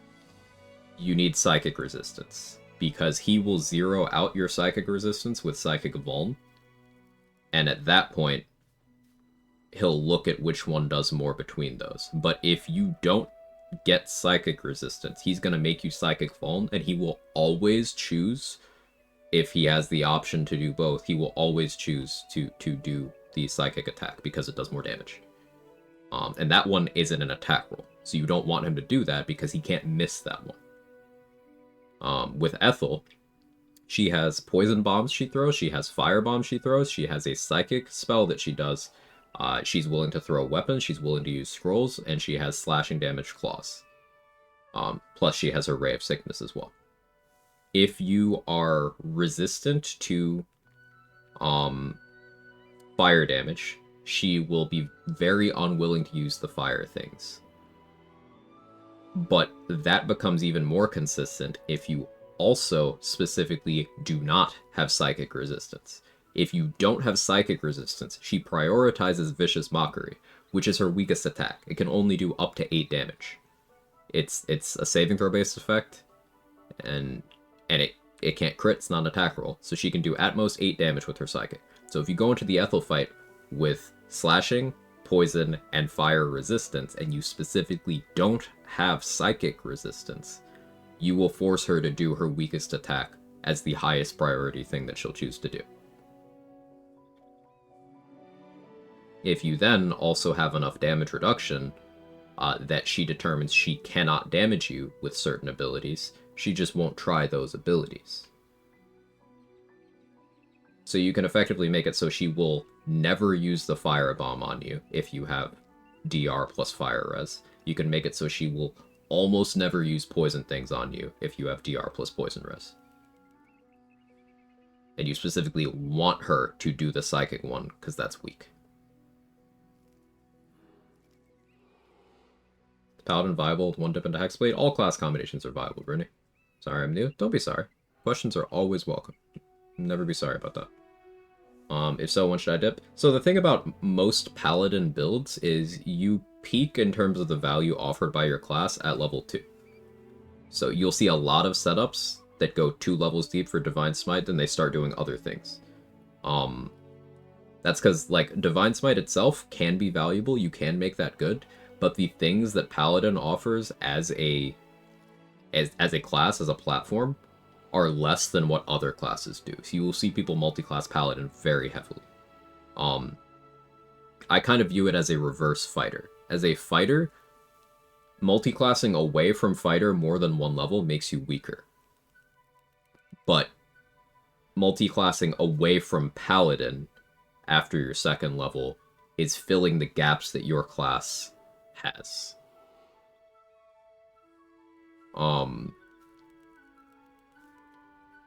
you need psychic resistance, because he will zero out your psychic resistance with psychic vuln, and at that point he'll look at which one does more between those. But if you don't get psychic resistance, he's going to make you psychic vuln, and he will always choose, if he has the option to do both, he will always choose to do the psychic attack because it does more damage. And that one isn't an attack roll, so you don't want him to do that because he can't miss that one. With Ethel, she has poison bombs she throws, she has fire bombs she throws, she has a psychic spell that she does. She's willing to throw weapons, she's willing to use scrolls, and she has slashing damage claws. Plus she has her Ray of Sickness as well. If you are resistant to fire damage, she will be very unwilling to use the fire things. But that becomes even more consistent if you also specifically do not have psychic resistance. If you don't have psychic resistance, she prioritizes Vicious Mockery, which is her weakest attack. It can only do up to 8 damage. It's a saving throw based effect, and it can't crit, it's not an attack roll. So she can do at most 8 damage with her psychic. So if you go into the Ethel fight with slashing, poison, and fire resistance, and you specifically don't have psychic resistance, you will force her to do her weakest attack as the highest priority thing that she'll choose to do. If you then also have enough damage reduction that she determines she cannot damage you with certain abilities, she just won't try those abilities. So you can effectively make it so she will never use the firebomb on you if you have DR plus fire res. You can make it so she will almost never use poison things on you if you have DR plus poison res. And you specifically want her to do the psychic one, because that's weak. Paladin viable with 1 dip into Hexblade. All class combinations are viable, Brittany. Sorry I'm new. Don't be sorry. Questions are always welcome. Never be sorry about that. If so, when should I dip? So the thing about most Paladin builds is you peak in terms of the value offered by your class at level 2. So you'll see a lot of setups that go 2 levels deep for Divine Smite, and they start doing other things. That's because, like, Divine Smite itself can be valuable, you can make that good, but the things that Paladin offers as a class, as a platform, are less than what other classes do. So you will see people multi-class Paladin very heavily. I kind of view it as a reverse fighter. As a fighter, multi-classing away from fighter more than 1 level makes you weaker. But multi-classing away from Paladin after your 2nd level is filling the gaps that your class has.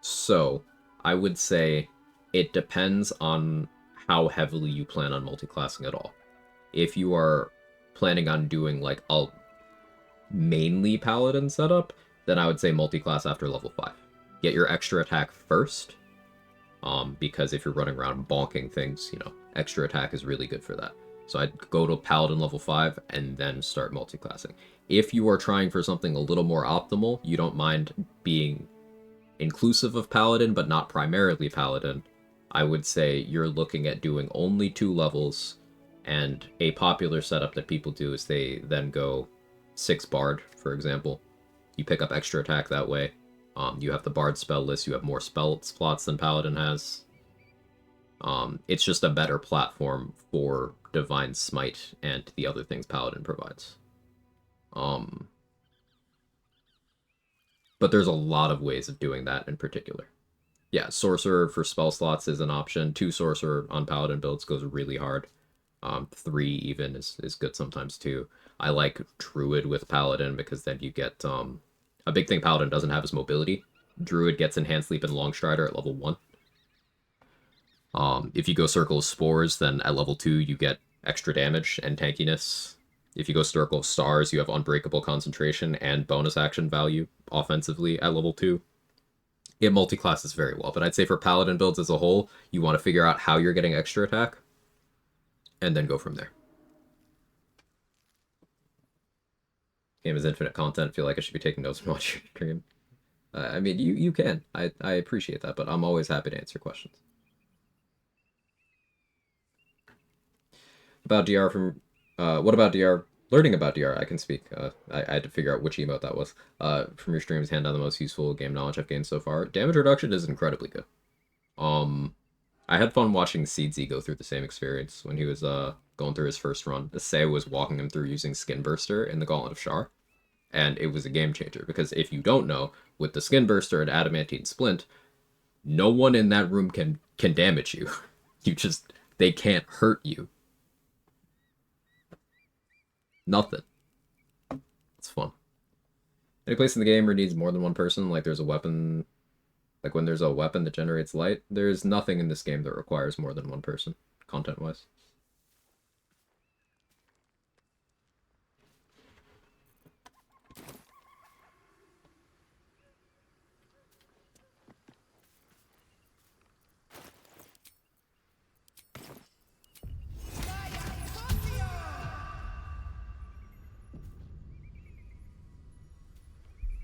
So, I would say it depends on how heavily you plan on multi-classing at all. If you are planning on doing, like, a mainly Paladin setup, then I would say multi-class after level 5. Get your extra attack first, because if you're running around bonking things, you know, extra attack is really good for that. So I'd go to Paladin level 5 and then start multi-classing. If you are trying for something a little more optimal, you don't mind being inclusive of Paladin, but not primarily Paladin, I would say you're looking at doing only 2 levels, and a popular setup that people do is they then go 6 Bard, for example. You pick up extra attack that way. You have the Bard spell list, you have more spell slots than Paladin has. It's just a better platform for Divine Smite and the other things Paladin provides. But there's a lot of ways of doing that in particular. Yeah, Sorcerer for spell slots is an option. 2 Sorcerer on Paladin builds goes really hard. 3 even is good sometimes too. I like Druid with Paladin because then you get... a big thing Paladin doesn't have is mobility. Druid gets Enhanced Leap and Longstrider at level 1. If you go Circle of Spores, then at level 2 you get extra damage and tankiness. If you go Circle of Stars, you have Unbreakable Concentration and bonus action value offensively at level 2. It multi-classes very well, but I'd say for Paladin builds as a whole, you want to figure out how you're getting extra attack, and then go from there. Game is infinite content. I feel like I should be taking notes and watching your stream. I mean, you can. I appreciate that, but I'm always happy to answer questions. About DR from... what about DR? Learning about DR, I can speak. I had to figure out which emote that was. From your streams, hand down the most useful game knowledge I've gained so far. Damage reduction is incredibly good. I had fun watching Seedsy go through the same experience when he was going through his first run. Say was walking him through using Skin Burster in the Gauntlet of Shar. And it was a game changer, because if you don't know, with the Skin Burster and Adamantine Splint, no one in that room can damage you. They can't hurt you. Nothing. It's fun. Any place in the game where it needs more than one person, like there's a weapon, like when there's a weapon that generates light, there's nothing in this game that requires more than one person, content-wise.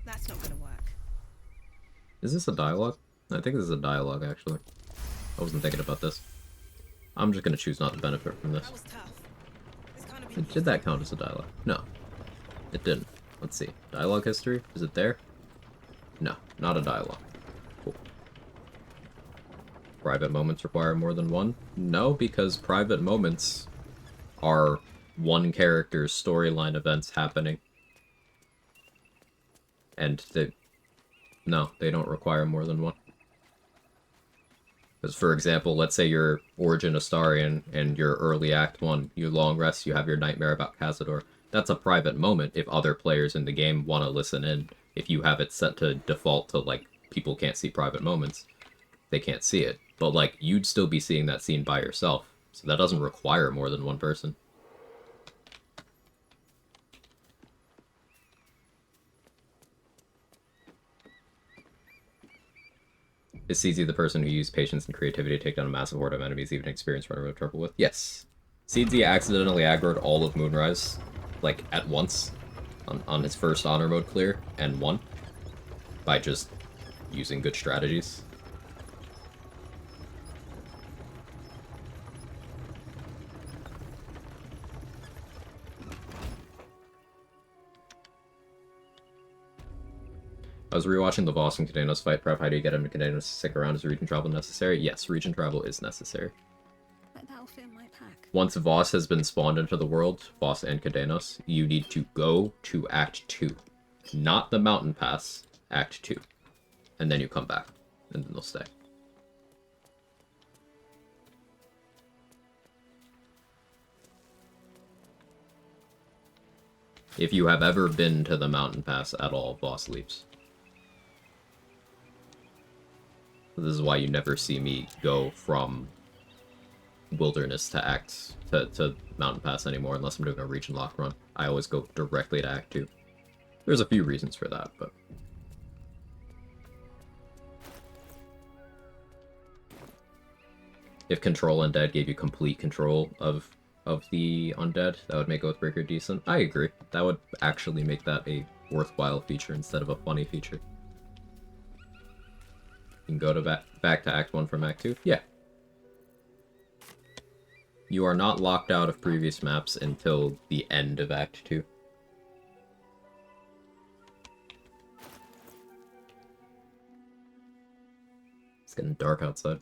That's not gonna work. Is this a dialogue? I think this is a dialogue, actually. I wasn't thinking about this. I'm just gonna choose not to benefit from this. Did that count as a dialogue? No. It didn't. Let's see. Dialogue history? Is it there? No, not a dialogue. Cool. Private moments require more than one? No, because private moments are one character's storyline events happening. And no, they don't require more than one. Because, for example, let's say you're Origin Astarion and your early Act 1, you long rest, you have your nightmare about Cazador. That's a private moment if other players in the game want to listen in. If you have it set to default to, like, people can't see private moments, they can't see it. But, like, you'd still be seeing that scene by yourself. So that doesn't require more than one person. Is CZ the person who used patience and creativity to take down a massive horde of enemies even experienced running out of trouble with? Yes. CZ accidentally aggroed all of Moonrise, like, at once, on his first honor mode clear, and won. By just using good strategies. I was rewatching the Voss and Cadenos fight prep. How do you get him to Cadenos to stick around? Is region travel necessary? Yes, region travel is necessary. But that'll fit my pack. Once Voss has been spawned into the world, Voss and Cadenos, you need to go to Act 2. Not the Mountain Pass, Act 2. And then you come back, and then they'll stay. If you have ever been to the Mountain Pass at all, Voss leaves. This is why you never see me go from Wilderness to Mountain Pass anymore, unless I'm doing a region lock run. I always go directly to Act 2. There's a few reasons for that, but... If Control Undead gave you complete control of the Undead, that would make Oathbreaker decent. I agree. That would actually make that a worthwhile feature instead of a funny feature. You can go to back to Act 1 from Act 2? Yeah. You are not locked out of previous maps until the end of Act 2. It's getting dark outside.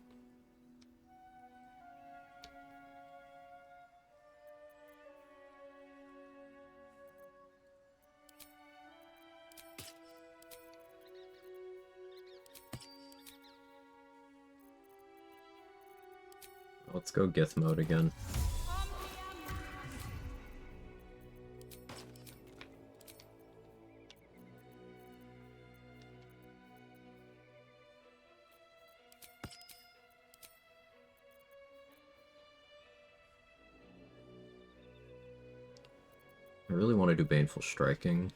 Let's go Gith mode again. I really want to do Baneful Striking.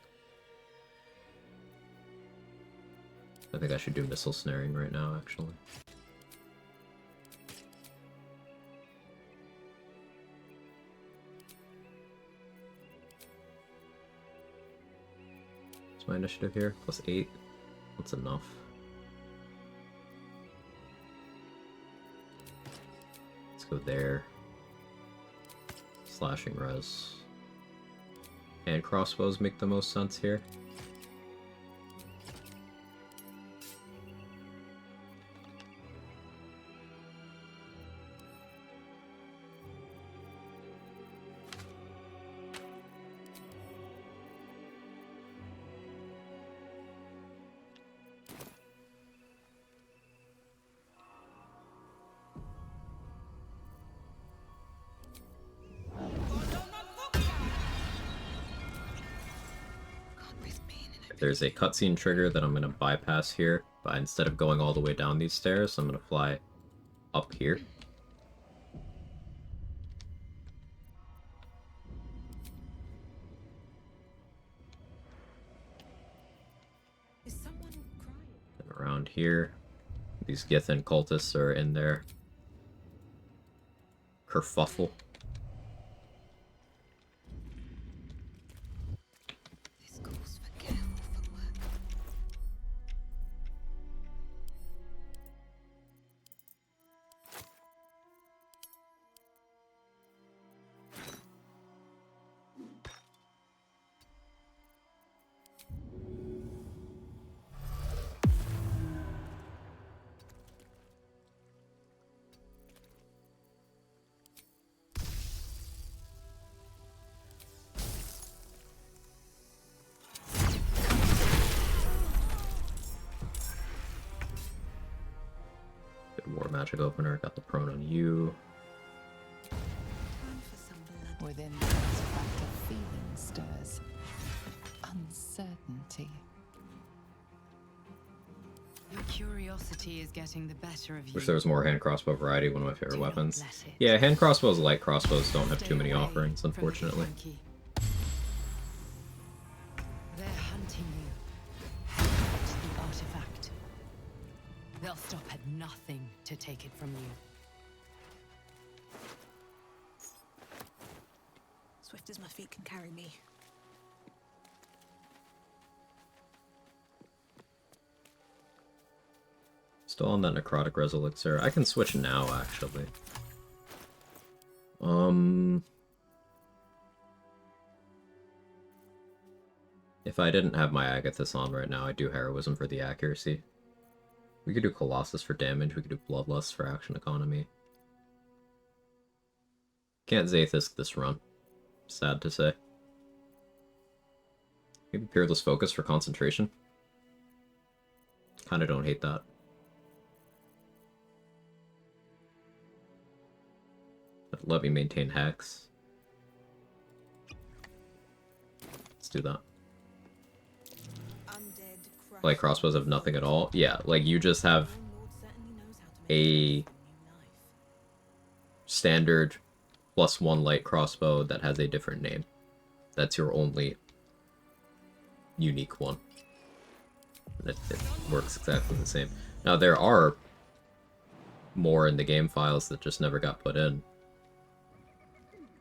I think I should do Missile Snaring right now, actually. What's my initiative here? +8. That's enough. Let's go there. Slashing res. And crossbows make the most sense here. There's a cutscene trigger that I'm going to bypass here, but instead of going all the way down these stairs, I'm going to fly up here. Is someone crying? And around here, these Githan cultists are in their kerfuffle. War magic opener. Got the prone on you. Within the artifact of feeling stirs uncertainty. Your curiosity is getting the better of you. Wish there was more hand crossbow variety, one of my favorite Do not weapons. let it. Yeah, hand crossbows, light crossbows don't have Stay too many away offerings, from the unfortunately. monkey. They're hunting you. Protect the artifact. They'll stop at nothing to take it from you. Swift as my feet can carry me. Still on that necrotic res elixir. I can switch now, actually. If I didn't have my Agathis on right now, I'd do Heroism for the accuracy. We could do Colossus for damage, we could do Bloodlust for action economy. Can't Zathis this run. Sad to say. Maybe Peerless Focus for concentration. Kinda don't hate that. But let me maintain Hex. Let's do that. Like crossbows have nothing at all. Yeah, like you just have a standard +1 light crossbow that has a different name. That's your only unique one. It works exactly the same. Now there are more in the game files that just never got put in.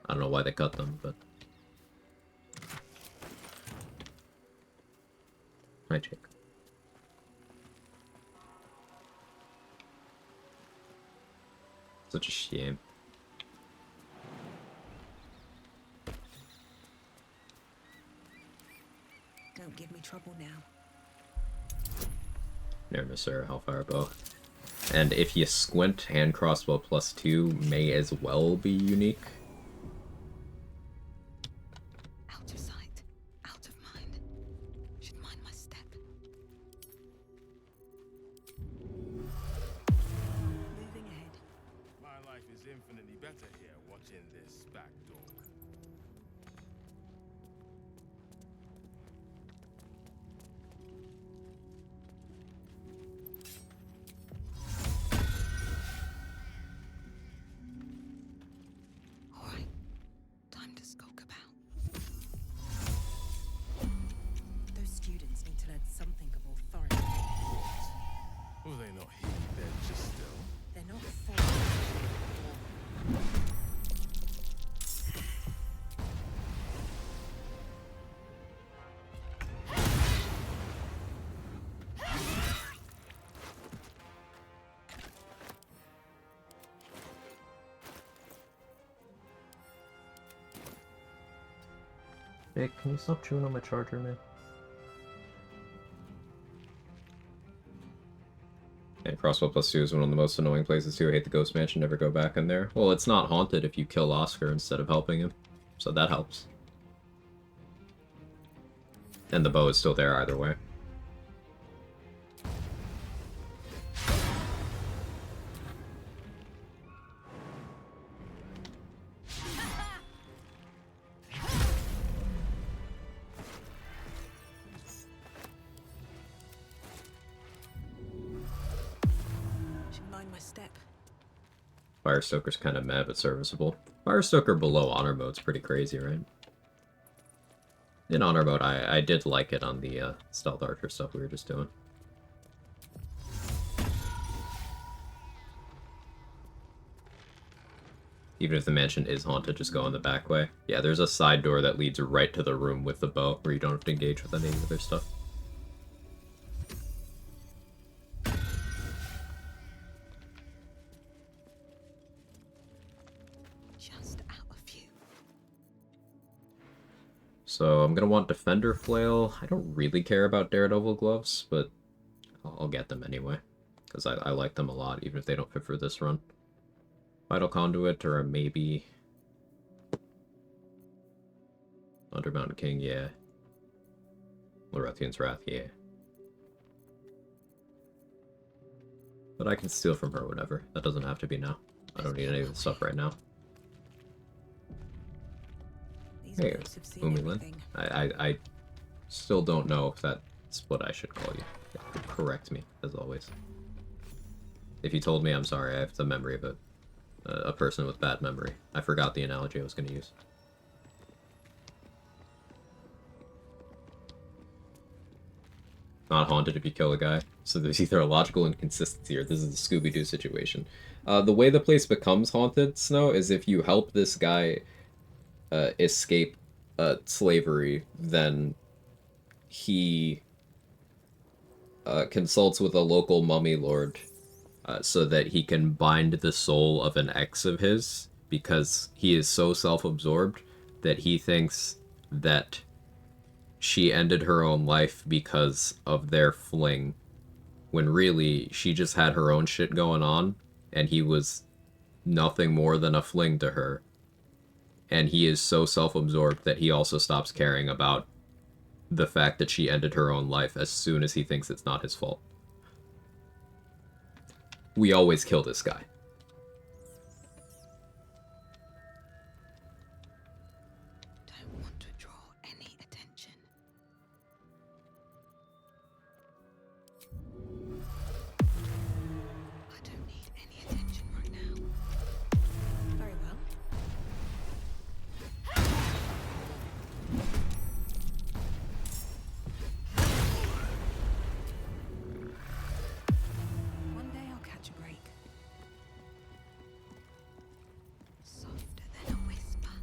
I don't know why they cut them, but... Hi, Jake. Such a shame. Don't give me trouble now. Near Mr. Hellfire Bow. And if you squint, hand crossbow +2 may as well be unique. Out of sight, out of mind. Should mind my step. Moving ahead. My life is infinitely better here watching this back door. All right, time to skulk about. Those students need to learn something of authority. Well, they're not here, they're just still. They're not for. Hey, can you stop chewing on my charger, man? And crossbow +2 is one of the most annoying places too. I hate the Ghost Mansion, never go back in there. Well, it's not haunted if you kill Oscar instead of helping him. So that helps. And the bow is still there either way. Should mind my step. Firestoker's kind of mad but serviceable. Firestoker below honor mode's pretty crazy, right? In honor mode, I did like it on the stealth archer stuff we were just doing. Even if the mansion is haunted, just go in the back way. Yeah, there's a side door that leads right to the room with the bow, where you don't have to engage with any of the other stuff. Just out of view. So I'm gonna want Defender Flail. I don't really care about Daredevil Gloves, but I'll get them anyway. Because I like them a lot, even if they don't fit for this run. Vital Conduit, or maybe... Under Mountain King, yeah. Lorethian's Wrath, yeah. But I can steal from her whenever. That doesn't have to be now. I don't need any of the stuff right now. Hey, Umilin. I still don't know if that's what I should call you. Correct me, as always. If you told me, I'm sorry. I have the memory of a person with bad memory. I forgot the analogy I was going to use. Not haunted if you kill a guy. So there's either a logical inconsistency or this is a Scooby-Doo situation. The way the place becomes haunted, Snow, is if you help this guy escape slavery, then he consults with a local mummy lord so that he can bind the soul of an ex of his, because he is so self-absorbed that he thinks that she ended her own life because of their fling, when really she just had her own shit going on, and he was nothing more than a fling to her. And he is so self-absorbed that he also stops caring about the fact that she ended her own life as soon as he thinks it's not his fault. We always kill this guy. Don't want to draw any attention. I don't need any attention right now. Very well. One day I'll catch a break. Softer than a whisper.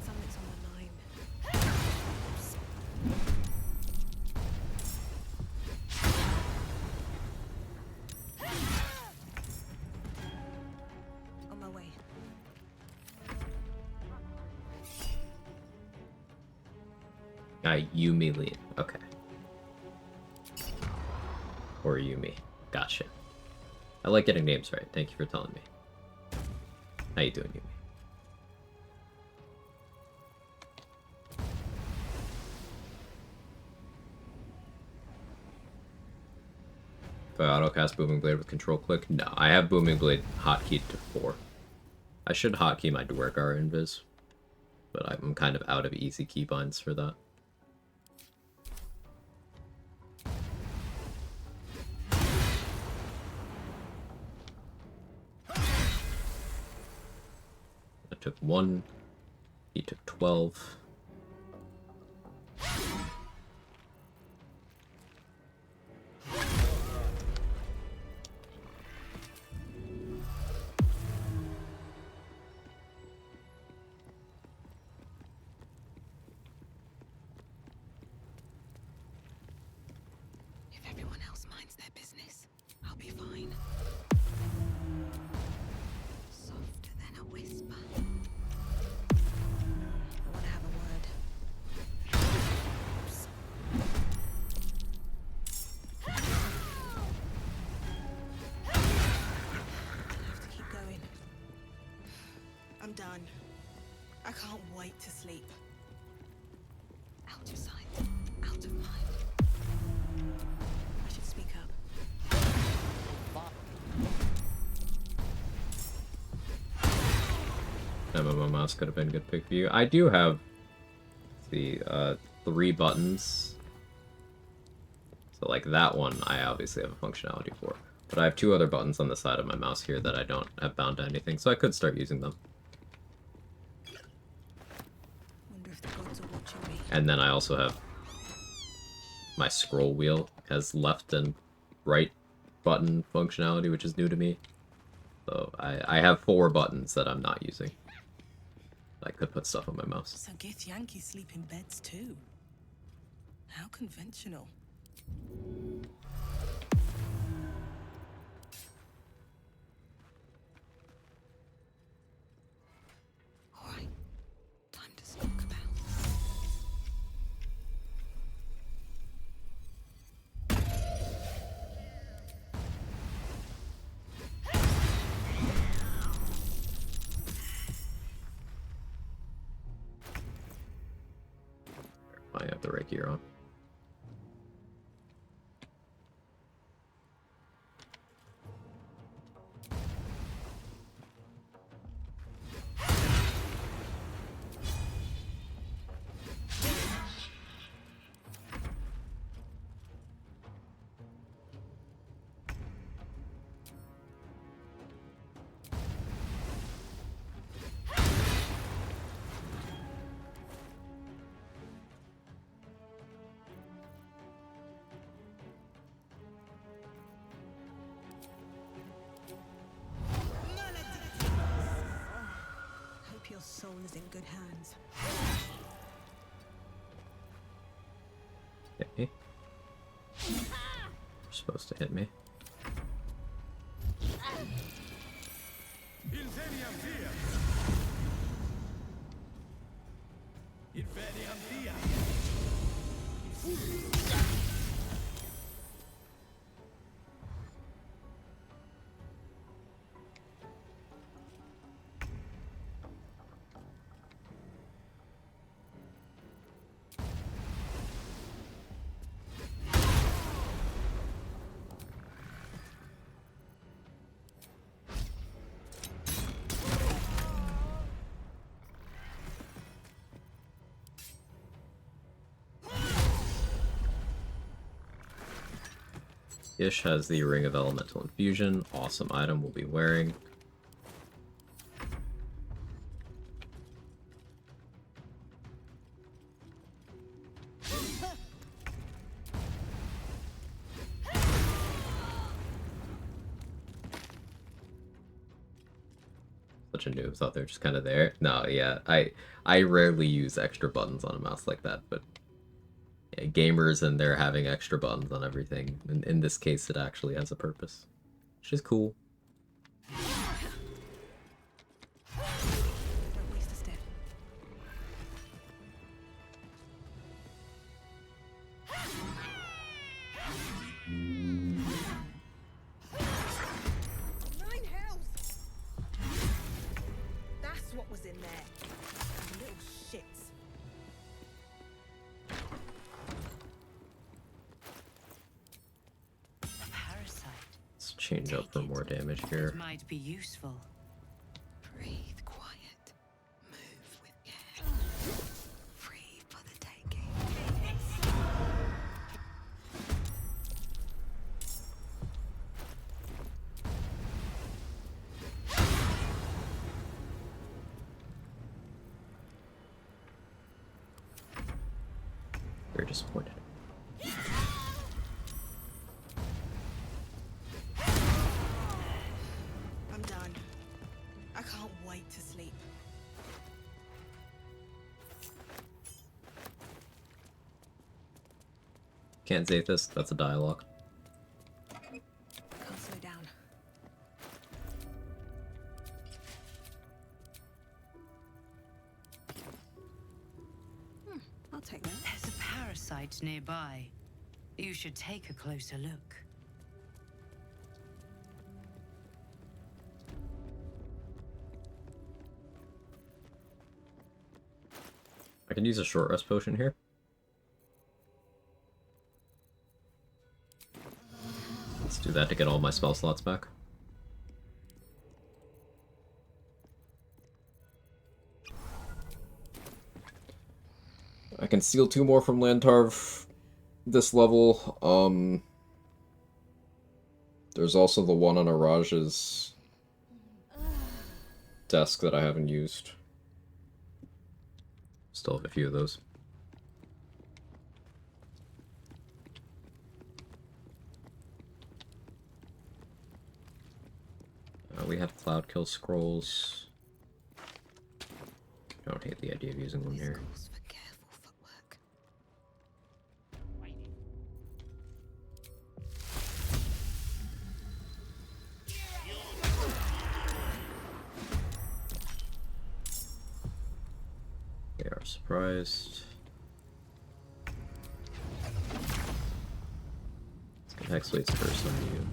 Something's on my mind. On my way. Yumi Lee. Okay. Or Yumi. Gotcha. I like getting names right. Thank you for telling me. How you doing, Yumi? Do I autocast Booming Blade with control click? No, I have Booming Blade hotkeyed to 4. I should hotkey my Dwargar invis, but I'm kind of out of easy keybinds for that. I took 1, he took 12. If everyone else minds their business, I'll be fine. Softer than a whisper. I want to have a word. Oops. I have to keep going. I'm done. I can't wait to sleep. Out of sight, out of mind. I should speak up. MMO mouse could have been a good pick for you. I do have the 3 buttons. So like that one I obviously have a functionality for. But I have 2 other buttons on the side of my mouse here that I don't have bound to anything, so I could start using them. Wonder if the gods are watching me. And then I also have my scroll wheel has left and right button functionality, which is new to me. So I have 4 buttons that I'm not using. I could put stuff on my mouse. So Gith Yankees sleep in beds too. How conventional. All right, time to skulk about. I have the right gear on. soul is in good hands. Hit me. You're supposed to hit me. Ish has the Ring of Elemental Infusion. Awesome item we'll be wearing. Such a noob, thought they're just kind of there. No, yeah, I rarely use extra buttons on a mouse like that, but yeah, gamers and they're having extra buttons on everything. In this case, it actually has a purpose, which is cool. Don't waste a step. Nine hells! That's what was in there. Little shits. A parasite. Let's change up for more damage here. It might be useful. Breathe quiet. Move with care. Free for the taking. Very disappointed. I'm done. I can't wait to sleep. Can't say this. That's a dialogue. Can't slow down. I'll take that. There's a parasite nearby. You should take a closer look. I can use a short rest potion here. Let's do that to get all my spell slots back. I can steal 2 more from Lantarv this level. There's also the one on Araj's desk that I haven't used. Still have a few of those. We have Cloud Kill Scrolls. I don't hate the idea of using them here. Calls for careful footwork. They are surprised. Let's get Hex Weights first on you.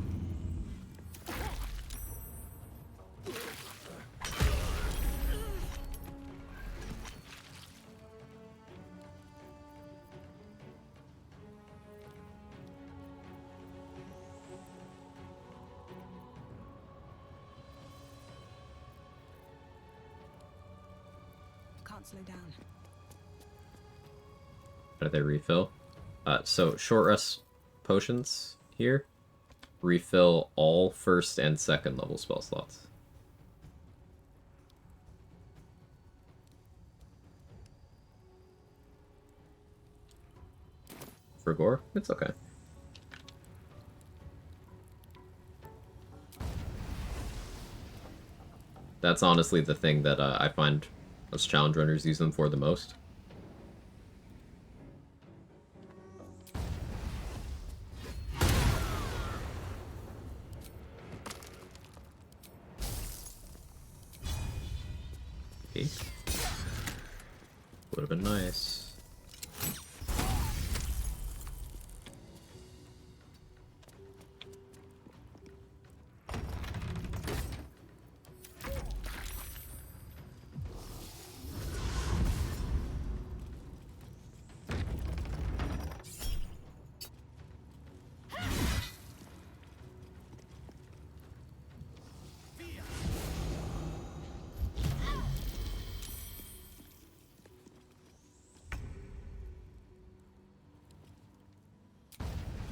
Can't slow down. How do they refill? So short rest potions here refill all first and second level spell slots. For gore, it's okay. That's honestly the thing that I find Most challenge runners use them for the most. Okay. Would have been nice.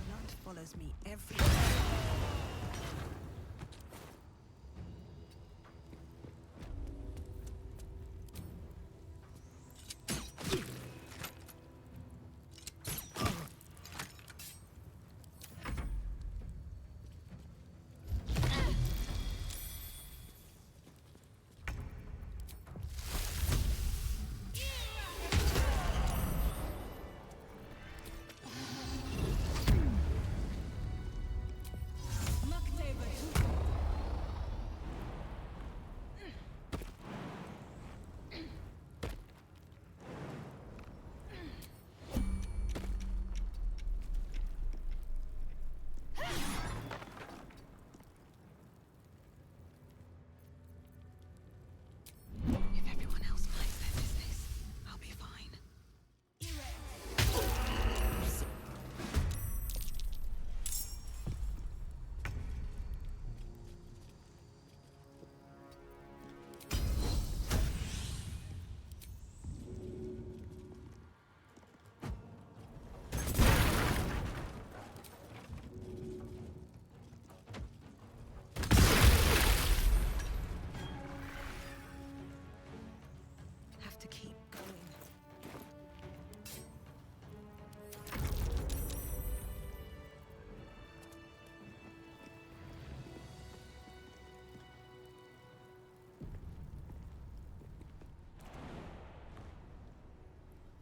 Blood follows me every. If everyone else minds their business, I'll be fine. Have to keep going.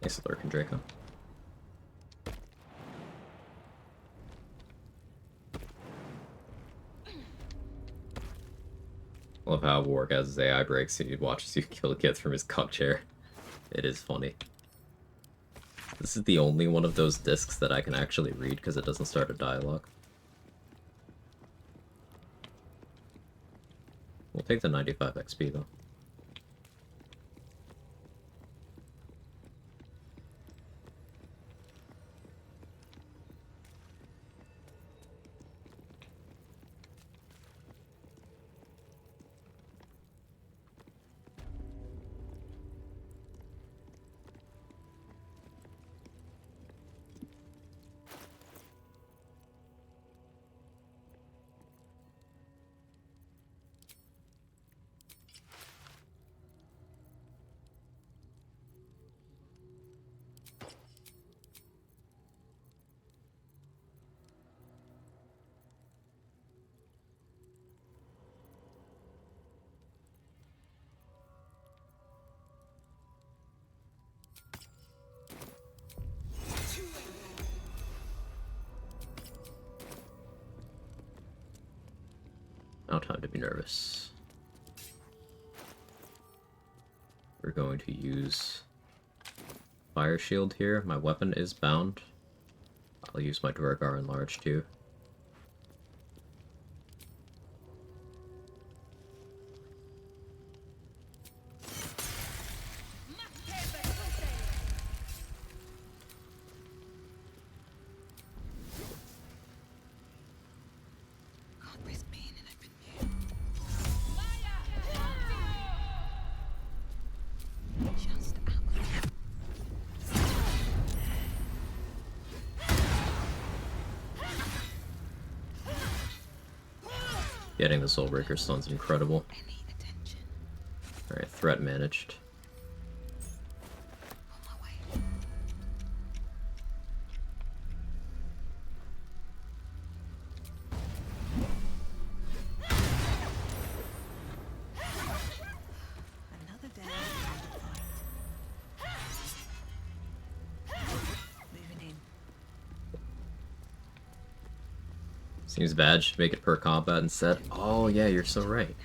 Nice lurking Draco. Love how Warg has his AI breaks and he watches you kill a kid from his cock chair. It is funny. This is the only one of those discs that I can actually read because it doesn't start a dialogue. We'll take the 95 XP though. Now time to be nervous. We're going to use Fire Shield here. My weapon is bound. I'll use my Dwargar Enlarged too. Can't risk being in open view. Just out. Getting the Soulbreaker stun's incredible. Alright, threat managed. Another day. Seems bad. Should make it per combat instead. Oh yeah, you're so right.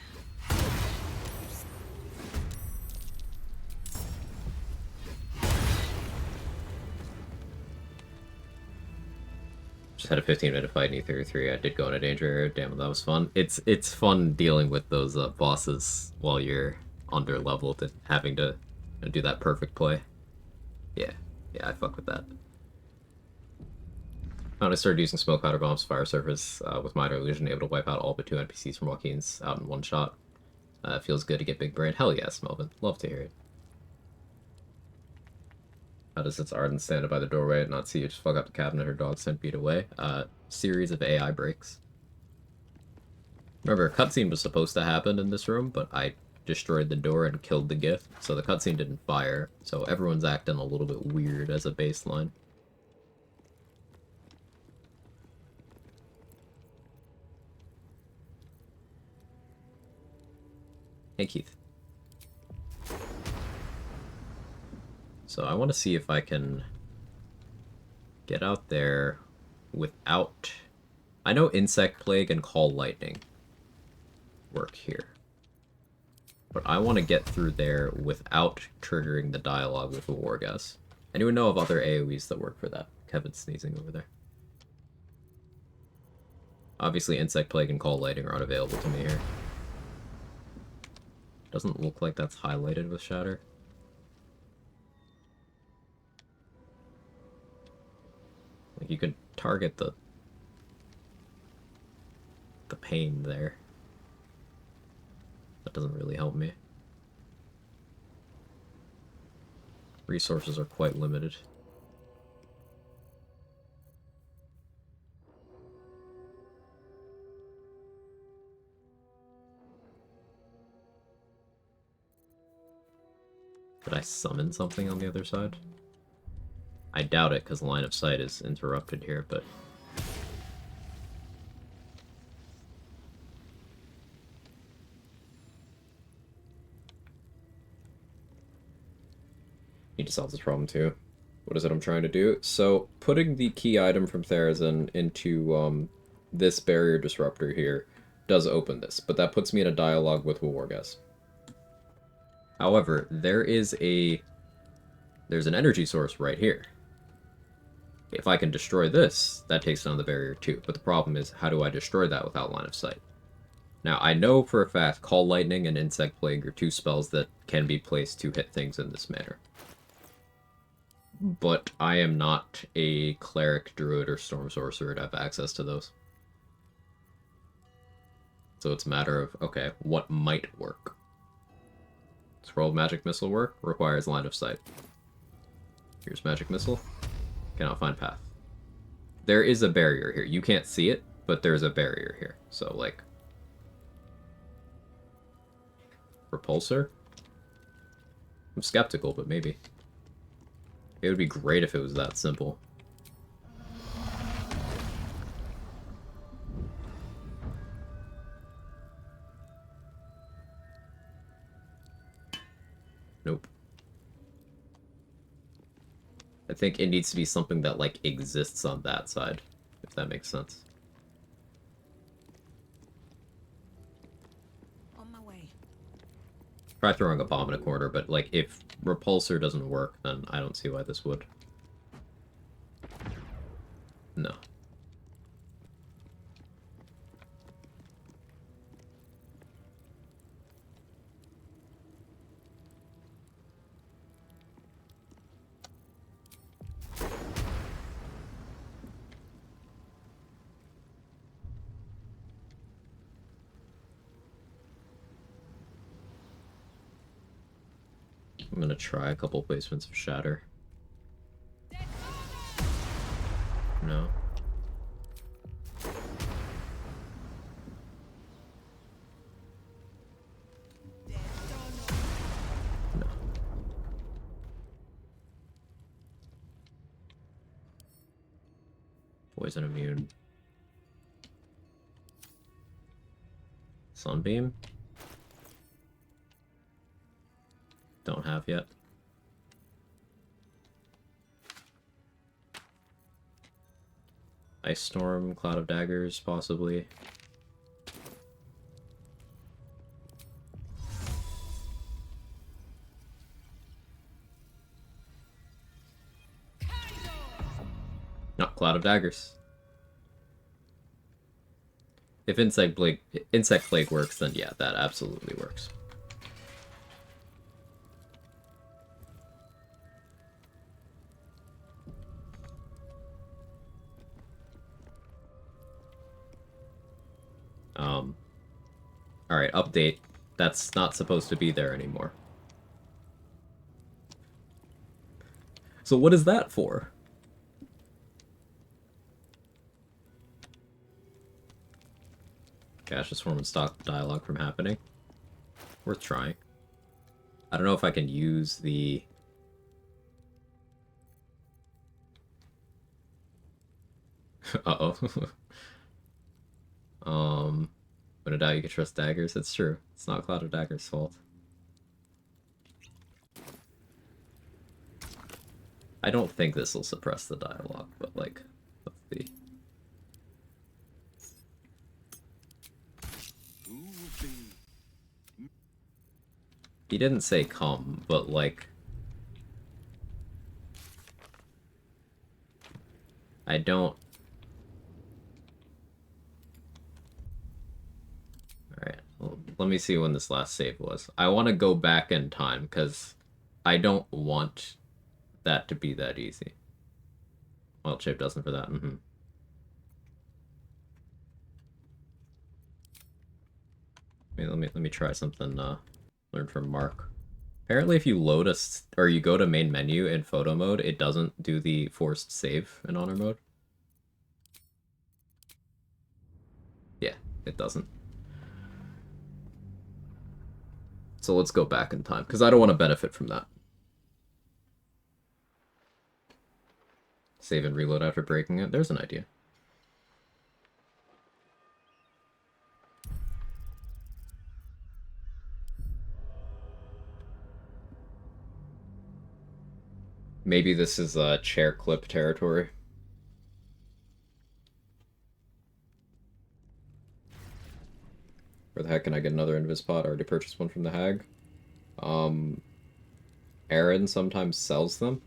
Just had a 15-minute fight in E33. I did go in a danger area. Damn, that was fun. It's fun dealing with those bosses while you're under leveled and having to do that perfect play. Yeah, I fuck with that. When I started using smoke powder bombs, fire surface with minor illusion, able to wipe out all but 2 NPCs from Joaquin's out in one shot. Feels good to get big brain. Hell yes, Melvin. Love to hear it. How does its Arden stand by the doorway and not see you just fuck up the cabinet her dog 10 feet away? Series of AI breaks. Remember, a cutscene was supposed to happen in this room, but I destroyed the door and killed the gift, so the cutscene didn't fire, so everyone's acting a little bit weird as a baseline. Hey, Keith. So I want to see if I can get out there without... I know Insect Plague and Call Lightning work here. But I want to get through there without triggering the dialogue with the War Gas. Anyone know of other AoEs that work for that? Kevin's sneezing over there. Obviously Insect Plague and Call Lightning are unavailable to me here. Doesn't look like that's highlighted with Shatter. Like, you could target the pain there. That doesn't really help me. Resources are quite limited. Did I summon something on the other side? I doubt it, because line of sight is interrupted here, but... Need to solve this problem too. What is it I'm trying to do? So, putting the key item from Therazin into this barrier disruptor here does open this, but that puts me in a dialogue with Wargas. However, there's an energy source right here. If I can destroy this, that takes down the barrier too. But the problem is, how do I destroy that without line of sight? Now, I know for a fact Call Lightning and Insect Plague are 2 spells that can be placed to hit things in this manner. But I am not a Cleric, Druid, or Storm Sorcerer to have access to those. So it's a matter of, okay, what might work? Scroll Magic Missile work? Requires line of sight. Here's Magic Missile. Cannot find path. There is a barrier here. You can't see it, but there's a barrier here. So, like... Repulsor? I'm skeptical, but maybe. It would be great if it was that simple. Nope. I think it needs to be something that, like, exists on that side, if that makes sense. On my way. Try throwing a bomb in a corner, but, like, if Repulsor doesn't work, then I don't see why this would. No. I'm gonna try a couple placements of Shatter. No. No. Poison immune. Sunbeam? Don't have yet. Ice Storm, Cloud of Daggers, possibly. Not Cloud of Daggers. If Insect Plague works, then yeah, that absolutely works. Alright, update. That's not supposed to be there anymore. So what is that for? Gaseous form and stop dialogue from happening. Worth trying. I don't know if I can use the... Uh-oh. When in doubt, you can trust daggers. It's true. It's not Cloud of Daggers' fault. I don't think this will suppress the dialogue, but like, let's see. He didn't say come, but like... I don't... Alright, well, let me see when this last save was. I want to go back in time, because I don't want that to be that easy. Well, Chip doesn't for that. Let me try something, learn from Mark. Apparently if you load or you go to main menu in photo mode, it doesn't do the forced save in honor mode. Yeah, it doesn't. So let's go back in time, because I don't want to benefit from that. Save and reload after breaking it. There's an idea. Maybe this is chair clip territory. Where the heck can I get another invis pot? I already purchased one from the hag. Aaron sometimes sells them.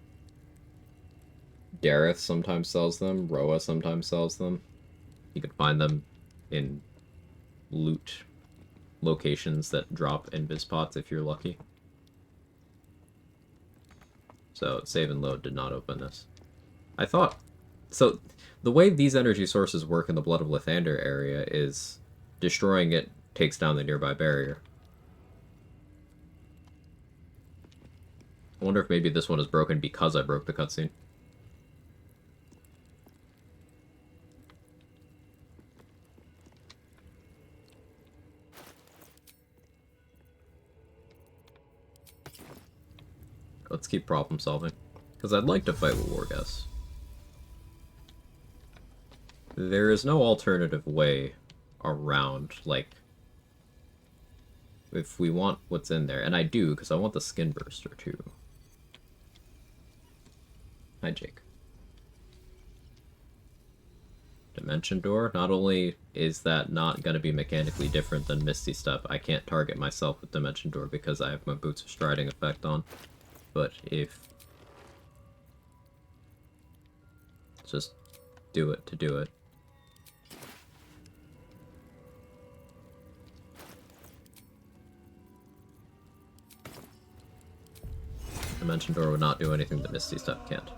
Dareth sometimes sells them. Roa sometimes sells them. You can find them in loot locations that drop invis pots if you're lucky. So save and load did not open this. I thought... So the way these energy sources work in the Blood of Lathander area is destroying it takes down the nearby barrier. I wonder if maybe this one is broken because I broke the cutscene. Let's keep problem solving. Because I'd like to fight with Wargas. There is no alternative way around, like... If we want what's in there, and I do, because I want the skin burster too. Hi, Jake. Dimension Door. Not only is that not going to be mechanically different than Misty Step, I can't target myself with Dimension Door because I have my Boots of Striding effect on. But if... Just do it to do it. Dimension Door would not do anything that Misty Step can't.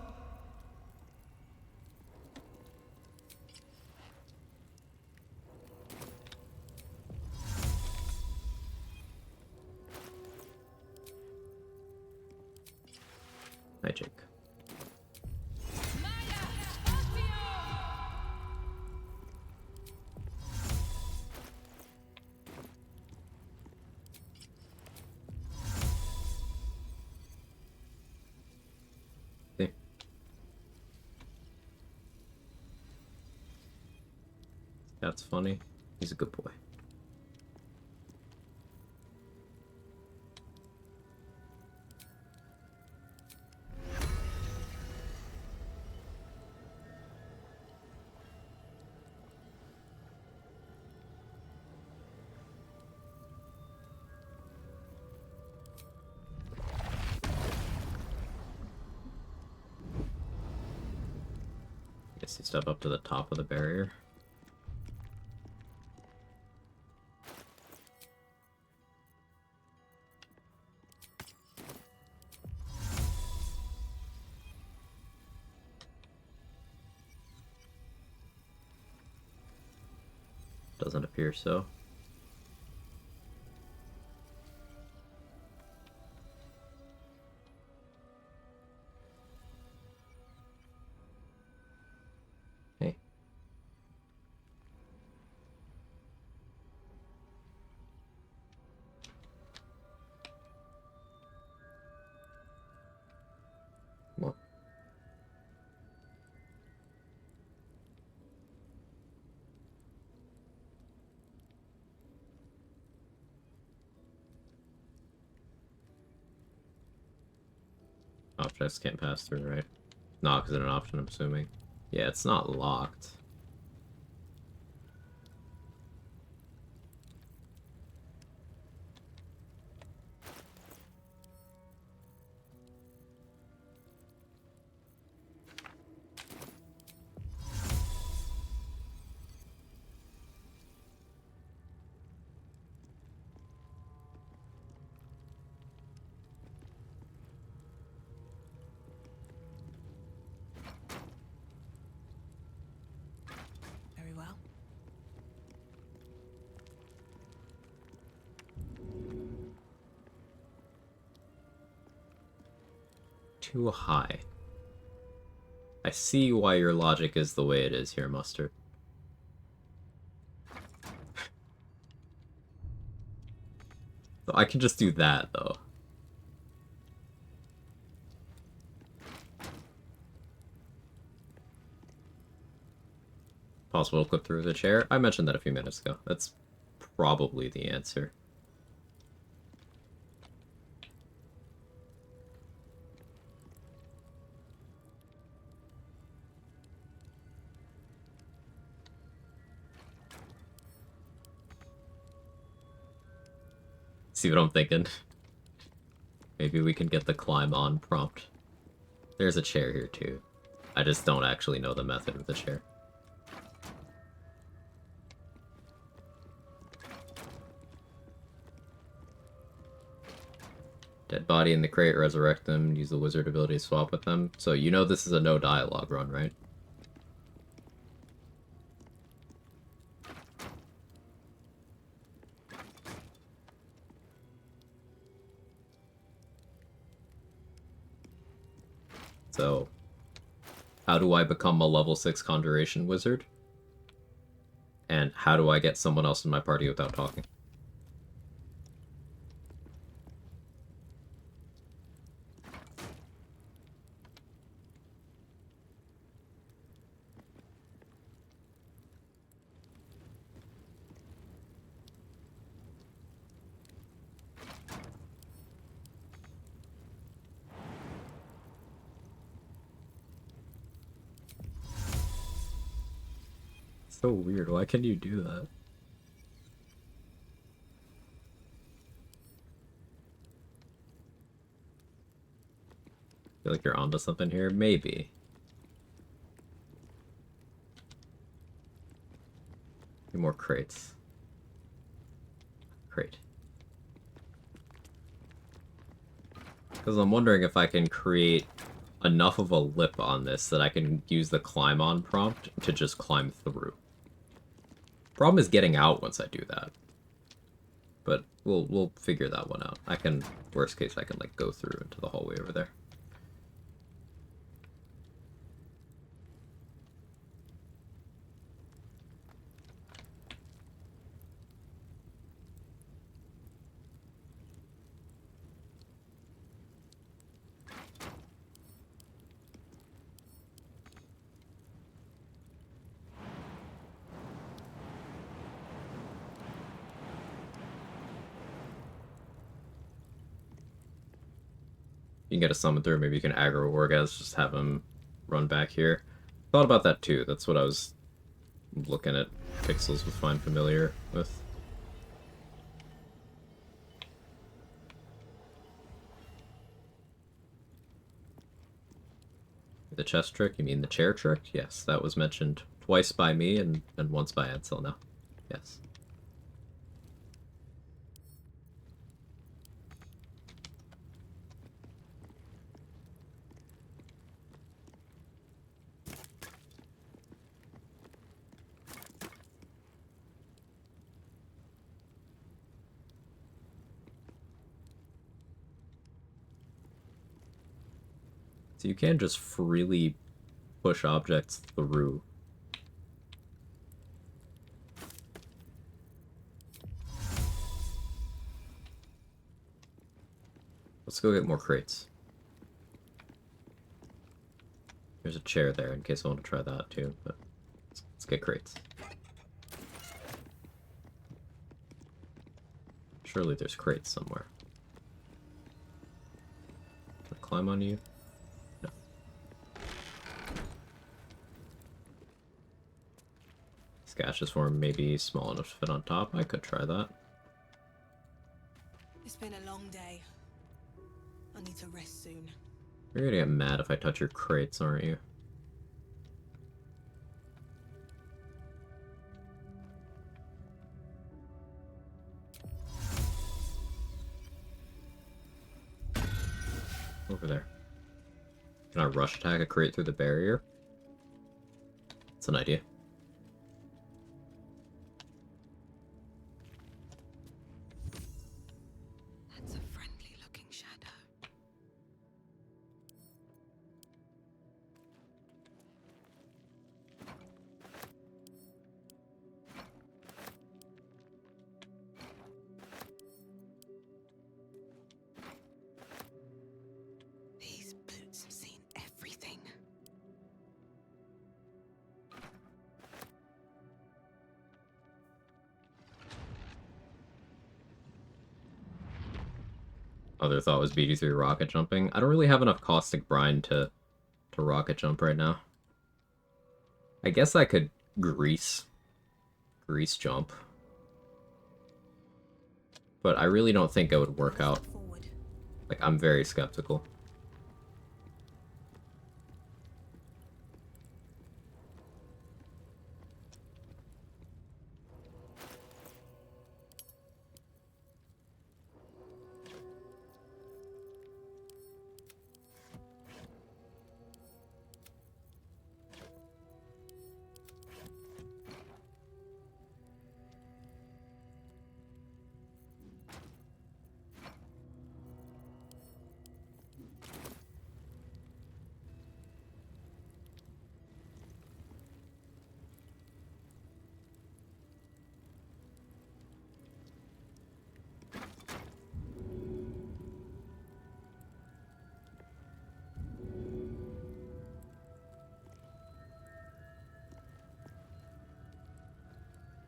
Hi, Jake. See? That's funny. He's a good boy. Guess you step up to the top of the barrier. Doesn't appear so. Hey. Come on. Objects can't pass through, right? Not because it's an option, I'm assuming. Yeah, it's not locked. Very well. Too high. I see why your logic is the way it is here, Mustard. So I can just do that, though. Possible to clip through the chair? I mentioned that a few minutes ago. That's probably the answer. See what I'm thinking? Maybe we can get the climb on prompt. There's a chair here too. I just don't actually know the method of the chair. Dead body in the crate, resurrect them, use the wizard ability to swap with them. So you know this is a no dialogue run, right? So, how do I become a level 6 Conjuration Wizard? And how do I get someone else in my party without talking? So weird, why can you do that? Feel like you're onto something here? Maybe. Need more crates. Crate. Because I'm wondering if I can create enough of a lip on this that I can use the climb on prompt to just climb through. Problem is getting out once I do that. But we'll figure that one out. I can, worst case, I can like go through into the hallway over there. You can get a summon through, maybe you can aggro Orgaz, just have him run back here. Thought about that too, that's what I was looking at Pixels with Find Familiar with. The chest trick? You mean the chair trick? Yes, that was mentioned twice by me and once by Edsel now. Yes. So you can just freely push objects through. Let's go get more crates. There's a chair there in case I want to try that too, but let's get crates. Surely there's crates somewhere. Can I climb on you? No. This gaseous form may be small enough to fit on top. I could try that. It's been a long day. I need to rest soon. You're gonna get mad if I touch your crates, aren't you? Over there. Can I rush attack a crate through the barrier? That's an idea. That's a friendly looking shadow. These boots have seen everything. Other thought was BG3 rocket jumping. I don't really have enough caustic brine to rocket jump right now. I guess I could grease jump. But I really don't think it would work out. Like, I'm very skeptical.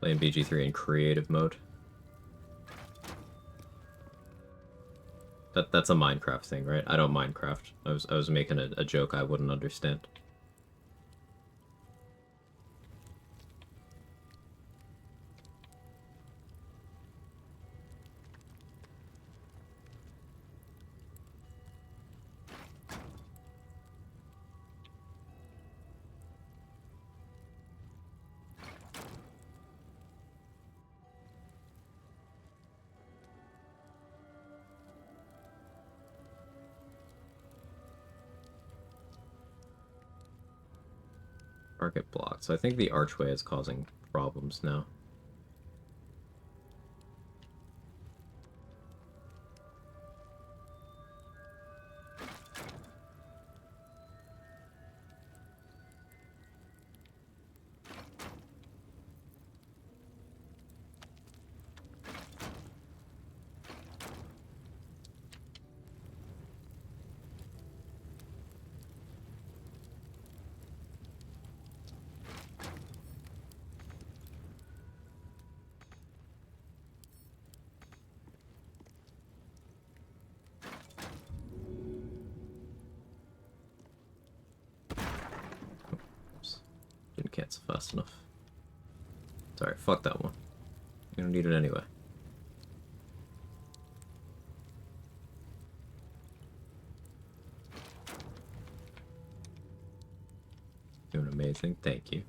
Playing BG3 in creative mode. That's a Minecraft thing, right? I don't Minecraft. I was making a joke I wouldn't understand. Target blocked. So I think the archway is causing problems now. Didn't cancel fast enough. Sorry, fuck that one. You don't need it anyway. Doing amazing. Thank you.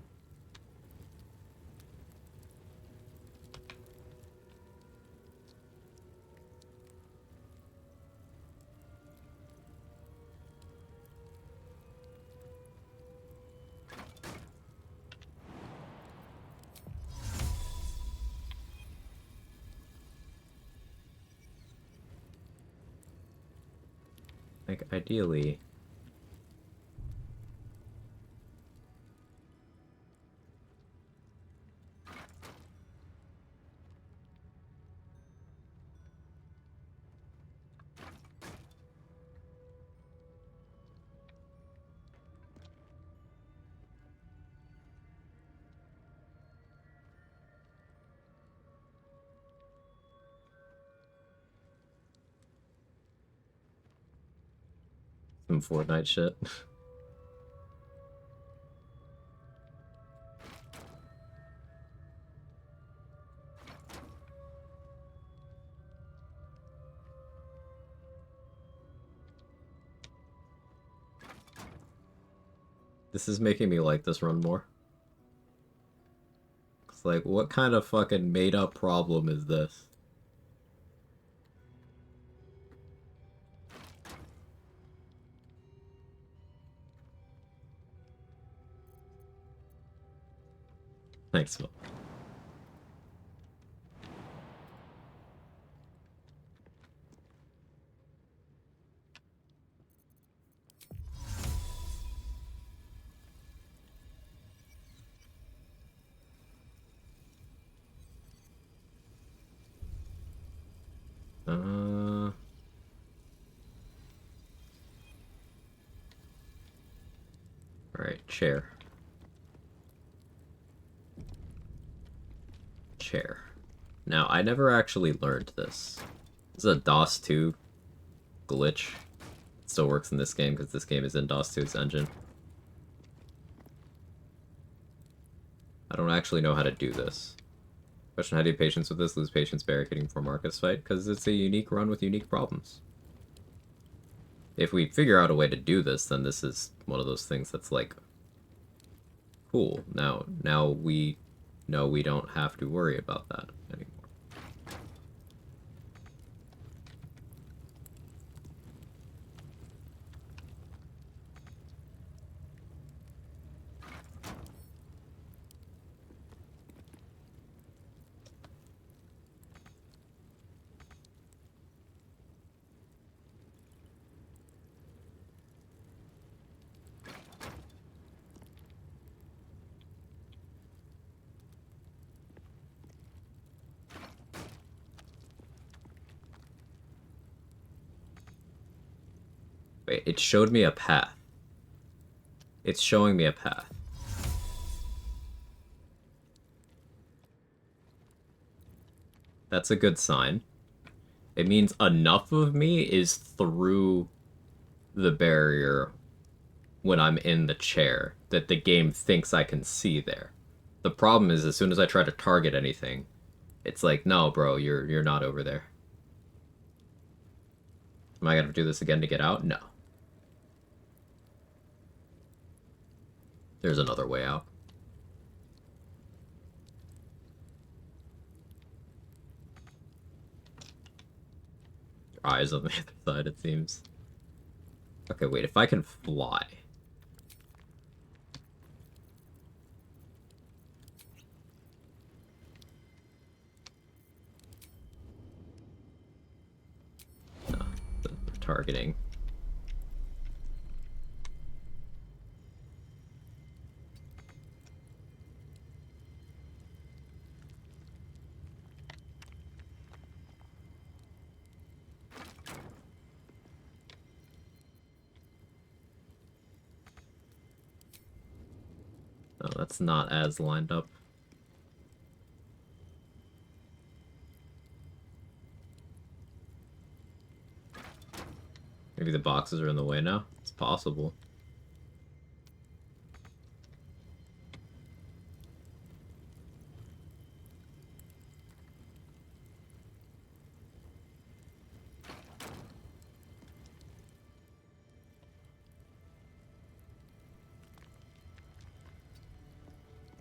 Like, ideally... some Fortnite shit. This is making me like this run more. It's like, what kind of fucking made-up problem is this? Thanks, Phil. Alright, chair. Chair. Now, I never actually learned this. This is a DOS 2 glitch. It still works in this game because this game is in DOS 2's engine. I don't actually know how to do this. Question, how do you have patience with this? Lose patience barricading before Marcus fight? Because it's a unique run with unique problems. If we figure out a way to do this, then this is one of those things that's like, cool. Now we know we don't have to worry about that anymore. Wait, it showed me a path. It's showing me a path. That's a good sign. It means enough of me is through the barrier when I'm in the chair that the game thinks I can see there. The problem is as soon as I try to target anything, it's like, no, bro, you're not over there. Am I gonna do this again to get out? No. There's another way out. Your eyes on the other side, it seems. Okay, wait, if I can fly... No, the targeting. No, that's not as lined up. Maybe the boxes are in the way now? It's possible.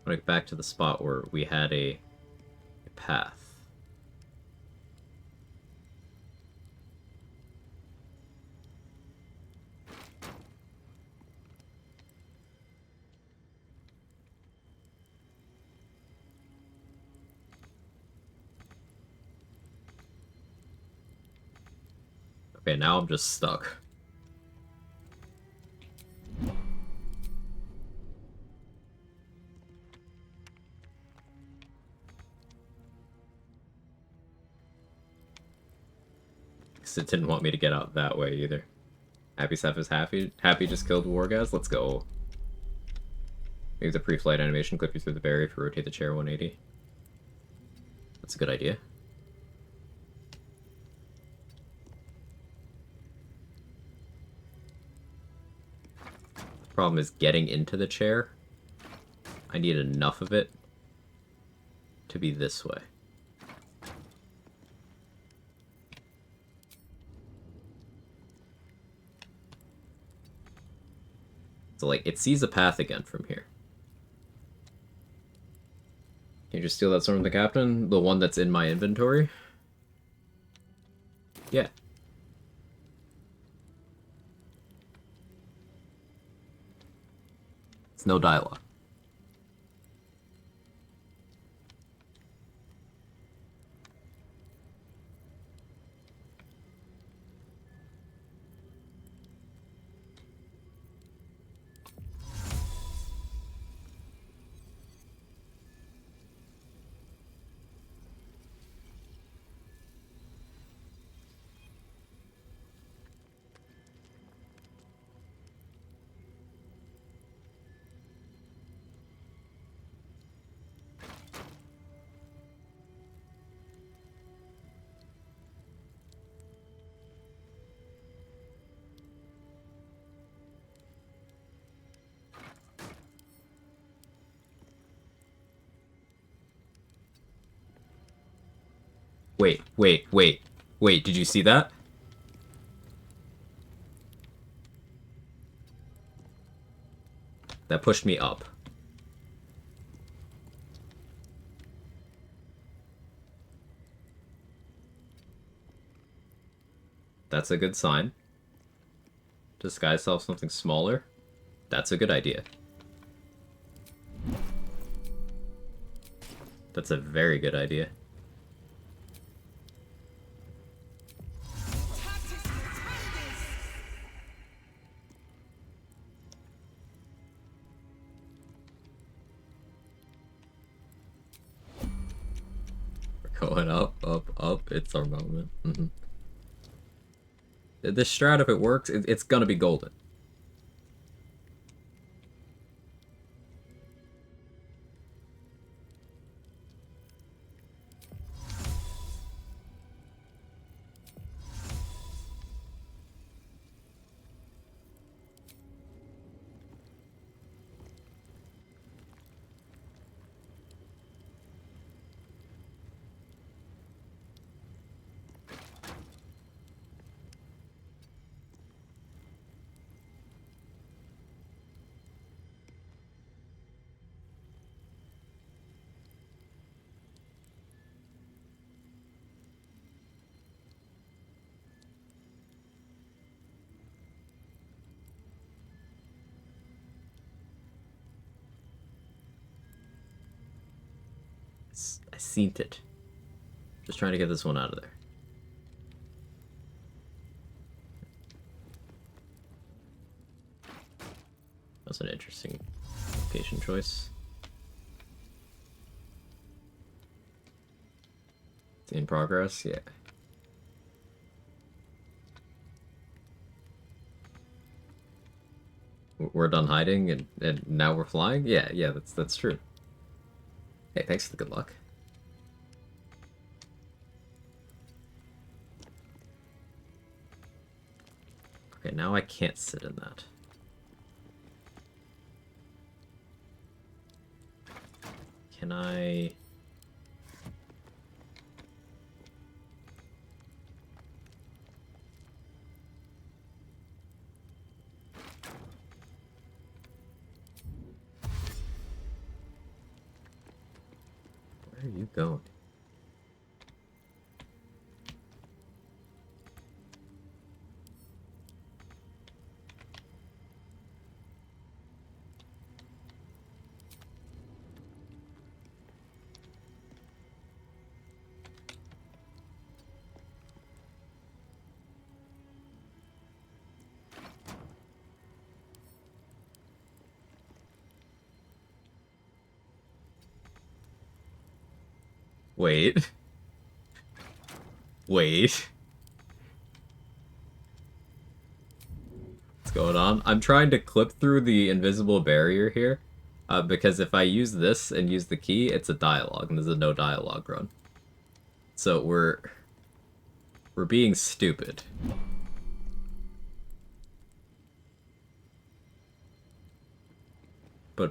Like back to the spot where we had a path. Okay, now I'm just stuck. Because it didn't want me to get out that way either. Happy Seth is happy. Happy just killed Wargaz. Let's go. Maybe the pre-flight animation clip you through the barrier if you rotate the chair 180. That's a good idea. Problem is getting into the chair. I need enough of it to be this way. So like, it sees a path again from here. Can you just steal that sword from the captain? The one that's in my inventory? Yeah. It's no dialogue. Wait, did you see that? That pushed me up. That's a good sign. Disguise self something smaller. That's a good idea. That's a very good idea. We're going up, up, up. It's our moment. This strat, if it works, it's gonna be golden. I seen it. Just trying to get this one out of there. That's an interesting location choice. It's in progress, yeah. We're done hiding and now we're flying? Yeah, that's true. Hey, thanks for the good luck. Okay, now I can't sit in that. Can I... Where are you going? Wait. Wait. What's going on? I'm trying to clip through the invisible barrier here, because if I use this and use the key, it's a dialogue, and there's a no dialogue run. So we're being stupid. But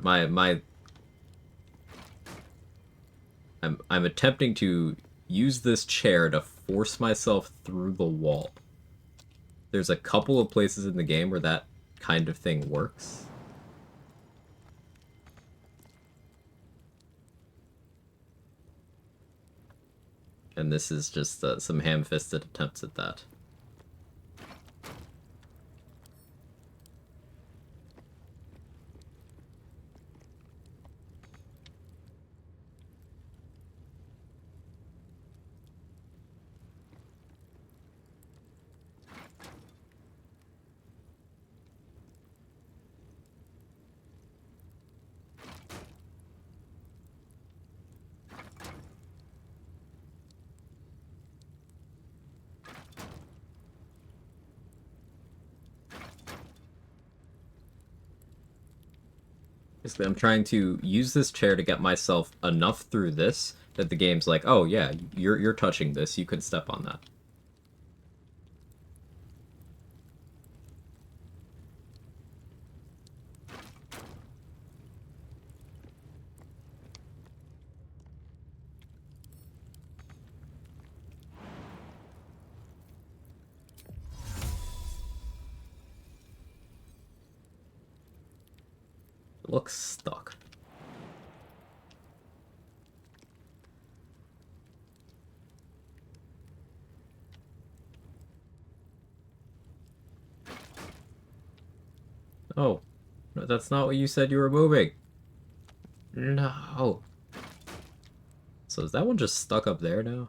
I'm attempting to use this chair to force myself through the wall. There's a couple of places in the game where that kind of thing works. And this is just some ham-fisted attempts at that. Basically, I'm trying to use this chair to get myself enough through this that the game's like, oh yeah, you're touching this, you can step on that. It looks stuck. Oh, no, that's not what you said you were moving. No. So is that one just stuck up there now?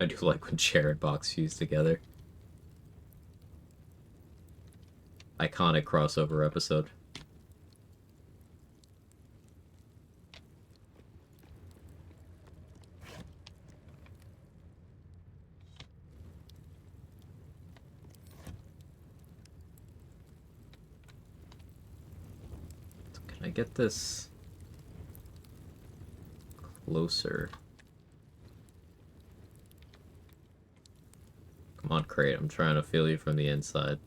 I do like when chair and box fuse together. Iconic crossover episode. Can I get this closer? Come on, crate. I'm trying to feel you from the inside.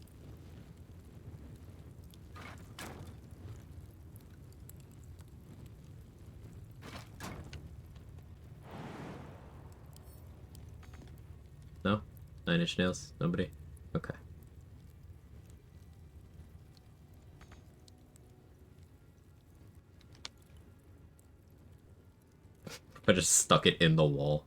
No? 9-Inch Nails? Nobody? Okay. I just stuck it in the wall.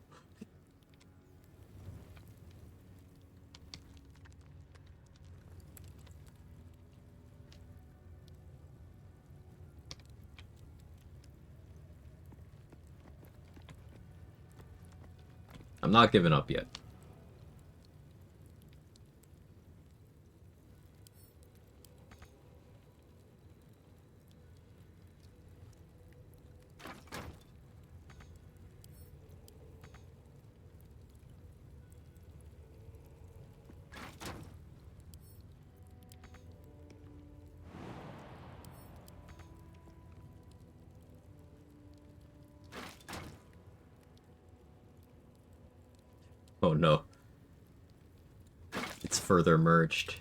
I'm not giving up yet. Oh no. It's further merged.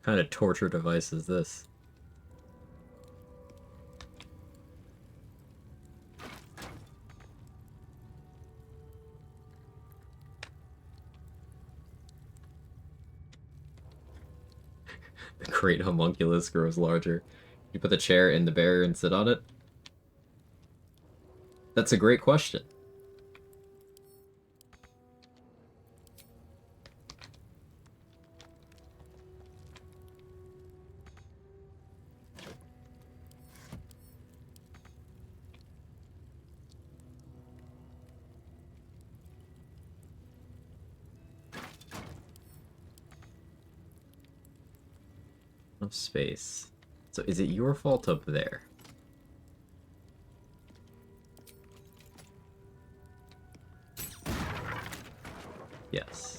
kind of torture device is this? The great homunculus grows larger. You put the chair in the barrier and sit on it? That's a great question. Enough space. So is it your fault up there? Yes.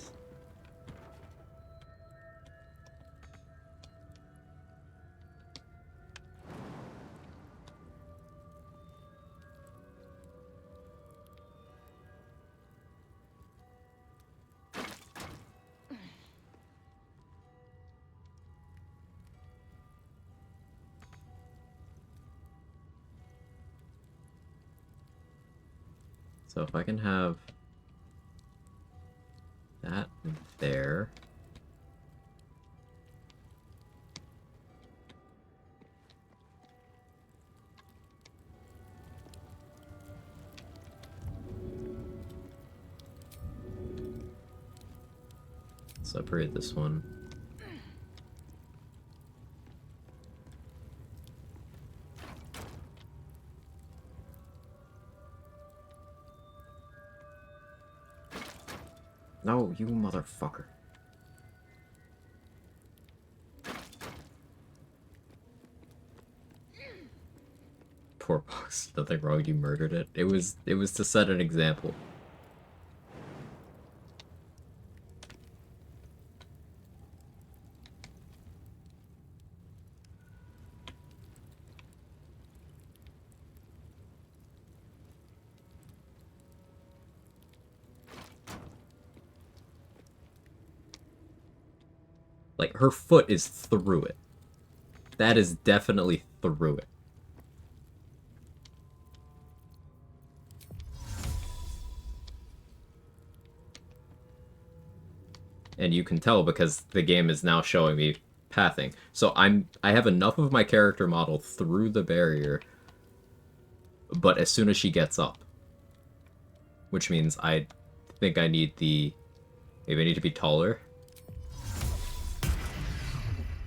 So if I can have that there. Separate this one. No, you motherfucker. Poor box. Nothing wrong, you murdered it. It was to set an example. Like, her foot is through it. That is definitely through it. And you can tell because the game is now showing me pathing. So I have enough of my character model through the barrier, but as soon as she gets up, which means I think I need maybe I need to be taller.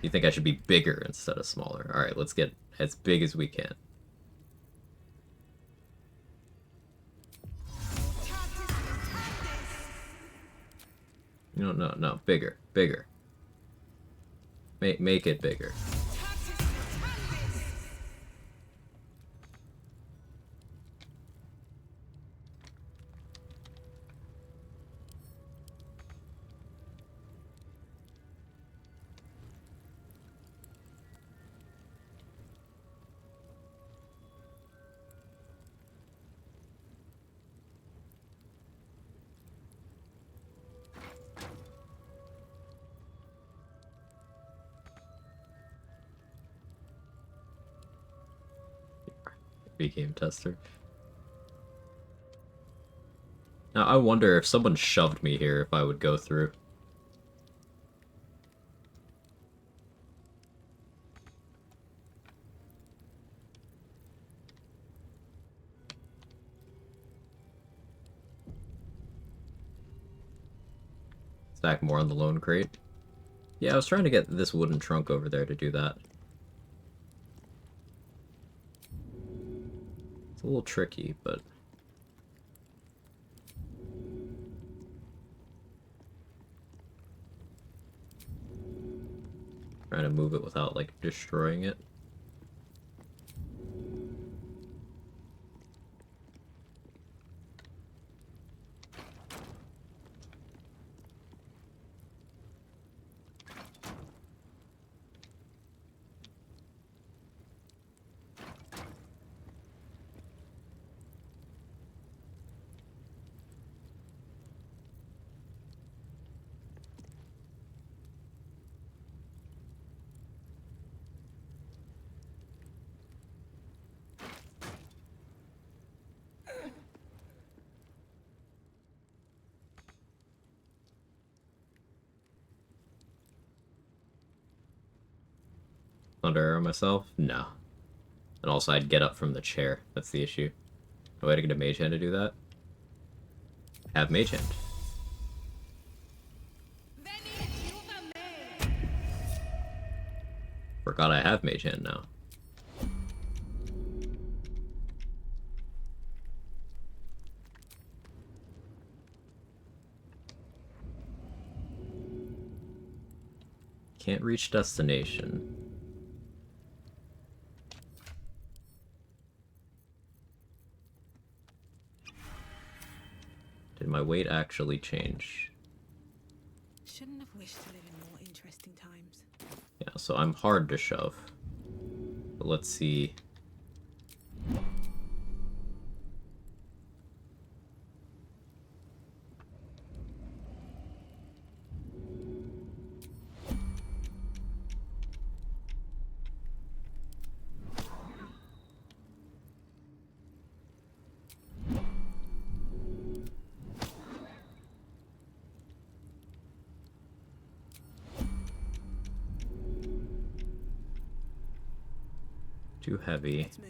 You think I should be bigger instead of smaller? All right, let's get as big as we can. No, bigger, bigger. Make it bigger. Game tester. Now I wonder if someone shoved me here if I would go through. Stack more on the lone crate. Yeah, I was trying to get this wooden trunk over there to do that. It's a little tricky, but... trying to move it without, like, destroying it. under arrow myself? No. And also, I'd get up from the chair. That's the issue. No way to get a mage hand to do that? Have mage hand. Forgot I have mage hand now. Can't reach destination. Did my weight actually change? Shouldn't have wished to live in more interesting times. Yeah, so I'm hard to shove. But let's see. Too heavy. Let's move.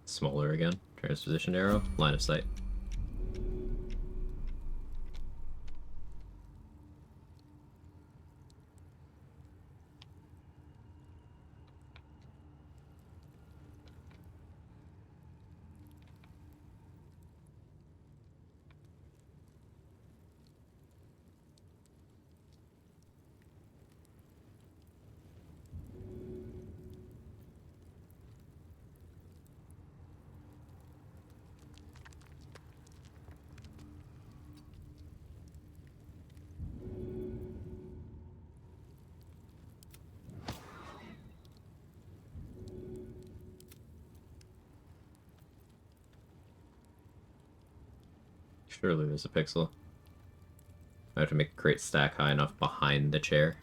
Smaller again. Transposition arrow. Line of sight. Surely there's a pixel. I have to make a crate stack high enough behind the chair.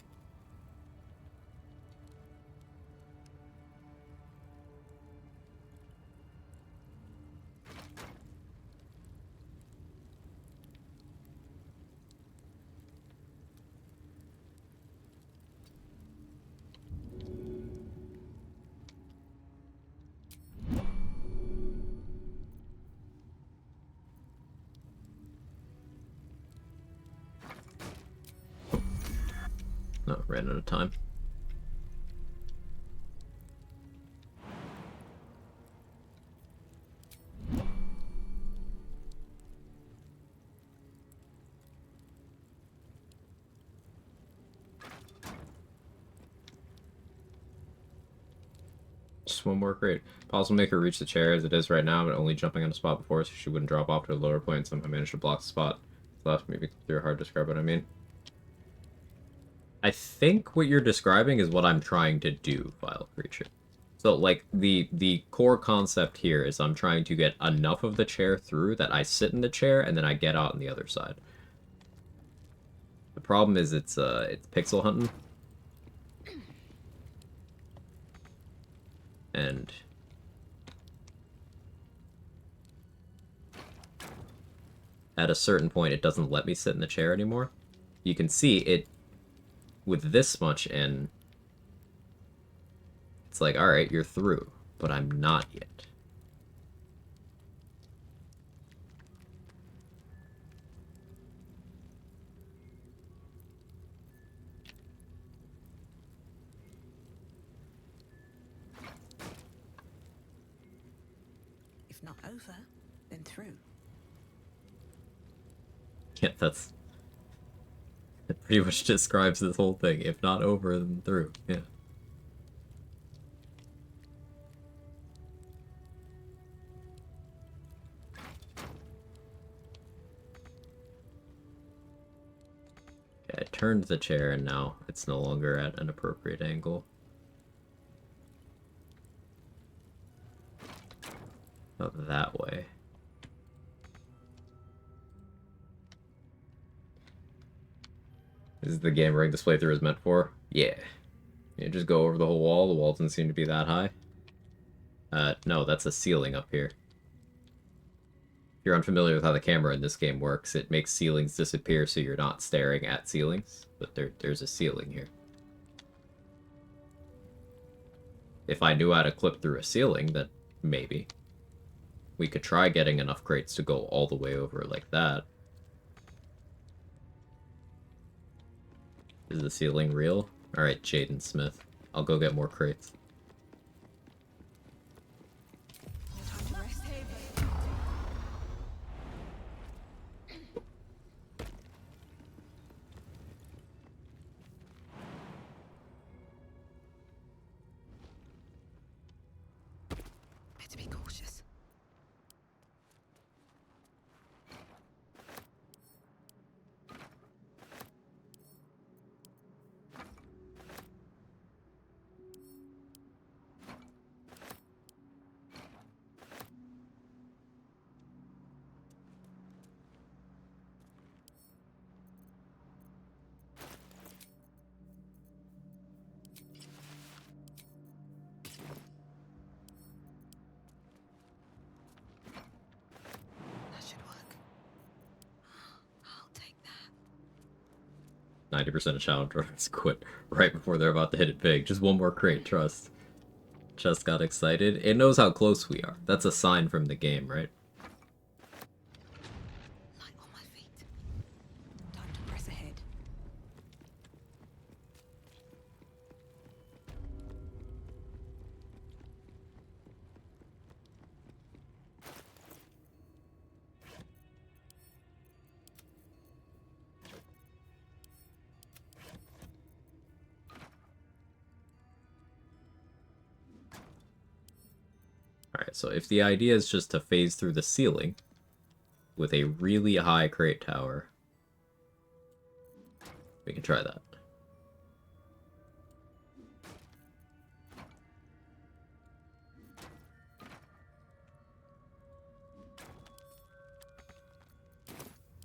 No, ran out of time. Just one more crate. Possible make her reach the chair as it is right now, but only jumping on a spot before so she wouldn't drop off to a lower point and somehow manage to block the spot. Left, maybe through hard to describe what I mean. I think what you're describing is what I'm trying to do, Vile Creature. So, like, the core concept here is I'm trying to get enough of the chair through that I sit in the chair and then I get out on the other side. The problem is it's pixel hunting. And at a certain point, it doesn't let me sit in the chair anymore. You can see it with this much in. It's like, alright, you're through, but I'm not yet. If not over, then through. Yeah, that pretty much describes this whole thing. If not over, then through. Yeah. I turned the chair and now it's no longer at an appropriate angle. Not that way. This is the game rig this playthrough is meant for? Yeah. You just go over the whole wall. The wall doesn't seem to be that high. No, that's a ceiling up here. If you're unfamiliar with how the camera in this game works, it makes ceilings disappear so you're not staring at ceilings, but there's a ceiling here. If I knew how to clip through a ceiling, then maybe. We could try getting enough crates to go all the way over like that. Is the ceiling real? Alright, Jaden Smith. I'll go get more crates. Better be cautious. That should work. I'll take that. 90% of challenge runners quit right before they're about to hit it big. Just one more crate, trust. Just got excited. It knows how close we are. That's a sign from the game, right? Light on my feet. Time to press ahead. Alright, so if the idea is just to phase through the ceiling with a really high crate tower, we can try that.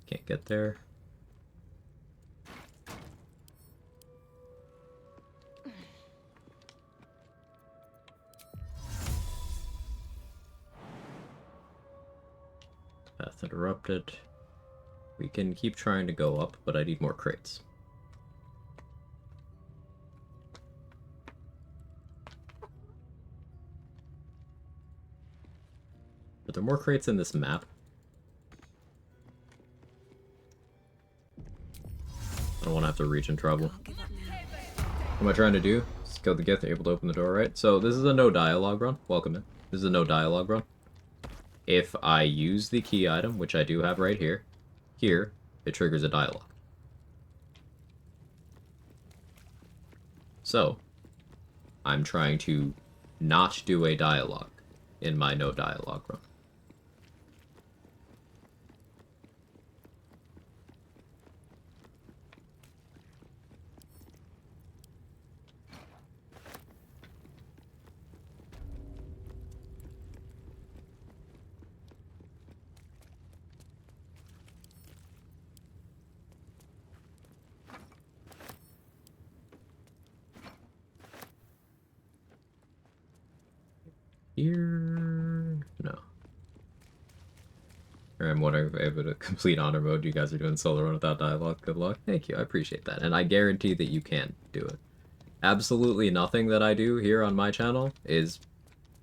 Can't get there. Path interrupted. We can keep trying to go up, but I need more crates. Are there more crates in this map? I don't want to have to reach in trouble. What am I trying to do? Skill the gift, able to open the door, right? So this is a no dialogue run. Welcome in. This is a no dialogue run. If I use the key item, which I do have right here, it triggers a dialogue. So, I'm trying to not do a dialogue in my no dialogue run. Here? No. I'm wondering if I'm able to complete honor mode. You guys are doing solo run without dialogue. Good luck. Thank you. I appreciate that. And I guarantee that you can do it. Absolutely nothing that I do here on my channel is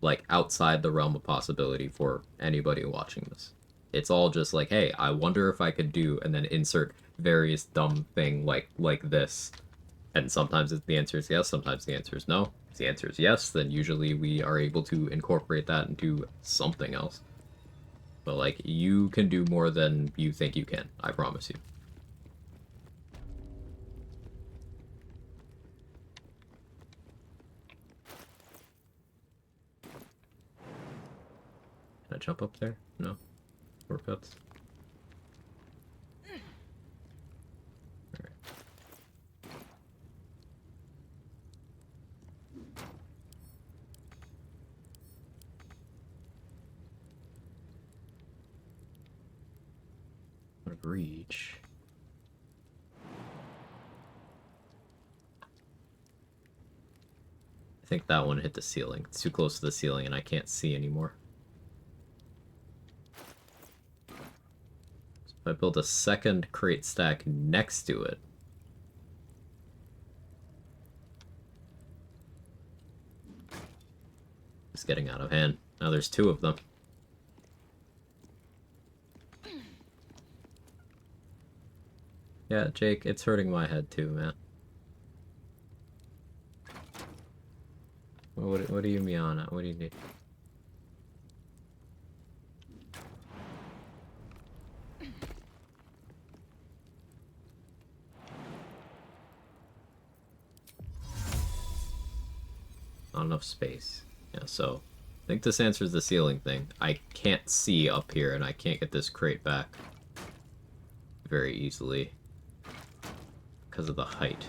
like outside the realm of possibility for anybody watching this. It's all just like, hey, I wonder if I could do, and then insert various dumb thing like this. And sometimes the answer is yes, sometimes the answer is no. If the answer is yes, then usually we are able to incorporate that into something else. But, like, you can do more than you think you can. I promise you. Can I jump up there? No. Shortcuts. Reach. I think that one hit the ceiling. It's too close to the ceiling and I can't see anymore. So if I build a second crate stack next to it, it's getting out of hand. Now there's two of them. Yeah, Jake, it's hurting my head too, man. What do you mean at? What do you need? Not enough space. Yeah, so I think this answers the ceiling thing. I can't see up here, and I can't get this crate back very easily because of the height.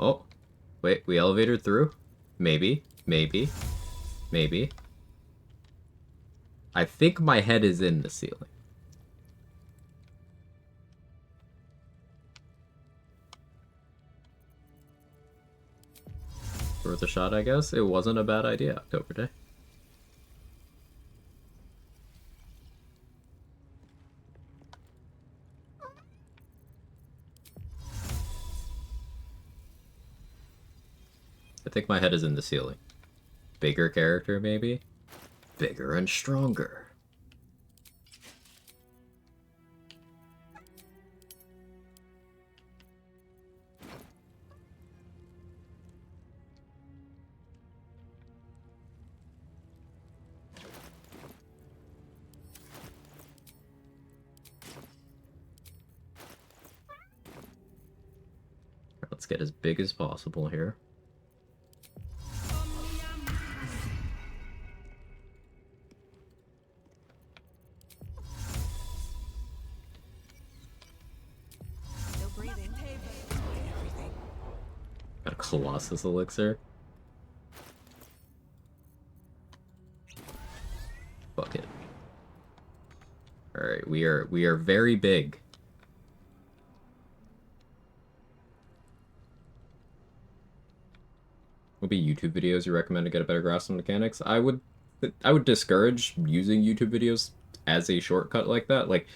Oh, wait, we elevated through? Maybe. I think my head is in the ceiling. Worth a shot, I guess. It wasn't a bad idea, October Day. I think my head is in the ceiling. Bigger character, maybe? Bigger and stronger. Let's get as big as possible here. Still breathing. Got a Colossus elixir. Fuck it. Alright, we are very big. What would be YouTube videos you recommend to get a better grasp on mechanics? I would discourage using YouTube videos as a shortcut like that. Like,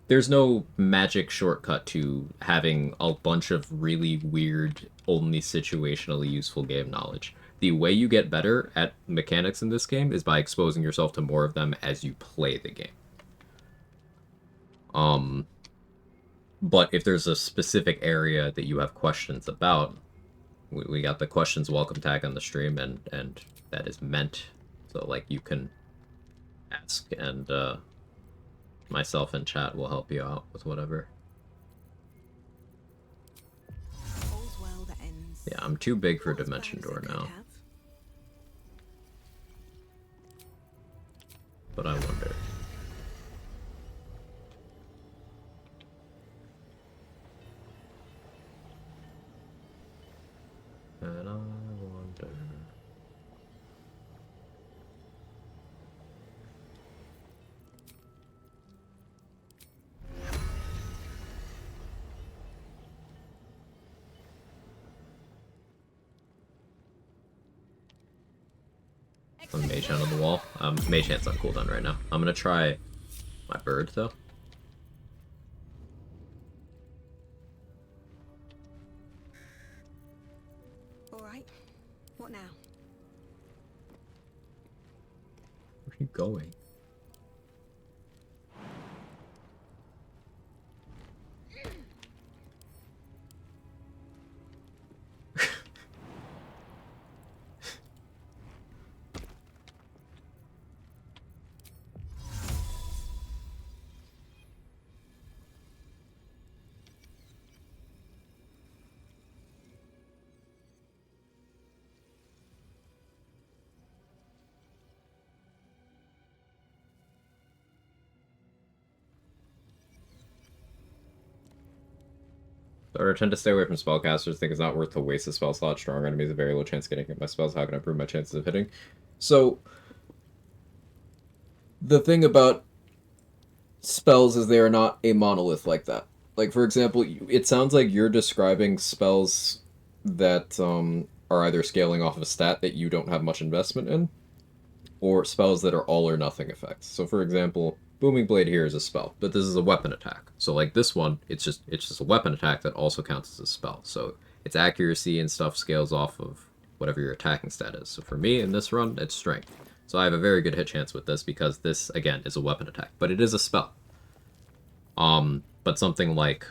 there's no magic shortcut to having a bunch of really weird, only situationally useful game knowledge. The way you get better at mechanics in this game is by exposing yourself to more of them as you play the game. But if there's a specific area that you have questions about, we got the questions welcome tag on the stream, and that is meant so like you can ask, and myself and chat will help you out with whatever. All's well that ends. Yeah, I'm too big for Dimension Door now. But I wonder. And I wonder. On Mage Hand on the wall. Mage Hand's on cooldown right now. I'm gonna try my bird though. All right. What now? Where are you going? So I tend to stay away from spellcasters. Think it's not worth to waste a spell slot. Strong enemies, a very low chance of getting hit by spells. How can I improve my chances of hitting? So the thing about spells is they are not a monolith like that. Like, for example, it sounds like you're describing spells that are either scaling off of a stat that you don't have much investment in, or spells that are all or nothing effects. So, for example, Booming Blade here is a spell, but this is a weapon attack. So, like this one, it's just a weapon attack that also counts as a spell. So, its accuracy and stuff scales off of whatever your attacking stat is. So, for me in this run, it's strength. So, I have a very good hit chance with this because this again is a weapon attack, but it is a spell. But something like,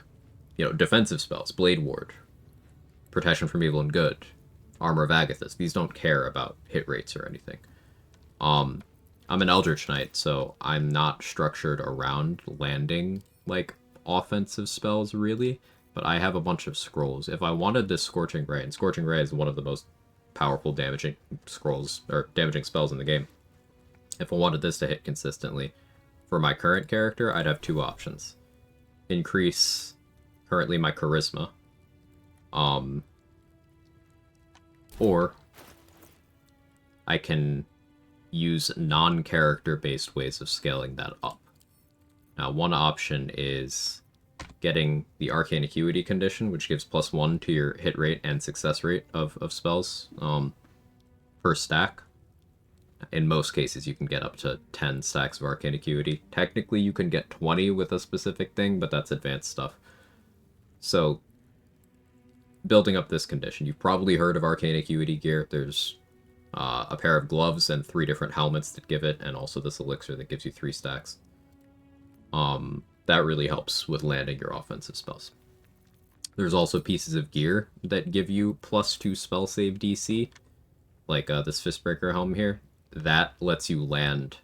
defensive spells, Blade Ward, Protection from Evil and Good, Armor of Agathis, these don't care about hit rates or anything. I'm an Eldritch Knight, so I'm not structured around landing, like, offensive spells, really, but I have a bunch of scrolls. If I wanted this Scorching Ray, and Scorching Ray is one of the most powerful damaging spells in the game. If I wanted this to hit consistently, for my current character, I'd have two options. Increase, currently, my Charisma, or I can use non-character based ways of scaling that up. Now, one option is getting the Arcane Acuity condition, which gives +1 to your hit rate and success rate of spells per stack. In most cases, you can get up to 10 stacks of Arcane Acuity. Technically, you can get 20 with a specific thing, but that's advanced stuff. So, building up this condition. You've probably heard of Arcane Acuity gear. There's a pair of gloves and 3 different helmets that give it, and also this elixir that gives you 3 stacks. That really helps with landing your offensive spells. There's also pieces of gear that give you +2 spell save DC, like this Fistbreaker helm here. That lets you land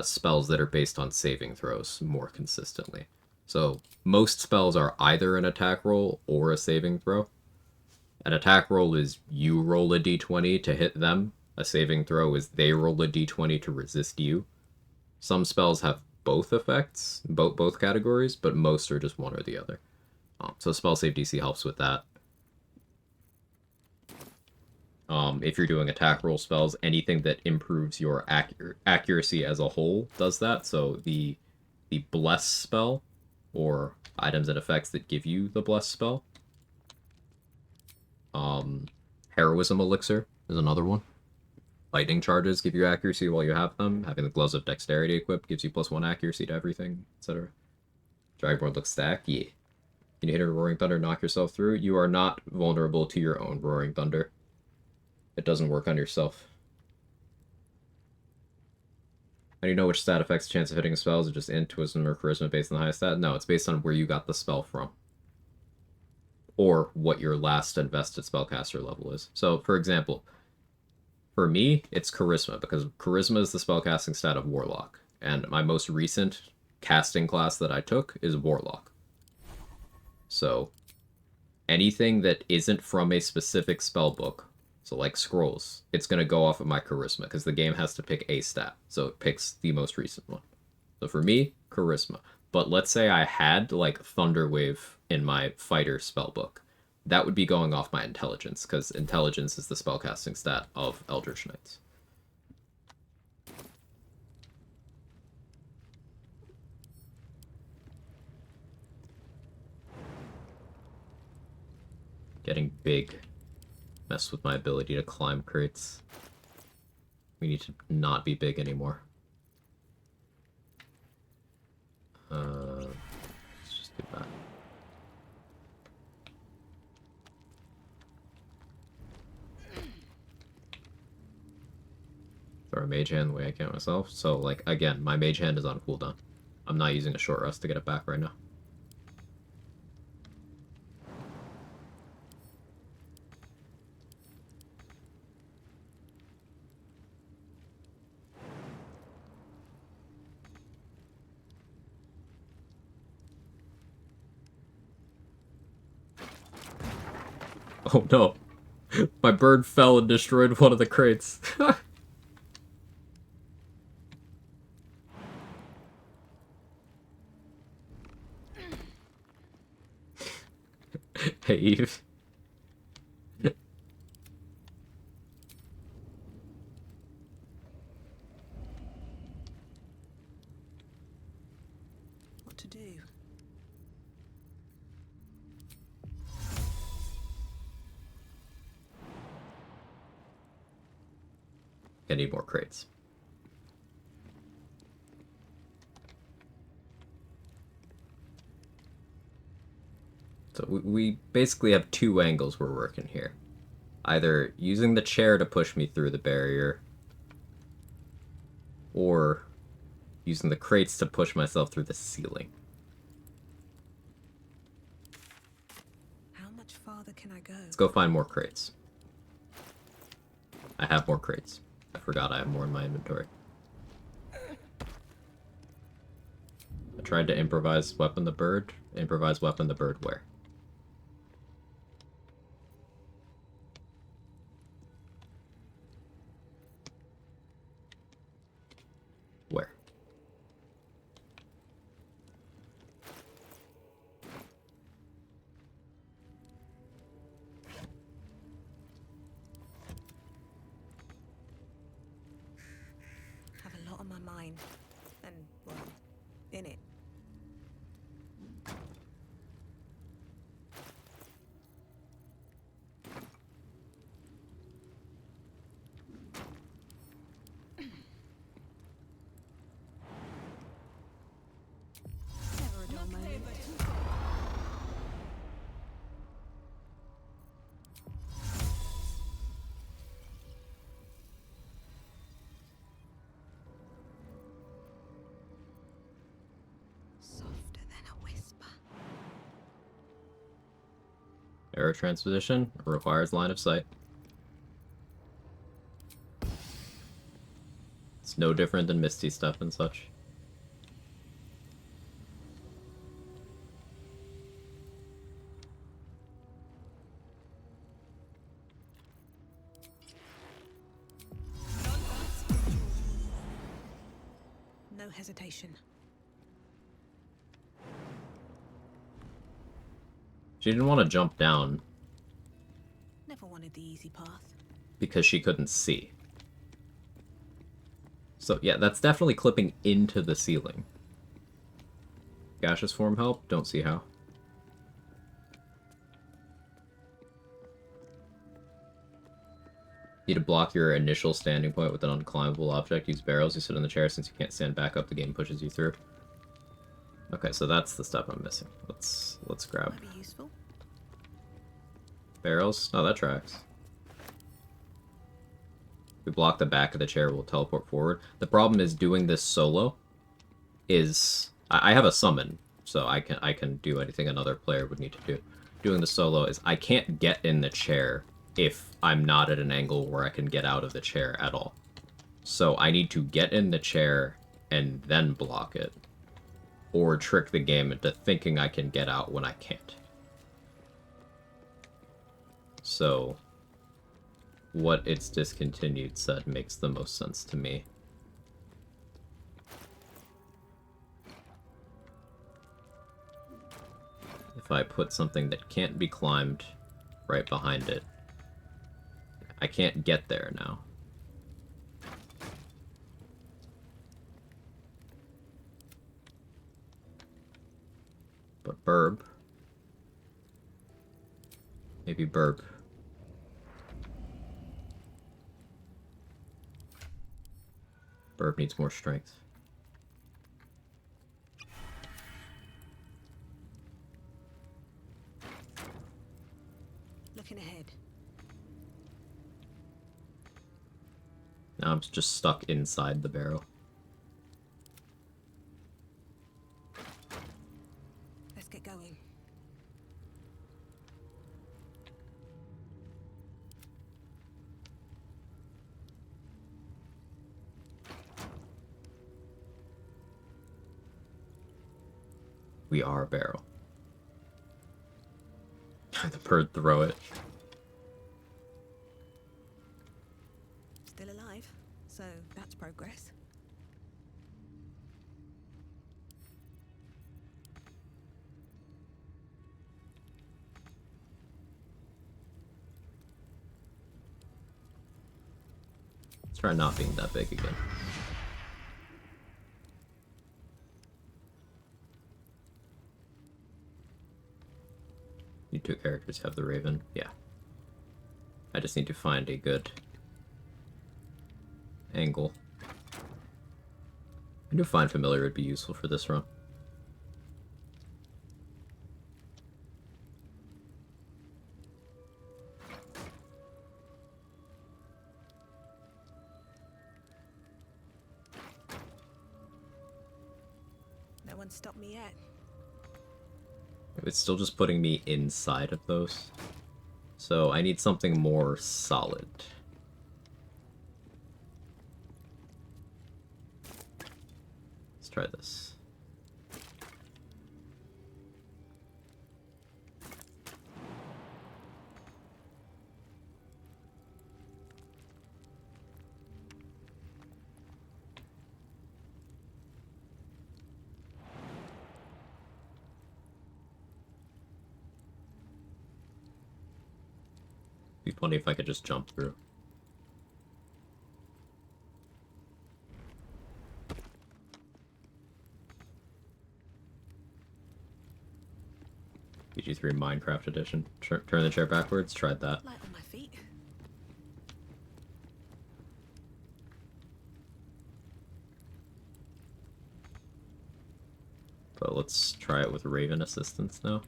spells that are based on saving throws more consistently. So most spells are either an attack roll or a saving throw. An attack roll is you roll a d20 to hit them. A saving throw is they roll a d20 to resist you. Some spells have both effects, both categories, but most are just one or the other. So spell save DC helps with that. If you're doing attack roll spells, anything that improves your accuracy as a whole does that. So the Bless spell, or items and effects that give you the Bless spell. Heroism Elixir is another one. Lightning charges give you accuracy while you have them. Having the Gloves of Dexterity equipped gives you +1 accuracy to everything, etc. Dragonborn looks stack, yeah. Can you hit a Roaring Thunder and knock yourself through? You are not vulnerable to your own Roaring Thunder. It doesn't work on yourself. How do you know which stat affects chance of hitting a spell? Is it just int, wisdom, or charisma based on the highest stat? No, it's based on where you got the spell from. Or what your last invested spellcaster level is. So, for example, for me, it's charisma, because charisma is the spellcasting stat of Warlock. And my most recent casting class that I took is Warlock. So, anything that isn't from a specific spellbook, so like scrolls, it's going to go off of my charisma, because the game has to pick a stat. So it picks the most recent one. So for me, charisma. But let's say I had like Thunderwave in my fighter spellbook. That would be going off my intelligence, because intelligence is the spellcasting stat of Eldritch Knights. Getting big messed with my ability to climb crates. We need to not be big anymore. Let's just do that. Throw a mage hand the way I can myself. So, like, again, my mage hand is on cooldown. I'm not using a short rest to get it back right now. Oh no. My bird fell and destroyed one of the crates. Hey, Eve. What to do? I need more crates. So we basically have two angles we're working here. Either using the chair to push me through the barrier, or using the crates to push myself through the ceiling. How much farther can I go? Let's go find more crates. I have more crates. I forgot I have more in my inventory. I tried to improvise weapon the bird. Improvise weapon the bird where? Where? Have a lot on my mind. And, well, in it. Never a dull moment. Softer than a whisper. Arrow transposition requires line of sight. It's no different than Misty stuff and such. No hesitation. She didn't want to jump down Never wanted the easy path. because she couldn't see. So yeah, that's definitely clipping into the ceiling. Gaseous form help? Don't see how. Need to block your initial standing point with an unclimbable object. Use barrels. You sit in the chair. Since you can't stand back up, the game pushes you through. Okay, so that's the step I'm missing. Let's grab Might be useful. barrels. No, that tracks. We block the back of the chair, we'll teleport forward. The problem is doing this solo is I have a summon, so I can do anything another player would need to do. Doing the solo is I can't get in the chair if I'm not at an angle where I can get out of the chair at all. So I need to get in the chair and then block it, or trick the game into thinking I can get out when I can't. So what its discontinued said makes the most sense to me. If I put something that can't be climbed right behind it, I can't get there now. But Burb. Maybe Burb. Burb needs more strength. Looking ahead. Now I'm just stuck inside the barrel. Let's get going. We are a barrel. The bird throw it. Still alive, so that's progress. Try not being that big again. You two characters have the Raven. Yeah. I just need to find a good angle. I do find familiar would be useful for this run. No one stopped me yet. It's still just putting me inside of those. So I need something more solid. Let's try this. Be funny if I could just jump through. PG3 Minecraft Edition. Turn the chair backwards. Tried that. Light on my feet. But let's try it with Raven assistance now.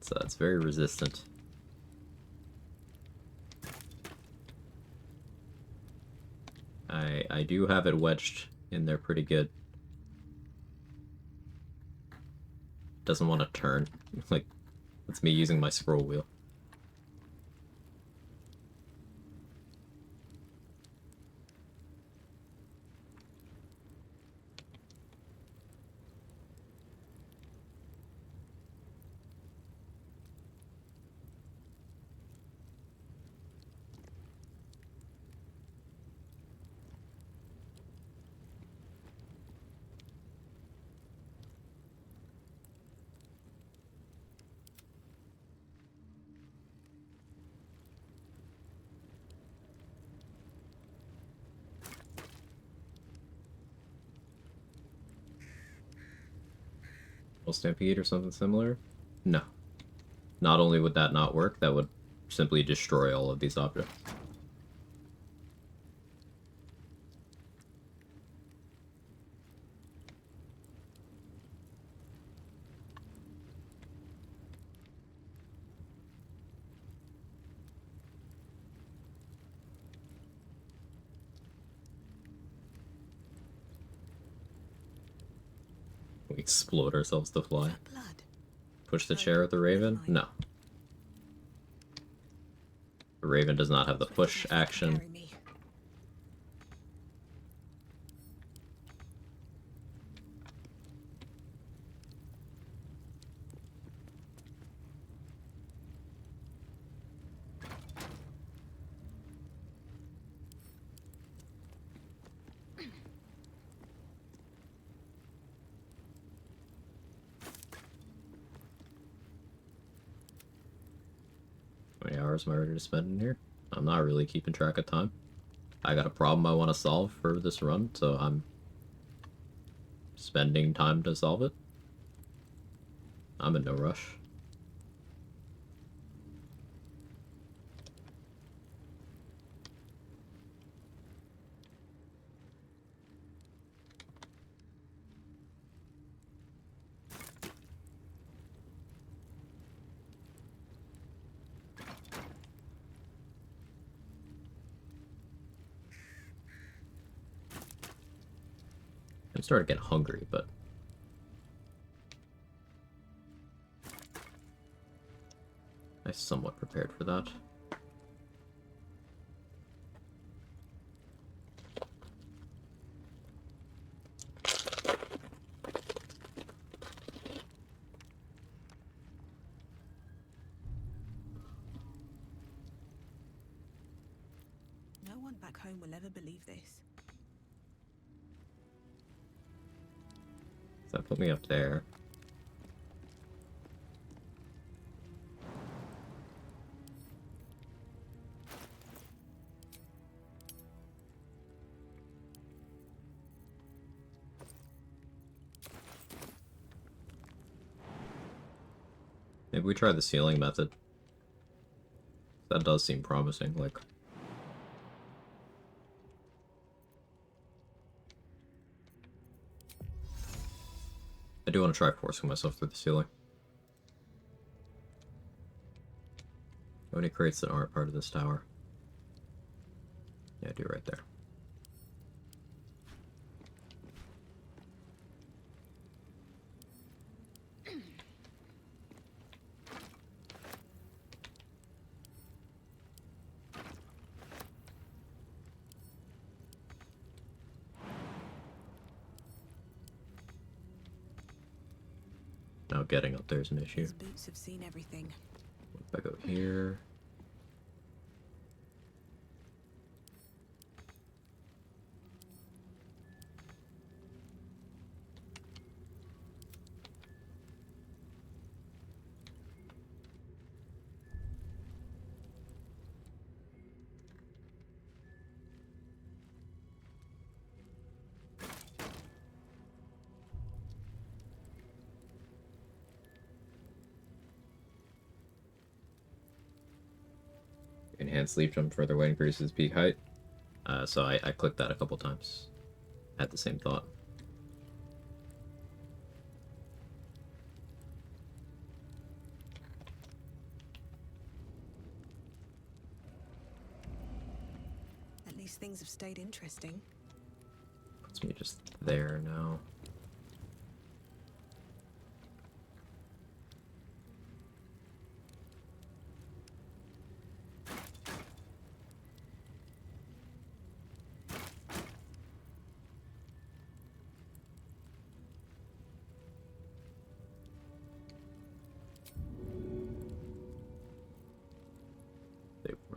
So it's very resistant. I do have it wedged in there pretty good. Doesn't want to turn. Like, that's me using my scroll wheel. Stampede or something similar? No. Not only would that not work, that would simply destroy all of these objects. We explode ourselves to fly. Push the chair with the Raven? No. The Raven does not have the push action. How many hours am I ready to spend in here? I'm not really keeping track of time. I got a problem I want to solve for this run, so I'm spending time to solve it. I'm in no rush. I'm starting to get hungry, but I somewhat prepared for that. No one back home will ever believe this. So that put me up there. Maybe we try the ceiling method. That does seem promising, like... I do want to try forcing myself through the ceiling. How many crates that aren't part of this tower? Yeah, I do right there. Now getting up there is an issue. His boots have seen everything. If I go here... Enhanced leap jump further away increases peak height. So I clicked that a couple times. Had the same thought. At least things have stayed interesting. Puts me just there now.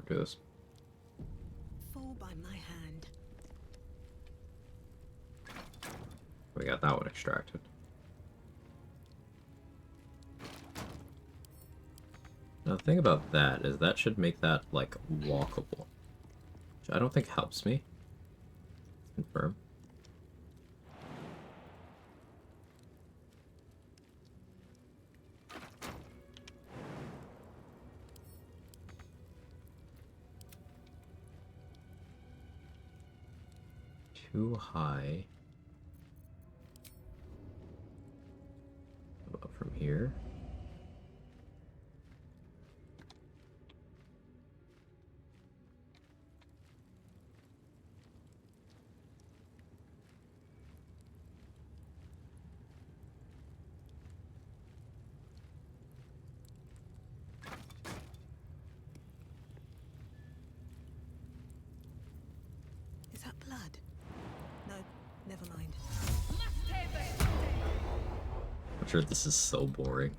Do this. Fall by my hand. We got that one extracted. Now the thing about that is that should make that like walkable, which I don't think helps me. Confirm. Too high. What about from here? Is that blood? No, never mind. I'm sure this is so boring,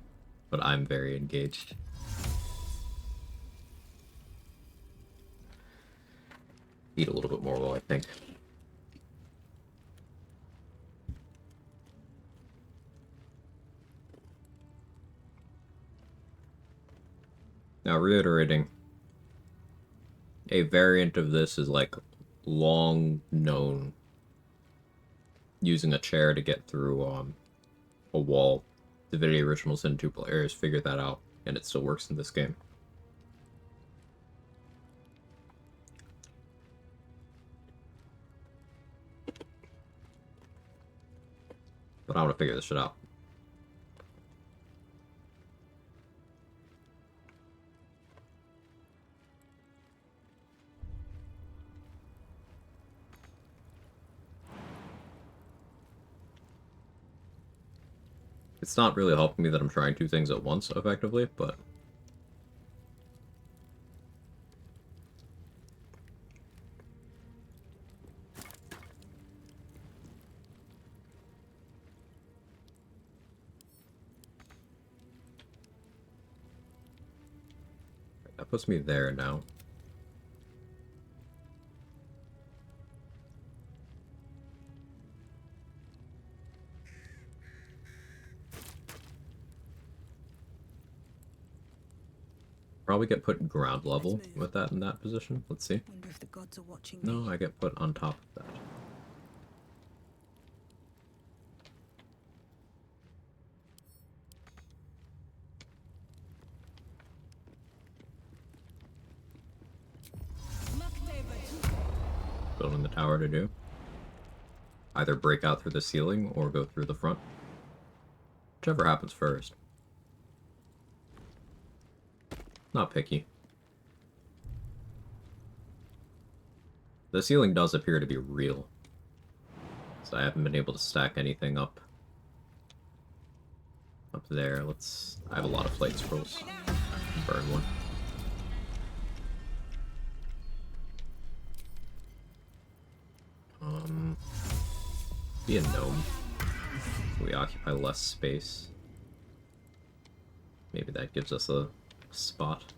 but I'm very engaged. Eat a little bit more while I think. Now, reiterating, a variant of this is like long known, using a chair to get through a wall. Divinity Original Sin 2 players figured that out, and it still works in this game. But I want to figure this shit out. It's not really helping me that I'm trying two things at once, effectively, but... that puts me there now. Probably get put ground level with that in that position. Let's see. Wonder if the gods are watching No, me. I get put on top of that. wanting the tower to do. Either break out through the ceiling or go through the front. Whichever happens first. Not picky. The ceiling does appear to be real. So I haven't been able to stack anything up there. I have a lot of flight scrolls. Burn one. Be a gnome. So we occupy less space. Maybe that gives us a spot.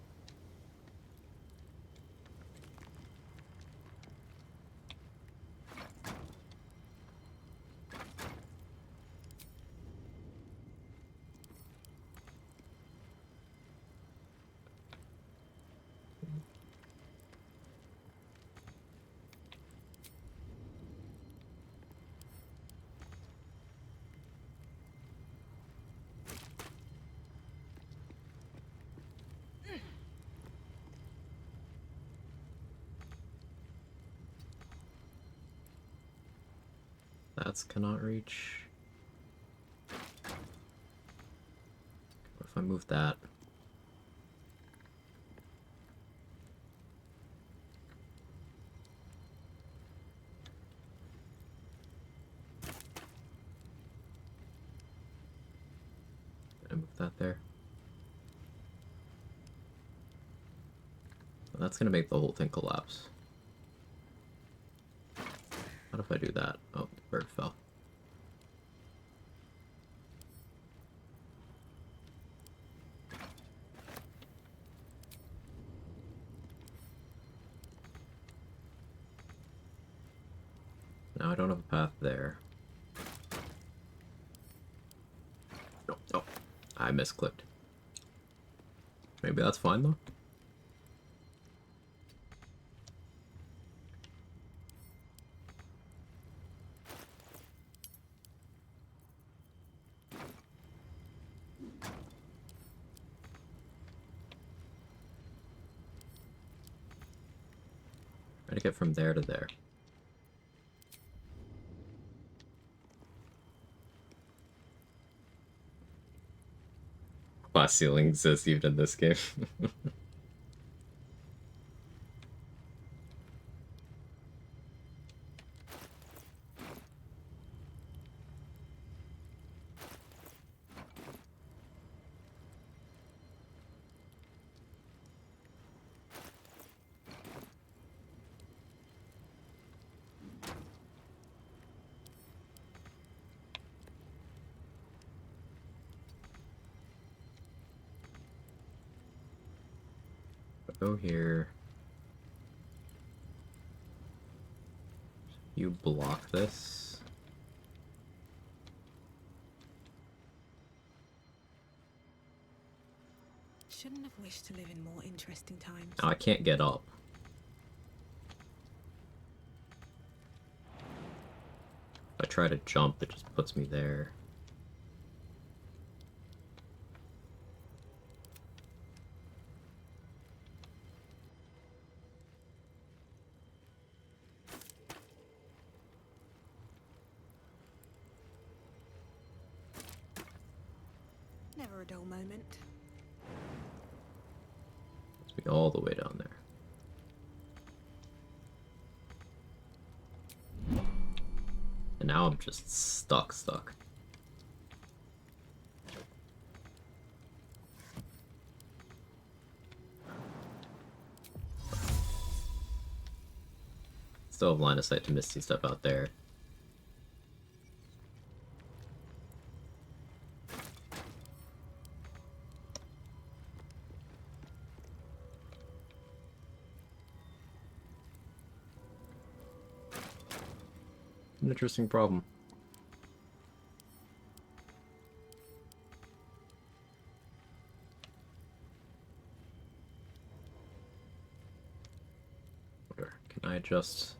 That's cannot reach. What if I move that? I move that there. Well, that's gonna make the whole thing collapse. What if I do that? Oh, the bird fell. Now I don't have a path there. No, oh, I misclicked. Maybe that's fine though. Try to get from there to there. Glass ceiling exists even in this game. Go here. You block this. Shouldn't have wished to live in more interesting times. Now I can't get up. If I try to jump, it just puts me there. Never a dull moment. Puts me all the way down there. And now I'm just stuck. Still have line of sight to misty stuff out there. An interesting problem. Can I adjust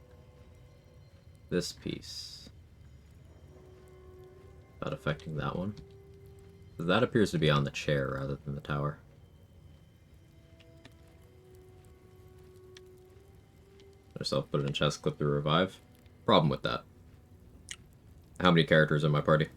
this piece without affecting that one? That appears to be on the chair rather than the tower. myself, put it in chest, clip to revive. Problem with that. How many characters in my party?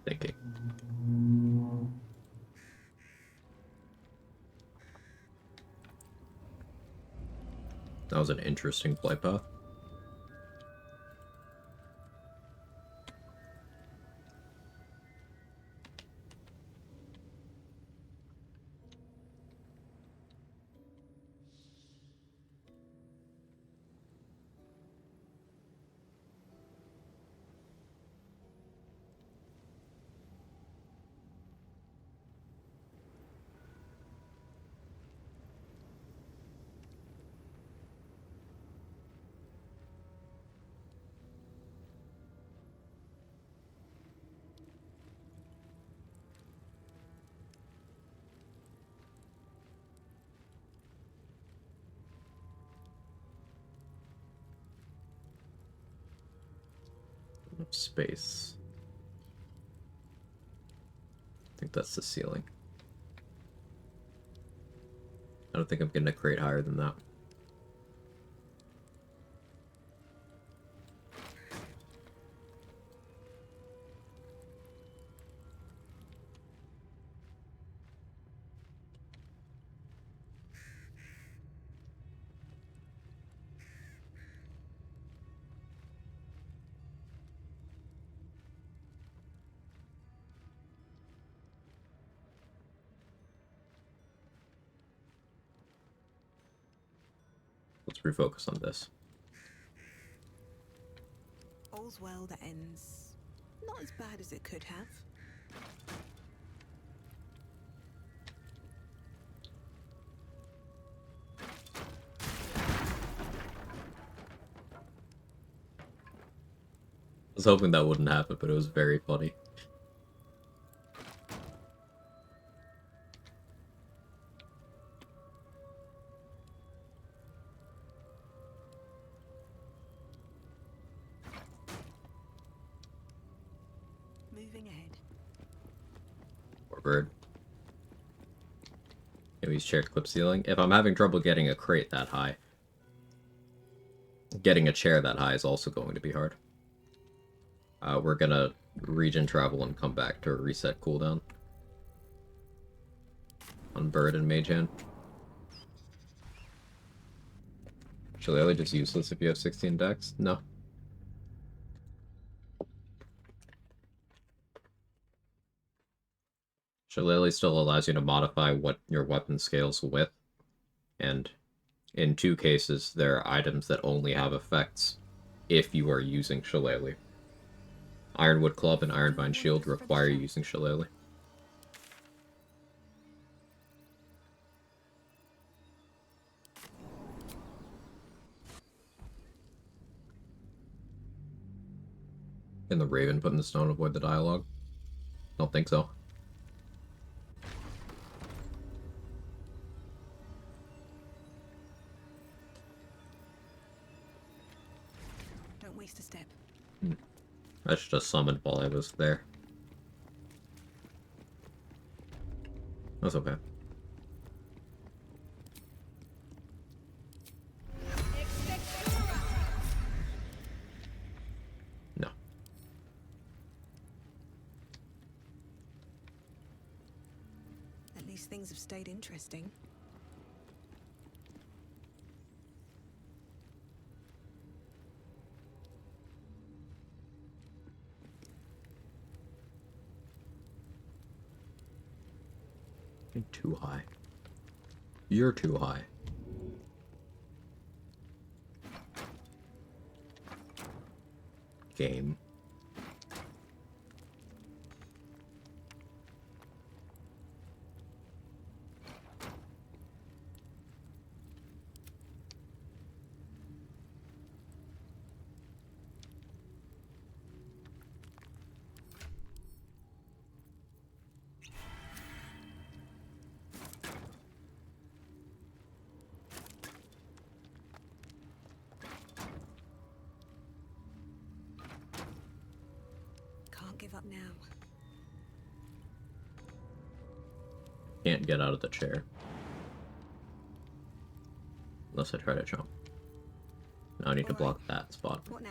Thinking. That was an interesting play path. Space. I think that's the ceiling. I don't think I'm gonna create higher than that. Let's refocus on this. All's well that ends not as bad as it could have. I was hoping that wouldn't happen, but it was very funny. Moving ahead. Poor bird. Can we use chair to clip ceiling? If I'm having trouble getting a crate that high, getting a chair that high is also going to be hard. We're gonna region travel and come back to a reset cooldown on bird and mage hand. Shillelagh just useless if you have 16 decks? No. Shillelagh still allows you to modify what your weapon scales with, and in 2 cases, there are items that only have effects if you are using Shillelagh. Ironwood Club and Ironvine Shield require using Shillelagh. Can the Raven put in the stone avoid the dialogue? Don't think so. Don't waste a step. I should have summoned while I was there. That's okay. No. At least things have stayed interesting. You're too high. You're too high. Game. Can't give up now. Can't get out of the chair. Unless I try to jump. Now I need to block that spot. What now?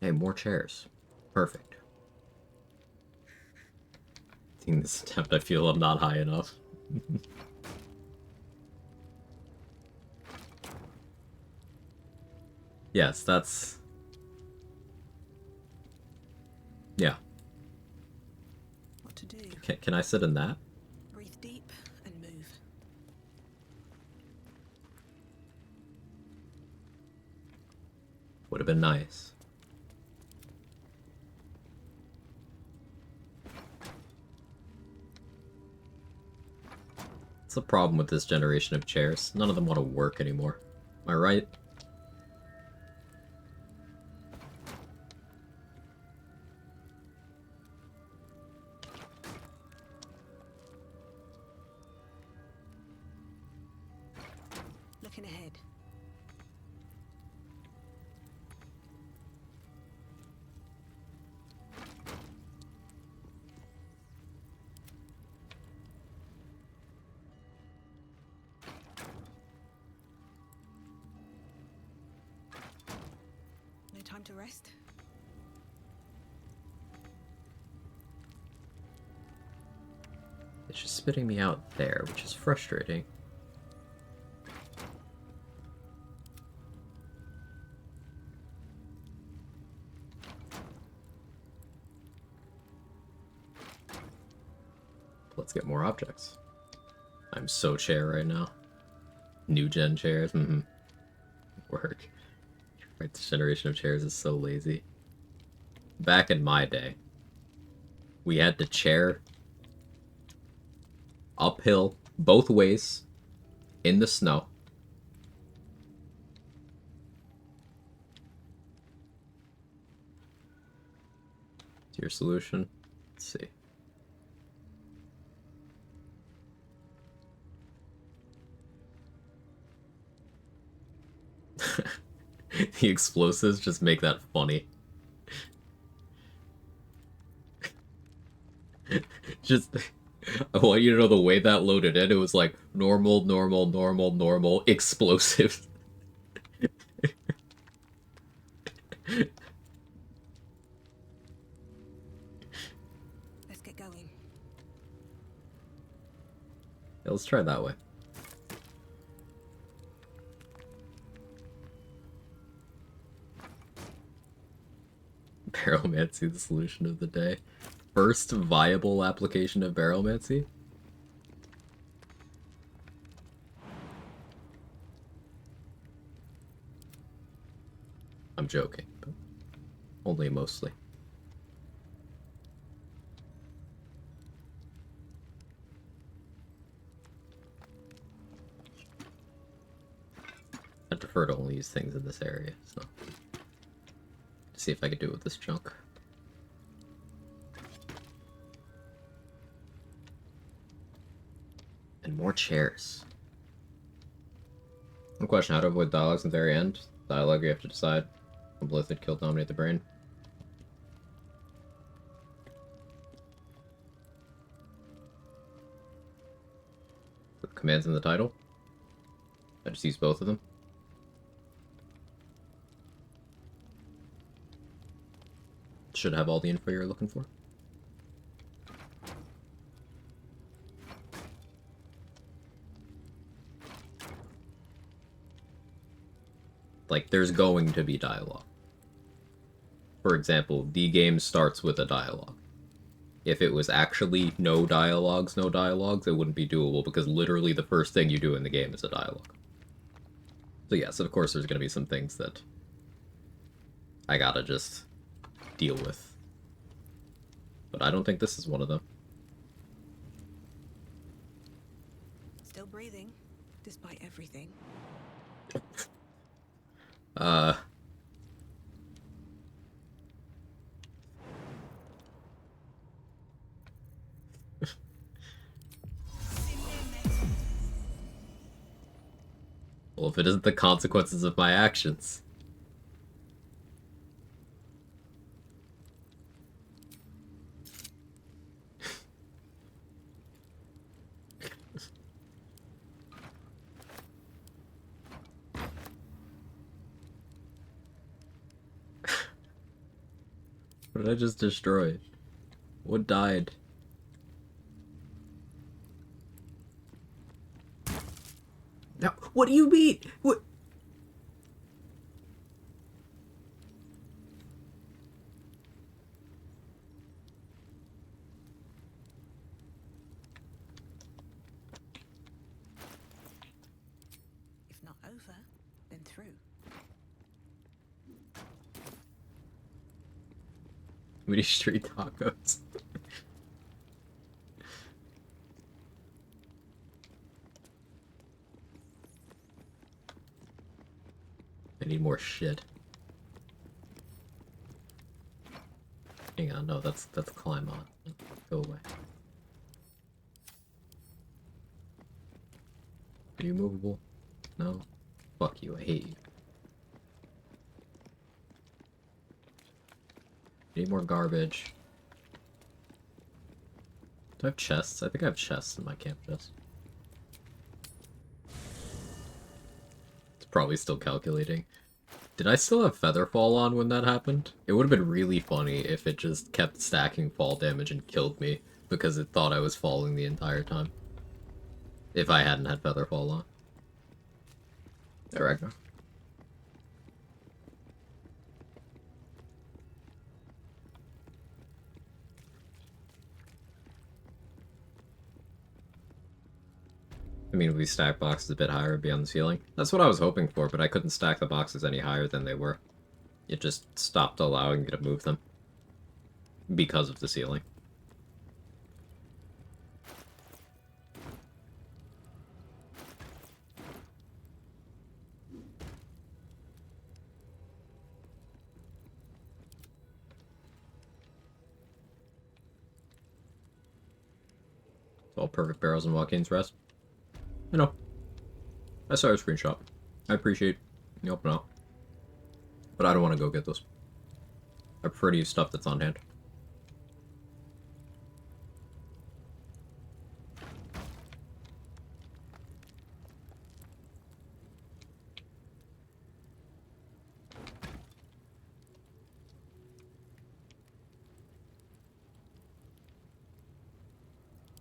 Hey, more chairs. Perfect. I think this attempt, I feel I'm not high enough. Yes, that's... Yeah. What to do? Can I sit in that? Breathe deep and move. Would have been nice. That's the problem with this generation of chairs. None of them want to work anymore. Am I right? Looking ahead. No time to rest. It's just spitting me out there, which is frustrating. Let's get more objects. I'm so chair right now. New gen chairs, Work. Right, this generation of chairs is so lazy. Back in my day, we had to chair uphill both ways in the snow. What's your solution? Let's see. The explosives just make that funny. Just, I want you to know the way that loaded in, it was like normal, normal, normal, normal, explosives. Let's get going. Yeah, let's try it that way. Barrelmancy, the solution of the day. First viable application of barrelmancy? I'm joking, but only mostly. I prefer to only use things in this area, so... see if I can do it with this junk. And more chairs. One question, how to avoid dialogues at the very end? Dialogue you have to decide. Blithid, kill, dominate the brain. Put commands in the title. I just use both of them. Should have all the info you're looking for. Like, there's going to be dialogue. For example, the game starts with a dialogue. If it was actually no dialogues, it wouldn't be doable, because literally the first thing you do in the game is a dialogue. So yes, of course there's gonna be some things that I gotta just deal with. But I don't think this is one of them. Still breathing, despite everything. Well, if it isn't the consequences of my actions. What did I just destroy? What died? No, what do you mean? What? If not over, then through. We need street tacos. I need more shit. Hang on, no, that's climb on. Go away. Are you movable? No? Fuck you, I hate you. Need more garbage. Do I have chests? I think I have chests in my camp chest. It's probably still calculating. Did I still have Featherfall on when that happened? It would have been really funny if it just kept stacking fall damage and killed me because it thought I was falling the entire time. If I hadn't had Featherfall on. There I go. I mean, if we stack boxes a bit higher, it'd be on the ceiling. That's what I was hoping for, but I couldn't stack the boxes any higher than they were. It just stopped allowing me to move them. Because of the ceiling. It's all perfect barrels and Joaquin's Rest. I know. I saw your screenshot. I appreciate you helping out. But I don't want to go get those. I prefer to use stuff that's on hand.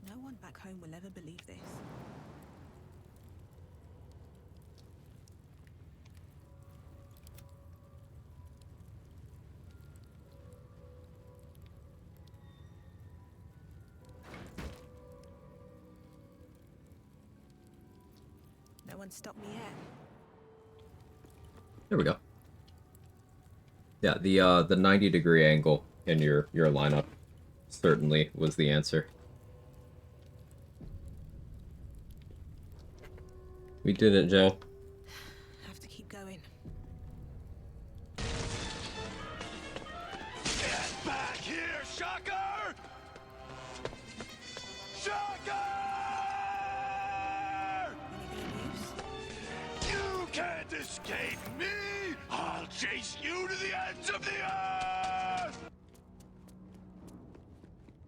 No one back home will ever believe this. No one stopped me yet. There we go. Yeah, the 90-degree angle in your lineup certainly was the answer. We did it, Joe. Have to keep going. Get back here, Shocker! Shocker! Anything of use? You can't escape me! I'll chase you to the ends of the earth!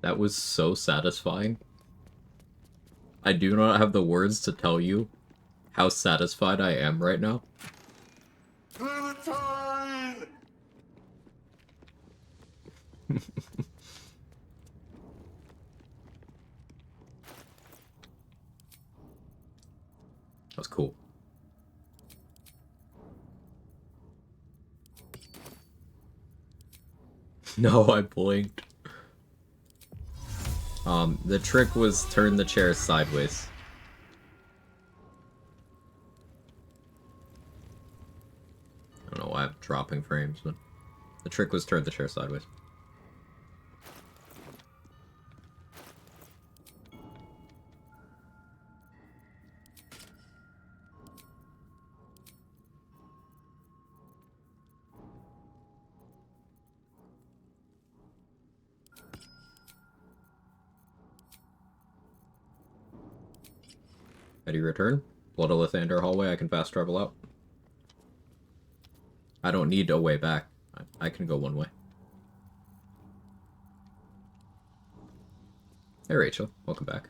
That was so satisfying. I do not have the words to tell you how satisfied I am right now. Valentine! That was cool. No, I blinked. The trick was turn the chair sideways. I don't know why I'm dropping frames, but the trick was turn the chair sideways. How do you return? Blood of Lathander hallway, I can fast travel out. I don't need a way back. I can go one way. Hey Rachel, welcome back.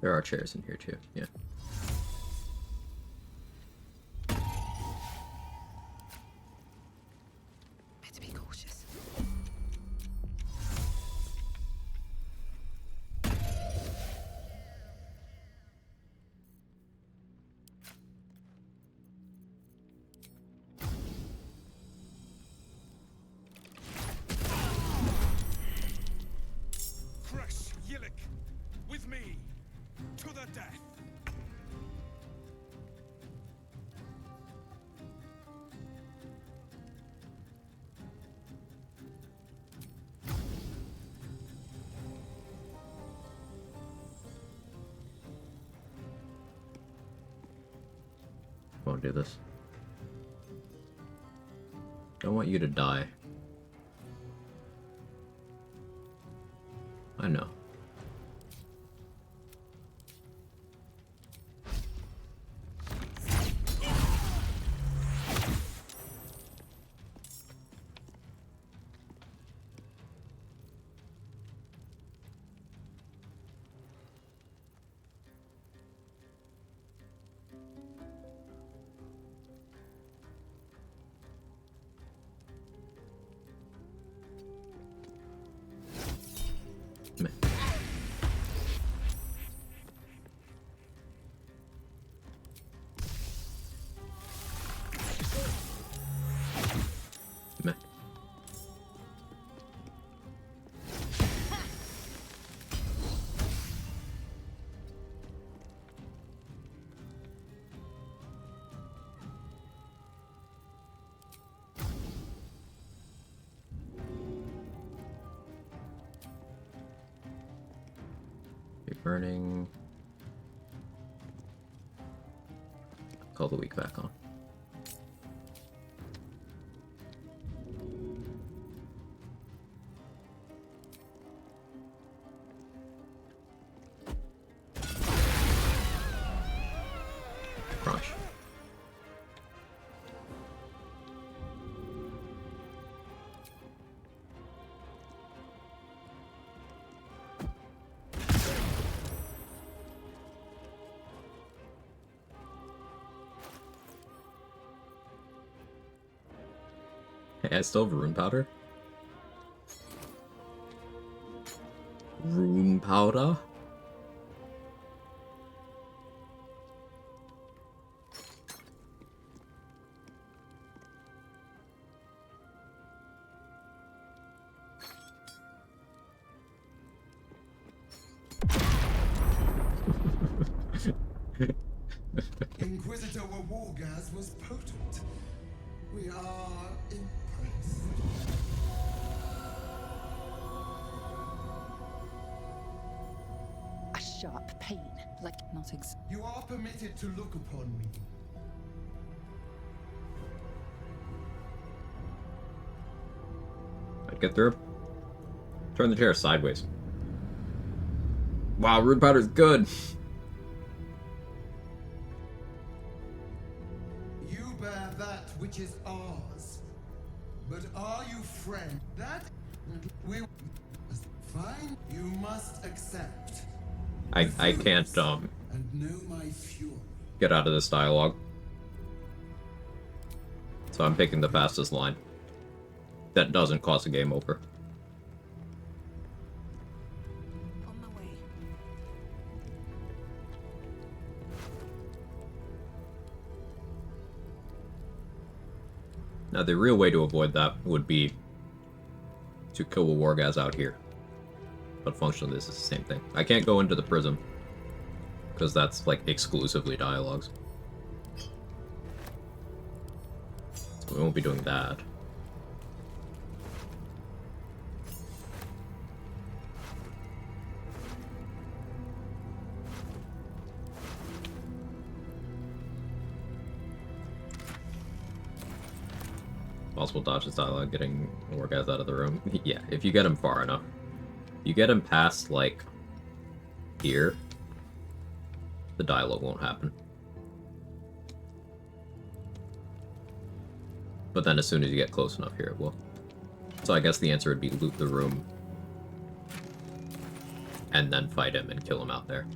There are chairs in here too, yeah. Better be cautious. Crush Yillik with me to the death. Won't do this. Don't want you to die. I know. Meh. Meh. Be burning. Call the weak back on. Crunch. Hey, I still have rune powder? Rune powder? Inquisitor Wargas was potent. We are impressed. A sharp pain, like not You are permitted to look upon me. I Get through. Turn the chair sideways. Wow, root powder's good. You bear that which is ours. But are you friend? That we fine. You must accept. I can't And know my fury. get out of this dialogue. So I'm picking the fastest line. That doesn't cause a game over. On my way. Now the real way to avoid that would be to kill a Wargaz out here. But functionally this is the same thing. I can't go into the prism, because that's like exclusively dialogues. So we won't be doing that. Possible dodges dialogue, getting Wargaz out of the room. Yeah, if you get him far enough. You get him past, like, here, the dialogue won't happen. But then as soon as you get close enough here, it will. So I guess the answer would be loot the room, and then fight him and kill him out there.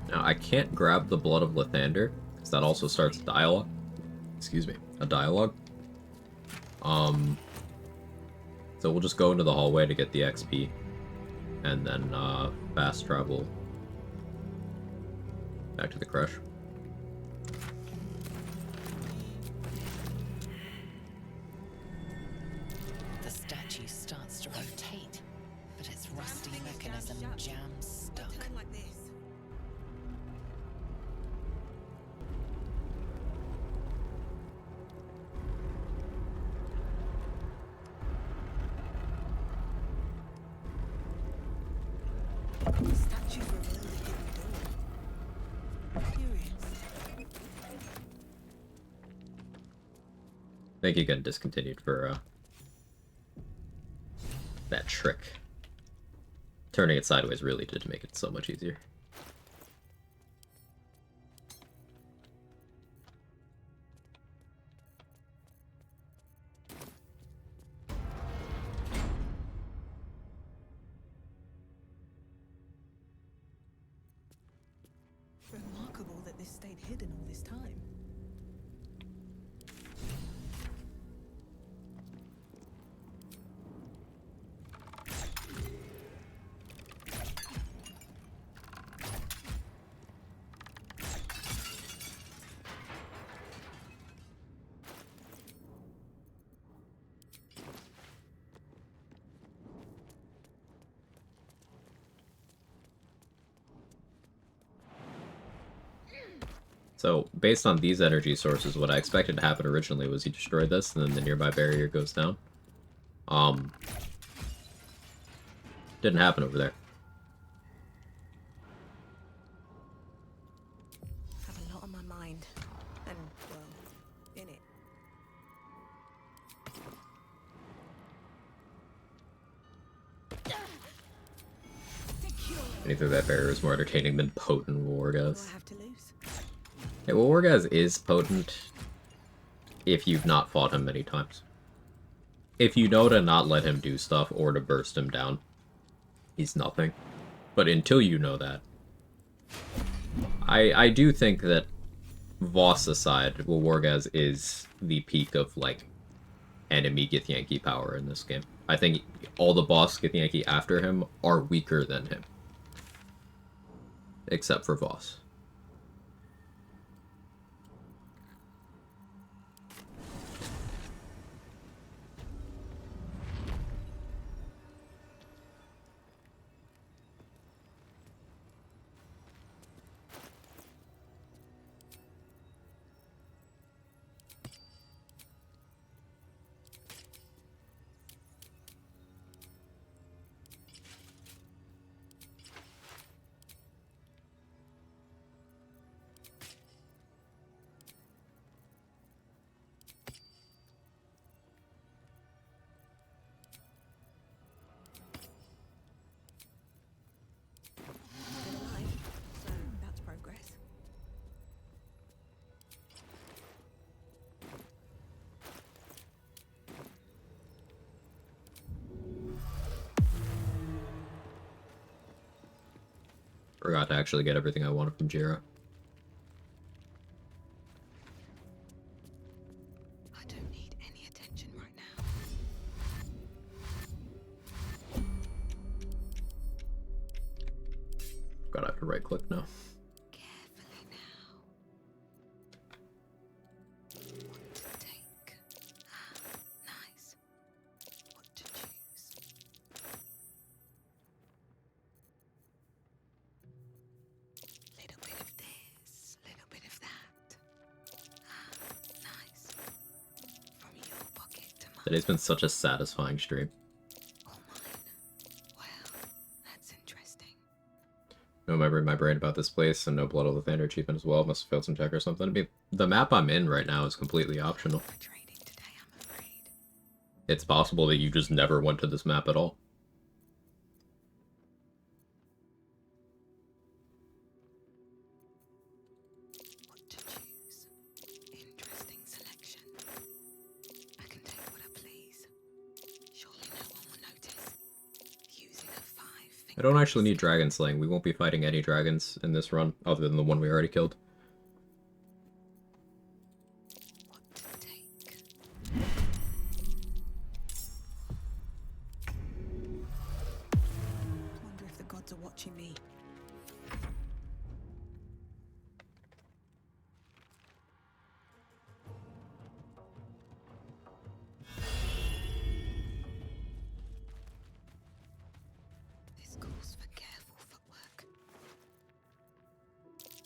Now, I can't grab the Blood of Lathander, because that also starts a dialogue. Excuse me, a dialogue. So we'll just go into the hallway to get the XP, and then fast travel back to the crush. The statue starts to rotate, but its rusty mechanism jams stuck. Turn like this. Statues reveal the hidden door. Curious. I think you get discontinued for that trick. Turning it sideways really did make it so much easier. Remarkable that this stayed hidden all this time. So, based on these energy sources, what I expected to happen originally was you destroy this, and then the nearby barrier goes down. Didn't happen over there. Have a lot on my mind. And, well, in it. Getting through that barrier is more entertaining than potent What do Wargaz. I have to lose? Yeah, well, Wargaz is potent if you've not fought him many times. If you know to not let him do stuff or to burst him down, he's nothing. But until you know that, I do think that Voss aside, well, Wargaz is the peak of, like, enemy Githyanki power in this game. I think all the boss Githyanki after him are weaker than him. Except for Voss. Forgot to actually get everything I wanted from Jira. I don't need any attention right now. Gotta have to right click now. Carefully now. What to take? Nice. What to choose? Little bit of this, little bit of that. Nice. From your pocket to mine. Today's been such a satisfying stream. All mine. Well, that's interesting. No memory in my brain about this place, and no Blood of the Thunder achievement as well. Must have failed some check or something. I mean, the map I'm in right now is completely optional. It's possible that you just never went to this map at all. What to choose? Interesting selection. I can take what I please. Surely no one will notice. Using a 5-finger. I don't actually need dragon slaying. We won't be fighting any dragons in this run, other than the one we already killed. What to take? Wonder if the gods are watching me. This calls for careful footwork.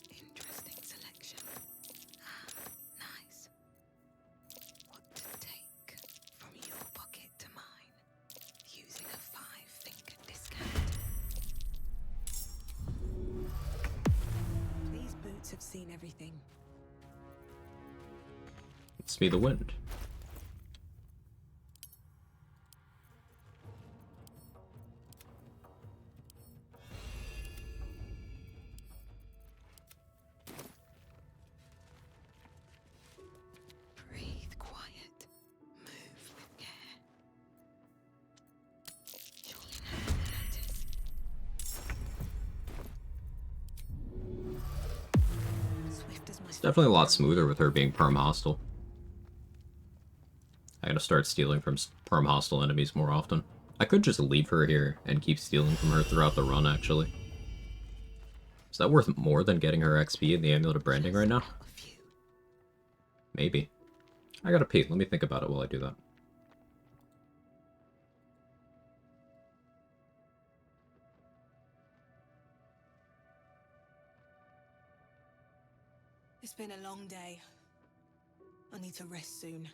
Interesting selection. Nice. What to take from your pocket to mine, using a 5-finger discount. These boots have seen everything. It's me, the wind. Breathe quiet. Move with care. Surely no one will notice. Swift as my It's definitely a lot smoother with her being perm hostile. I gotta start stealing from perm hostile enemies more often. I could just leave her here and keep stealing from her throughout the run, actually. Is that worth more than getting her XP in the Amulet of Branding right now? Maybe. I gotta pee. Let me think about it while I do that. It's been a long day. I need to rest soon.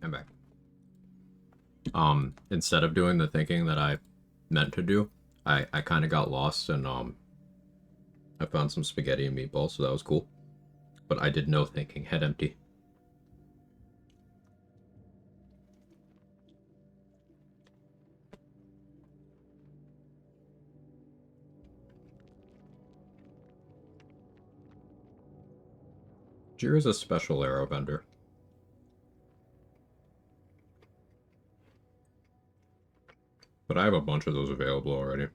I'm back. Instead of doing the thinking that I meant to do, I kind of got lost and I found some spaghetti and meatballs, so that was cool. But I did no thinking, head empty. Jira's a special arrow vendor. But I have a bunch of those available already.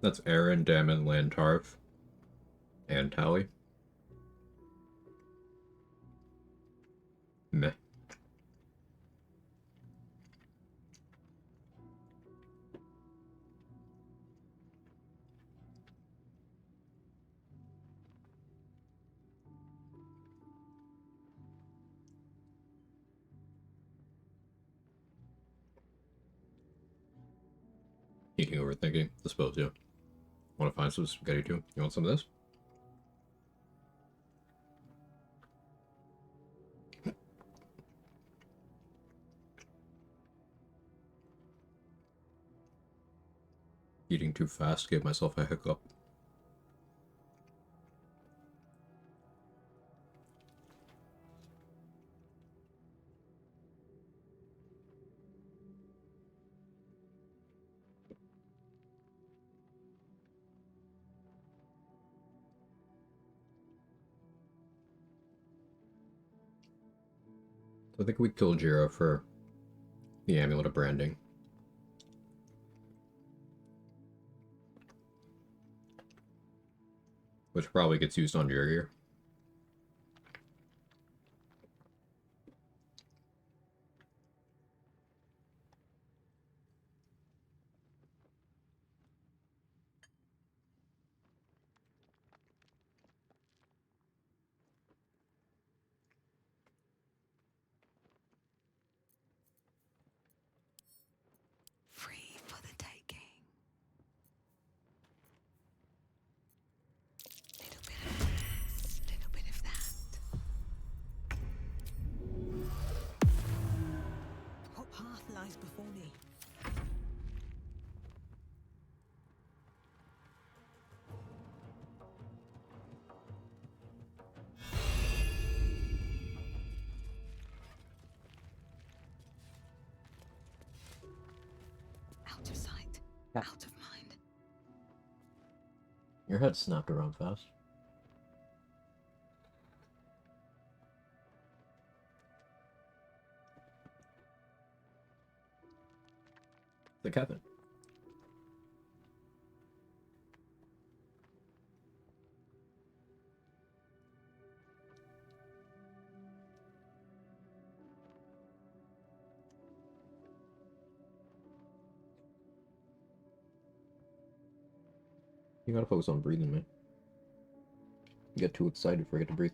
That's Aaron, Damon, Lantarv, and Tally. Meh. Eating overthinking. Dispose, yeah. Want to find some spaghetti too? You want some of this? Eating too fast, gave myself a hiccup. So I think we killed Jira for the Amulet of Branding. Which probably gets used on your gear. Free for the taking. Little bit of this, little bit of that. What path lies before me? Out of sight, Yeah. out of mind. Your head snapped around fast. The Kevin. You gotta focus on breathing, man. You get too excited, forget to breathe.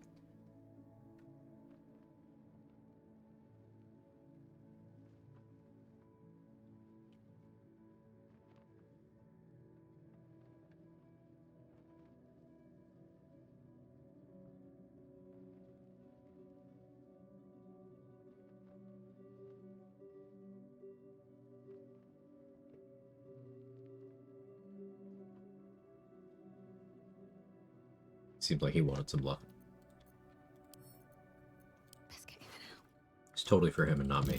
Seems like he wanted some luck. Let's get in and out. It's totally for him and not me.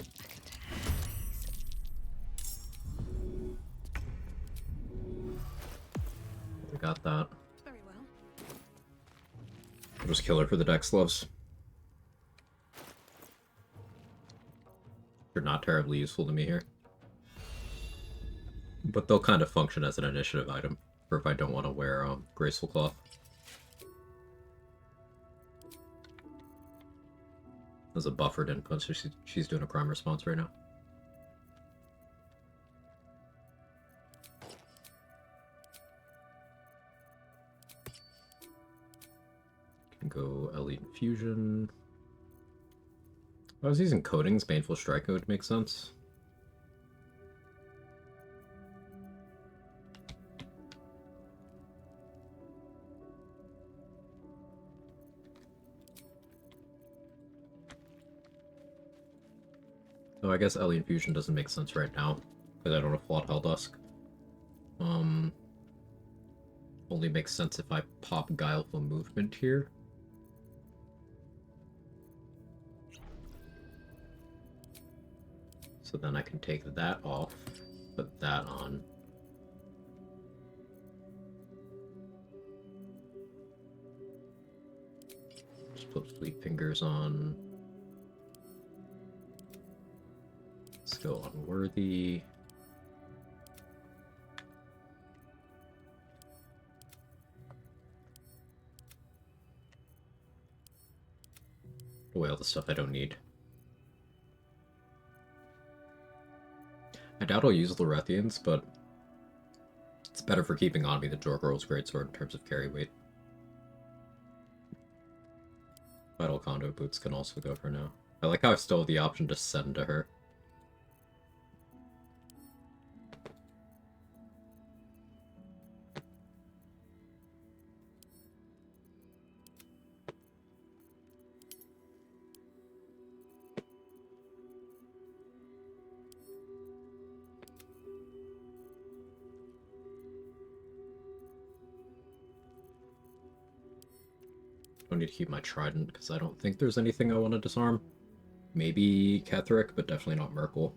We got that. Very well. I'll just kill her for the dex gloves. They're not terribly useful to me here. But they'll kind of function as an initiative item for if I don't want to wear Graceful Cloth. As a buffered input, so she's doing a prime response right now. Can go Elite Infusion. I was using Coatings, Baneful Strike would make sense. Oh, I guess Alien Fusion doesn't make sense right now, because I don't have Flawed Helldusk. Only makes sense if I pop Guileful Movement here. So then I can take that off, put that on. Just put Fleet Fingers on. Let's go Unworthy. Away all the stuff I don't need. I doubt I'll use Lorethians, but it's better for keeping on me than Jorgorl's Greatsword in terms of carry weight. Vital Conduit Boots can also go for now. I like how I still have the option to send to her. I need to keep my Trident, because I don't think there's anything I want to disarm. Maybe Ketheric, but definitely not Merkel.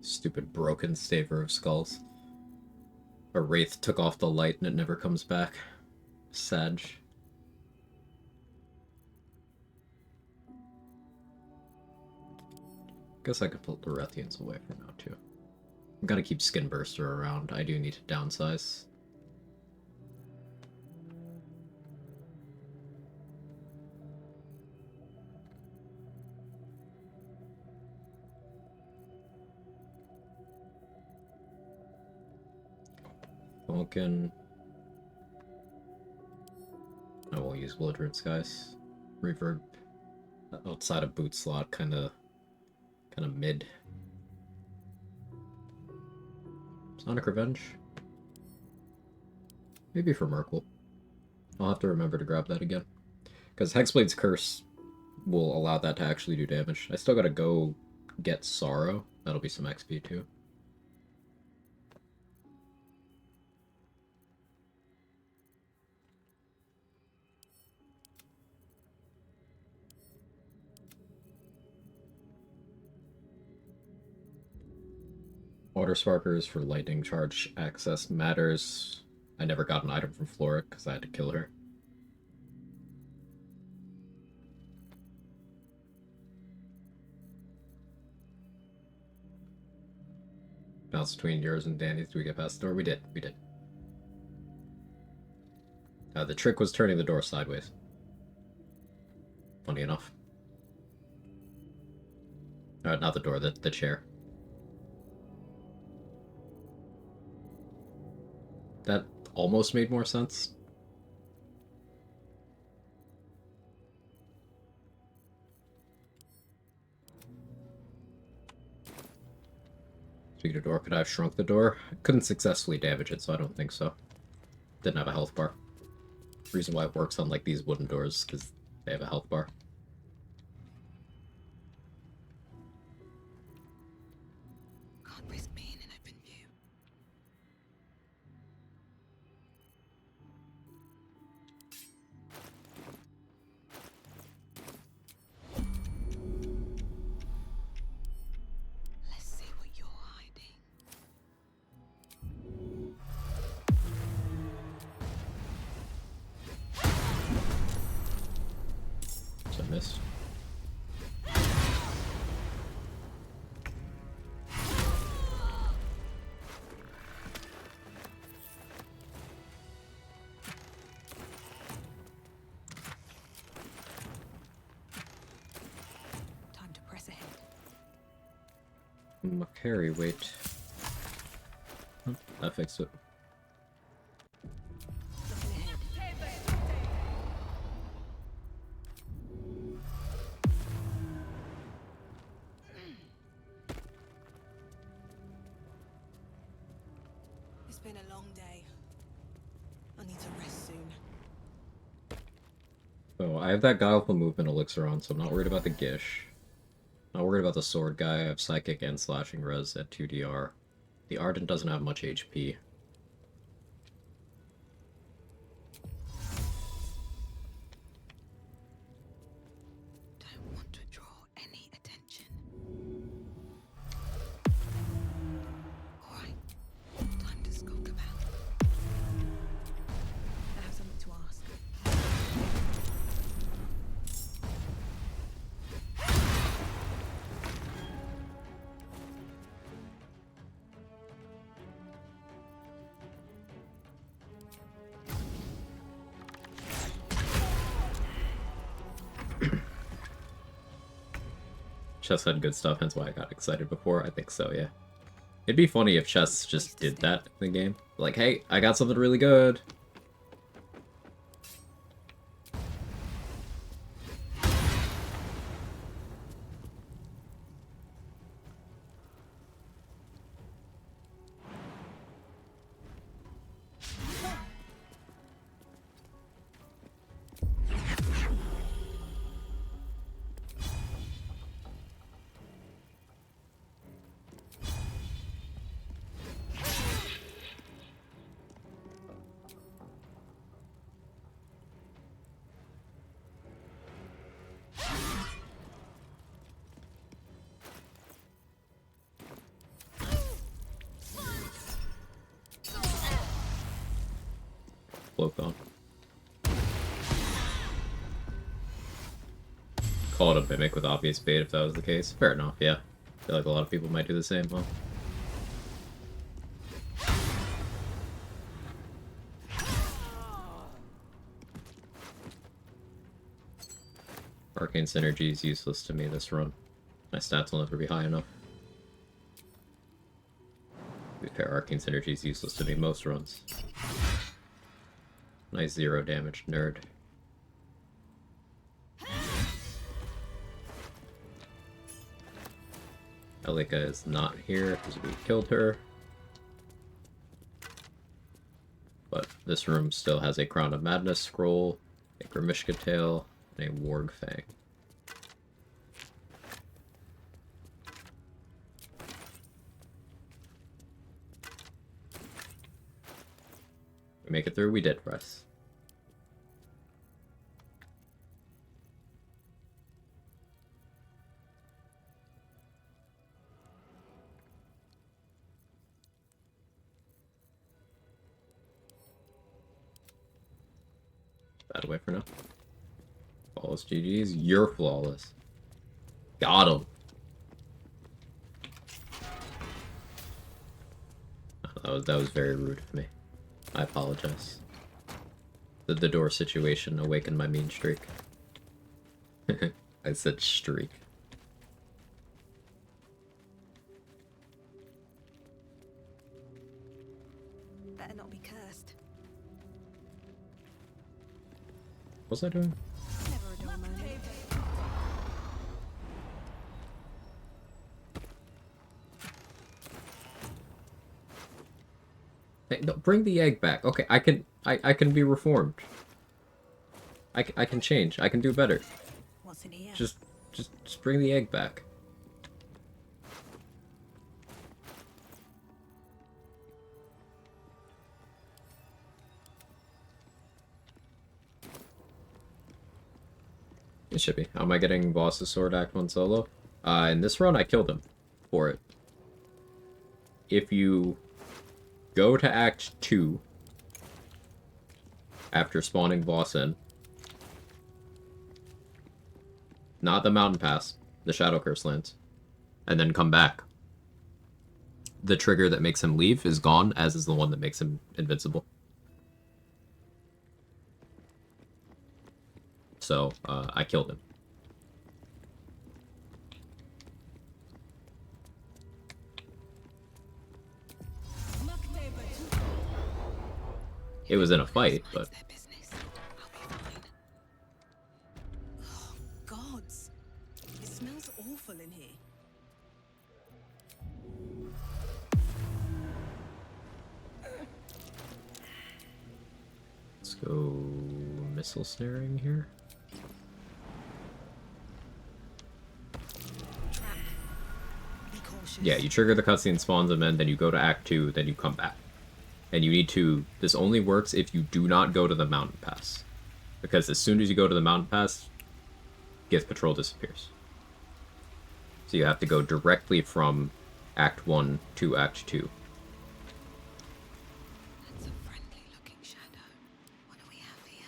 Stupid broken Staver of Skulls. A Wraith took off the light and it never comes back. Sag. Guess I could put Lorethians away for now, too. I've got to keep Skin Burster around. I do need to downsize. Vulcan. I won't use Bloodroot Skies. Reverb outside of boot slot, kind of mid. Sonic Revenge? Maybe for Merkel. I'll have to remember to grab that again. Because Hexblade's Curse will allow that to actually do damage. I still gotta go get Sorrow. That'll be some XP too. Water Sparkers for lightning charge access matters. I never got an item from Floric because I had to kill her. Bounce between yours and Danny's. Do we get past the door? We did. We did. The trick was turning the door sideways. Funny enough. Not the door, the chair. That almost made more sense. Speaking of door, could I have shrunk the door? I couldn't successfully damage it, so I don't think so. Didn't have a health bar. Reason why it works on like these wooden doors, because they have a health bar. Can't risk being in open view. Let's see what you're hiding. So I missed. Time to press ahead. Carry weight. Oh, that fixed it. been a long day. I need to rest soon. So I have that Guileful Movement elixir on, so I'm not worried about the Gish. Not worried about the sword guy. I have Psychic and Slashing Res at 2 DR. The Ardent doesn't have much HP. Don't want to draw any attention. Alright, time to skulk about. I have something to ask. Chess had good stuff, hence why I got excited before. I think so, yeah. It'd be funny if Chess just did that in the game. Like, hey, I got something really good. Cloak on. Call it a Mimic with obvious bait if that was the case. Fair enough, yeah. I feel like a lot of people might do the same, huh? Arcane Synergy is useless to me this run. My stats will never be high enough. To be fair, Arcane Synergy is useless to me most runs. Nice 0 damage, nerd. Elika is not here because we killed her. But this room still has a Crown of Madness scroll, a Grimishka tail, and a Warg Fang. We make it through, we did, Russ. That away for now. Flawless GG's. You're flawless. Got him. That was very rude of me. I apologize. The door situation awakened my mean streak. I said streak. Better not be cursed. What was I doing? Never a dull moment. Hey, no, bring the egg back. Okay, I can be reformed. I can change. I can do better. What's in here? Just bring the egg back. It should be. How am I getting boss's sword act 1 solo? In this run, I killed him for it. If you go to Act 2 after spawning boss in, not the mountain pass, the Shadow Curse lands, and then come back, the trigger that makes him leave is gone, as is the one that makes him invincible. So, I killed him. It was in a fight, but... Oh, gods. It smells awful in here. Let's go missile snaring here. Yeah, you trigger the cutscene, spawns them in, then you go to Act 2, then you come back. And you need to... This only works if you do not go to the mountain pass. Because as soon as you go to the mountain pass, Gift Patrol disappears. So you have to go directly from Act 1 to Act 2. That's a friendly looking shadow. What do we have here?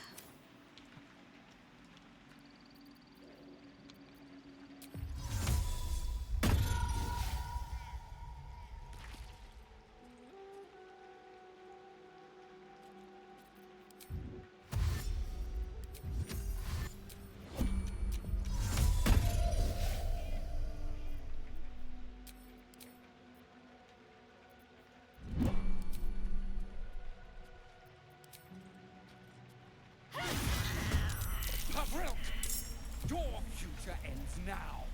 Pavril! Your future ends now!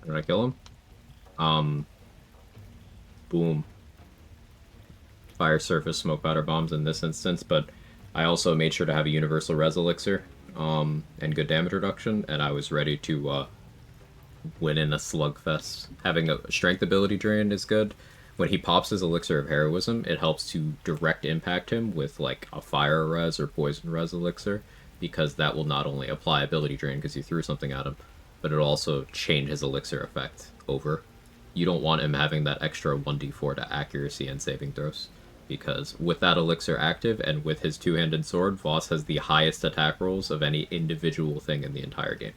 Did I kill him? Boom. Fire, surface, smoke powder bombs in this instance, but I also made sure to have a universal res elixir, and good damage reduction, and I was ready to, win in a slugfest. Having a strength ability drain is good. When he pops his elixir of heroism, it helps to direct impact him with, like, a fire res or poison res elixir, because that will not only apply ability drain because you threw something at him, but it'll also change his elixir effect over. You don't want him having that extra 1d4 to accuracy and saving throws, because with that elixir active and with his two-handed sword, Voss has the highest attack rolls of any individual thing in the entire game.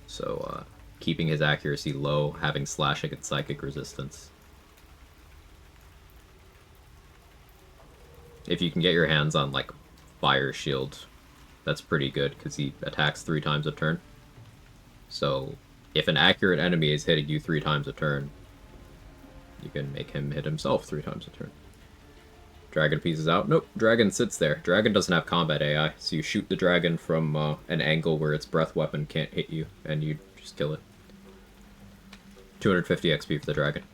So, keeping his accuracy low, having slashing and psychic resistance. If you can get your hands on, like, Fire Shield, that's pretty good, because he attacks 3 times a turn. So, if an accurate enemy is hitting you 3 times a turn, you can make him hit himself 3 times a turn. Dragon pieces out. Nope, dragon sits there. Dragon doesn't have combat AI, so you shoot the dragon from an angle where its breath weapon can't hit you, and you just kill it. 250 XP for the dragon.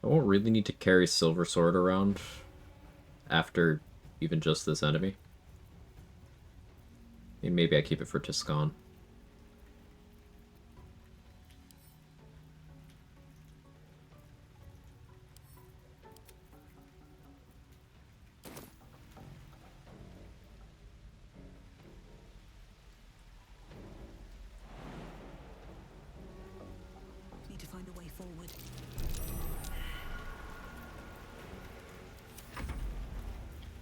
I won't really need to carry Silver Sword around after even just this enemy. Maybe I keep it for Tiscan. Need to find a way forward.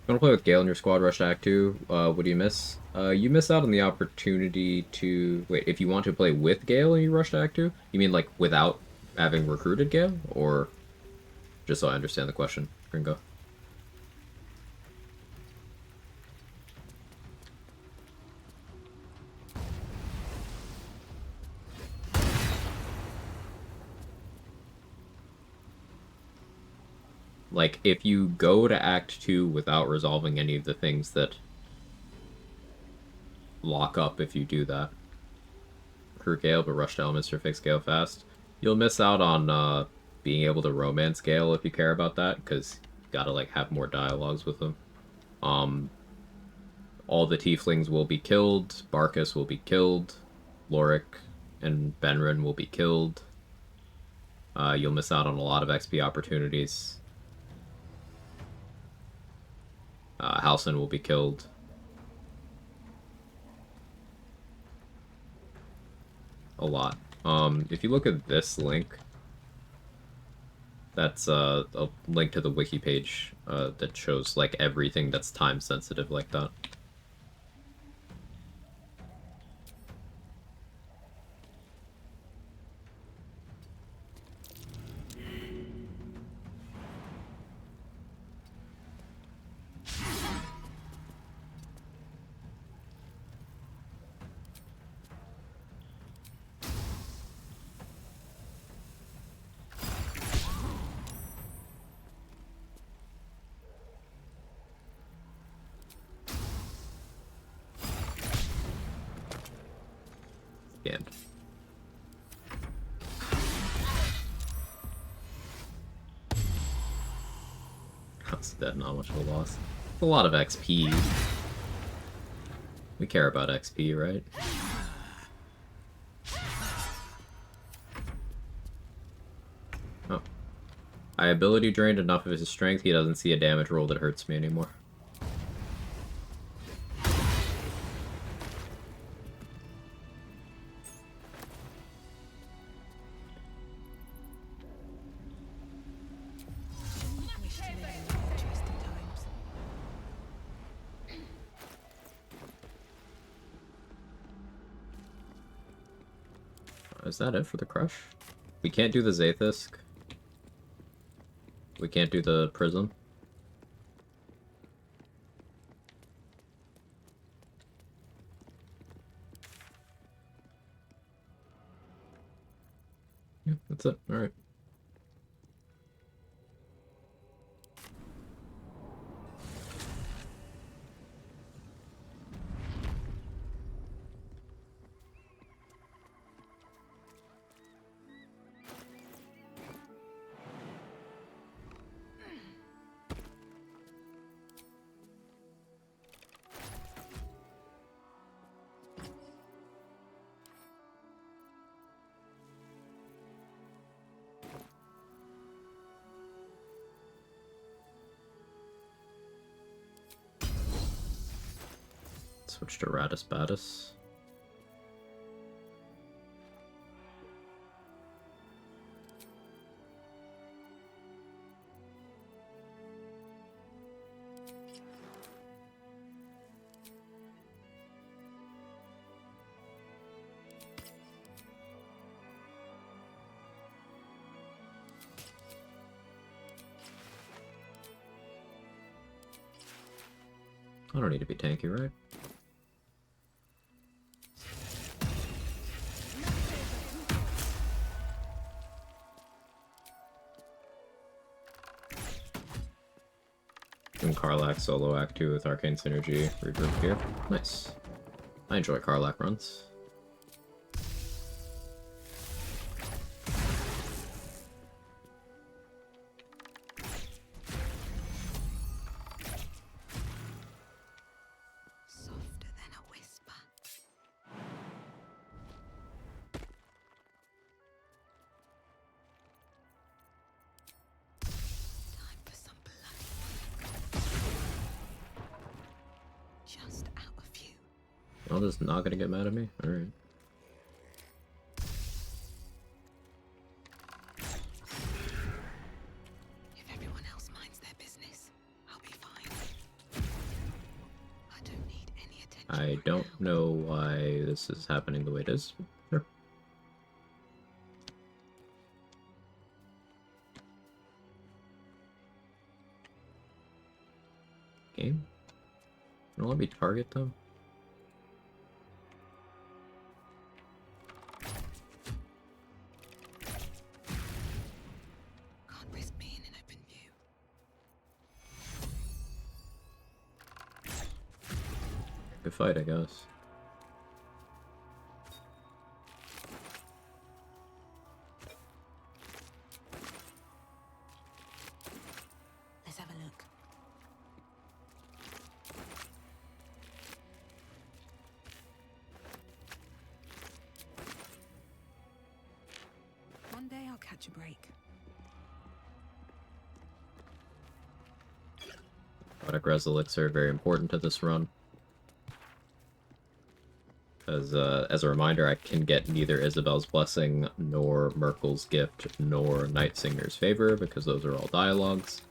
You want to play with Gale in your squad, rush to Act 2, what do you miss? You miss out on the opportunity to... Wait, if you want to play with Gale and you rush to Act 2? You mean, like, without having recruited Gale? Or... Just so I understand the question, Gringo. Like, if you go to Act 2 without resolving any of the things that lock up if you do that, recruit Gale but rush to elements to fix Gale fast, you'll miss out on being able to romance Gale if you care about that, because you gotta, like, have more dialogues with them. All the tieflings will be killed, Barkus will be killed, Lorik and Benren will be killed. You'll miss out on a lot of XP opportunities. Halsin will be killed. A lot. If you look at this link, That's a link to the wiki page that shows like everything that's time sensitive like that. Scanned. That's dead, not much of a loss. A lot of XP. We care about XP, right? Oh. I ability drained enough of his strength, he doesn't see a damage roll that hurts me anymore. Is that it for the crush? We can't do the Zathis. We can't do the prism. Yeah, that's it. Alright. Switch to Radis Battis. I don't need to be tanky, right? And Karlach solo act 2 with Arcane Synergy regroup here. Nice. I enjoy Karlach runs. Softer than a whisper. Time for some blood. Just out a few. Y'all just not gonna get mad at me? Alright. If everyone else minds their business, I'll be fine. I don't need any attention. I don't know why this is happening the way it is. Sure. Game? Don't let me target them? Can't risk being in open view. Good fight, I guess. Let's have a look. One day I'll catch a break. Product res elixir, very important to this run. As a reminder, I can get neither Isabel's Blessing, nor Merkel's Gift, nor Night Singer's Favor, because those are all dialogues.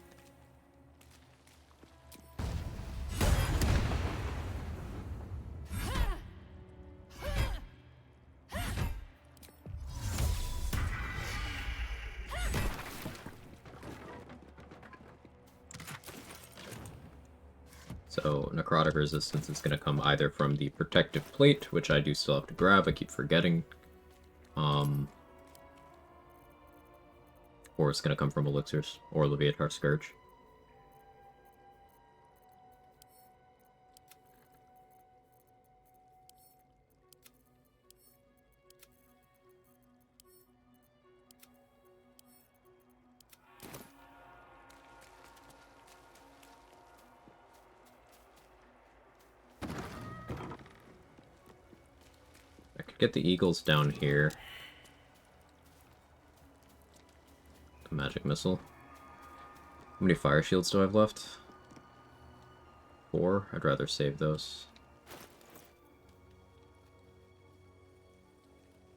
So, Necrotic Resistance is going to come either from the Protective Plate, which I do still have to grab, I keep forgetting. Or it's going to come from Elixirs, or Leviatar Scourge. I could get the Eagles down here. A magic missile. How many fire shields do I have left? 4? I'd rather save those.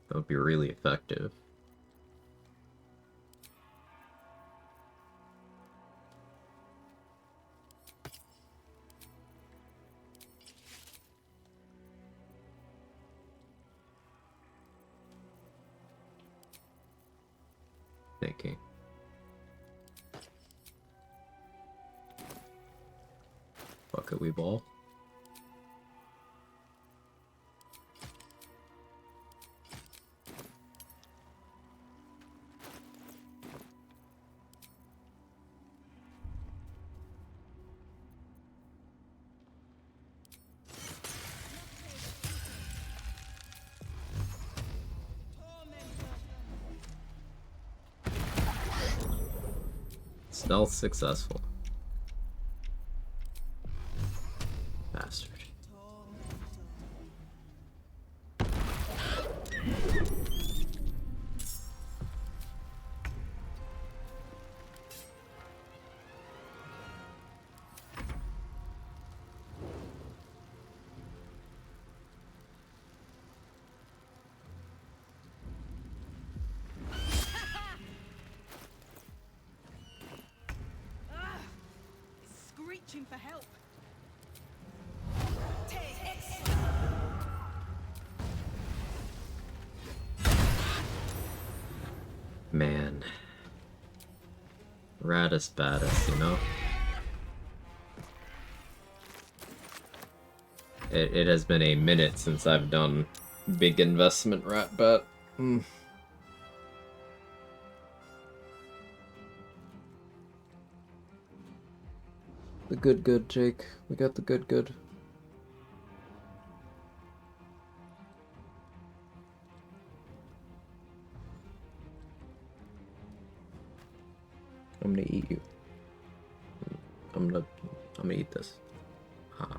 That would be really effective. Thinking. Bucket we ball. Stealth successful. Bastard. Screeching for help. Man. Raddest baddest, you know? It has been a minute since I've done big investment rat bat. The good, Jake. We got the good. I'm gonna eat you. I'm gonna eat this. Ha.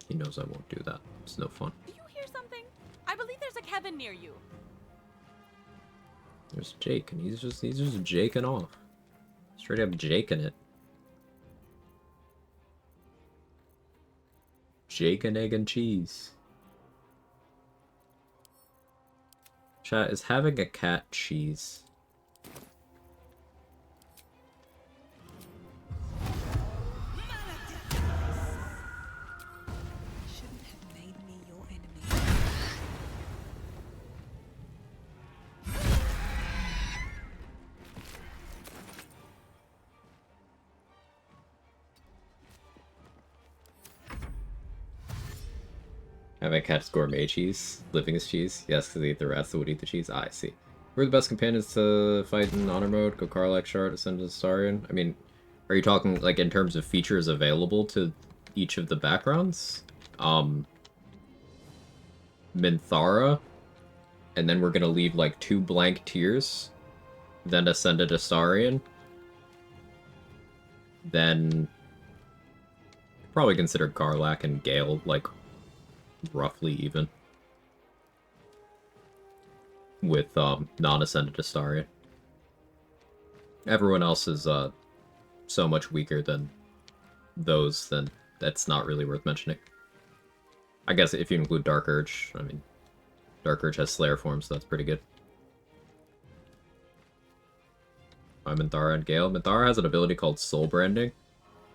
He knows I won't do that. It's no fun. Do you hear something? I believe there's a Kevin near you. There's Jake, and he's just jaking off. Straight up jaking it. Jake and egg and cheese. Chat, is having a cat cheese? Shouldn't have made me your enemy. Having cats gourmet cheese? Living as cheese? Yes, because they eat the rats that would eat the cheese? Ah, I see. Who are the best companions to fight in honor mode? Go Karlak, Shard, Ascend to Astarion? I mean, are you talking, like, in terms of features available to each of the backgrounds? Minthara? And then we're gonna leave, like, 2 blank tiers? Then Ascend to Astarion? Then... probably consider Karlak and Gale, like, roughly even with non-ascended Astarion. Everyone else is so much weaker than those, then that's not really worth mentioning. I guess if you include Dark Urge, I mean, Dark Urge has Slayer form, so that's pretty good. Minthara and Gale. Minthara has an ability called Soul Branding.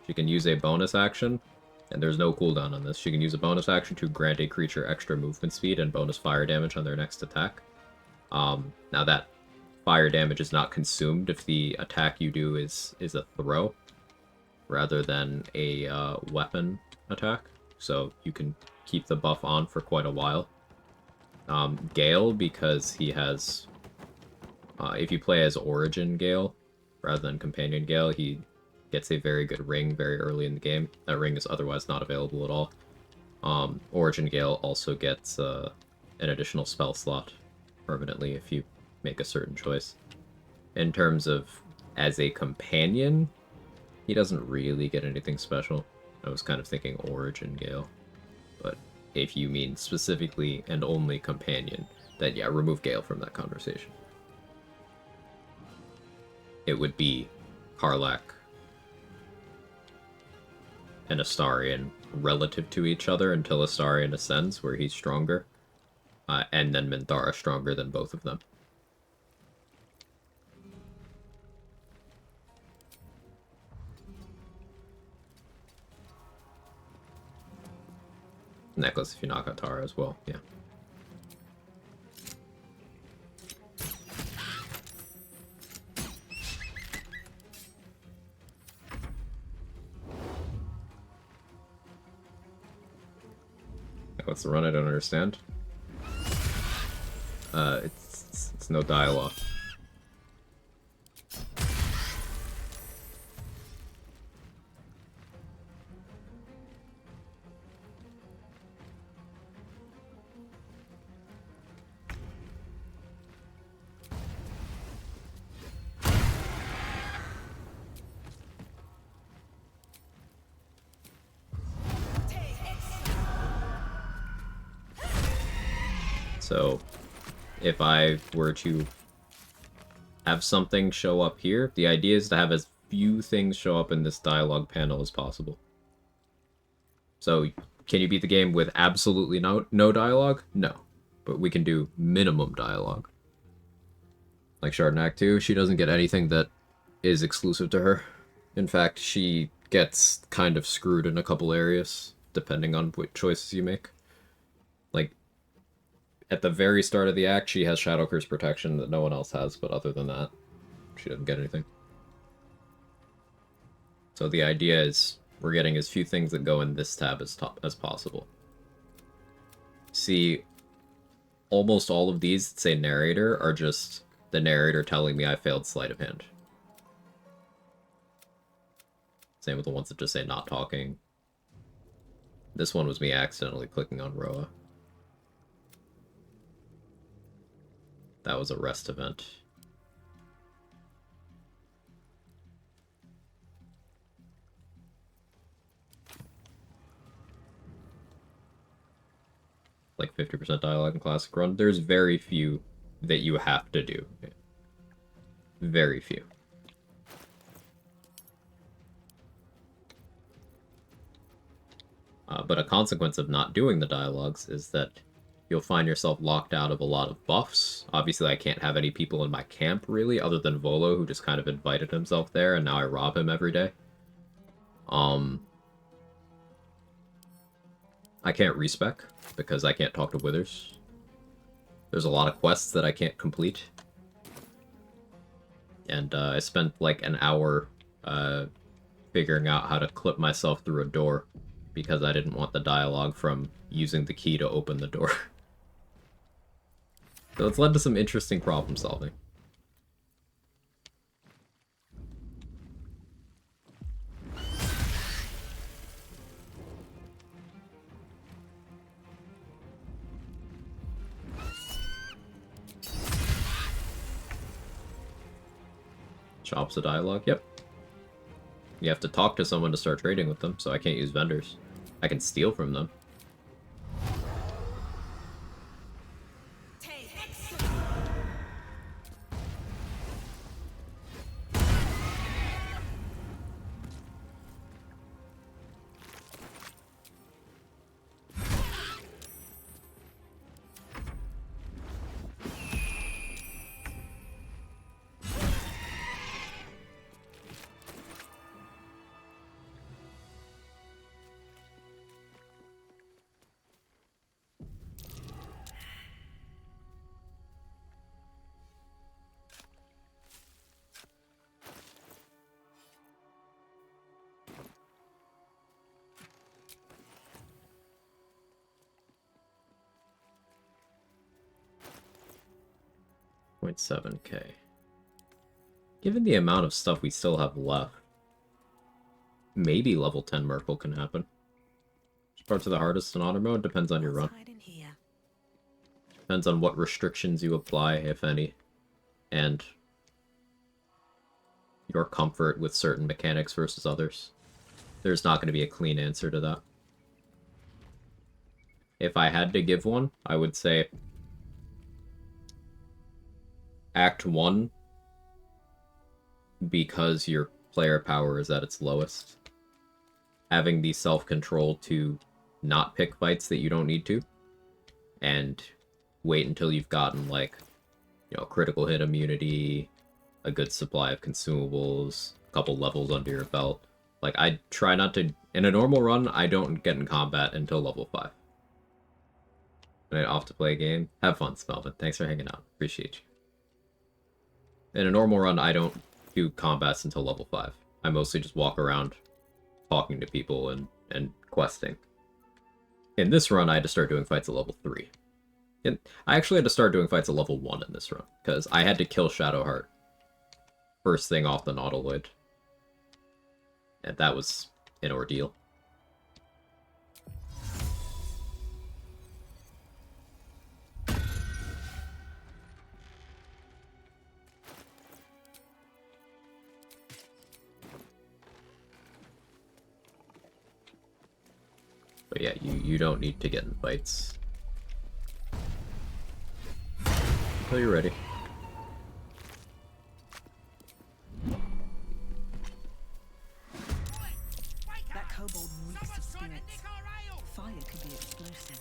She can use a bonus action, and there's no cooldown on this. She can use a bonus action to grant a creature extra movement speed and bonus fire damage on their next attack. Now that fire damage is not consumed if the attack you do is a throw, rather than a weapon attack. So you can keep the buff on for quite a while. Gale, because he has... if you play as Origin Gale, rather than Companion Gale, he gets a very good ring very early in the game. That ring is otherwise not available at all. Origin Gale also gets an additional spell slot permanently if you make a certain choice. In terms of as a companion, he doesn't really get anything special. I was kind of thinking Origin Gale. But if you mean specifically and only companion, then yeah, remove Gale from that conversation. It would be Karlach and Astarion relative to each other until Astarion ascends, where he's stronger. And then Minthara stronger than both of them. Necklace if you knock out Tara as well, yeah. What's the run? I don't understand. It's no dialogue. So, if I were to have something show up here, the idea is to have as few things show up in this dialogue panel as possible. So, can you beat the game with absolutely no dialogue? No. But we can do minimum dialogue. Like Shard in Act 2, she doesn't get anything that is exclusive to her. In fact, she gets kind of screwed in a couple areas, depending on what choices you make. Like, at the very start of the act, she has Shadow Curse protection that no one else has, but other than that, she doesn't get anything. So the idea is we're getting as few things that go in this tab as possible. See, almost all of these that say narrator are just the narrator telling me I failed sleight of hand. Same with the ones that just say not talking. This one was me accidentally clicking on Roa. That was a rest event. Like 50% dialogue in Classic Run. There's very few that you have to do. Very few. But a consequence of not doing the dialogues is that you'll find yourself locked out of a lot of buffs. Obviously, I can't have any people in my camp, really, other than Volo, who just kind of invited himself there, and now I rob him every day. I can't respec, because I can't talk to Withers. There's a lot of quests that I can't complete. And I spent like an hour figuring out how to clip myself through a door, because I didn't want the dialogue from using the key to open the door. So it's led to some interesting problem solving. Chops a dialogue? Yep. You have to talk to someone to start trading with them, so I can't use vendors. I can steal from them. 2.7k. Given the amount of stuff we still have left, maybe level 10 Merkle can happen. Which parts are the hardest in auto mode? Depends on your run. Depends on what restrictions you apply, if any, and your comfort with certain mechanics versus others. There's not going to be a clean answer to that. If I had to give one, I would say Act 1, because your player power is at its lowest. Having the self-control to not pick fights that you don't need to, and wait until you've gotten, like, you know, critical hit immunity, a good supply of consumables, a couple levels under your belt. Like, I try not to... In a normal run, I don't get in combat until level 5. Right, off to play a game. Have fun, Spellman. Thanks for hanging out. Appreciate you. In a normal run, I don't do combats until level 5. I mostly just walk around talking to people and questing. In this run, I had to start doing fights at level 3. And I actually had to start doing fights at level 1 in this run, because I had to kill Shadowheart first thing off the Nautiloid. And that was an ordeal. But yeah, you don't need to get in fights until you're ready. That kobold reeks of spirits. Fire could be explosive.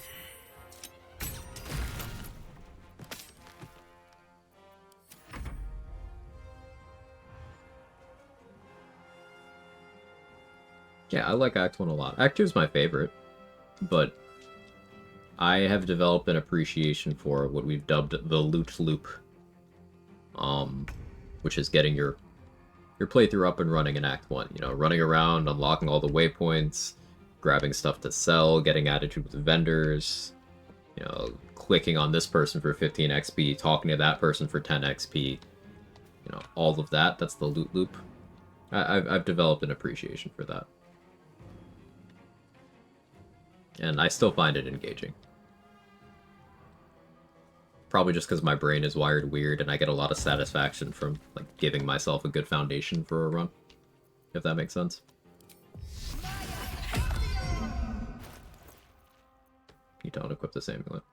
Yeah, I like Act 1 a lot. Act 2 is my favorite, but I have developed an appreciation for what we've dubbed the loot loop, which is getting your playthrough up and running in Act 1. You know, running around, unlocking all the waypoints, grabbing stuff to sell, getting attitude with vendors, you know, clicking on this person for 15 XP, talking to that person for 10 XP, you know, all of that. That's the loot loop. I've developed an appreciation for that. And I still find it engaging. Probably just because my brain is wired weird and I get a lot of satisfaction from, like, giving myself a good foundation for a run. If that makes sense. You don't equip this amulet.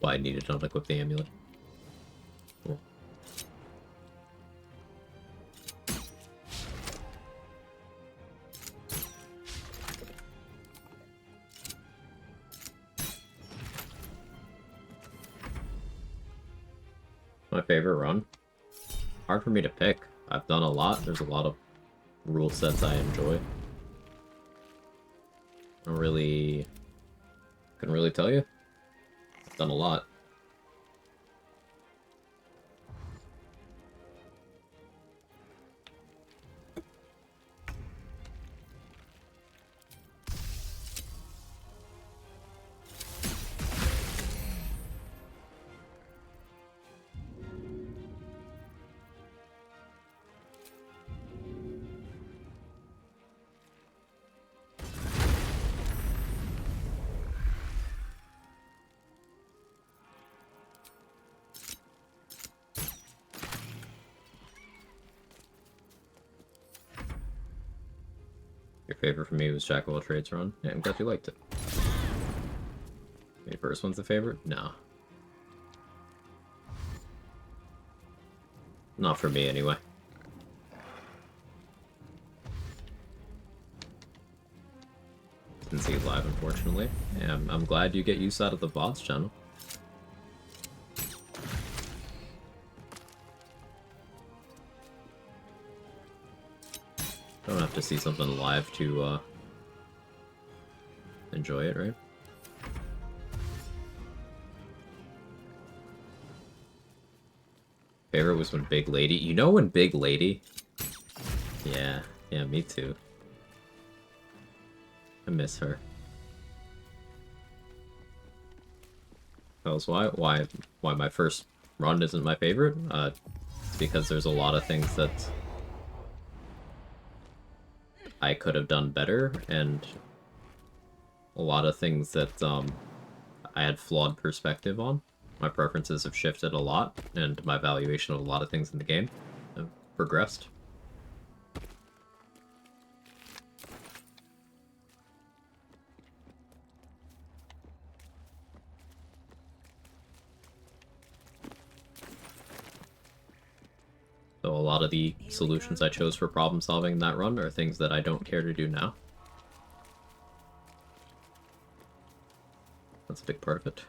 Why I needed to unequip the amulet. Cool. My favorite run? Hard for me to pick. I've done a lot. There's a lot of rule sets I enjoy. I couldn't really tell you. I've done a lot. Your favorite for me was Jack of all trades run. Yeah, I'm glad you liked it. Your first one's the favorite? No. Not for me, anyway. can see it live, unfortunately. And I'm glad you get use out of the bots channel. Don't have to see something live to enjoy it, right? Favorite was when Big Lady... You know when Big Lady... Yeah, me too. I miss her. That why my first run isn't my favorite? It's because there's a lot of things that I could have done better, and a lot of things that I had flawed perspective on. My preferences have shifted a lot, and my valuation of a lot of things in the game have progressed. So a lot of the solutions I chose for problem solving in that run are things that I don't care to do now. That's a big part of it.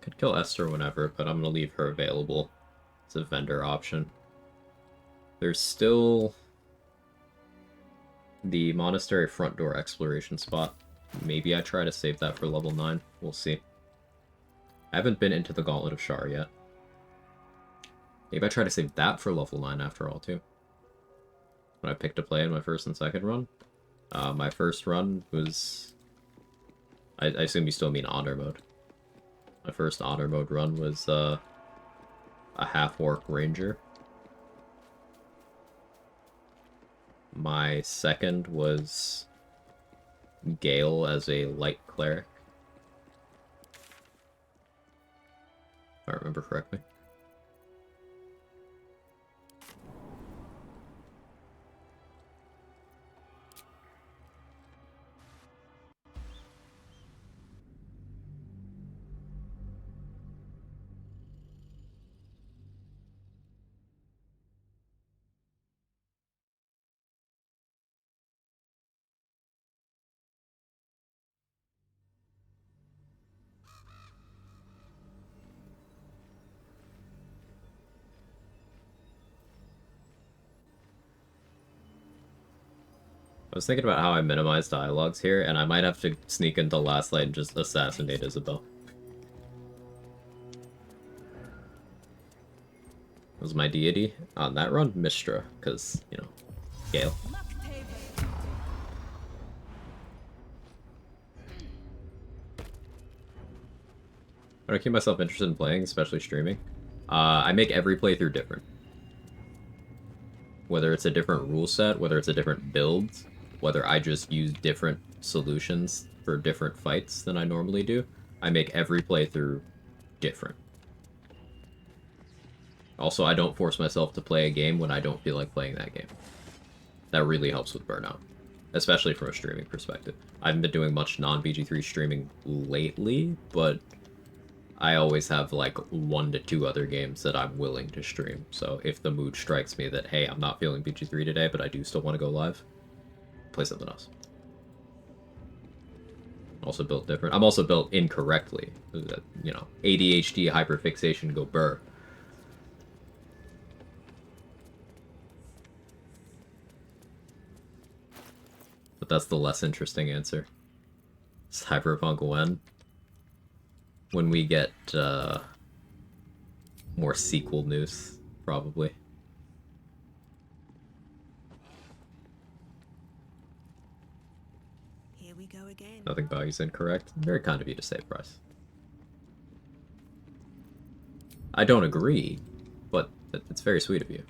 Could kill Esther whenever, but I'm gonna leave her available as a vendor option. There's still the monastery front door exploration spot. Maybe I try to save that for level 9. We'll see. I haven't been into the Gauntlet of Shar yet. Maybe I try to save that for level 9 after all, too. When I picked to play in my first and second run. My first run was... I assume you still mean honor mode. My first honor mode run was a half-orc ranger. My second was Gale as a light cleric. If I remember correctly. I was thinking about how I minimize dialogues here, and I might have to sneak into Last Light and just assassinate Isabel. Was my deity on that run? Mistra, because, you know, Gale. When I keep myself interested in playing, especially streaming, I make every playthrough different. Whether it's a different rule set, whether it's a different build, whether I just use different solutions for different fights than I normally do, I make every playthrough different. Also, I don't force myself to play a game when I don't feel like playing that game. That really helps with burnout, especially from a streaming perspective. I haven't been doing much non-BG3 streaming lately, but I always have like 1 to 2 other games that I'm willing to stream. So if the mood strikes me that, hey, I'm not feeling BG3 today, but I do still want to go live, play something else. Also built different. I'm also built incorrectly. You know, ADHD, hyperfixation, go burr. But that's the less interesting answer. Cyberpunk when we get more sequel news, probably. Here we go again. Nothing value's incorrect. Very kind of you to say, Bryce. I don't agree, but it's very sweet of you.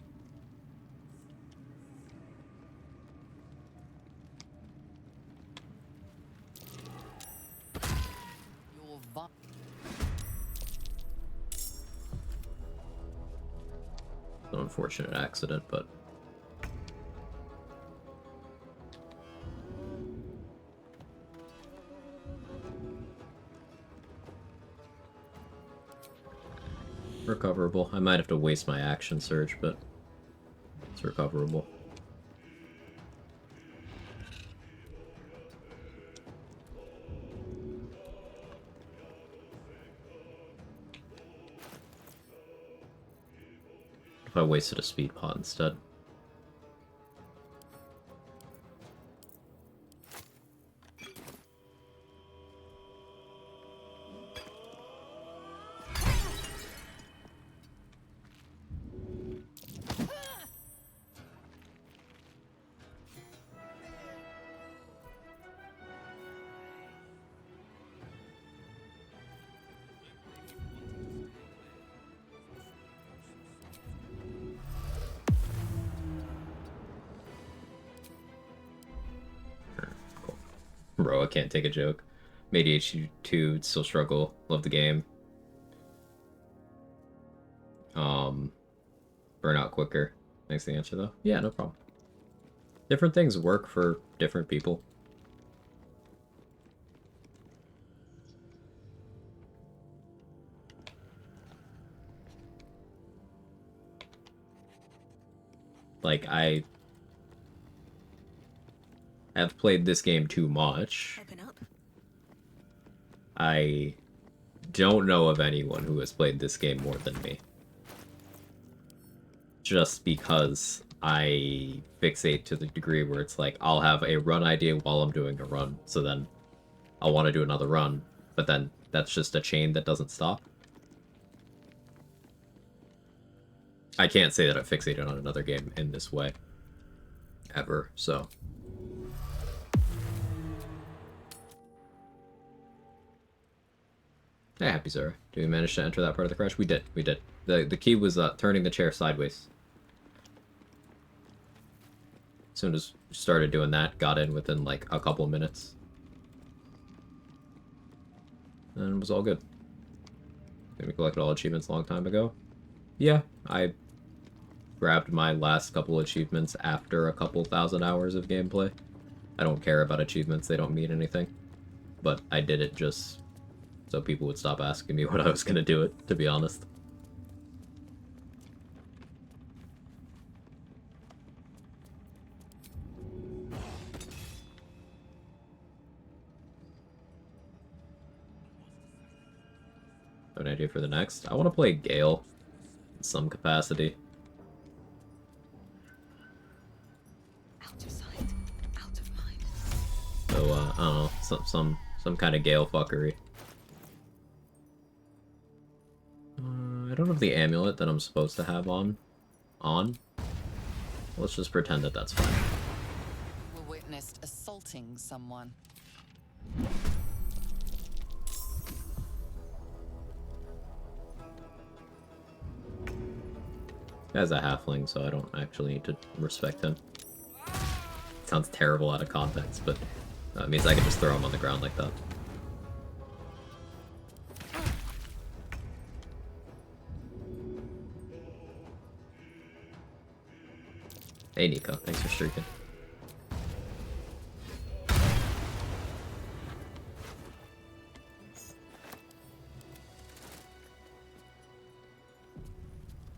An unfortunate accident, but Recoverable. I might have to waste my action surge, but it's recoverable. If I wasted a speed pot instead. Bro, I can't take a joke. Made ADHD2, still struggle. Love the game. Burn out quicker. Thanks for the answer, though. Yeah, no problem. Different things work for different people. Like, I have played this game too much. I don't know of anyone who has played this game more than me. Just because I fixate to the degree where it's like, I'll have a run idea while I'm doing a run, so then I'll want to do another run, but then that's just a chain that doesn't stop. I can't say that I fixated on another game in this way. Ever, so... Hey, Happy Zara. Did we manage to enter that part of the crash? We did. We did. The key was turning the chair sideways. As soon as we started doing that, got in within like a couple minutes. And it was all good. We collected all achievements a long time ago. Yeah, I grabbed my last couple achievements after a couple thousand hours of gameplay. I don't care about achievements, they don't mean anything. But I did it just so people would stop asking me what I was gonna do it, to be honest. Have an idea for the next? I want to play Gale in some capacity. Out of sight, out of mind. So, I don't know, some kind of Gale fuckery. I don't have the amulet that I'm supposed to have on. Let's just pretend that that's fine. Were witnessed assaulting someone. Guy's a halfling, so I don't actually need to respect him. Sounds terrible out of context, but that means I can just throw him on the ground like that. Hey Nico, thanks for streaking.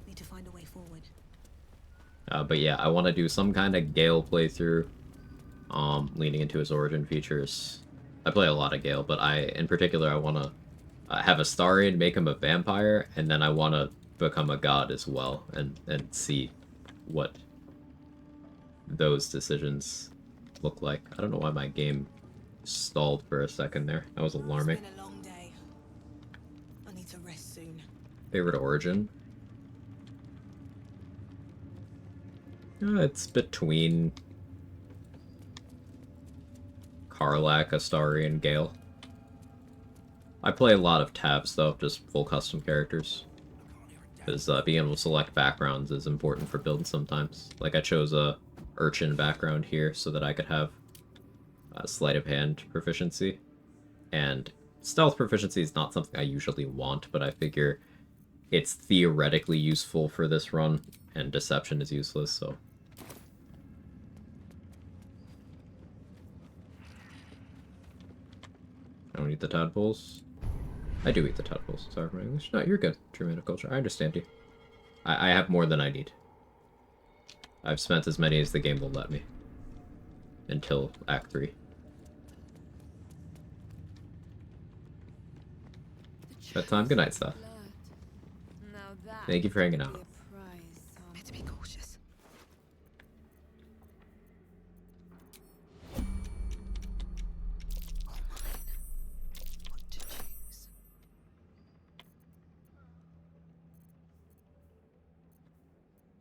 Need to find a way forward. But yeah, I want to do some kind of Gale playthrough, leaning into his origin features. I play a lot of Gale, but in particular, I want to have Astarion, make him a vampire, and then I want to become a god as well, and see what those decisions look like. I don't know why my game stalled for a second there. That was alarming. It's been a long day. I need to rest soon. Favorite origin? It's between Karlach, Astarion, Gale. I play a lot of tabs though, just full custom characters. Because being able to select backgrounds is important for builds sometimes. Like I chose a Urchin background here so that I could have sleight of hand proficiency. And stealth proficiency is not something I usually want, but I figure it's theoretically useful for this run, and deception is useless, so... I don't need the tadpoles. I do eat the tadpoles. Sorry for my English. No, you're good. True man of culture. I understand you. I have more than I need. I've spent as many as the game will let me. Until Act 3. Bedtime. Good night, Steph. Thank you for hanging out. Better be cautious. All mine. What to choose?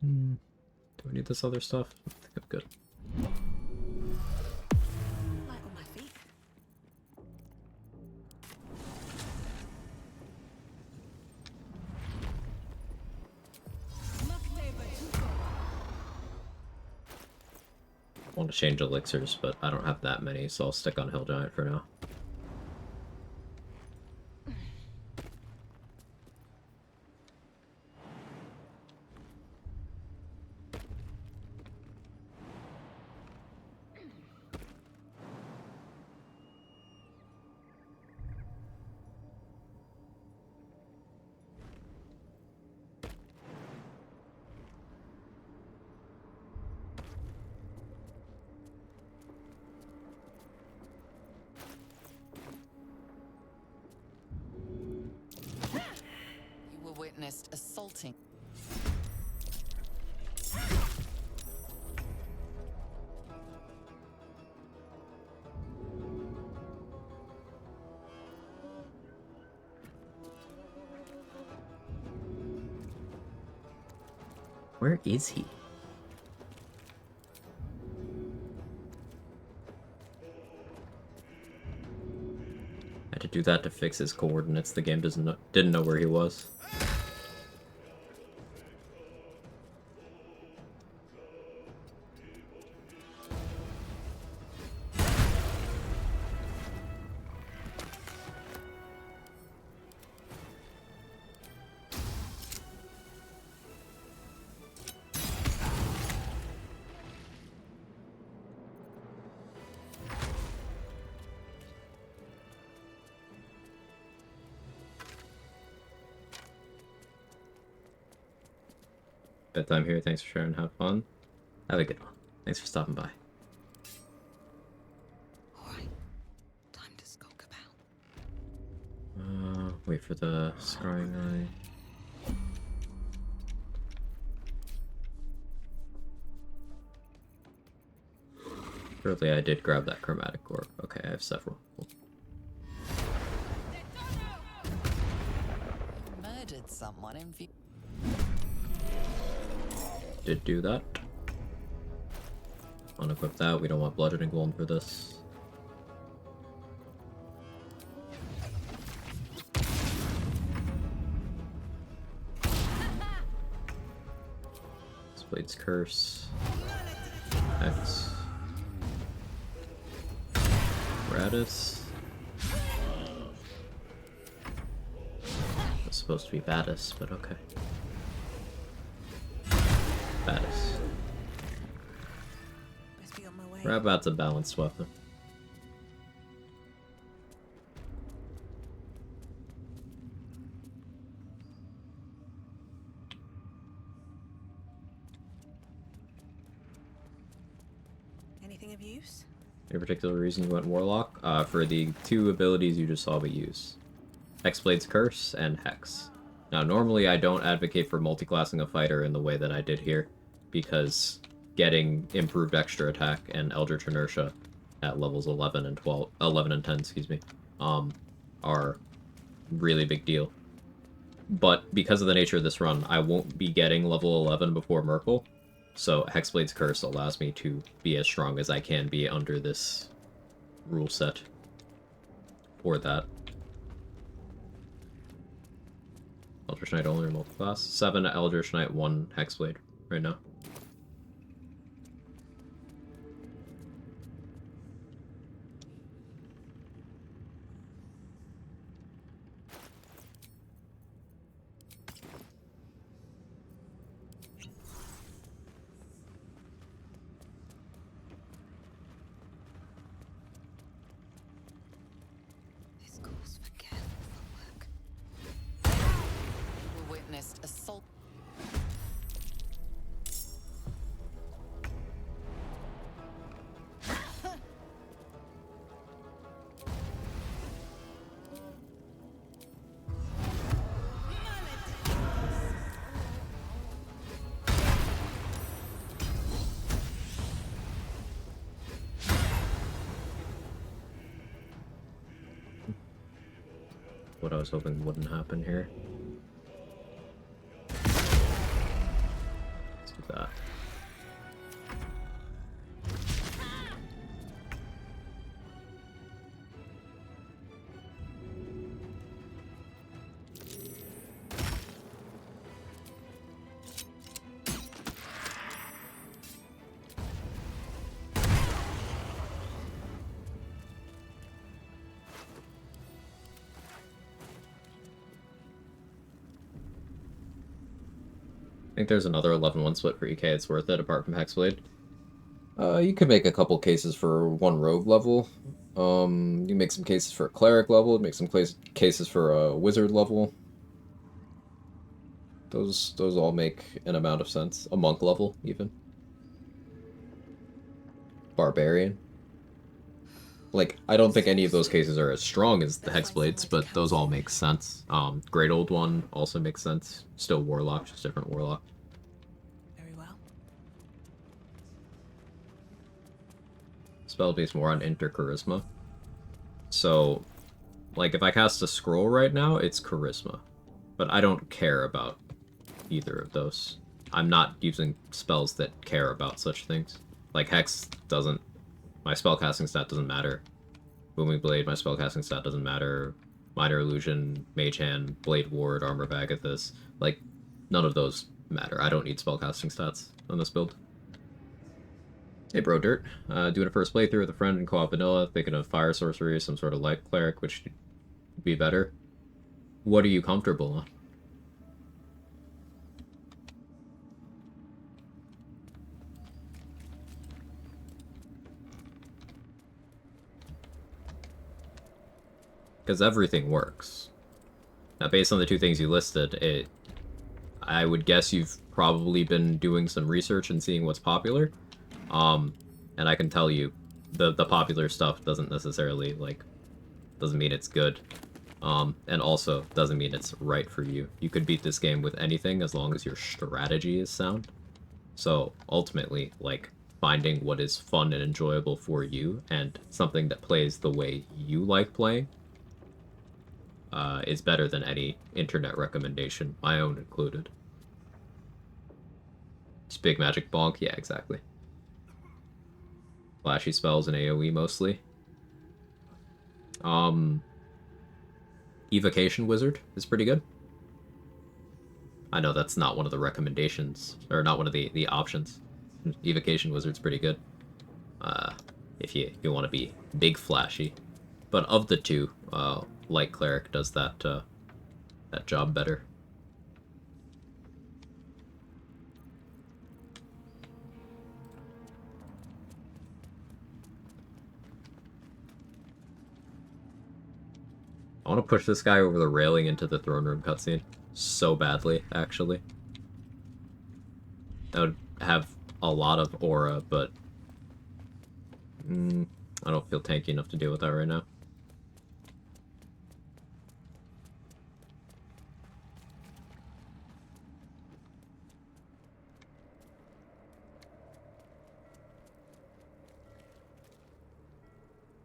Do I need this other stuff? I think I'm good. Light on my feet. I want to change elixirs, but I don't have that many, so I'll stick on Hill Giant for now. You were witnessed assaulting. Where is he? I had to do that to fix his coordinates. The game didn't know where he was. Bedtime here. Thanks for sharing. Have fun. Have a good one. Thanks for stopping by. Alright. Time to skulk about. Wait for the scrying eye. Surely I did grab that chromatic orb. Okay, I have several. Cool. Murdered someone in view. Did do that. Unequip that. We don't want bludgeoning golem for this. Blade's Curse. X. Radis. It's supposed to be Baddis, but okay. Baddis. Best be on my way. Rabat's a balanced weapon. Anything of use? Any particular reason you went Warlock? For the two abilities you just saw me use. Hexblade's Curse and Hex. Now, normally I don't advocate for multiclassing a fighter in the way that I did here, because getting improved extra attack and Eldritch Inertia at levels 11 and 10, excuse me, are really big deal. But because of the nature of this run, I won't be getting level 11 before Merkle, so Hexblade's Curse allows me to be as strong as I can be under this rule set for that. Eldritch Knight only or multiclass? 7 Eldritch Knight, 1 Hexblade right now. This calls for careful footwork. honest, assault. What I was hoping wouldn't happen here. Let's do that. I think there's another 11-1 split for EK. It's worth it, apart from Hexblade. You could make a couple cases for one rogue level. You make some cases for a cleric level. Make some cases for a wizard level. Those all make an amount of sense. A monk level, even. Barbarian. Like, I don't think any of those cases are as strong as the Hexblades, but those all make sense. Great Old One also makes sense. Still Warlock, just different Warlock. Very well. Spell based more on Inter Charisma. So, like, if I cast a scroll right now, it's Charisma. But I don't care about either of those. I'm not using spells that care about such things. Like, Hex doesn't... My spellcasting stat doesn't matter. Booming Blade, my spellcasting stat doesn't matter. Minor Illusion, Mage Hand, Blade Ward, Armor Bagathis. Like, none of those matter. I don't need spellcasting stats on this build. Hey bro, Dirt. Doing a first playthrough with a friend in co-op vanilla, thinking of Fire Sorcery, some sort of Light Cleric, which would be better. What are you comfortable on? Because everything works. Now, based on the two things you listed, I would guess you've probably been doing some research and seeing what's popular. And I can tell you, the popular stuff doesn't necessarily, like, doesn't mean it's good. And also doesn't mean it's right for you. You could beat this game with anything as long as your strategy is sound. So, ultimately, like, finding what is fun and enjoyable for you and something that plays the way you like playing is better than any internet recommendation, my own included. Just big magic bonk? Yeah, exactly. Flashy spells and AoE mostly. Evocation Wizard is pretty good. I know that's not one of the recommendations, or not one of the options. Evocation Wizard's pretty good. If you want to be big flashy. But of the two, Light Cleric does that job better. I want to push this guy over the railing into the throne room cutscene so badly, actually. That would have a lot of aura, but I don't feel tanky enough to deal with that right now.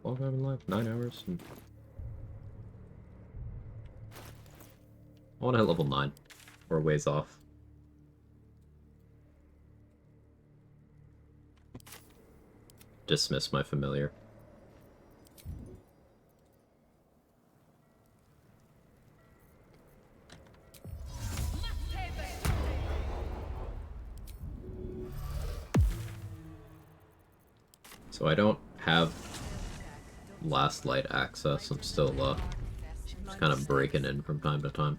Long time in life? 9 hours? I want to hit level 9. We're a ways off. Dismiss my familiar. So I don't have last light access. I'm still just kind of breaking in from time to time.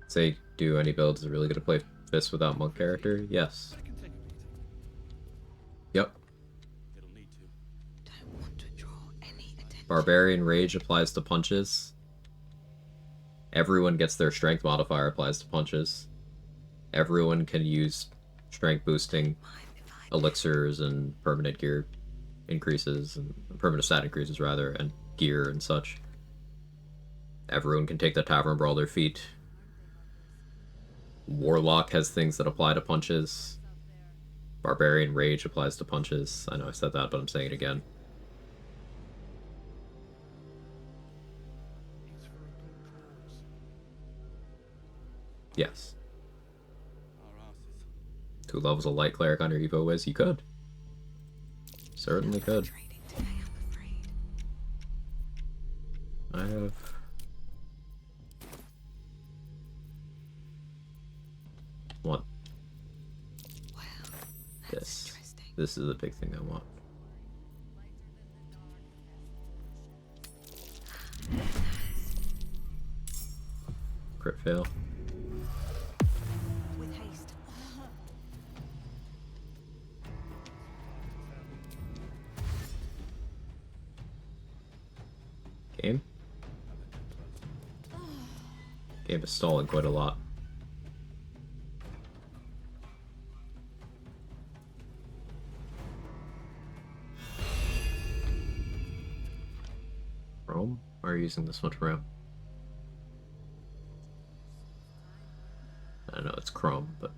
Say, do any builds is really good to play Fist without monk character? Yes. Yep. Barbarian Rage applies to punches. Everyone gets their strength modifier applies to punches. Everyone can use strength boosting elixirs and permanent gear increases, and permanent stat increases rather, and gear and such. Everyone can take the Tavern Brawler feat. Warlock has things that apply to punches. Barbarian Rage applies to punches. I know I said that, but I'm saying it again. Yes. 2 levels of light cleric on your Evo Wiz? You could. Certainly could. I have... One. This. This is a big thing I want. Crit fail. With haste. Game? Game is stalling quite a lot. Chrome? Why are you using this much RAM? I know it's Chrome, but...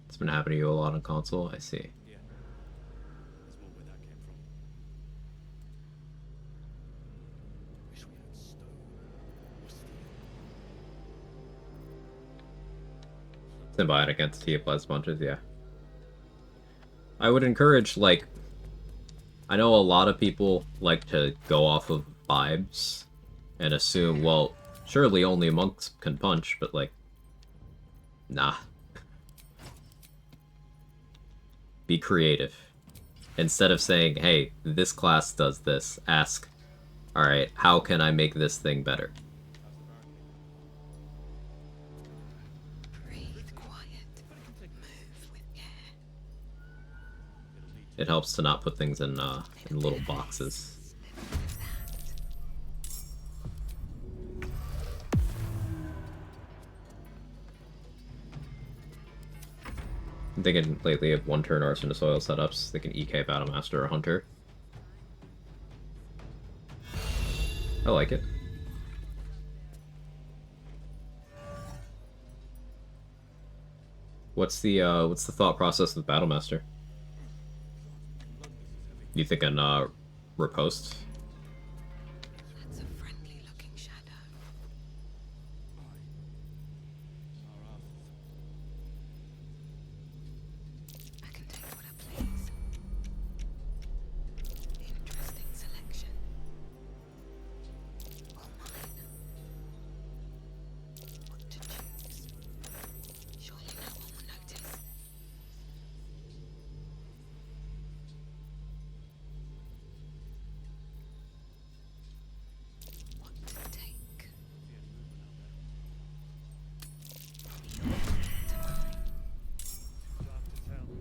It's been happening to you a lot on console, I see. Yeah. There's more where that came from. Wish we had stone or steel. Symbiotic entity applies punches, yeah. I would encourage, like... I know a lot of people like to go off of vibes and assume, well, surely only monks can punch, but like... Nah. Be creative. Instead of saying, hey, this class does this, ask, alright, how can I make this thing better? It helps to not put things in little boxes. I'm thinking lately of one-turn Arson to Soil setups. They can EK Battlemaster or Hunter. I like it. What's the thought process with Battlemaster? You thinking riposte? That's a friendly looking shadow. I can take what I please. Interesting selection. All mine. What to choose? Surely no one will notice. What to take?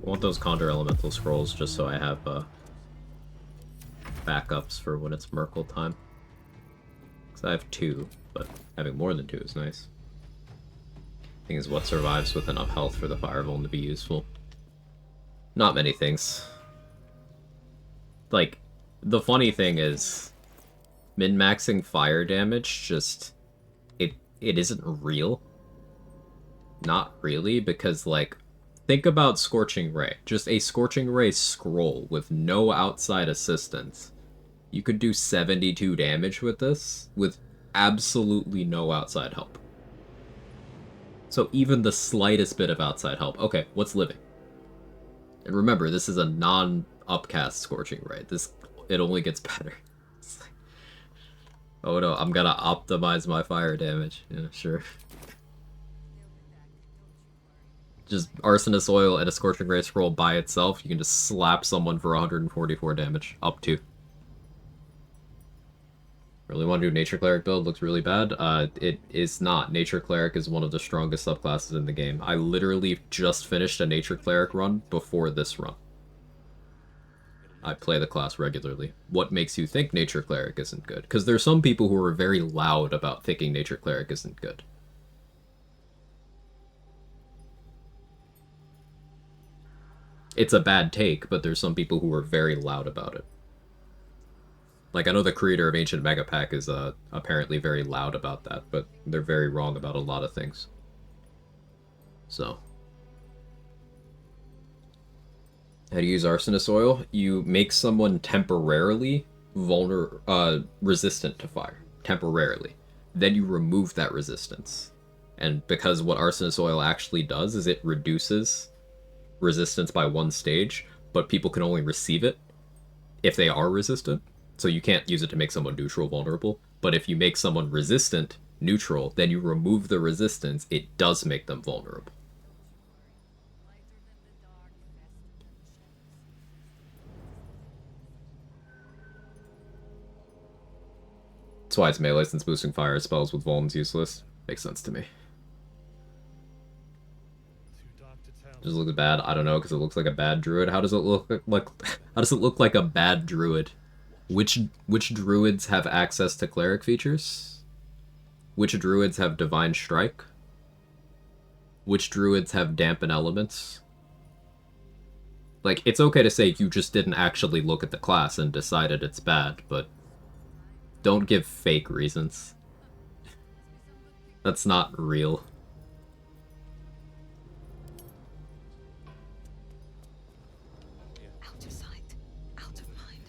I want those Condor Elemental Scrolls just so I have backups for when it's Merkle time. Because I have 2, but having more than 2 is nice. Thing is, what survives with enough health for the Fireball to be useful? Not many things. Like, the funny thing is, min-maxing fire damage just... It isn't real. Not really, because, like, think about Scorching Ray. Just a Scorching Ray scroll with no outside assistance. You could do 72 damage with this, with absolutely no outside help. So even the slightest bit of outside help. Okay, what's living? And remember, this is a non-upcast Scorching Ray. It only gets better. Like, oh no, I'm gonna optimize my fire damage. Yeah, sure. Just Arsonist Oil and a Scorching Ray scroll by itself, you can just slap someone for 144 damage. Up to. Really want to do Nature Cleric build? Looks really bad. It is not. Nature Cleric is one of the strongest subclasses in the game. I literally just finished a Nature Cleric run before this run. I play the class regularly. What makes you think Nature Cleric isn't good? Because there's some people who are very loud about thinking Nature Cleric isn't good. It's a bad take, but there's some people who are very loud about it. Like, I know the creator of Ancient Megapack is apparently very loud about that, but they're very wrong about a lot of things. So. How to use arsonist oil? You make someone temporarily resistant to fire. Temporarily. Then you remove that resistance. And because what arsonist oil actually does is it reduces resistance by 1 stage, but people can only receive it if they are resistant. So you can't use it to make someone neutral vulnerable. But if you make someone resistant neutral, then you remove the resistance, it does make them vulnerable. That's why it's melee, since boosting fire spells with Vuln's useless. Makes sense to me. Does it look bad? I don't know, because it looks like a bad druid. How does it look like? How does it look like a bad druid? Which druids have access to cleric features? Which druids have divine strike? Which druids have dampen elements? Like, it's okay to say you just didn't actually look at the class and decided it's bad, but don't give fake reasons. That's not real. Out of sight, out of mind.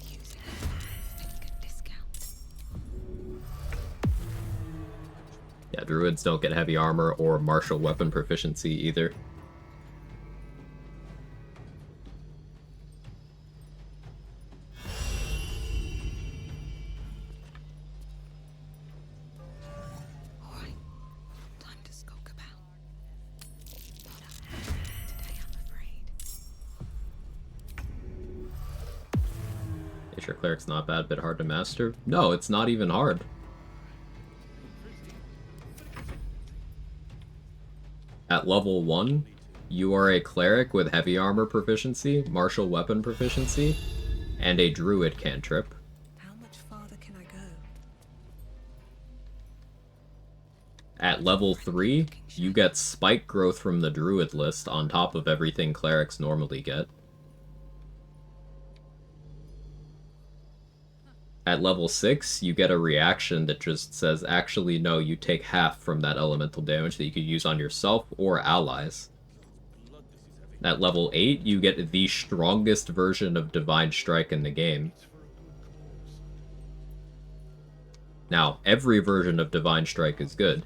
Using a 5-finger discount. Yeah, druids don't get heavy armor or martial weapon proficiency either. Nature Cleric's not bad, but hard to master. No, it's not even hard. At level 1, you are a cleric with heavy armor proficiency, martial weapon proficiency, and a druid cantrip. How much farther can I go? At level 3, you get spike growth from the druid list on top of everything clerics normally get. At level 6, you get a reaction that just says, actually, no, you take half from that elemental damage that you could use on yourself or allies. At level 8, you get the strongest version of Divine Strike in the game. Now, every version of Divine Strike is good.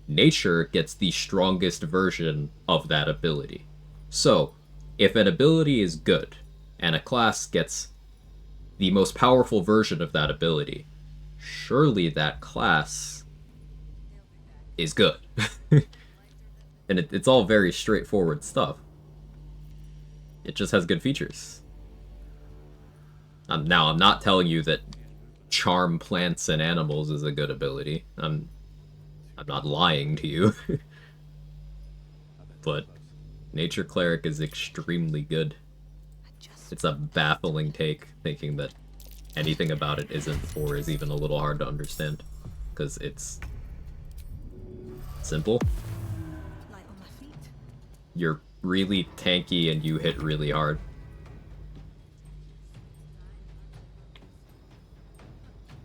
Nature gets the strongest version of that ability. So, if an ability is good, and a class gets the most powerful version of that ability, surely that class is good. And it's all very straightforward stuff. It just has good features. Now, I'm not telling you that charm plants and animals is a good ability. I'm not lying to you. But Nature Cleric is extremely good. It's a baffling take, thinking that anything about it isn't or is even a little hard to understand. Because it's simple. Light on my feet. You're really tanky and you hit really hard.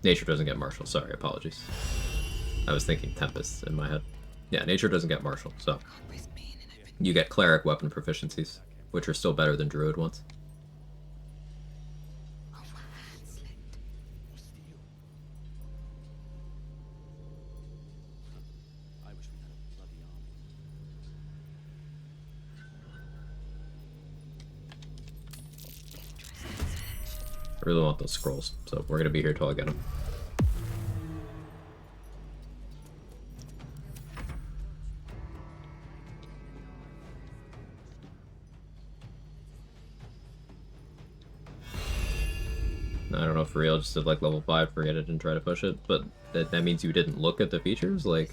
Nature doesn't get martial, sorry, apologies. I was thinking Tempest in my head. Yeah, Nature doesn't get martial, so you get cleric weapon proficiencies, which are still better than druid ones. I really want those scrolls, so we're gonna be here till I get them. I don't know, for real, just did like level 5, forget it and try to push it, but that means you didn't look at the features? Like,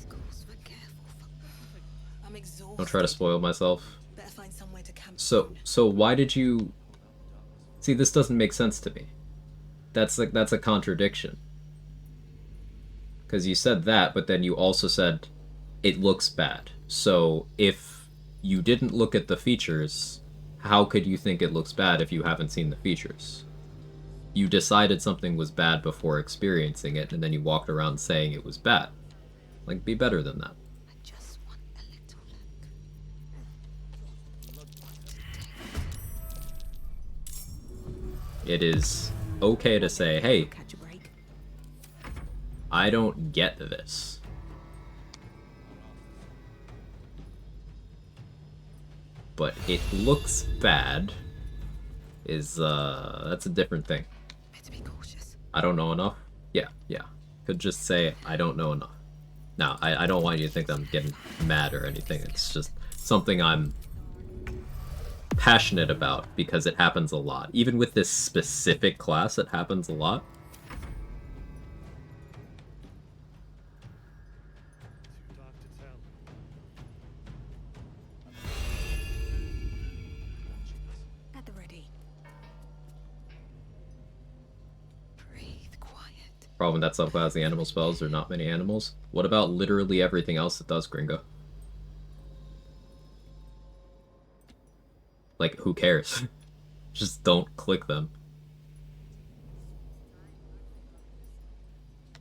don't try to spoil myself. Better find somewhere to to camp. So why did you... See, this doesn't make sense to me. That's a contradiction. Because you said that, but then you also said it looks bad. So if you didn't look at the features, how could you think it looks bad if you haven't seen the features? You decided something was bad before experiencing it, and then you walked around saying it was bad. Like, be better than that. I just want a little look. It is okay to say, hey, I don't get this. But it looks bad is, that's a different thing. I don't know enough? Yeah. Could just say, I don't know enough. Now, I don't want you to think that I'm getting mad or anything. It's just something I'm passionate about because it happens a lot. Even with this specific class, it happens a lot. At the ready. Breathe quiet. Problem with that subclass, the animal spells, there are not many animals. What about literally everything else it does, Gringo? Like, who cares? Just don't click them.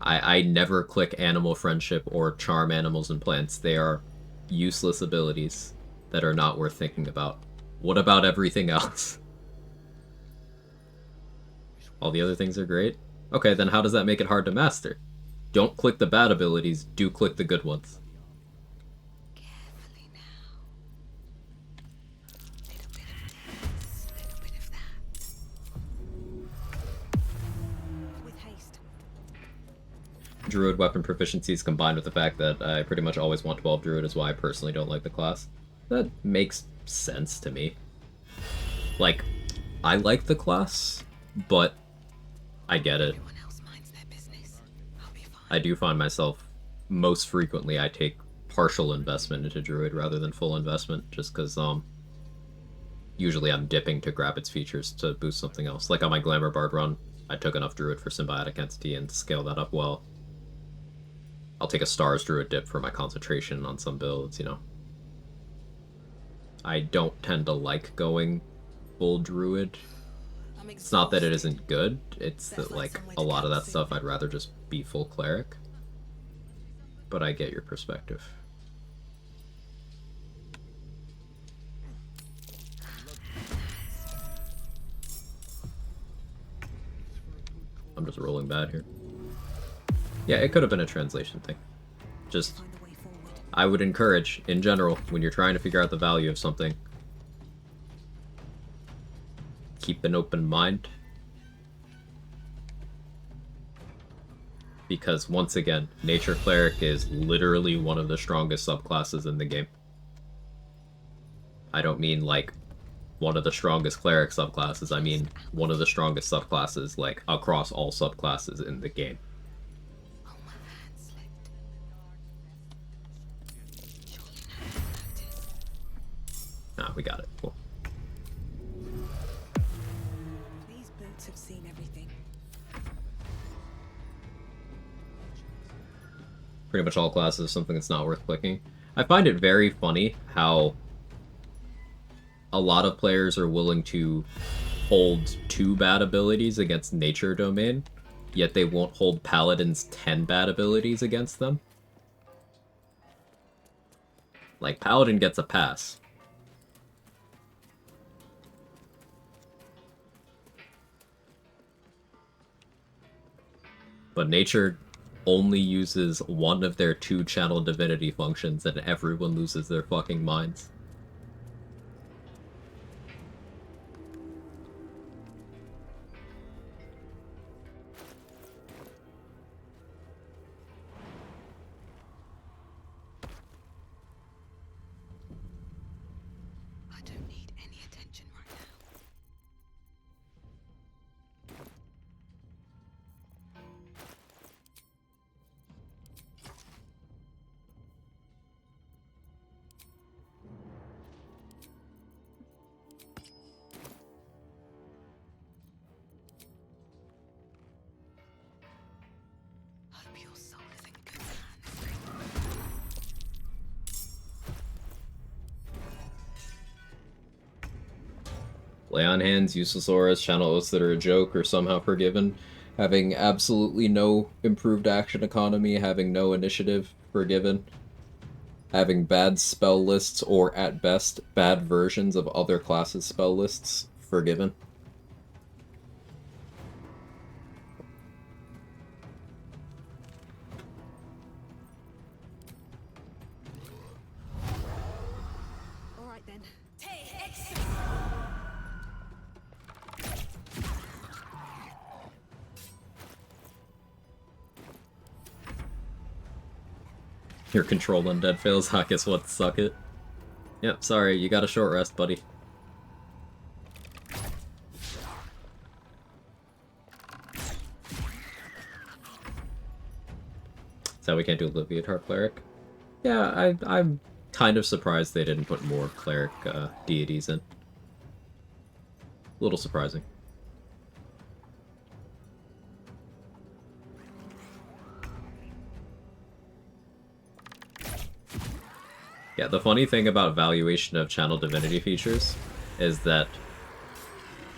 I never click animal friendship or charm animals and plants. They are useless abilities that are not worth thinking about. What about everything else? All the other things are great? Okay, then how does that make it hard to master? Don't click the bad abilities, do click the good ones. Carefully now. Little bit of this, little bit of that. With haste. Druid weapon proficiencies combined with the fact that I pretty much always want 12 Druid is why I personally don't like the class. That makes sense to me. Like, I like the class, but I get it. I do find myself, most frequently, I take partial investment into Druid rather than full investment, just because, usually I'm dipping to grab its features to boost something else. Like on my Glamour Bard run, I took enough Druid for Symbiotic Entity and to scale that up well. I'll take a Stars Druid dip for my concentration on some builds, you know. I don't tend to like going full Druid. It's not that it isn't good, it's that, like, a lot of that stuff I'd rather just be full Cleric. But I get your perspective. I'm just rolling bad here. Yeah, it could have been a translation thing. Just, I would encourage, in general, when you're trying to figure out the value of something, keep an open mind. Because, once again, Nature Cleric is literally one of the strongest subclasses in the game. I don't mean, like, one of the strongest Cleric subclasses, I mean one of the strongest subclasses, like, across all subclasses in the game. Ah, we got it. Cool. These boots have seen everything. Pretty much all classes, something that's not worth clicking. I find it very funny how a lot of players are willing to hold 2 bad abilities against Nature Domain, yet they won't hold Paladin's 10 bad abilities against them. Like, Paladin gets a pass. But Nature only uses one of their 2 channel divinity functions and everyone loses their fucking minds. I don't need any attention right now. Lay on hands, useless auras, channel oaths that are a joke or somehow forgiven. Having absolutely no improved action economy, having no initiative, forgiven. Having bad spell lists or, at best, bad versions of other classes' spell lists, forgiven. All right then. Your control undead fails, I guess what, suck it? Yep, sorry, you got a short rest, buddy. So we can't do Leviatar Cleric? Yeah, I'm kind of surprised they didn't put more Cleric deities in. A little surprising. Yeah, the funny thing about valuation of Channel Divinity features is that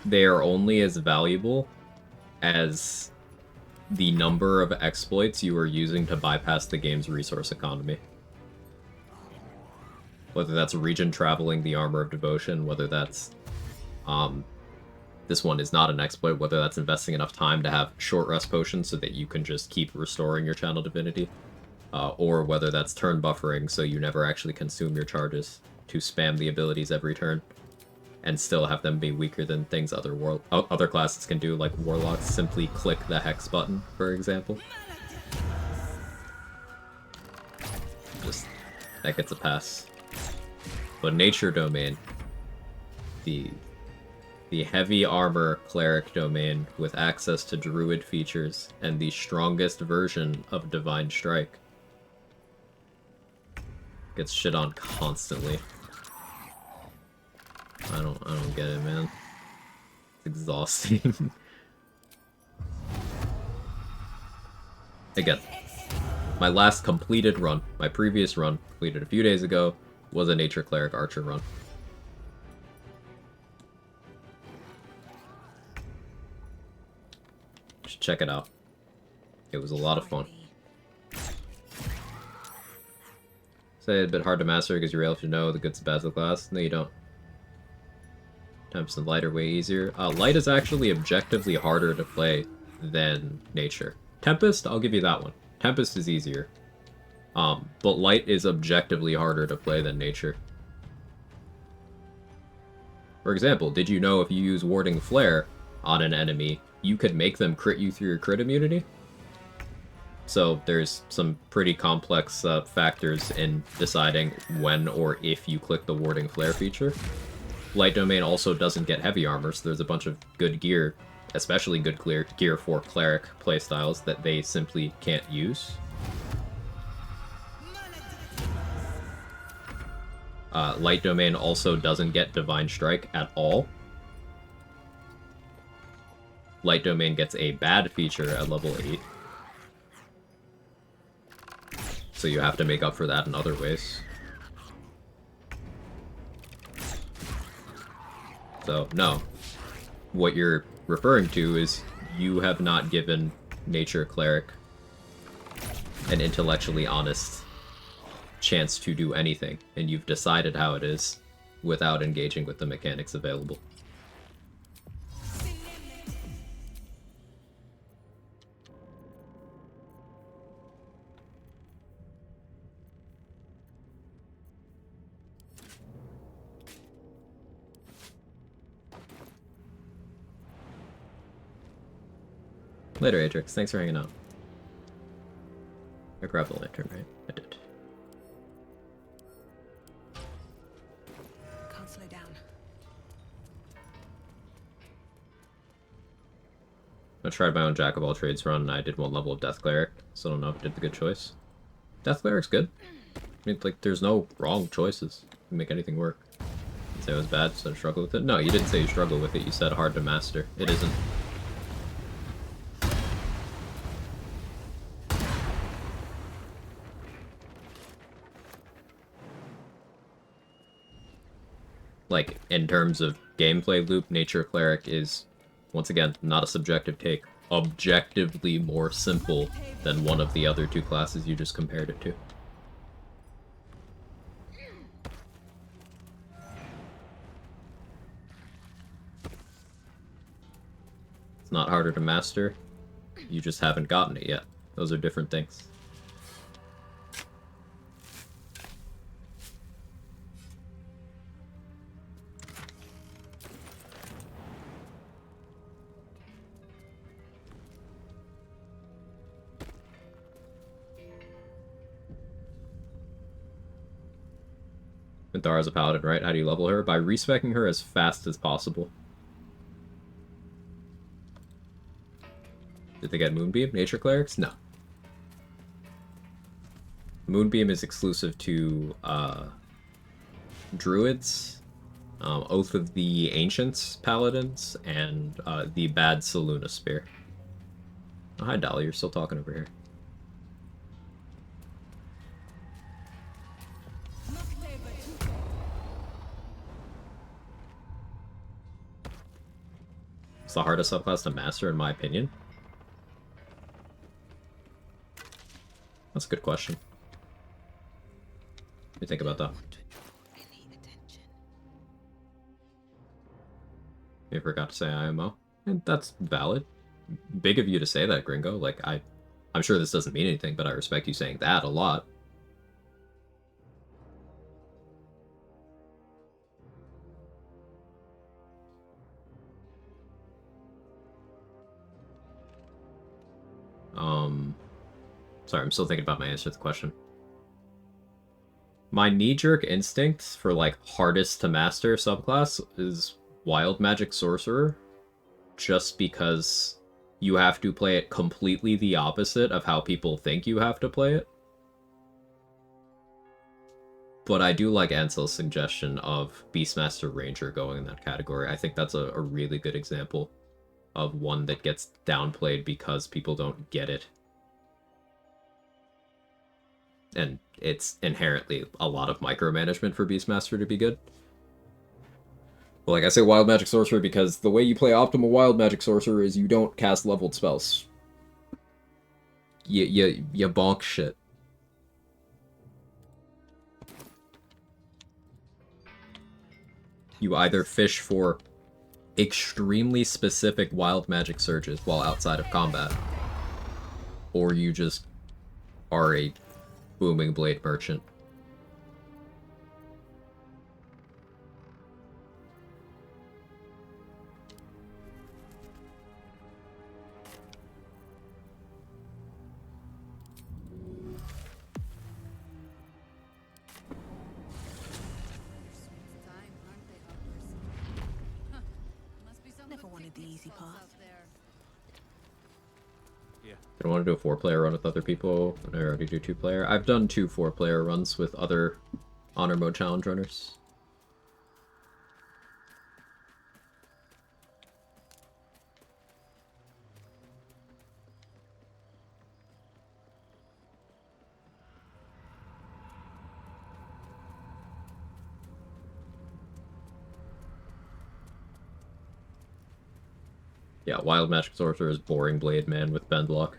they are only as valuable as the number of exploits you are using to bypass the game's resource economy. Whether that's region traveling the Armor of Devotion, whether that's this one is not an exploit, whether that's investing enough time to have short rest potions so that you can just keep restoring your Channel Divinity. Or whether that's turn buffering so you never actually consume your charges to spam the abilities every turn and still have them be weaker than things other classes can do, like Warlocks simply click the Hex button, for example. Just, that gets a pass. But Nature Domain, the heavy armor cleric domain with access to druid features and the strongest version of Divine Strike, gets shit on constantly. I don't get it, man. It's exhausting. Again, my last completed run, my previous run, completed a few days ago, was a Nature Cleric Archer run. Just check it out. It was a lot of fun. Say it's a bit hard to master because you're able to know the goods and bads of the class. No, you don't. Tempest and Light are way easier. Light is actually objectively harder to play than Nature. Tempest, I'll give you that one. Tempest is easier. But Light is objectively harder to play than Nature. For example, did you know if you use Warding Flare on an enemy, you could make them crit you through your crit immunity? So there's some pretty complex factors in deciding when or if you click the Warding Flare feature. Light Domain also doesn't get heavy armor, so there's a bunch of good gear, especially good gear for Cleric playstyles, that they simply can't use. Light Domain also doesn't get Divine Strike at all. Light Domain gets a bad feature at level 8. So you have to make up for that in other ways. So, no. What you're referring to is you have not given Nature Cleric an intellectually honest chance to do anything, and you've decided how it is without engaging with the mechanics available. Later, Atrix. Thanks for hanging out. I grabbed the lantern, right? I did. Can't slow down. I tried my own Jack of all trades run, and I did one level of Death Cleric, so I don't know if I did the good choice. Death Cleric's good. I mean, like, there's no wrong choices. You can make anything work. You say it was bad, so I struggle with it? No, you didn't say you struggle with it, you said hard to master. It isn't. like, in terms of gameplay loop, Nature Cleric is, once again, not a subjective take, objectively more simple than one of the other two classes you just compared it to. It's not harder to master, you just haven't gotten it yet. Those are different things. Minthara's a paladin, right? How do you level her? By respecking her as fast as possible. Did they get Moonbeam? Nature Clerics? No. Moonbeam is exclusive to Druids, Oath of the Ancients Paladins, and the Bad Saluna Spear. Oh, hi Dolly, you're still talking over here. It's the hardest subclass to master, in my opinion. That's a good question. What do you think about that? You forgot to say IMO. And that's valid. Big of you to say that, Gringo. Like, I'm sure this doesn't mean anything, but I respect you saying that a lot. Sorry, I'm still thinking about my answer to the question. My knee-jerk instinct for, like, hardest to master subclass is Wild Magic Sorcerer, just because you have to play it completely the opposite of how people think you have to play it. But I do like Ansel's suggestion of Beastmaster Ranger going in that category. I think that's a really good example of one that gets downplayed because people don't get it. And it's inherently a lot of micromanagement for Beastmaster to be good. Well, like I say Wild Magic Sorcerer because the way you play optimal Wild Magic Sorcerer is you don't cast leveled spells. You bonk shit. You either fish for extremely specific Wild Magic surges while outside of combat, or you just are a Booming Blade Merchant. Never wanted the easy path. I don't want to do a 4-player run with other people, and I already do 2-player. I've done 2 4-player runs with other Honor Mode Challenge runners. Yeah, Wild Magic Sorcerer is boring Blade Man with Bendlock.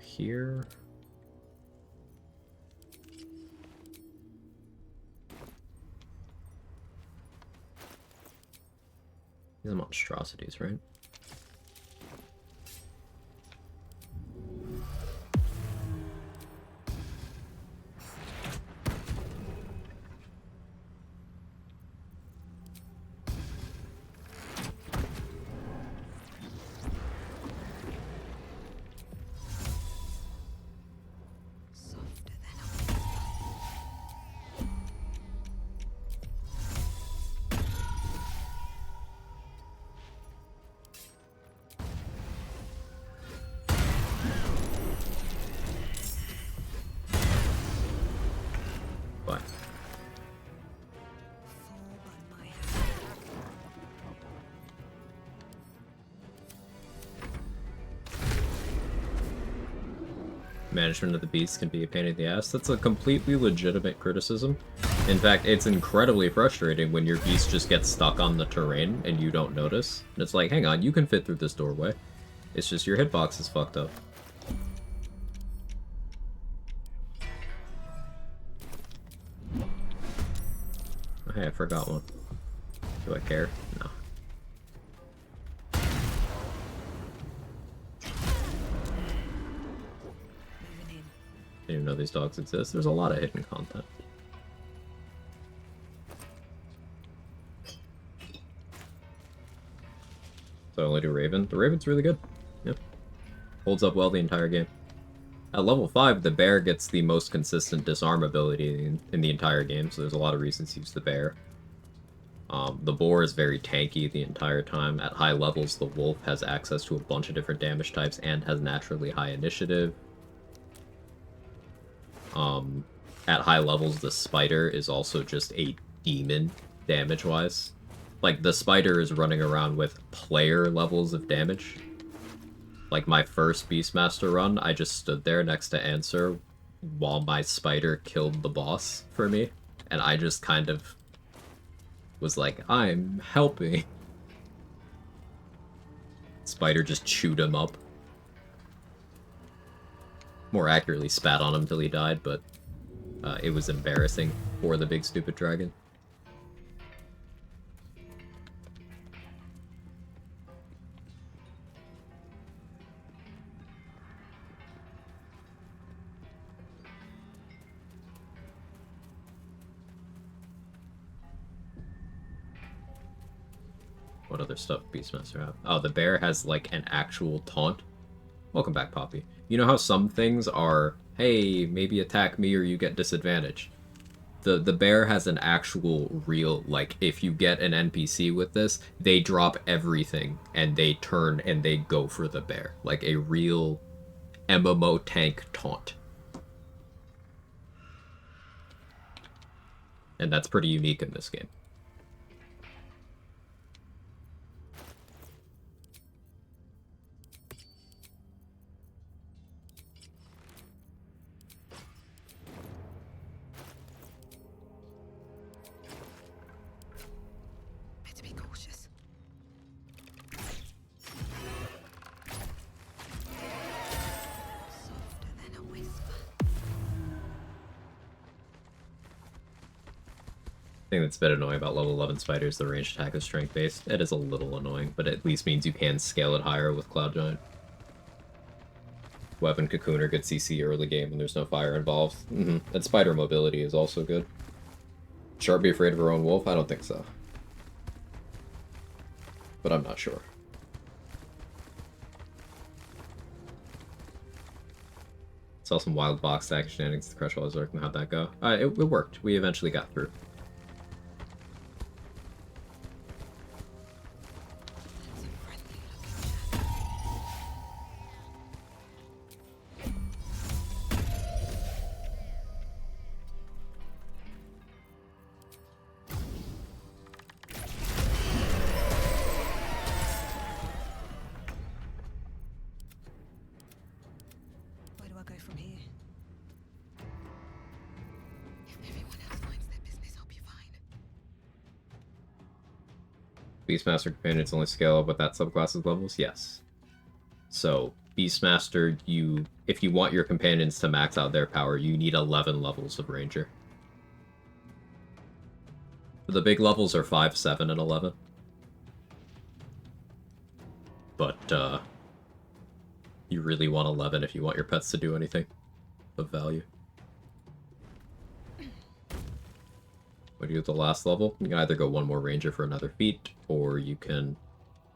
Here. These are monstrosities, right? management of the beast can be a pain in the ass. That's a completely legitimate criticism. In fact, it's incredibly frustrating when your beast just gets stuck on the terrain and you don't notice. And it's like, hang on, you can fit through this doorway. It's just your hitbox is fucked up. Oh, hey, I forgot one. Do I care? No. I didn't even know these dogs exist. There's a lot of hidden content. So I only do Raven. The Raven's really good. Yep. Holds up well the entire game. At level 5, the bear gets the most consistent disarm ability in the entire game, so there's a lot of reasons to use the bear. The boar is very tanky the entire time. At high levels, the wolf has access to a bunch of different damage types and has naturally high initiative. At high levels, the spider is also just a demon, damage-wise. Like, the spider is running around with player levels of damage. Like, my first Beastmaster run, I just stood there next to Answer while my spider killed the boss for me. And I just kind of was like, I'm helping. Spider just chewed him up. More accurately, spat on him till he died, but it was embarrassing for the big stupid dragon. What other stuff Beastmaster have? Oh, the bear has, like, an actual taunt. Welcome back, Poppy. You know how some things are, hey, maybe attack me or you get disadvantage? The bear has an actual real, like, if you get an NPC with this, they drop everything and they turn and they go for the bear. Like a real MMO tank taunt. And that's pretty unique in this game. Better be cautious. Softer than a whisper. The thing that's a bit annoying about level 11 spiders, the ranged attack is strength based. It is a little annoying, but it at least means you can scale it higher with Cloud Giant. Weapon Cocooner, good CC early game when there's no fire involved. And spider mobility is also good. Sharp be afraid of her own wolf? I don't think so. But I'm not sure. Saw some wild box stack shenanigans to crush while I was lurking. How'd that go? It worked. We eventually got through. Where do I go from here? If everyone else finds their business, I'll be fine. Beastmaster companions only scale up with that subclass's levels? Yes. So, Beastmaster, if you want your companions to max out their power, you need 11 levels of Ranger. The big levels are 5, 7, and 11. But, you really want 11 if you want your pets to do anything of value. What do you do at the last level? You can either go one more Ranger for another feat, or you can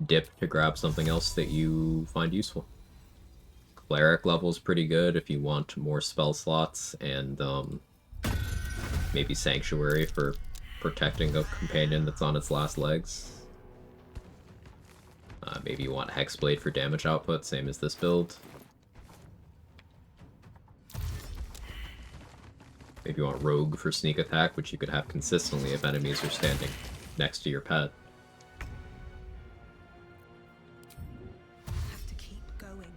dip to grab something else that you find useful. Cleric level is pretty good if you want more spell slots, and maybe Sanctuary for protecting a companion that's on its last legs. Maybe you want Hexblade for damage output, same as this build. Maybe you want Rogue for sneak attack, which you could have consistently if enemies are standing next to your pet. Have to keep going.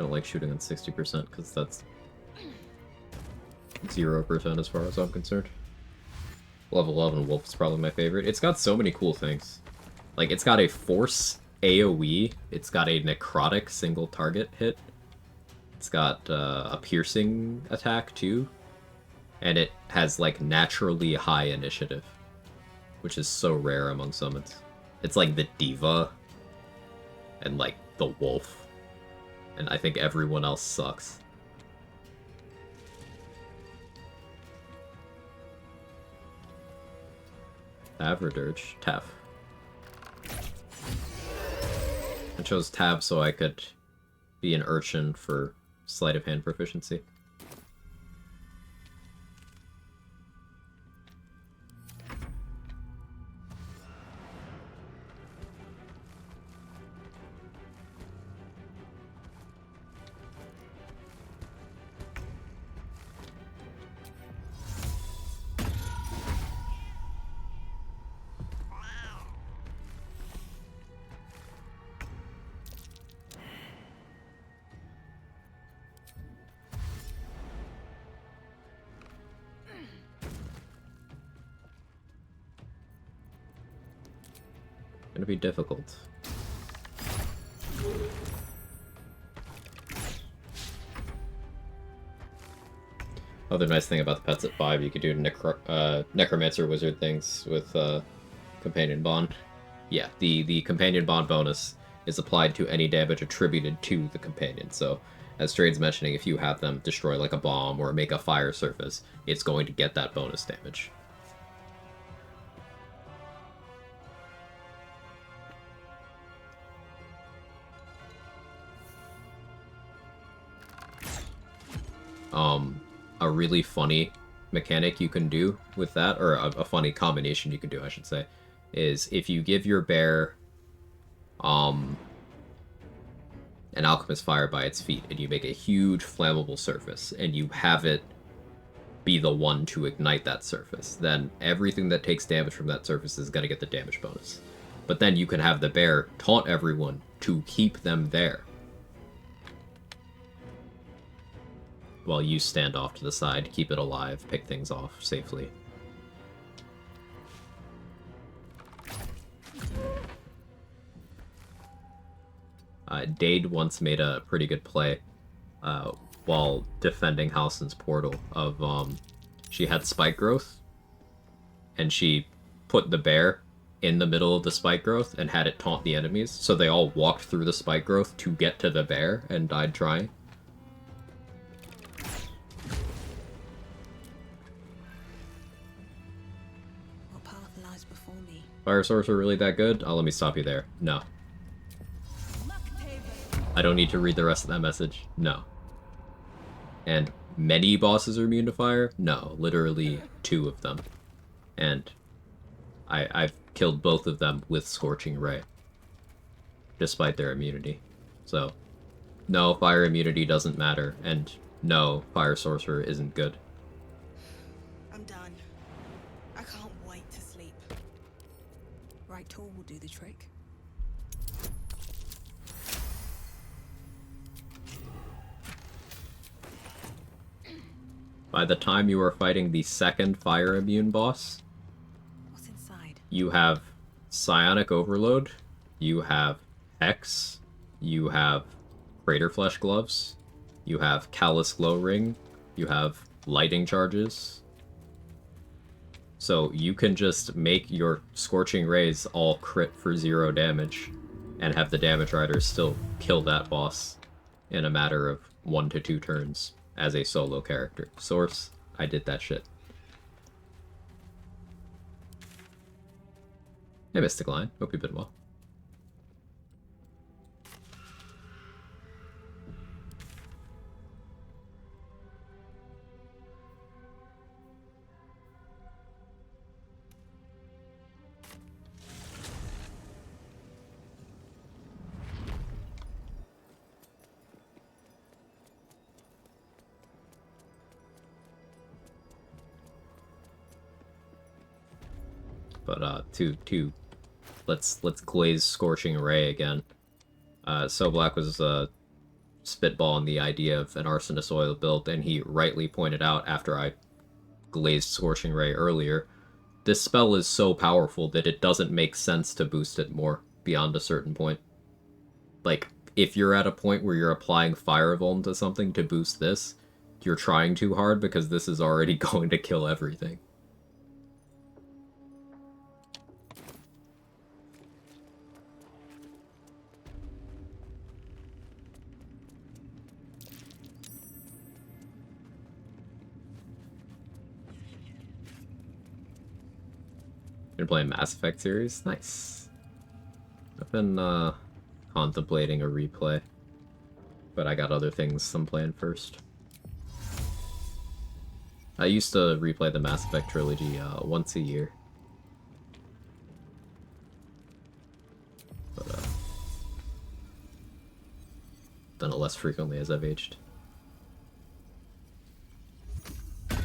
don't like shooting on 60% because that's 0% as far as I'm concerned. Level 11 Wolf is probably my favorite. It's got so many cool things. Like, it's got a Force AoE, it's got a Necrotic single target hit, it's got a Piercing attack too, and it has, like, naturally high initiative, which is so rare among summons. It's like the Diva and, like, the Wolf, and I think everyone else sucks. Tav or Dirge? Tav. I chose Tav so I could be an urchin for sleight of hand proficiency. Gonna be difficult. Other nice thing about the pets at 5, you could do necromancer wizard things with companion bond. Yeah, the companion bond bonus is applied to any damage attributed to the companion. So, as Trade's mentioning, if you have them destroy like a bomb or make a fire surface, it's going to get that bonus damage. A really funny mechanic you can do with that, or a funny combination you can do, I should say, is if you give your bear an alchemist fire by its feet, and you make a huge flammable surface, and you have it be the one to ignite that surface, then everything that takes damage from that surface is going to get the damage bonus. But then you can have the bear taunt everyone to keep them there, while you stand off to the side, keep it alive, pick things off safely. Dade once made a pretty good play while defending Halsin's portal of, she had spike growth, and she put the bear in the middle of the spike growth and had it taunt the enemies, so they all walked through the spike growth to get to the bear and died trying. Fire Sorcerer really that good? Oh, let me stop you there. No. I don't need to read the rest of that message. No. And many bosses are immune to fire? No. Literally 2 of them. And I've killed both of them with Scorching Ray, despite their immunity. So, no, fire immunity doesn't matter, and no, Fire Sorcerer isn't good. I'm done. I can't wait to sleep. Right tool will do the trick. By the time you are fighting the second fire immune boss, what's inside? You have Psionic Overload, you have Hex, you have Crater Flesh Gloves, you have Callous Glow Ring, you have Lighting Charges. So you can just make your Scorching Rays all crit for 0 damage, and have the Damage Riders still kill that boss in a matter of 1 to 2 turns as a solo character. Source, I did that shit. Hey Mystic Lion, hope you've been well. But let's glaze Scorching Ray again. So Black was spitballing the idea of an Arsonist Oil build, and he rightly pointed out after I glazed Scorching Ray earlier, this spell is so powerful that it doesn't make sense to boost it more beyond a certain point. Like, if you're at a point where you're applying Fire Vuln to something to boost this, you're trying too hard because this is already going to kill everything. Been playing Mass Effect series? Nice. I've been contemplating a replay, but I got other things I'm playing first. I used to replay the Mass Effect trilogy once a year. But done it less frequently as I've aged. Can't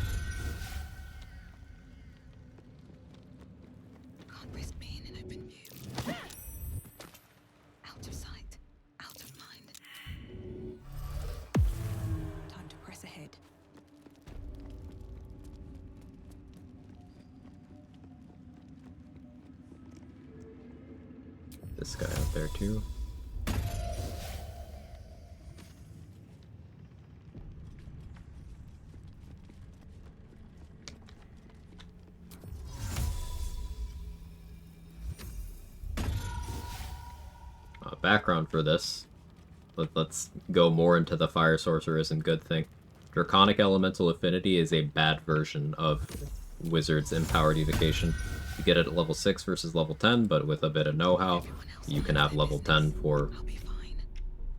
risk being in open view. Out of sight, out of mind. Time to press ahead. This guy out there too. Background for this. Let's go more into the Fire Sorcerism good thing. Draconic Elemental Affinity is a bad version of Wizard's Empowered Evocation. You get it at level 6 versus level 10, but with a bit of know-how, you can have level 10 for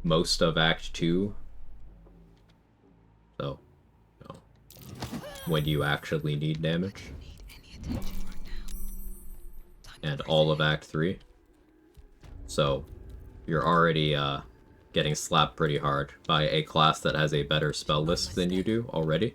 most of Act 2. So, you know, when you actually need damage. And all of Act 3. So, you're already getting slapped pretty hard by a class that has a better spell list than you do already.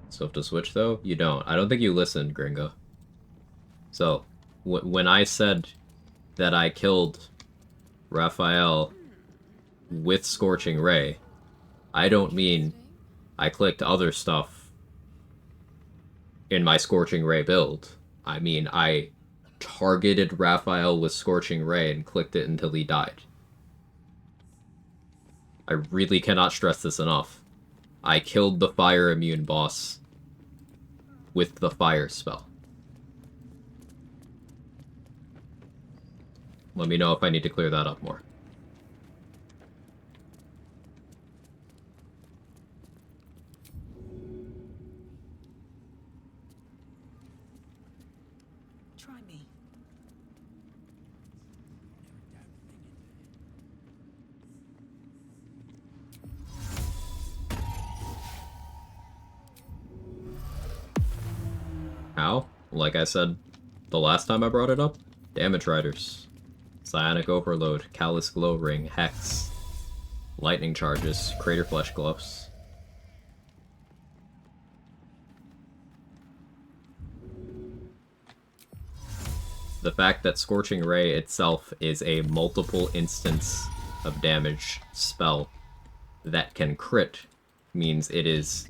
So to switch though, you don't. I don't think you listened, Gringo. So, when I said that I killed Raphael with Scorching Ray, I don't mean I clicked other stuff in my Scorching Ray build. I mean I targeted Raphael with Scorching Ray and clicked it until he died. I really cannot stress this enough. I killed the fire immune boss with the fire spell. Let me know if I need to clear that up more. Try me. How? Like I said the last time I brought it up, Damage Riders. Psionic Overload, Callous Glow Ring, Hex, Lightning Charges, Crater Flesh Gloves. The fact that Scorching Ray itself is a multiple instance of damage spell that can crit means it is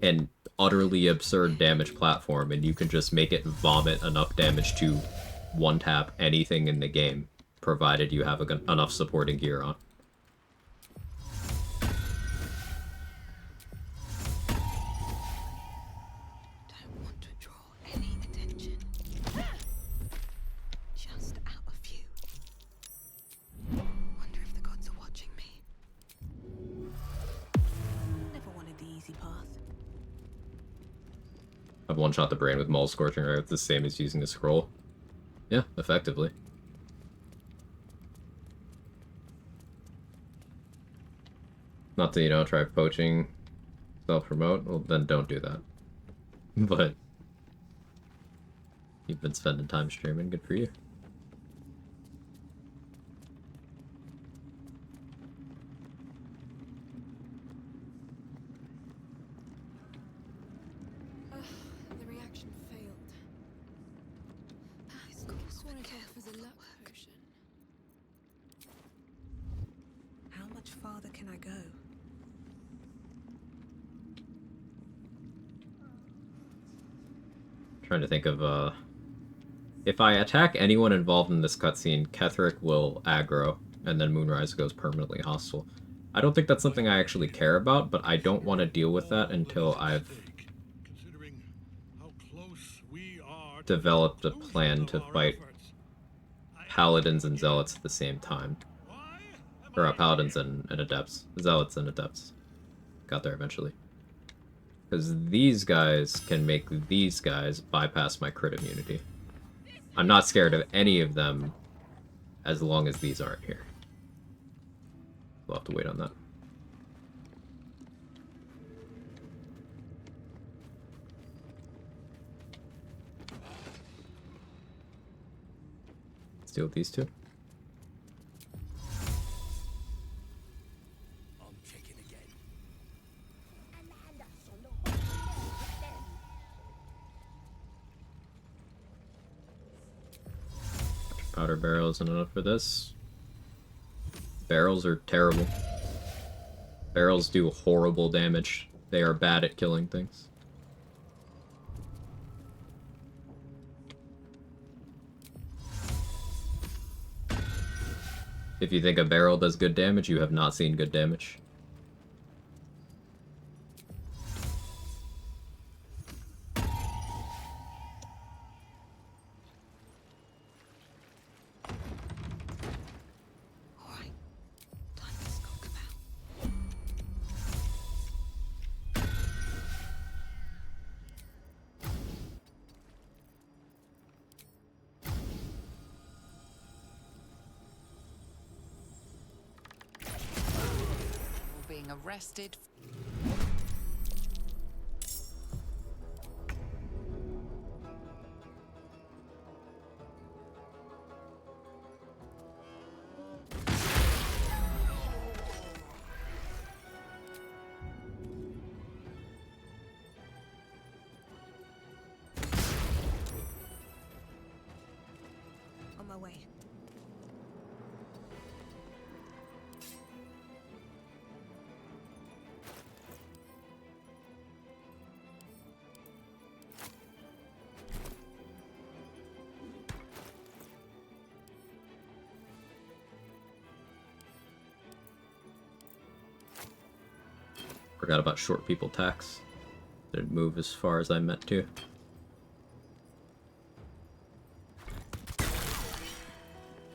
an utterly absurd damage platform, and you can just make it vomit enough damage to one-tap anything in the game, provided you have enough supporting gear on. Don't want to draw any attention. Just out of view. Wonder if the gods are watching me. Never wanted the easy path. I've one-shot the brain with Maul's Scorching Ray. It's the same as using a scroll. Yeah, effectively. Not that you don't try poaching self-promote, well then don't do that. But you've been spending time streaming, good for you. Careful with luck potion. How much farther can I go? Trying to think of, if I attack anyone involved in this cutscene, Ketherick will aggro, and then Moonrise goes permanently hostile. I don't think that's something I actually care about, but I don't want to deal with that until I've developed a plan to fight Paladins and Zealots at the same time. Or Paladins and Adepts. Zealots and Adepts. Got there eventually. Because these guys can make these guys bypass my crit immunity. I'm not scared of any of them as long as these aren't here. We'll have to wait on that. Let's deal with these two. Powder barrel isn't enough for this. Barrels are terrible. Barrels do horrible damage. They are bad at killing things. If you think a barrel does good damage, you have not seen good damage. Being arrested. On my way. Forgot about short people tax. Didn't move as far as I meant to.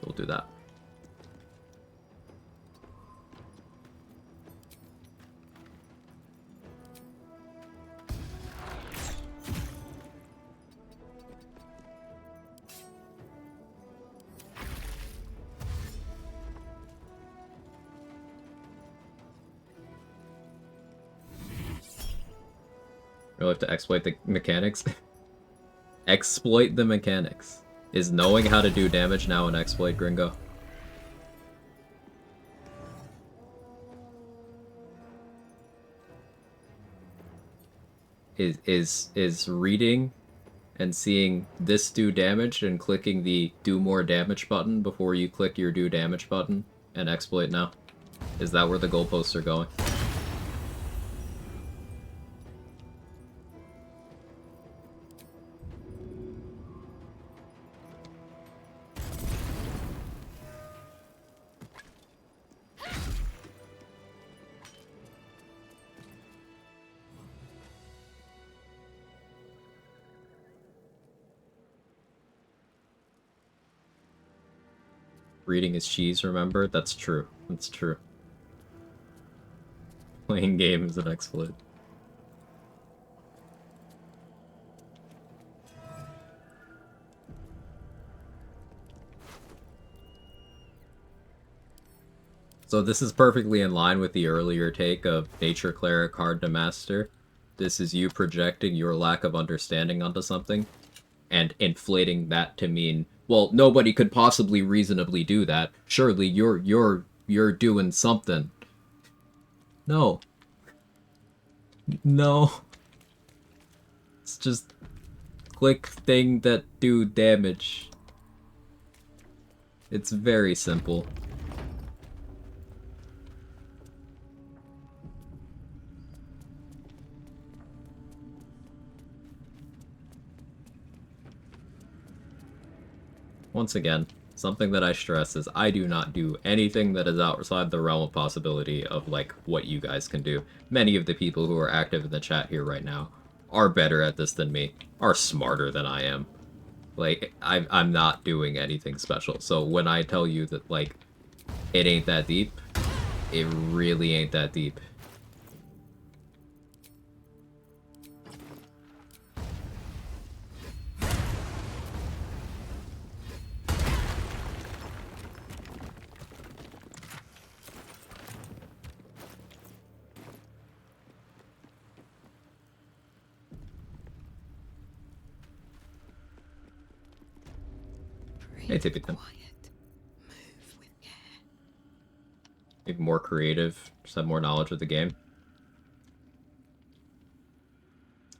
We'll do that. Really have to exploit the mechanics? Exploit the mechanics. Is knowing how to do damage now an exploit, Gringo? Is reading and seeing this do damage and clicking the do more damage button before you click your do damage button and exploit now? Is that where the goalposts are going? Reading is cheese, remember? That's true. That's true. Playing games is an exploit. So this is perfectly in line with the earlier take of Nature Cleric hard to master. This is you projecting your lack of understanding onto something and inflating that to mean, well, nobody could possibly reasonably do that. Surely you're doing something. No. No. It's just click thing that do damage. It's very simple. Once again, something that I stress is I do not do anything that is outside the realm of possibility of, like, what you guys can do. Many of the people who are active in the chat here right now are better at this than me, are smarter than I am. Like, I'm not doing anything special. So when I tell you that, like, it ain't that deep, it really ain't that deep. Hey, Tippington. Maybe more creative, just have more knowledge of the game.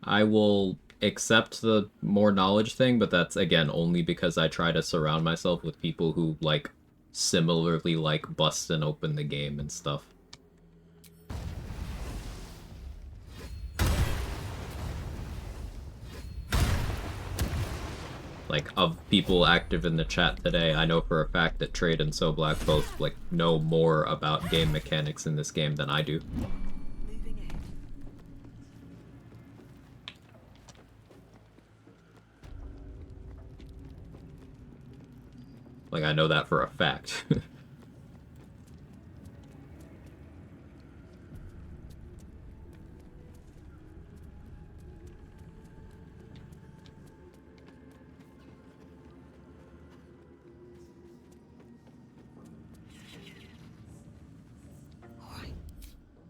I will accept the more knowledge thing, but that's, again, only because I try to surround myself with people who, like, similarly like busting open the game and stuff. Like, of people active in the chat today, I know for a fact that Trade and So Black both, like, know more about game mechanics in this game than I do. Like, I know that for a fact. Alright,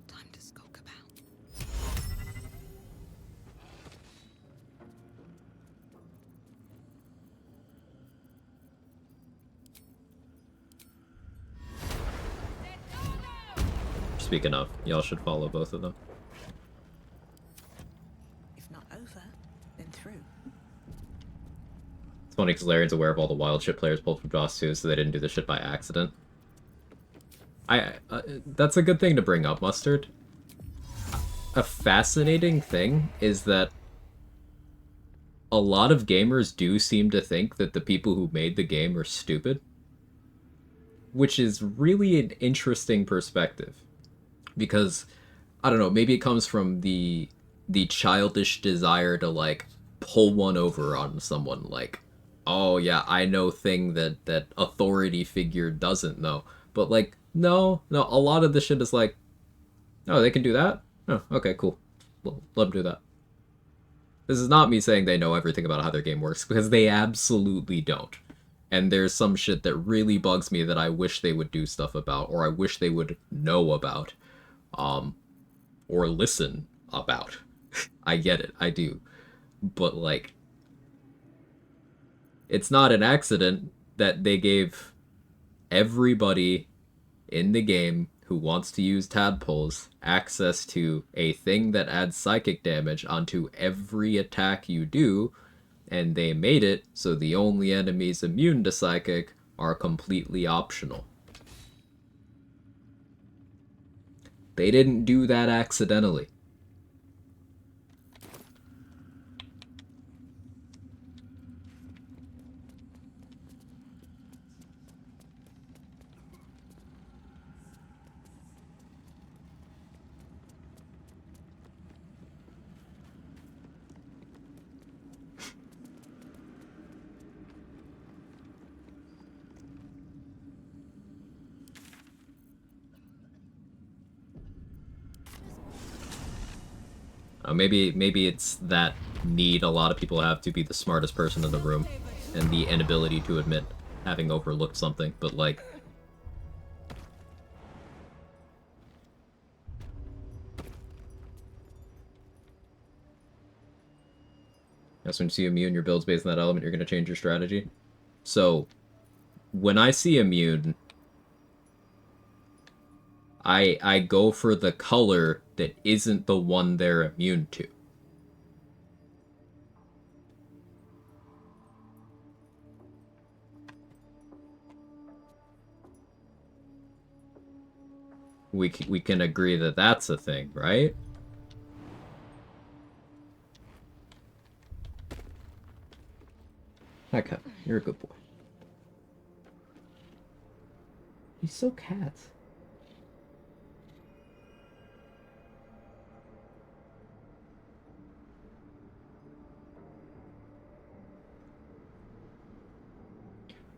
time to skulk about. Speaking of, y'all should follow both of them. If not over, then through. It's funny because Larian's aware of all the wild shit players pulled from DOS 2, so they didn't do the shit by accident. That's a good thing to bring up, Mustard. A fascinating thing is that a lot of gamers do seem to think that the people who made the game are stupid. Which is really an interesting perspective. Because, I don't know, maybe it comes from the childish desire to, like, pull one over on someone. Like, oh yeah, I know thing that authority figure doesn't know. But, like, no, a lot of the shit is like, oh, they can do that? Oh, okay, cool. Let them do that. This is not me saying they know everything about how their game works, because they absolutely don't. And there's some shit that really bugs me that I wish they would do stuff about, or I wish they would know about, or listen about. I get it, I do. But, like, it's not an accident that they gave everybody in the game who wants to use tadpoles access to a thing that adds psychic damage onto every attack you do, and they made it so the only enemies immune to psychic are completely optional. They didn't do that accidentally. Maybe it's that need a lot of people have to be the smartest person in the room, and the inability to admit having overlooked something, but, like, as when you see immune, your build's based on that element, you're going to change your strategy. So, when I see immune, I go for the color that isn't the one they're immune to. we can agree that that's a thing, right? Hi, Cat. You're a good boy. He's so cat.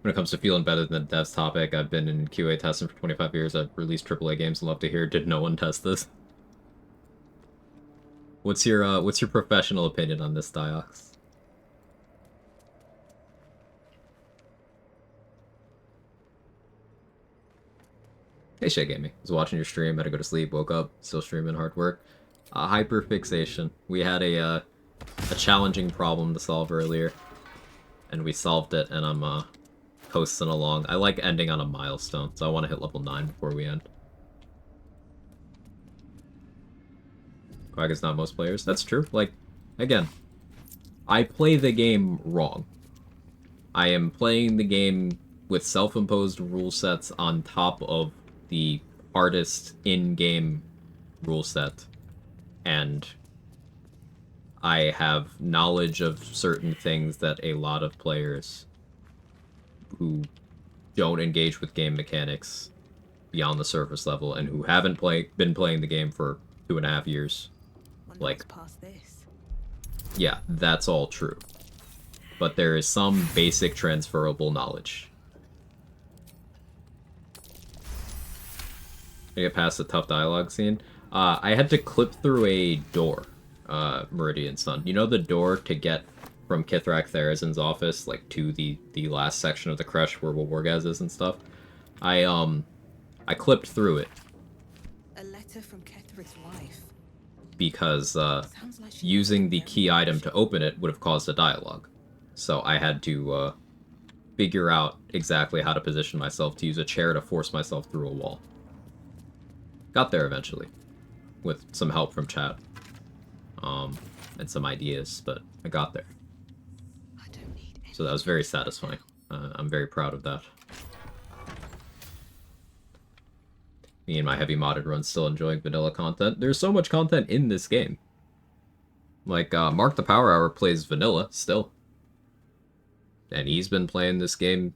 When it comes to feeling better than the devs topic, I've been in QA testing for 25 years. I've released AAA games. I'd love to hear, did no one test this? What's your professional opinion on this, Diox? Hey, Shay Gaming. Was watching your stream, had to go to sleep, woke up, still streaming, hard work. Hyperfixation. We had a challenging problem to solve earlier, and we solved it, and I'm coasting along. I like ending on a milestone, so I want to hit level 9 before we end. Quag is not most players. That's true. Like, again, I play the game wrong. I am playing the game with self-imposed rule sets on top of the hardest in-game rule set. And I have knowledge of certain things that a lot of players who don't engage with game mechanics beyond the surface level and who haven't been playing the game for 2.5 years, like, yeah, that's all true. But there is some basic transferable knowledge. I get past the tough dialogue scene. I had to clip through a door, Meridian Sun. You know the door to get from Kithrak Therazin's office, like, to the last section of the Kresh where Wargaz is and stuff? I clipped through it. A letter from Ketherick's wife. Because, using the key item to open it would have caused a dialogue. So I had to, figure out exactly how to position myself to use a chair to force myself through a wall. Got there eventually. With some help from chat. And some ideas, but I got there. So that was very satisfying. I'm very proud of that. Me and my heavy modded run still enjoying vanilla content. There's so much content in this game. Like, Mark the Power Hour plays vanilla, still. And he's been playing this game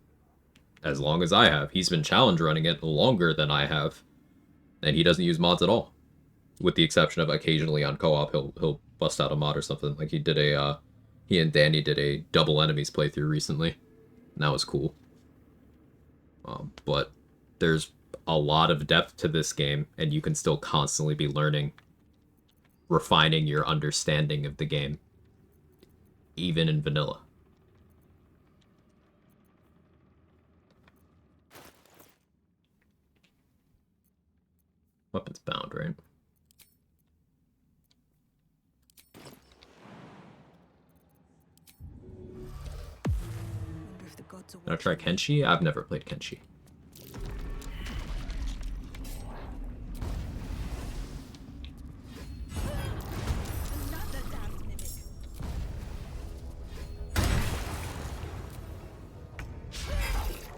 as long as I have. He's been challenge running it longer than I have. And he doesn't use mods at all. With the exception of occasionally on co-op, he'll bust out a mod or something. Like he did he and Danny did a double enemies playthrough recently. And that was cool. But there's a lot of depth to this game, and you can still constantly be learning, refining your understanding of the game, even in vanilla. Weapons bound, right? Did I try Kenshi? I've never played Kenshi.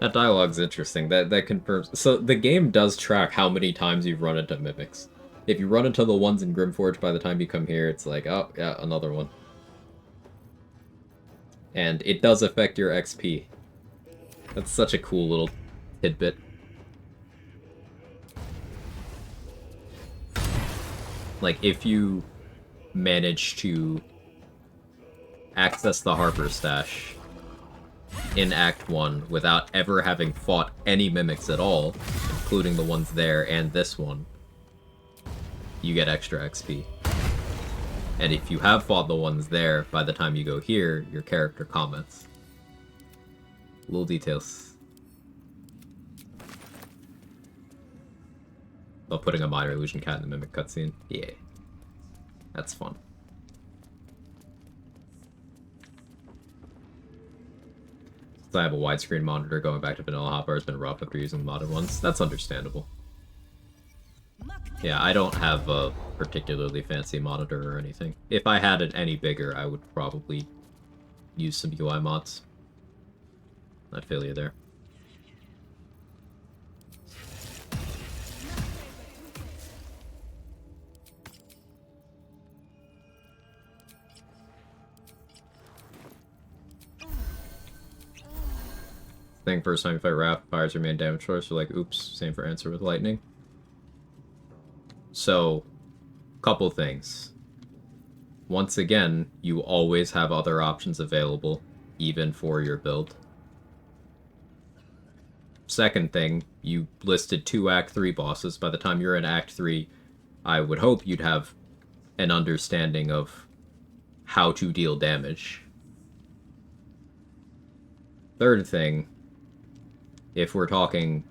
That dialogue's interesting. That confirms. So the game does track how many times you've run into mimics. If you run into the ones in Grimforge by the time you come here, it's like, oh, yeah, another one. And it does affect your XP. That's such a cool little tidbit. Like, if you manage to access the Harper Stash in Act 1 without ever having fought any mimics at all, including the ones there and this one, you get extra XP. And if you have fought the ones there, by the time you go here, your character comments. Little details. About putting a minor illusion cat in the mimic cutscene. Yeah. That's fun. Since I have a widescreen monitor, going back to vanilla hotbar has been rough after using the modded ones. That's understandable. Yeah, I don't have a particularly fancy monitor or anything. If I had it any bigger, I would probably use some UI mods. I feel you there. thing. First time you fight Wrath, fires your main damage source. So like, oops. Same for Answer with Lightning. So, couple things. Once again, you always have other options available, even for your build. Second thing, you listed 2 Act 3 bosses. By the time you're in Act 3, I would hope you'd have an understanding of how to deal damage. Third thing, if we're talking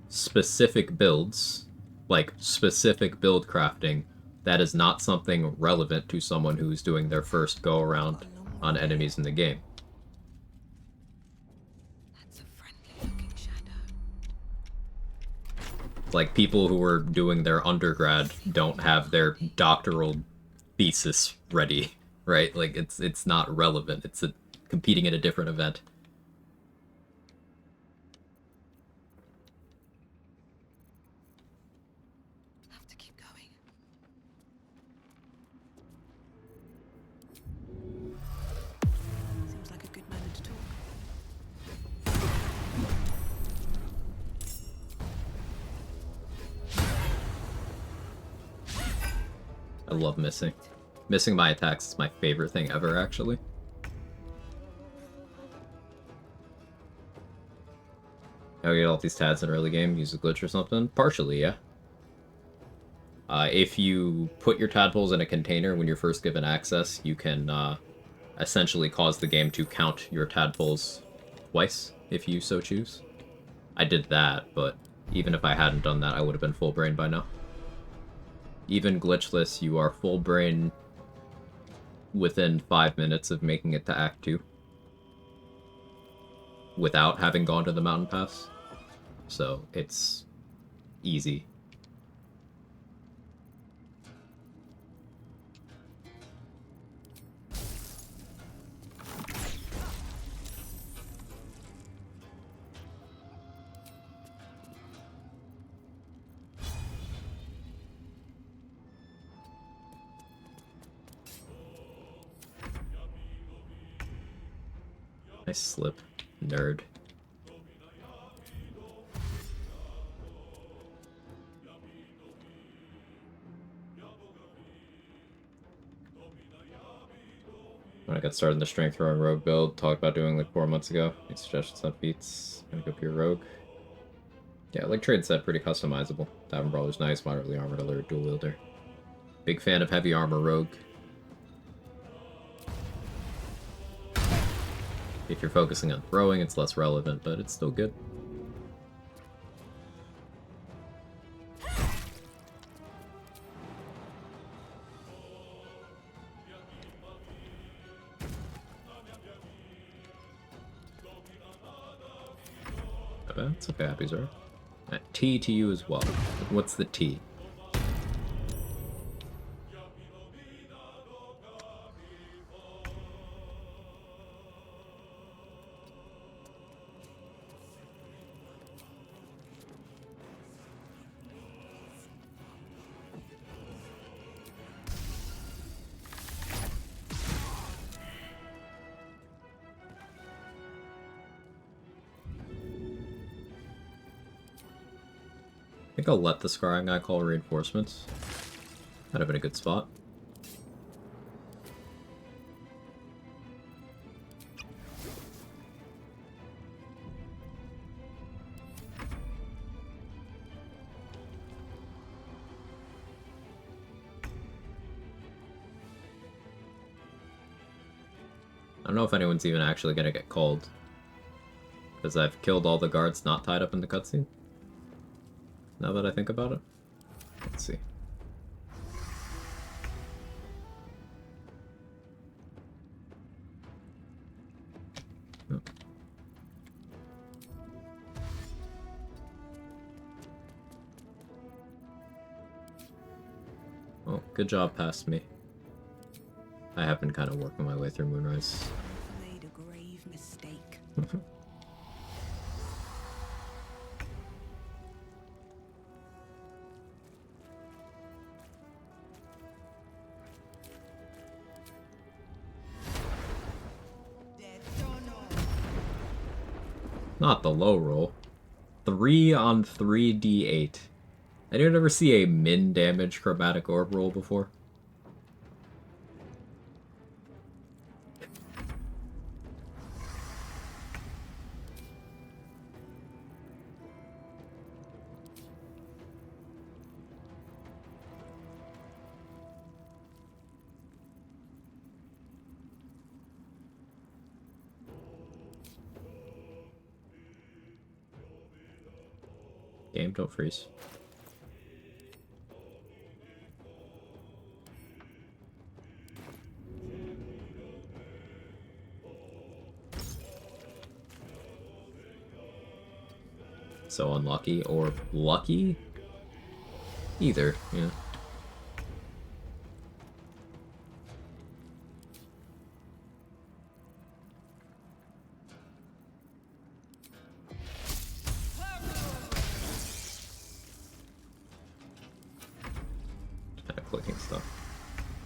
specific builds, like specific build crafting, that is not something relevant to someone who's doing their first go-around on enemies in the game. Like, people who are doing their undergrad don't have their doctoral thesis ready, right? Like, it's not relevant. It's competing in a different event. Have to keep going. Seems like a good moment to talk. I love missing. Missing my attacks is my favorite thing ever, actually. How you get all these tats in early game? Use a glitch or something? Partially, yeah. If you put your tadpoles in a container when you're first given access, you can essentially cause the game to count your tadpoles twice, if you so choose. I did that, but even if I hadn't done that, I would have been full brain by now. Even glitchless, you are full brain within 5 minutes of making it to Act 2. Without having gone to the mountain pass. So, it's easy. Nice slip, nerd. When I got started in the strength throwing rogue build, talked about doing like 4 months ago. Any suggestions on feats? Gonna go pure rogue. Yeah, like trade set, pretty customizable. Tavern Brawler's nice, moderately armored alert, dual wielder. Big fan of heavy armor rogue. If you're focusing on throwing, it's less relevant, but it's still good. It's okay, Happy's right. T to you as well. What's the T? I think I'll let the Scrying guy call reinforcements. That'd have been a good spot. I don't know if anyone's even actually gonna get called. Because I've killed all the guards not tied up in the cutscene. Now that I think about it. Let's see. Oh. Well, good job past me. I have been kind of working my way through Moonrise. Made a grave mistake. Not the low roll. 3 on 3d8. I didn't ever see a min damage chromatic orb roll before. Game, don't freeze. So unlucky or lucky? Either, yeah. Kind of clicking stuff.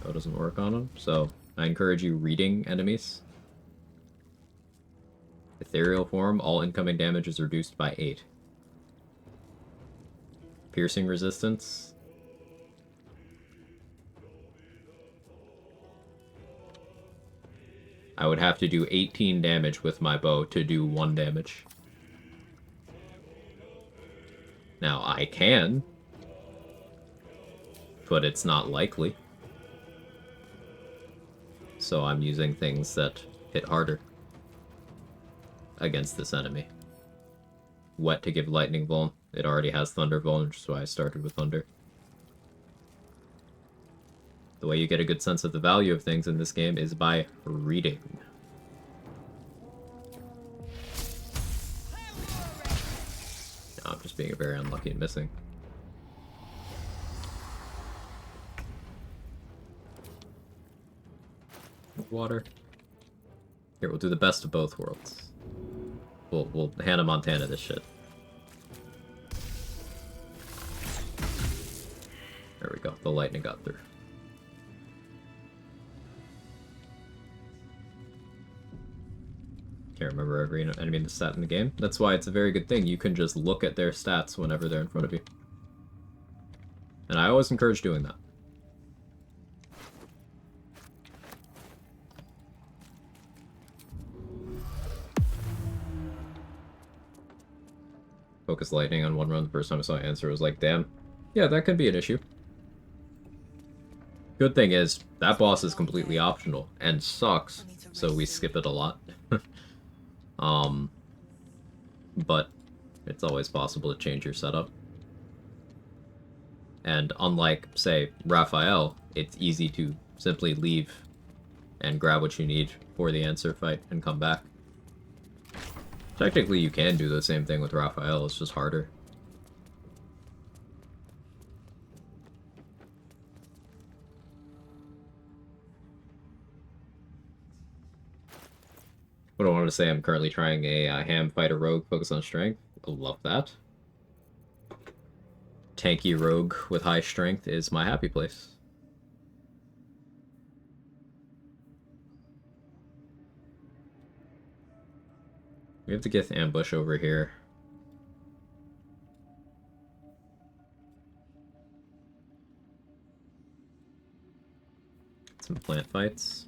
That doesn't work on them, so I encourage you reading enemies. Ethereal form, all incoming damage is reduced by 8. Piercing resistance. I would have to do 18 damage with my bow to do 1 damage. Now, I can, but it's not likely. So I'm using things that hit harder against this enemy. Wet to give lightning vuln. It already has thunder vuln, which is why I started with thunder. The way you get a good sense of the value of things in this game is by reading. No, I'm just being very unlucky and missing. Water. Here, we'll do the best of both worlds. We'll Hannah Montana this shit. There we go. The lightning got through. Can't remember every enemy in the stat in the game. That's why it's a very good thing. You can just look at their stats whenever they're in front of you. And I always encourage doing that. Focus lightning on one run. The first time I saw an answer, I was like, damn. Yeah, that could be an issue. Good thing is, that boss is completely optional, and sucks, so we skip it a lot. But it's always possible to change your setup. And unlike, say, Raphael, it's easy to simply leave and grab what you need for the answer fight and come back. Technically, you can do the same thing with Raphael, it's just harder. What I wanted to say, I'm currently trying a ham fighter rogue, focus on strength. I love that. Tanky rogue with high strength is my happy place. We have to get the ambush over here. Some plant fights.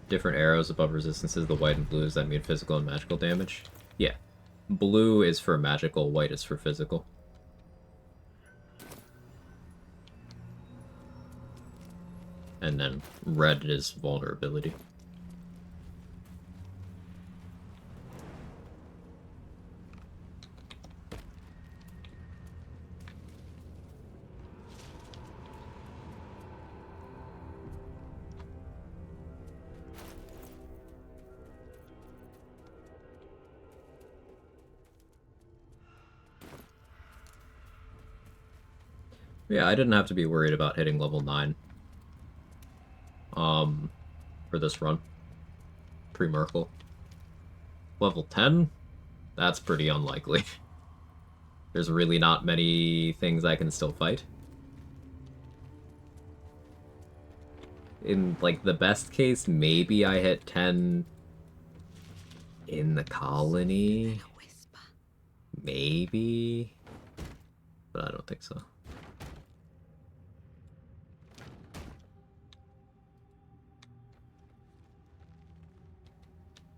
Different arrows above resistances, the white and blue, does that mean physical and magical damage? Yeah. Blue is for magical, white is for physical. And then red is vulnerability. Yeah, I didn't have to be worried about hitting level 9. For this run. Pre-Merkle. Level 10? That's pretty unlikely. There's really not many things I can still fight. In, like, the best case, maybe I hit 10 in the colony. Maybe. But I don't think so. Is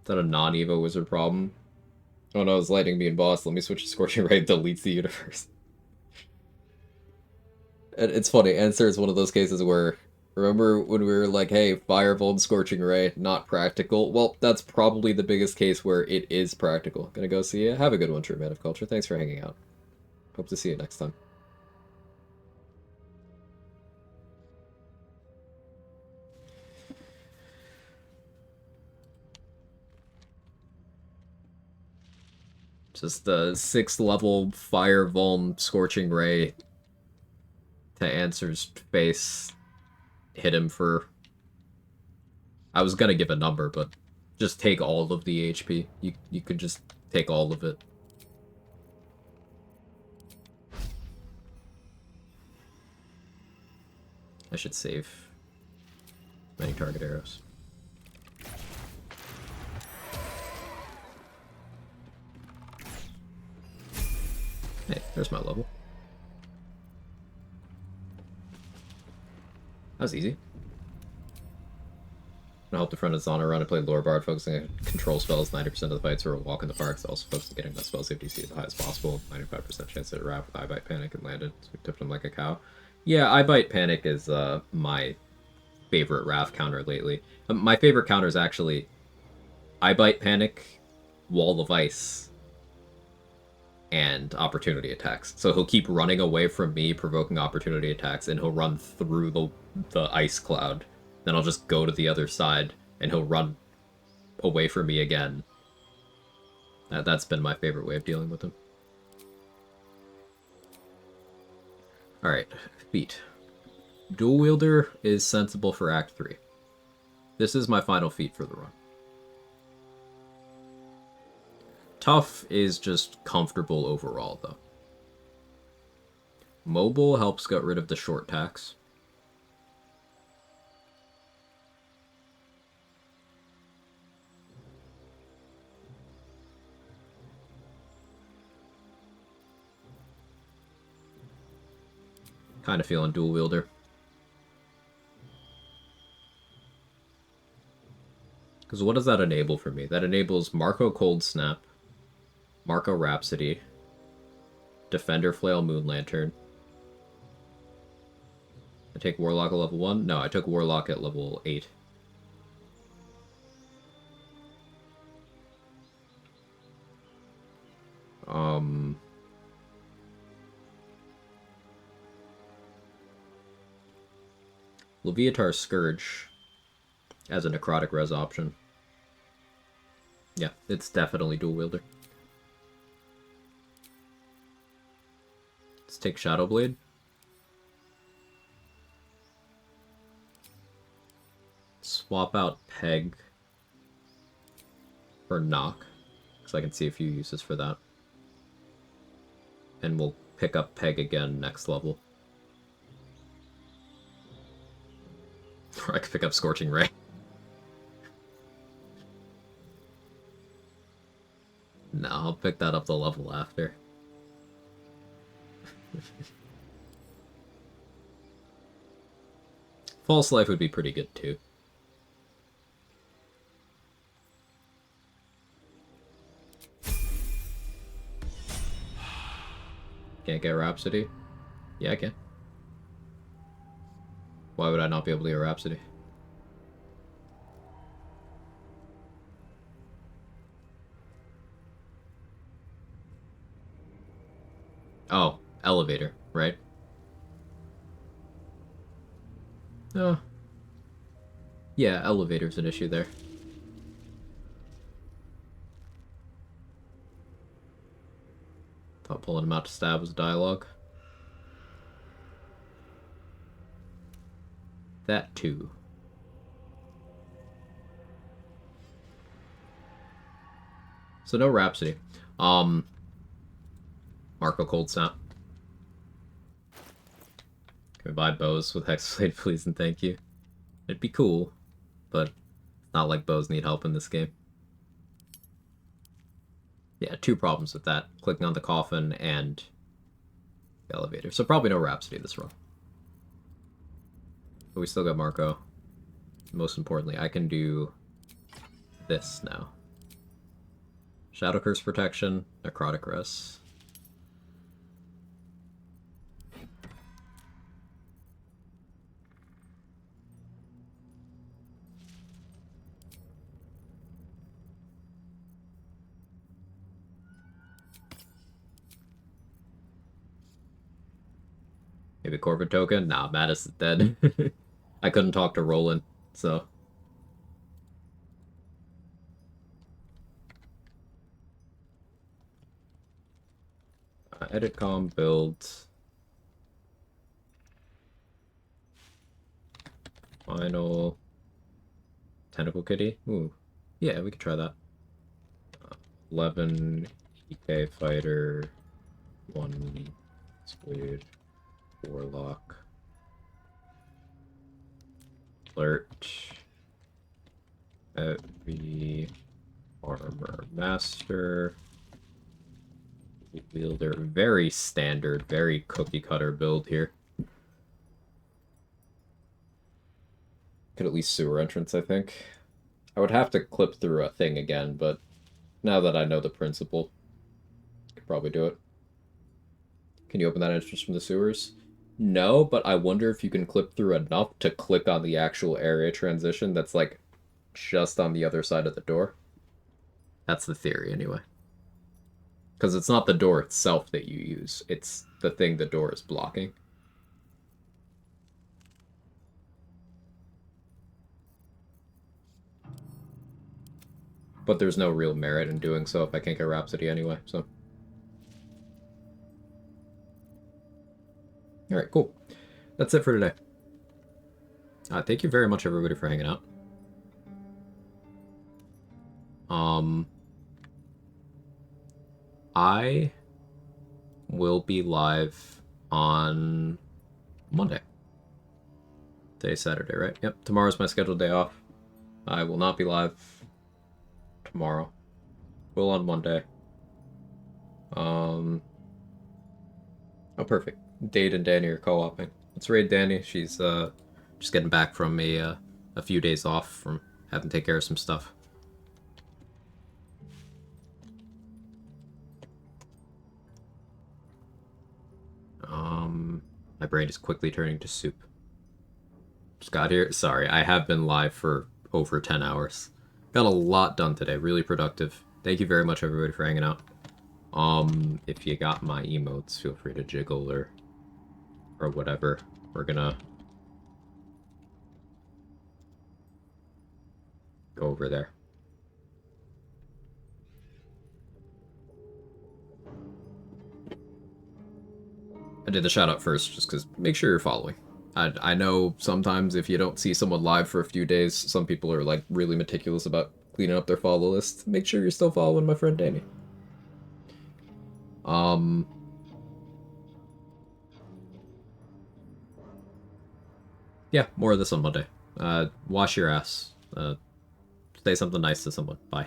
that a non-Evo wizard problem? Oh no, it's lightning being boss. Let me switch to Scorching Ray. Deletes the universe. And it's funny. Answer is one of those cases where, remember when we were like, hey, Fireball and Scorching Ray, not practical? Well, that's probably the biggest case where it is practical. Gonna go see you. Have a good one, True Man of Culture. Thanks for hanging out. Hope to see you next time. Just a 6th level Fire Vuln Scorching Ray to Answer's face. Hit him for... I was gonna give a number, but just take all of the HP. You could just take all of it. I should save many target arrows. Hey, there's my level. That was easy. I helped a friend of Zana run and played Lore Bard, focusing on control spells. 90% of the fights were a walk in the park, so also focused on getting that spell safety DC as high as possible. 95% chance to wrap with Eye Bite Panic and landed, so we tipped him like a cow. Yeah, Eye Bite Panic is my favorite Wrath counter lately. My favorite counter is actually Eye Bite Panic, Wall of Ice, and opportunity attacks. So he'll keep running away from me, provoking opportunity attacks, and he'll run through the ice cloud. Then I'll just go to the other side, and he'll run away from me again. That's been my favorite way of dealing with him. Alright, feat. Dual Wielder is sensible for Act 3. This is my final feat for the run. Tough is just comfortable overall, though. Mobile helps get rid of the short tacks. Kind of feeling Dual Wielder. Because what does that enable for me? That enables Marco Cold Snap, Marco Rhapsody, Defender Flail Moon Lantern. I take Warlock at level 1? No, I took Warlock at level 8. Leviatar Scourge as a Necrotic Res option. Yeah, it's definitely Dual Wielder. Let's take Shadow Blade. Swap out Peg for Knock, because I can see a few uses for that. And we'll pick up Peg again next level. Or I could pick up Scorching Ray. No, I'll pick that up the level after. False Life would be pretty good too. Can't get Rhapsody? Yeah, I can. Why would I not be able to get Rhapsody? Oh, elevator, right? Oh. Yeah, elevator's an issue there. Thought pulling him out to stab was dialogue. That too. So no Rhapsody. Marco Cold Snap. Can we buy bows with Hexblade, please and thank you? It'd be cool, but not like bows need help in this game. Yeah, 2 problems with that. Clicking on the coffin and the elevator. So probably no Rhapsody this run. But we still got Marco. Most importantly, I can do this now. Shadow Curse Protection, Necrotic Res. Maybe Corvid token? Nah, Mattis is dead. I couldn't talk to Roland, so... edit com build. Final. Tentacle Kitty? Ooh. Yeah, we could try that. 11 EK Fighter. 1 Squid. Warlock. Flirt. Heavy Armor Master. Wielder. Very standard, very cookie cutter build here. Could at least sewer entrance, I think. I would have to clip through a thing again, but now that I know the principle, I could probably do it. Can you open that entrance from the sewers? No, but I wonder if you can clip through enough to click on the actual area transition that's like just on the other side of the door. That's the theory, anyway. Because it's not the door itself that you use, it's the thing the door is blocking. But there's no real merit in doing so if I can't get Rhapsody anyway, so... Alright, cool. That's it for today. Thank you very much, everybody, for hanging out. I will be live on Monday. Today's Saturday, right? Yep, tomorrow's my scheduled day off. I will not be live tomorrow. Will on Monday. Oh, perfect. Dade and Danny are co-oping. Let's raid Danny. She's just getting back from a few days off from having to take care of some stuff. My brain is quickly turning to soup. Just got here. Sorry, I have been live for over 10 hours. Got a lot done today. Really productive. Thank you very much, everybody, for hanging out. If you got my emotes, feel free to jiggle or whatever. We're gonna go over there. I did the shout out first just because make sure you're following. I know sometimes if you don't see someone live for a few days, some people are like really meticulous about cleaning up their follow list. Make sure you're still following my friend Danny. Yeah, more of this on Monday. Wash your ass. Say something nice to someone. Bye.